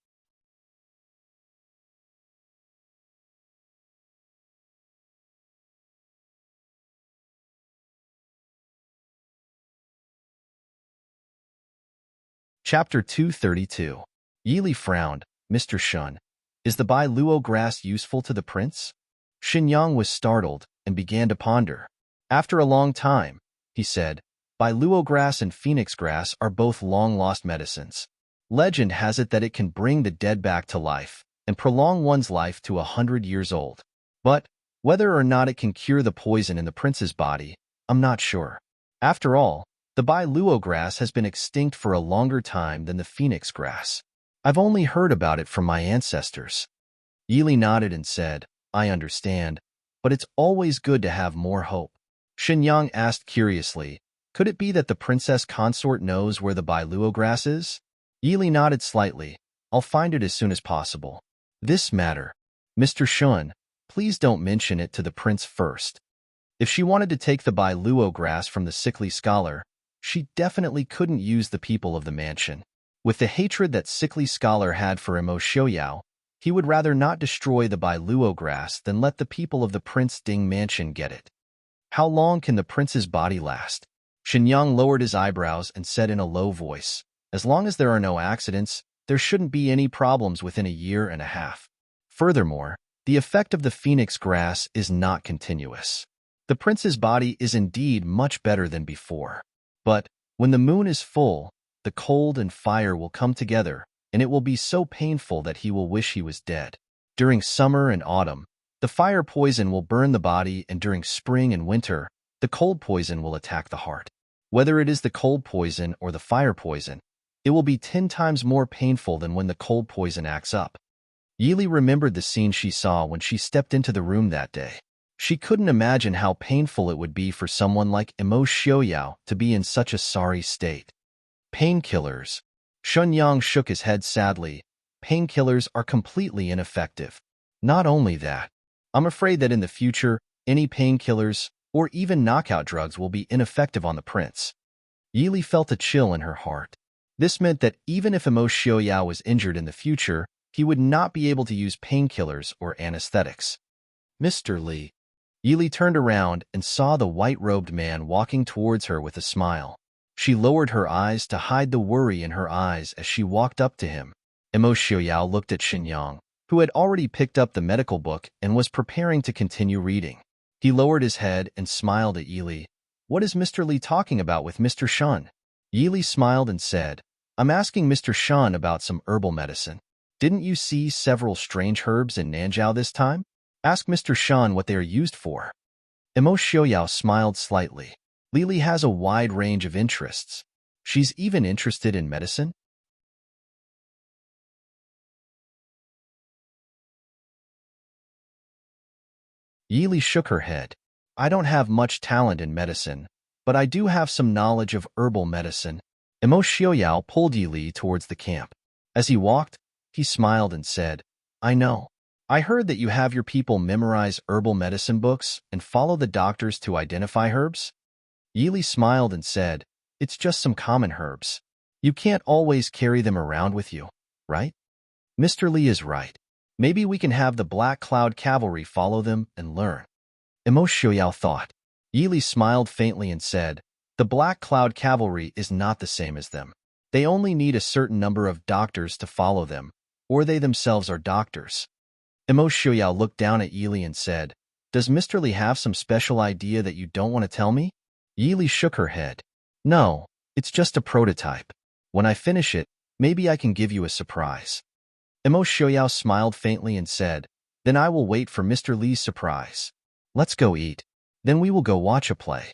Chapter 232. Yili frowned. Mr. Shun, is the Bai Luo grass useful to the prince? Xinyang was startled and began to ponder. After a long time, he said, Bai Luo grass and phoenix grass are both long-lost medicines. Legend has it that it can bring the dead back to life and prolong one's life to 100 years old. But whether or not it can cure the poison in the prince's body, I'm not sure. After all, the Bai Luo grass has been extinct for a longer time than the phoenix grass. I've only heard about it from my ancestors. Yili nodded and said, I understand, but it's always good to have more hope. Xinyang asked curiously, could it be that the princess consort knows where the Bai Luo grass is? Yili nodded slightly. I'll find it as soon as possible. This matter. Mr. Shun, please don't mention it to the prince first. If she wanted to take the Bai Luo grass from the sickly scholar, she definitely couldn't use the people of the mansion. With the hatred that sickly scholar had for Imo Xiaoyao, he would rather not destroy the Bai Luo grass than let the people of the Prince Ding mansion get it. How long can the prince's body last? Xinyang lowered his eyebrows and said in a low voice, as long as there are no accidents, there shouldn't be any problems within a year and a half. Furthermore, the effect of the phoenix grass is not continuous. The prince's body is indeed much better than before. But when the moon is full, the cold and fire will come together, and it will be so painful that he will wish he was dead. During summer and autumn, the fire poison will burn the body, and during spring and winter, the cold poison will attack the heart. Whether it is the cold poison or the fire poison, it will be 10 times more painful than when the cold poison acts up. Yili remembered the scene she saw when she stepped into the room that day. She couldn't imagine how painful it would be for someone like Imo Xiaoyao to be in such a sorry state. Painkillers. Xinyang shook his head sadly. Painkillers are completely ineffective. Not only that, I'm afraid that in the future, any painkillers or even knockout drugs will be ineffective on the prince. Yili felt a chill in her heart. This meant that even if Imo Xiaoyao was injured in the future, he would not be able to use painkillers or anesthetics. Mr. Li. Yili turned around and saw the white-robed man walking towards her with a smile. She lowered her eyes to hide the worry in her eyes as she walked up to him. Imo Xiaoyao looked at Xinyang, who had already picked up the medical book and was preparing to continue reading. He lowered his head and smiled at Yili. What is Mr. Li talking about with Mr. Shun? Yili smiled and said, I'm asking Mr. Shun about some herbal medicine. Didn't you see several strange herbs in Nanjiao this time? Ask Mr. Shun what they are used for. Imo Xiaoyao smiled slightly. Lili has a wide range of interests. She's even interested in medicine. Yili shook her head. I don't have much talent in medicine, but I do have some knowledge of herbal medicine. Imo Xiaoyao pulled Yili towards the camp. As he walked, he smiled and said, I know. I heard that you have your people memorize herbal medicine books and follow the doctors to identify herbs. Yili smiled and said, it's just some common herbs. You can't always carry them around with you, right? Mr. Li is right. Maybe we can have the Black Cloud Cavalry follow them and learn. Imo Xiaoyao thought. Yili smiled faintly and said, the Black Cloud Cavalry is not the same as them. They only need a certain number of doctors to follow them, or they themselves are doctors. Emo Xiaoyao looked down at Yili and said, "Does Mr. Li have some special idea that you don't want to tell me?" Yili shook her head. "No, it's just a prototype. When I finish it, maybe I can give you a surprise." Emo Xiaoyao smiled faintly and said, "Then I will wait for Mr. Li's surprise. Let's go eat. Then we will go watch a play."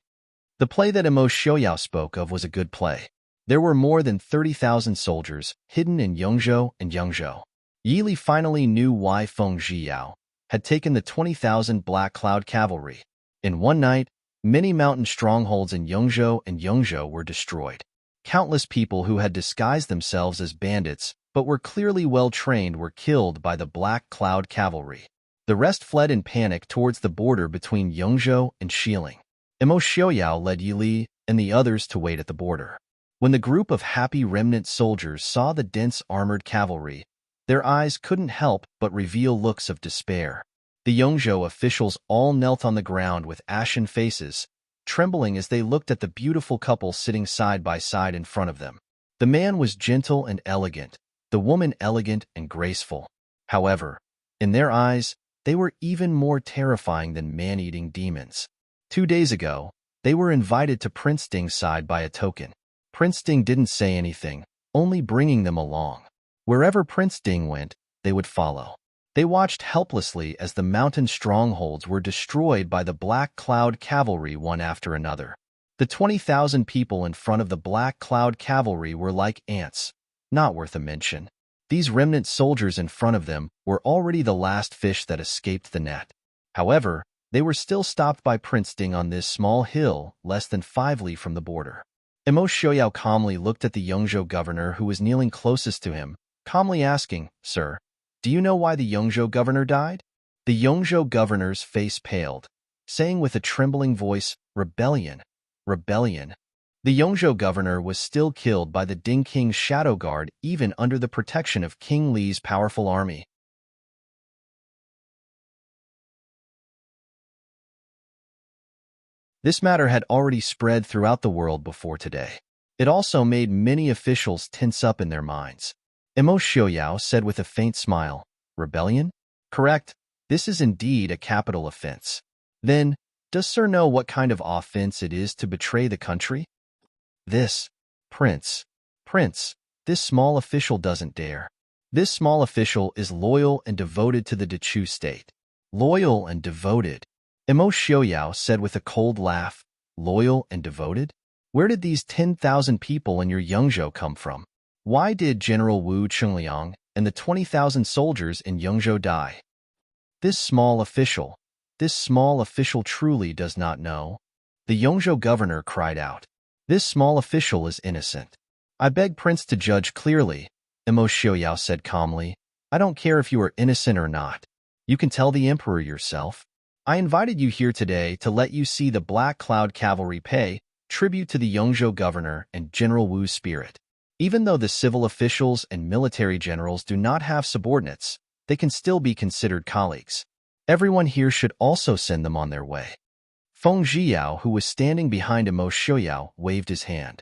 The play that Emo Xiaoyao spoke of was a good play. There were more than 30,000 soldiers hidden in Yongzhou and Yangzhou. Yili finally knew why Feng Zhiyao had taken the 20,000 Black Cloud Cavalry. In one night, many mountain strongholds in Yongzhou and Yangzhou were destroyed. Countless people who had disguised themselves as bandits but were clearly well-trained were killed by the Black Cloud Cavalry. The rest fled in panic towards the border between Yongzhou and Xiling. Emo Xiaoyao led Yili and the others to wait at the border. When the group of happy remnant soldiers saw the dense armored cavalry, their eyes couldn't help but reveal looks of despair. The Yongzhou officials all knelt on the ground with ashen faces, trembling as they looked at the beautiful couple sitting side by side in front of them. The man was gentle and elegant, the woman elegant and graceful. However, in their eyes, they were even more terrifying than man-eating demons. 2 days ago, they were invited to Prince Ding's side by a token. Prince Ding didn't say anything, only bringing them along. Wherever Prince Ding went, they would follow. They watched helplessly as the mountain strongholds were destroyed by the Black Cloud Cavalry one after another. The 20,000 people in front of the Black Cloud Cavalry were like ants, not worth a mention. These remnant soldiers in front of them were already the last fish that escaped the net. However, they were still stopped by Prince Ding on this small hill less than 5 li from the border. Emo Xiaoyao calmly looked at the Yongzhou governor who was kneeling closest to him, calmly asking, "Sir, do you know why the Yongzhou governor died?" The Yongzhou governor's face paled, saying with a trembling voice, "Rebellion, rebellion." The Yongzhou governor was still killed by the Ding King's shadow guard even under the protection of King Li's powerful army. This matter had already spread throughout the world before today. It also made many officials tense up in their minds. Emo Xiaoyao said with a faint smile, "Rebellion? Correct. This is indeed a capital offense. Then, does Sir know what kind of offense it is to betray the country?" This, Prince, this small official doesn't dare. This small official is loyal and devoted to the Dechu state. Loyal and devoted. Emo Xiaoyao said with a cold laugh, "Loyal and devoted? Where did these 10,000 people in your Yangzhou come from? Why did General Wu Chengliang and the 20,000 soldiers in Yangzhou die?" This small official truly does not know. The Yangzhou governor cried out. This small official is innocent. "I beg Prince to judge clearly," Emo Xiaoyao said calmly. "I don't care if you are innocent or not. You can tell the emperor yourself. I invited you here today to let you see the Black Cloud Cavalry pay tribute to the Yongzhou governor and General Wu's spirit. Even though the civil officials and military generals do not have subordinates, they can still be considered colleagues. Everyone here should also send them on their way." Feng Zhiyao, who was standing behind Emo Xiaoyao, waved his hand.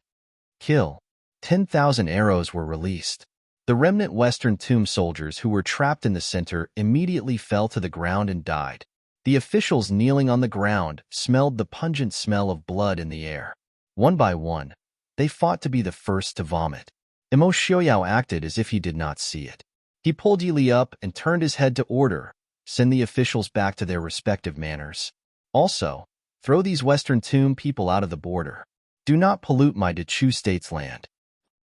Kill. 10,000 arrows were released. The remnant Western Tomb soldiers who were trapped in the center immediately fell to the ground and died. The officials kneeling on the ground smelled the pungent smell of blood in the air. One by one, they fought to be the first to vomit. Emo Xiaoyao acted as if he did not see it. He pulled Yili up and turned his head to order, "Send the officials back to their respective manners. Also, throw these Western Tomb people out of the border. Do not pollute my Dechu state's land."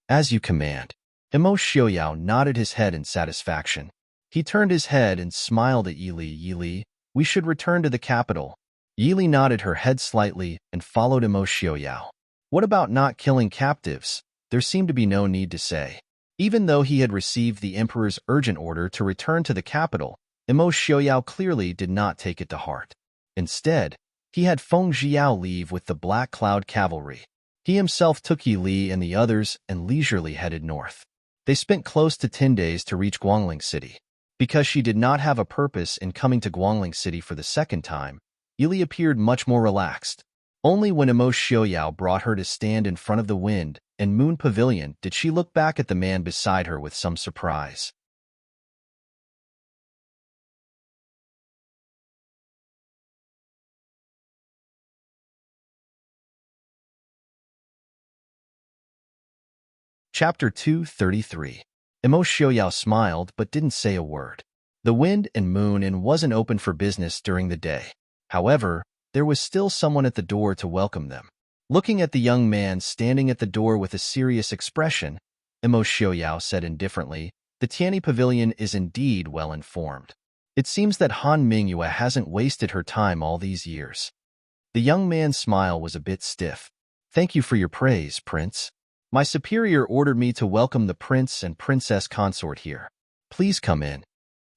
"As you command." Emo Xiaoyao nodded his head in satisfaction. He turned his head and smiled at Yili. "Yili, we should return to the capital." Yili nodded her head slightly and followed Emo Xiaoyao. What about not killing captives? There seemed to be no need to say. Even though he had received the emperor's urgent order to return to the capital, Emo Xiaoyao clearly did not take it to heart. Instead, he had Feng Zhiyao leave with the Black Cloud Cavalry. He himself took Yili and the others and leisurely headed north. They spent close to 10 days to reach Guangling City. Because she did not have a purpose in coming to Guangling City for the second time, Yili appeared much more relaxed. Only when Emo Xiaoyao brought her to stand in front of the Wind and Moon Pavilion did she look back at the man beside her with some surprise. Chapter 233. Imo Xiaoyao smiled but didn't say a word. The Wind and Moon Inn wasn't open for business during the day. However, there was still someone at the door to welcome them. Looking at the young man standing at the door with a serious expression, Imo Xiaoyao said indifferently, "The Tianyi Pavilion is indeed well informed. It seems that Han Mingyue hasn't wasted her time all these years." The young man's smile was a bit stiff. "Thank you for your praise, Prince. My superior ordered me to welcome the Prince and Princess consort here. Please come in."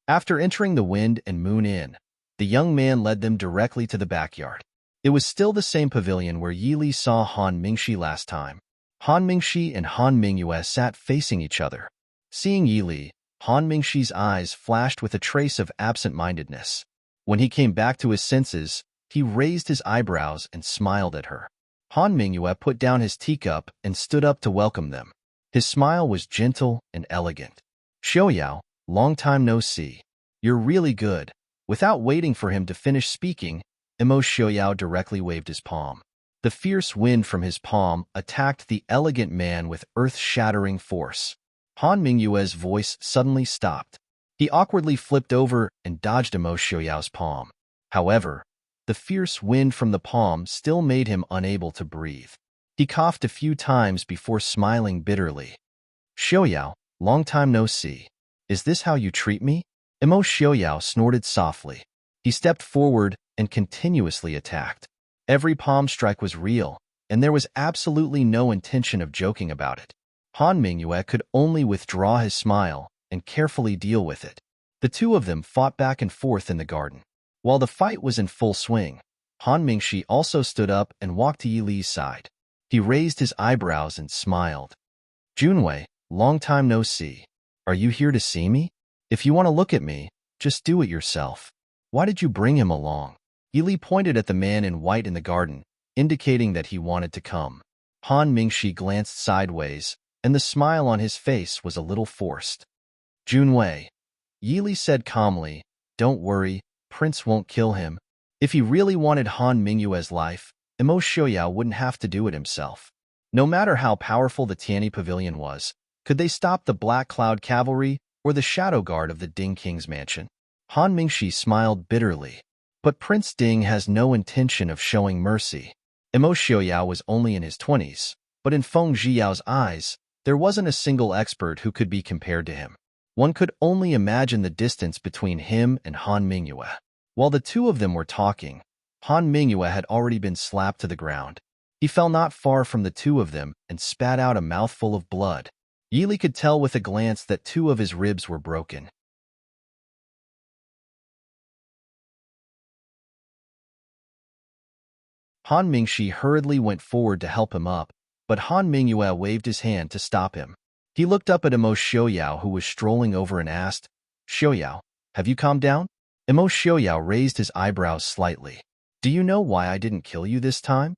After entering the Wind and Moon Inn, the young man led them directly to the backyard. It was still the same pavilion where Yili saw Han Mingxi last time. Han Mingxi and Han Mingyue sat facing each other. Seeing Yili, Han Mingxi's eyes flashed with a trace of absent-mindedness. When he came back to his senses, he raised his eyebrows and smiled at her. Han Mingyue put down his teacup and stood up to welcome them. His smile was gentle and elegant. "Xiaoyao, long time no see. You're really good." Without waiting for him to finish speaking, Imo Xiaoyao directly waved his palm. The fierce wind from his palm attacked the elegant man with earth-shattering force. Han Mingyue's voice suddenly stopped. He awkwardly flipped over and dodged Imo Xiaoyao's palm. However, the fierce wind from the palm still made him unable to breathe. He coughed a few times before smiling bitterly. "Xiaoyao, long time no see. Is this how you treat me?" Imo Xiaoyao snorted softly. He stepped forward and continuously attacked. Every palm strike was real, and there was absolutely no intention of joking about it. Han Mingyue could only withdraw his smile and carefully deal with it. The two of them fought back and forth in the garden. While the fight was in full swing, Han Mingxi also stood up and walked to Yi Li's side. He raised his eyebrows and smiled. "Junwei, long time no see. Are you here to see me? If you want to look at me, just do it yourself. Why did you bring him along?" Yi Li pointed at the man in white in the garden, indicating that he wanted to come. Han Mingxi glanced sideways, and the smile on his face was a little forced. "Junwei," Yi Li said calmly, "don't worry, Prince won't kill him. If he really wanted Han Mingyue's life, Imo Xiaoyao wouldn't have to do it himself." No matter how powerful the Tianyi Pavilion was, could they stop the Black Cloud Cavalry or the Shadow Guard of the Ding King's mansion? Han Mingxi smiled bitterly. But Prince Ding has no intention of showing mercy. Imo Xiaoyao was only in his 20s, but in Feng Zhiyao's eyes, there wasn't a single expert who could be compared to him. One could only imagine the distance between him and Han Mingyue. While the two of them were talking, Han Mingyue had already been slapped to the ground. He fell not far from the two of them and spat out a mouthful of blood. Yi Li could tell with a glance that two of his ribs were broken. Han Mingxi hurriedly went forward to help him up, but Han Mingyue waved his hand to stop him. He looked up at Imo Xiaoyao, who was strolling over, and asked, "Xiaoyao, have you calmed down?" Imo Xiaoyao raised his eyebrows slightly. "Do you know why I didn't kill you this time?"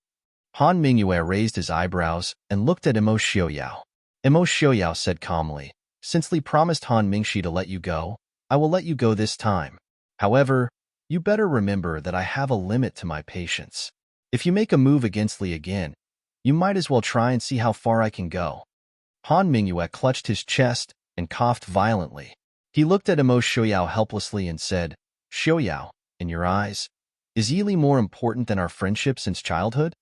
Han Mingyue raised his eyebrows and looked at Imo Xiaoyao. Imo Xiaoyao said calmly, "Since Li promised Han Mingxi to let you go, I will let you go this time. However, you better remember that I have a limit to my patience. If you make a move against Li again, you might as well try and see how far I can go." Han Mingyue clutched his chest and coughed violently. He looked at Imo Xiaoyao helplessly and said, "Xiaoyao, in your eyes, is Yi Li more important than our friendship since childhood?"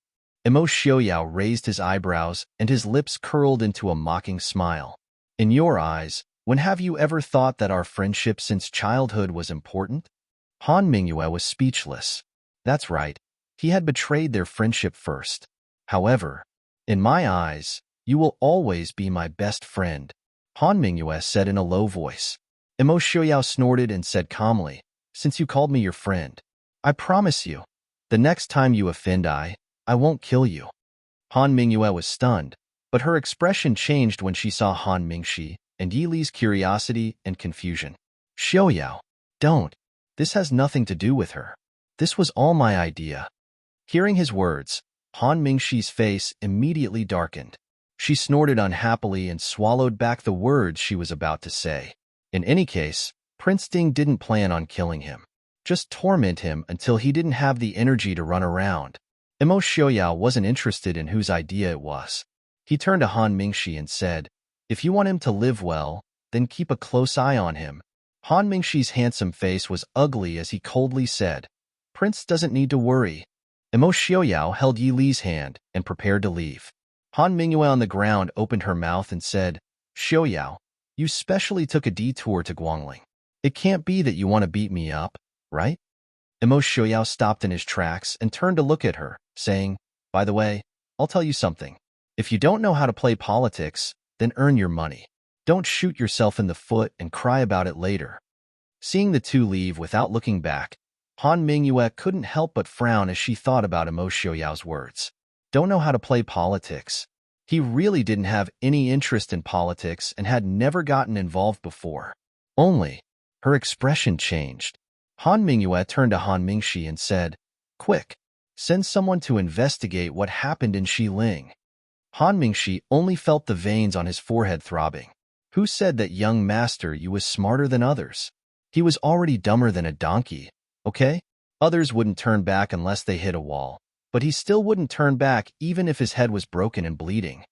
Imo Xiaoyao raised his eyebrows and his lips curled into a mocking smile. "In your eyes, when have you ever thought that our friendship since childhood was important?" Han Mingyue was speechless. That's right. He had betrayed their friendship first. "However, in my eyes, you will always be my best friend," Han Mingyue said in a low voice. Imo Xiaoyao snorted and said calmly, "Since you called me your friend, I promise you, the next time you offend I won't kill you." Han Mingyue was stunned, but her expression changed when she saw Han Mingxi and Yi Li's curiosity and confusion. "Xiaoyao, don't. This has nothing to do with her. This was all my idea." Hearing his words, Han Mingxi's face immediately darkened. She snorted unhappily and swallowed back the words she was about to say. In any case, Prince Ding didn't plan on killing him. Just torment him until he didn't have the energy to run around. Imo Xiaoyao wasn't interested in whose idea it was. He turned to Han Mingxi and said, If you want him to live well, then keep a close eye on him. Han Mingxi's handsome face was ugly as he coldly said, Prince doesn't need to worry. Emo Xiaoyao held Yi Li's hand and prepared to leave. Han Mingyue on the ground opened her mouth and said, Xiaoyao, you specially took a detour to Guangling. It can't be that you want to beat me up, right? Emo Xiaoyao stopped in his tracks and turned to look at her, saying, By the way, I'll tell you something. If you don't know how to play politics, then earn your money. Don't shoot yourself in the foot and cry about it later. Seeing the two leave without looking back, Han Mingyue couldn't help but frown as she thought about Emo Xiaoyao's words. Don't know how to play politics. He really didn't have any interest in politics and had never gotten involved before. Only, her expression changed. Han Mingyue turned to Han Mingxi and said, Quick, send someone to investigate what happened in Xiling. Han Mingxi only felt the veins on his forehead throbbing. Who said that young master you was smarter than others? He was already dumber than a donkey, okay? Others wouldn't turn back unless they hit a wall, but he still wouldn't turn back even if his head was broken and bleeding.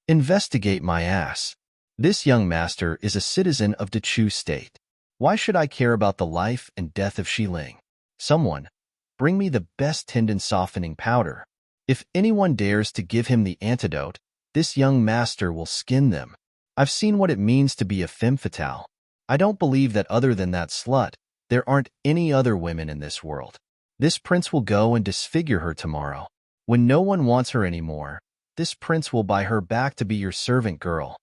Investigate my ass. This young master is a citizen of Dechu State. Why should I care about the life and death of Xiling? Someone, bring me the best tendon softening powder. If anyone dares to give him the antidote, this young master will skin them. I've seen what it means to be a femme fatale. I don't believe that other than that slut, there aren't any other women in this world. This prince will go and disfigure her tomorrow. When no one wants her anymore, this prince will buy her back to be your servant girl.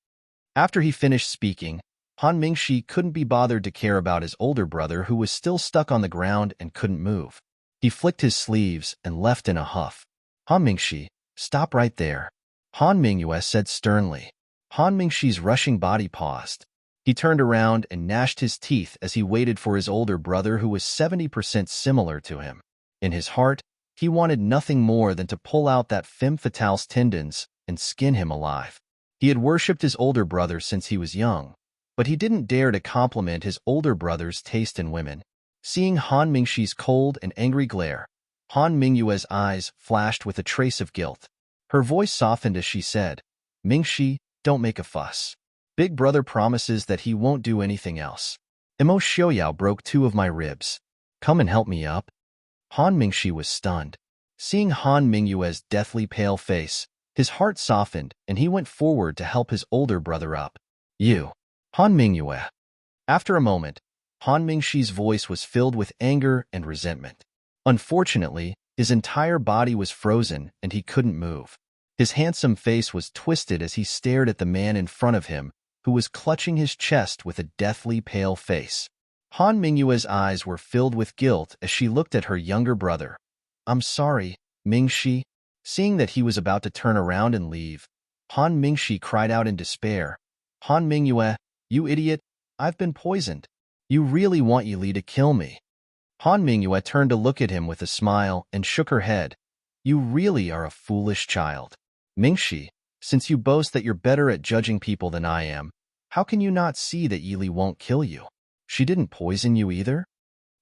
After he finished speaking, Han Mingxi couldn't be bothered to care about his older brother who was still stuck on the ground and couldn't move. He flicked his sleeves and left in a huff. Han Mingxi, stop right there. Han Mingyue said sternly. Han Mingxi's rushing body paused. He turned around and gnashed his teeth as he waited for his older brother who was 70% similar to him. In his heart, he wanted nothing more than to pull out that femme fatale's tendons and skin him alive. He had worshipped his older brother since he was young, but he didn't dare to compliment his older brother's taste in women. Seeing Han Mingxi's cold and angry glare, Han Mingyue's eyes flashed with a trace of guilt. Her voice softened as she said, Mingxi, don't make a fuss. Big brother promises that he won't do anything else. Emo Xiaoyao broke 2 of my ribs. Come and help me up. Han Mingxi was stunned. Seeing Han Mingyue's deathly pale face, his heart softened and he went forward to help his older brother up. You. Han Mingyue. After a moment, Han Mingxi's voice was filled with anger and resentment. Unfortunately, his entire body was frozen and he couldn't move. His handsome face was twisted as he stared at the man in front of him, who was clutching his chest with a deathly pale face. Han Mingyue's eyes were filled with guilt as she looked at her younger brother. I'm sorry, Mingxi. Seeing that he was about to turn around and leave, Han Mingxi cried out in despair. Han Mingyue, you idiot, I've been poisoned. You really want Yi Li to kill me. Han Mingyue turned to look at him with a smile and shook her head. You really are a foolish child. Mingxi, since you boast that you're better at judging people than I am, how can you not see that Yi Li won't kill you? She didn't poison you either?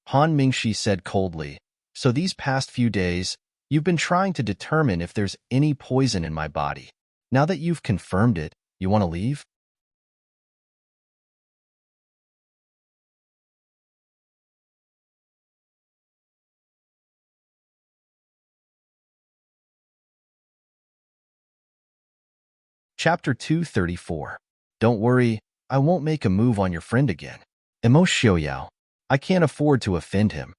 Han Mingxi said coldly, so these past few days, you've been trying to determine if there's any poison in my body. Now that you've confirmed it, you want to leave? Chapter 234. Don't worry, I won't make a move on your friend again. Emo Xiaoyao. I can't afford to offend him.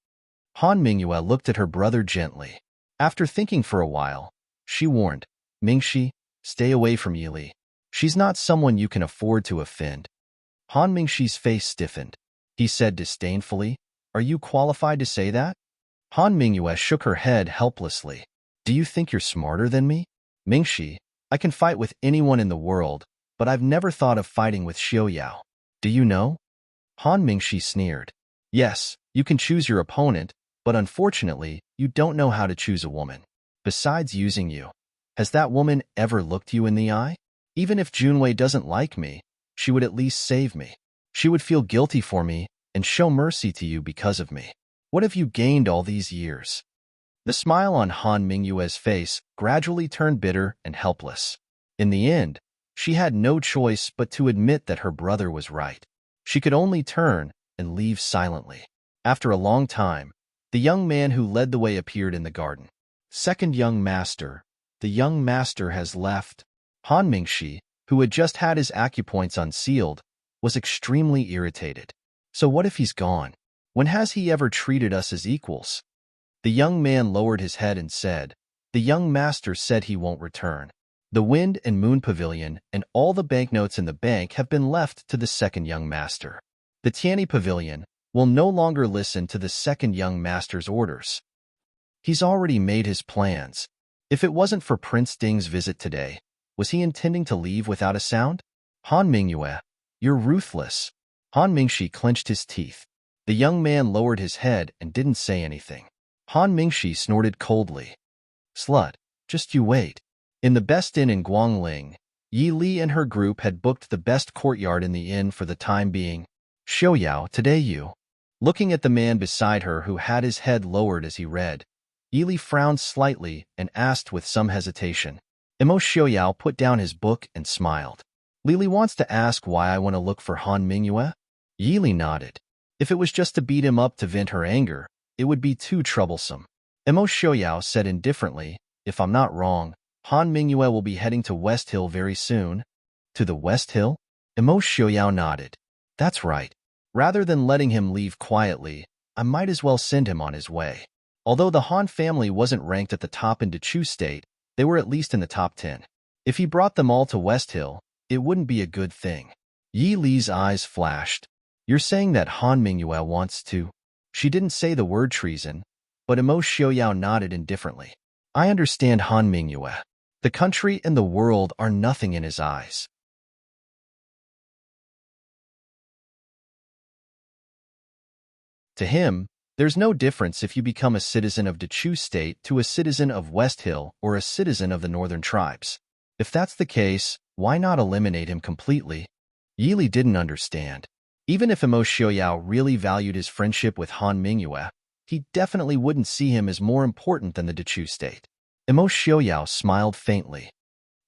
Han Mingyue looked at her brother gently. After thinking for a while, she warned, Mingxi, stay away from Yi Li. She's not someone you can afford to offend. Han Mingxi's face stiffened. He said disdainfully, Are you qualified to say that? Han Mingyue shook her head helplessly. Do you think you're smarter than me? Mingxi, I can fight with anyone in the world, but I've never thought of fighting with Xiaoyao. Do you know? Han Mingxi sneered. Yes, you can choose your opponent, but unfortunately, you don't know how to choose a woman. Besides using you, has that woman ever looked you in the eye? Even if Junwei doesn't like me, she would at least save me. She would feel guilty for me and show mercy to you because of me. What have you gained all these years? The smile on Han Mingyue's face gradually turned bitter and helpless. In the end, she had no choice but to admit that her brother was right. She could only turn and leave silently. After a long time, the young man who led the way appeared in the garden. Second young master, the young master has left. Han Mingxi, who had just had his acupoints unsealed, was extremely irritated. So what if he's gone? When has he ever treated us as equals? The young man lowered his head and said, "The young master said he won't return. The Wind and Moon Pavilion and all the banknotes in the bank have been left to the second young master. The Tianyi Pavilion will no longer listen to the second young master's orders. He's already made his plans. If it wasn't for Prince Ding's visit today, was he intending to leave without a sound? Han Mingyue, you're ruthless." Han Mingxi clenched his teeth. The young man lowered his head and didn't say anything. Han Mingxi snorted coldly. "Slut, just you wait." In the best inn in Guangling, Yi Li and her group had booked the best courtyard in the inn for the time being. "Xiaoyao, today you." Looking at the man beside her who had his head lowered as he read, Yi Li frowned slightly and asked with some hesitation. Imo Xiaoyao put down his book and smiled. "Lili wants to ask why I want to look for Han Mingyue?" Yi Li nodded. If it was just to beat him up to vent her anger, it would be too troublesome. Imo Xiaoyao said indifferently, "If I'm not wrong, Han Mingyue will be heading to West Hill very soon." "To the West Hill?" Imo Xiaoyao nodded. "That's right. Rather than letting him leave quietly, I might as well send him on his way." Although the Han family wasn't ranked at the top in Dechu State, they were at least in the top 10. If he brought them all to West Hill, it wouldn't be a good thing. Yi Li's eyes flashed. "You're saying that Han Mingyue wants to—" She didn't say the word treason, but Imo Xiaoyao nodded indifferently. "I understand Han Mingyue. The country and the world are nothing in his eyes. To him, there's no difference if you become a citizen of Dechu State to a citizen of West Hill or a citizen of the Northern Tribes. If that's the case, why not eliminate him completely?" Yi Li didn't understand. Even if Imo Xiaoyao really valued his friendship with Han Mingyue, he definitely wouldn't see him as more important than the Dechu State. Imo Xiaoyao smiled faintly.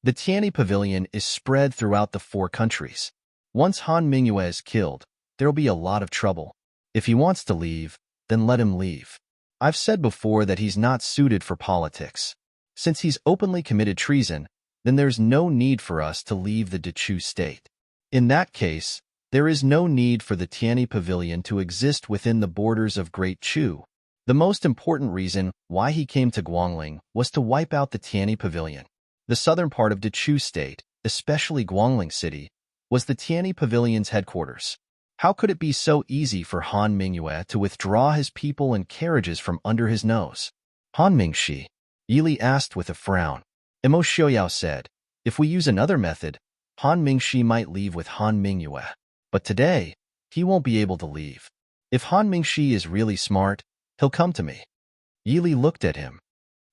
The Tianyi Pavilion is spread throughout the 4 countries. Once Han Mingyue is killed, there'll be a lot of trouble. If he wants to leave, then let him leave. I've said before that he's not suited for politics. Since he's openly committed treason, then there's no need for us to leave the Dechu State. In that case, there is no need for the Tianyi Pavilion to exist within the borders of Great Chu. The most important reason why he came to Guangling was to wipe out the Tianyi Pavilion. The southern part of Dechu State, especially Guangling City, was the Tianyi Pavilion's headquarters. How could it be so easy for Han Mingyue to withdraw his people and carriages from under his nose? Han Mingxi, Yi Li asked with a frown. Imo Xiaoyao said, "If we use another method, Han Mingxi might leave with Han Mingyue. But today, he won't be able to leave. If Han Mingxi is really smart, he'll come to me." Yi Li looked at him.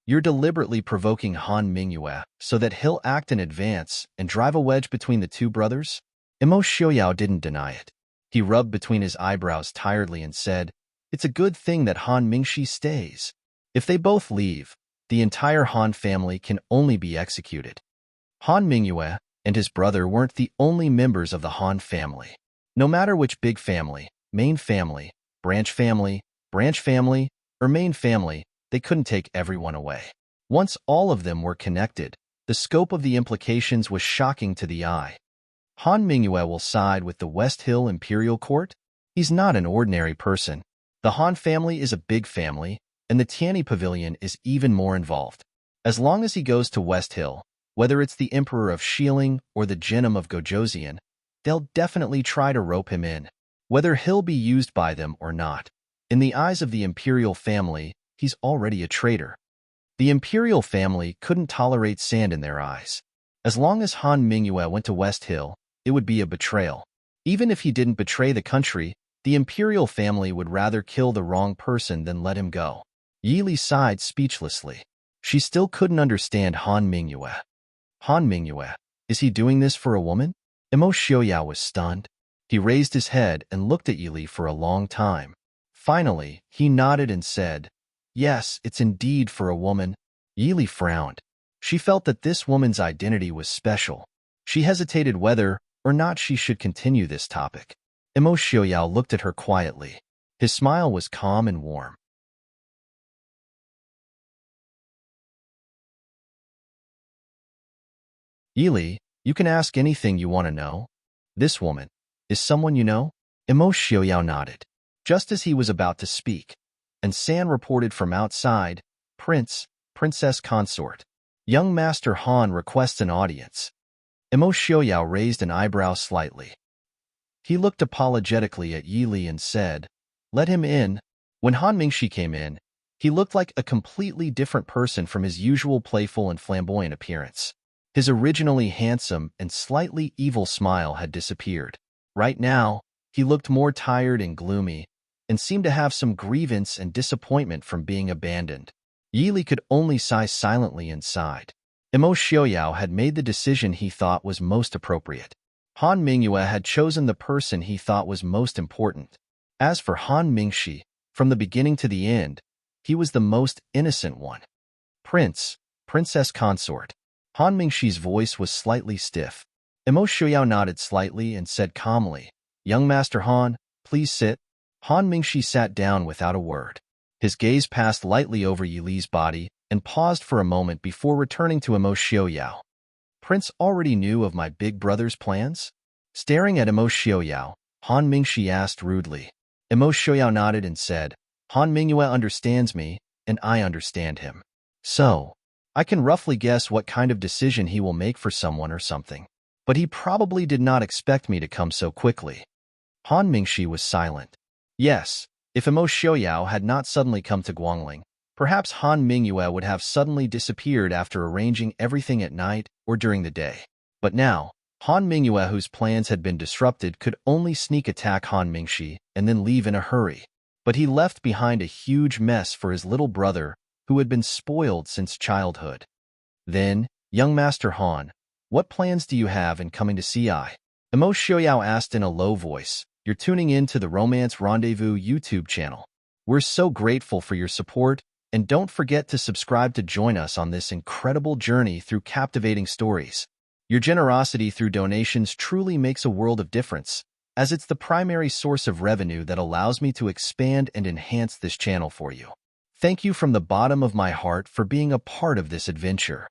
"You're deliberately provoking Han Mingyue so that he'll act in advance and drive a wedge between the two brothers?" Imo Xiaoyao didn't deny it. He rubbed between his eyebrows tiredly and said, "It's a good thing that Han Mingxi stays. If they both leave, the entire Han family can only be executed." Han Mingyue and his brother weren't the only members of the Han family. No matter which big family, main family, branch family, or main family, they couldn't take everyone away. Once all of them were connected, the scope of the implications was shocking to the eye. Han Mingyue will side with the West Hill Imperial Court? He's not an ordinary person. The Han family is a big family, and the Tianyi Pavilion is even more involved. As long as he goes to West Hill, whether it's the Emperor of Xiling or the Genom of Gojoseon, they'll definitely try to rope him in, whether he'll be used by them or not. In the eyes of the Imperial family, he's already a traitor. The Imperial family couldn't tolerate sand in their eyes. As long as Han Mingyue went to West Hill, it would be a betrayal. Even if he didn't betray the country, the Imperial family would rather kill the wrong person than let him go. Yi Li sighed speechlessly. She still couldn't understand Han Mingyue. Han Mingyue, is he doing this for a woman? Imo Xiaoyao was stunned. He raised his head and looked at Yi Li for a long time. Finally, he nodded and said, Yes, it's indeed for a woman. Yili frowned. She felt that this woman's identity was special. She hesitated whether or not she should continue this topic. Imo Xiaoyao looked at her quietly. His smile was calm and warm. Yili, you can ask anything you want to know. This woman is someone you know? Imo Xiaoyao nodded, just as he was about to speak, and San reported from outside, Princess Consort. Young Master Han requests an audience. Imo Xiaoyao raised an eyebrow slightly. He looked apologetically at Yili and said, "Let him in." When Han Mingxi came in, he looked like a completely different person from his usual playful and flamboyant appearance. His originally handsome and slightly evil smile had disappeared. Right now, he looked more tired and gloomy, and seemed to have some grievance and disappointment from being abandoned. Yili could only sigh silently inside. Imo Xiaoyao had made the decision he thought was most appropriate. Han Mingyue had chosen the person he thought was most important. As for Han Mingxi, from the beginning to the end, he was the most innocent one. Princess Consort. Han Mingxi's voice was slightly stiff. Imo Xiaoyao nodded slightly and said calmly, "Young Master Han, please sit." Han Mingxi sat down without a word. His gaze passed lightly over Yili's body and paused for a moment before returning to Imo Xiaoyao. Prince already knew of my big brother's plans? Staring at Imo Xiaoyao, Han Mingxi asked rudely. Imo Xiaoyao nodded and said, "Han Mingyue understands me, and I understand him. So, I can roughly guess what kind of decision he will make for someone or something. But he probably did not expect me to come so quickly." Han Mingxi was silent. Yes, if Imo Xiaoyao had not suddenly come to Guangling, perhaps Han Mingyue would have suddenly disappeared after arranging everything at night or during the day. But now, Han Mingyue, whose plans had been disrupted, could only sneak attack Han Mingxi and then leave in a hurry. But he left behind a huge mess for his little brother, who had been spoiled since childhood. Then, young Master Han, what plans do you have in coming to CI? Imo Xiaoyao asked in a low voice. You're tuning in to the Romance Rendezvous YouTube channel. We're so grateful for your support, and don't forget to subscribe to join us on this incredible journey through captivating stories. Your generosity through donations truly makes a world of difference, as it's the primary source of revenue that allows me to expand and enhance this channel for you. Thank you from the bottom of my heart for being a part of this adventure.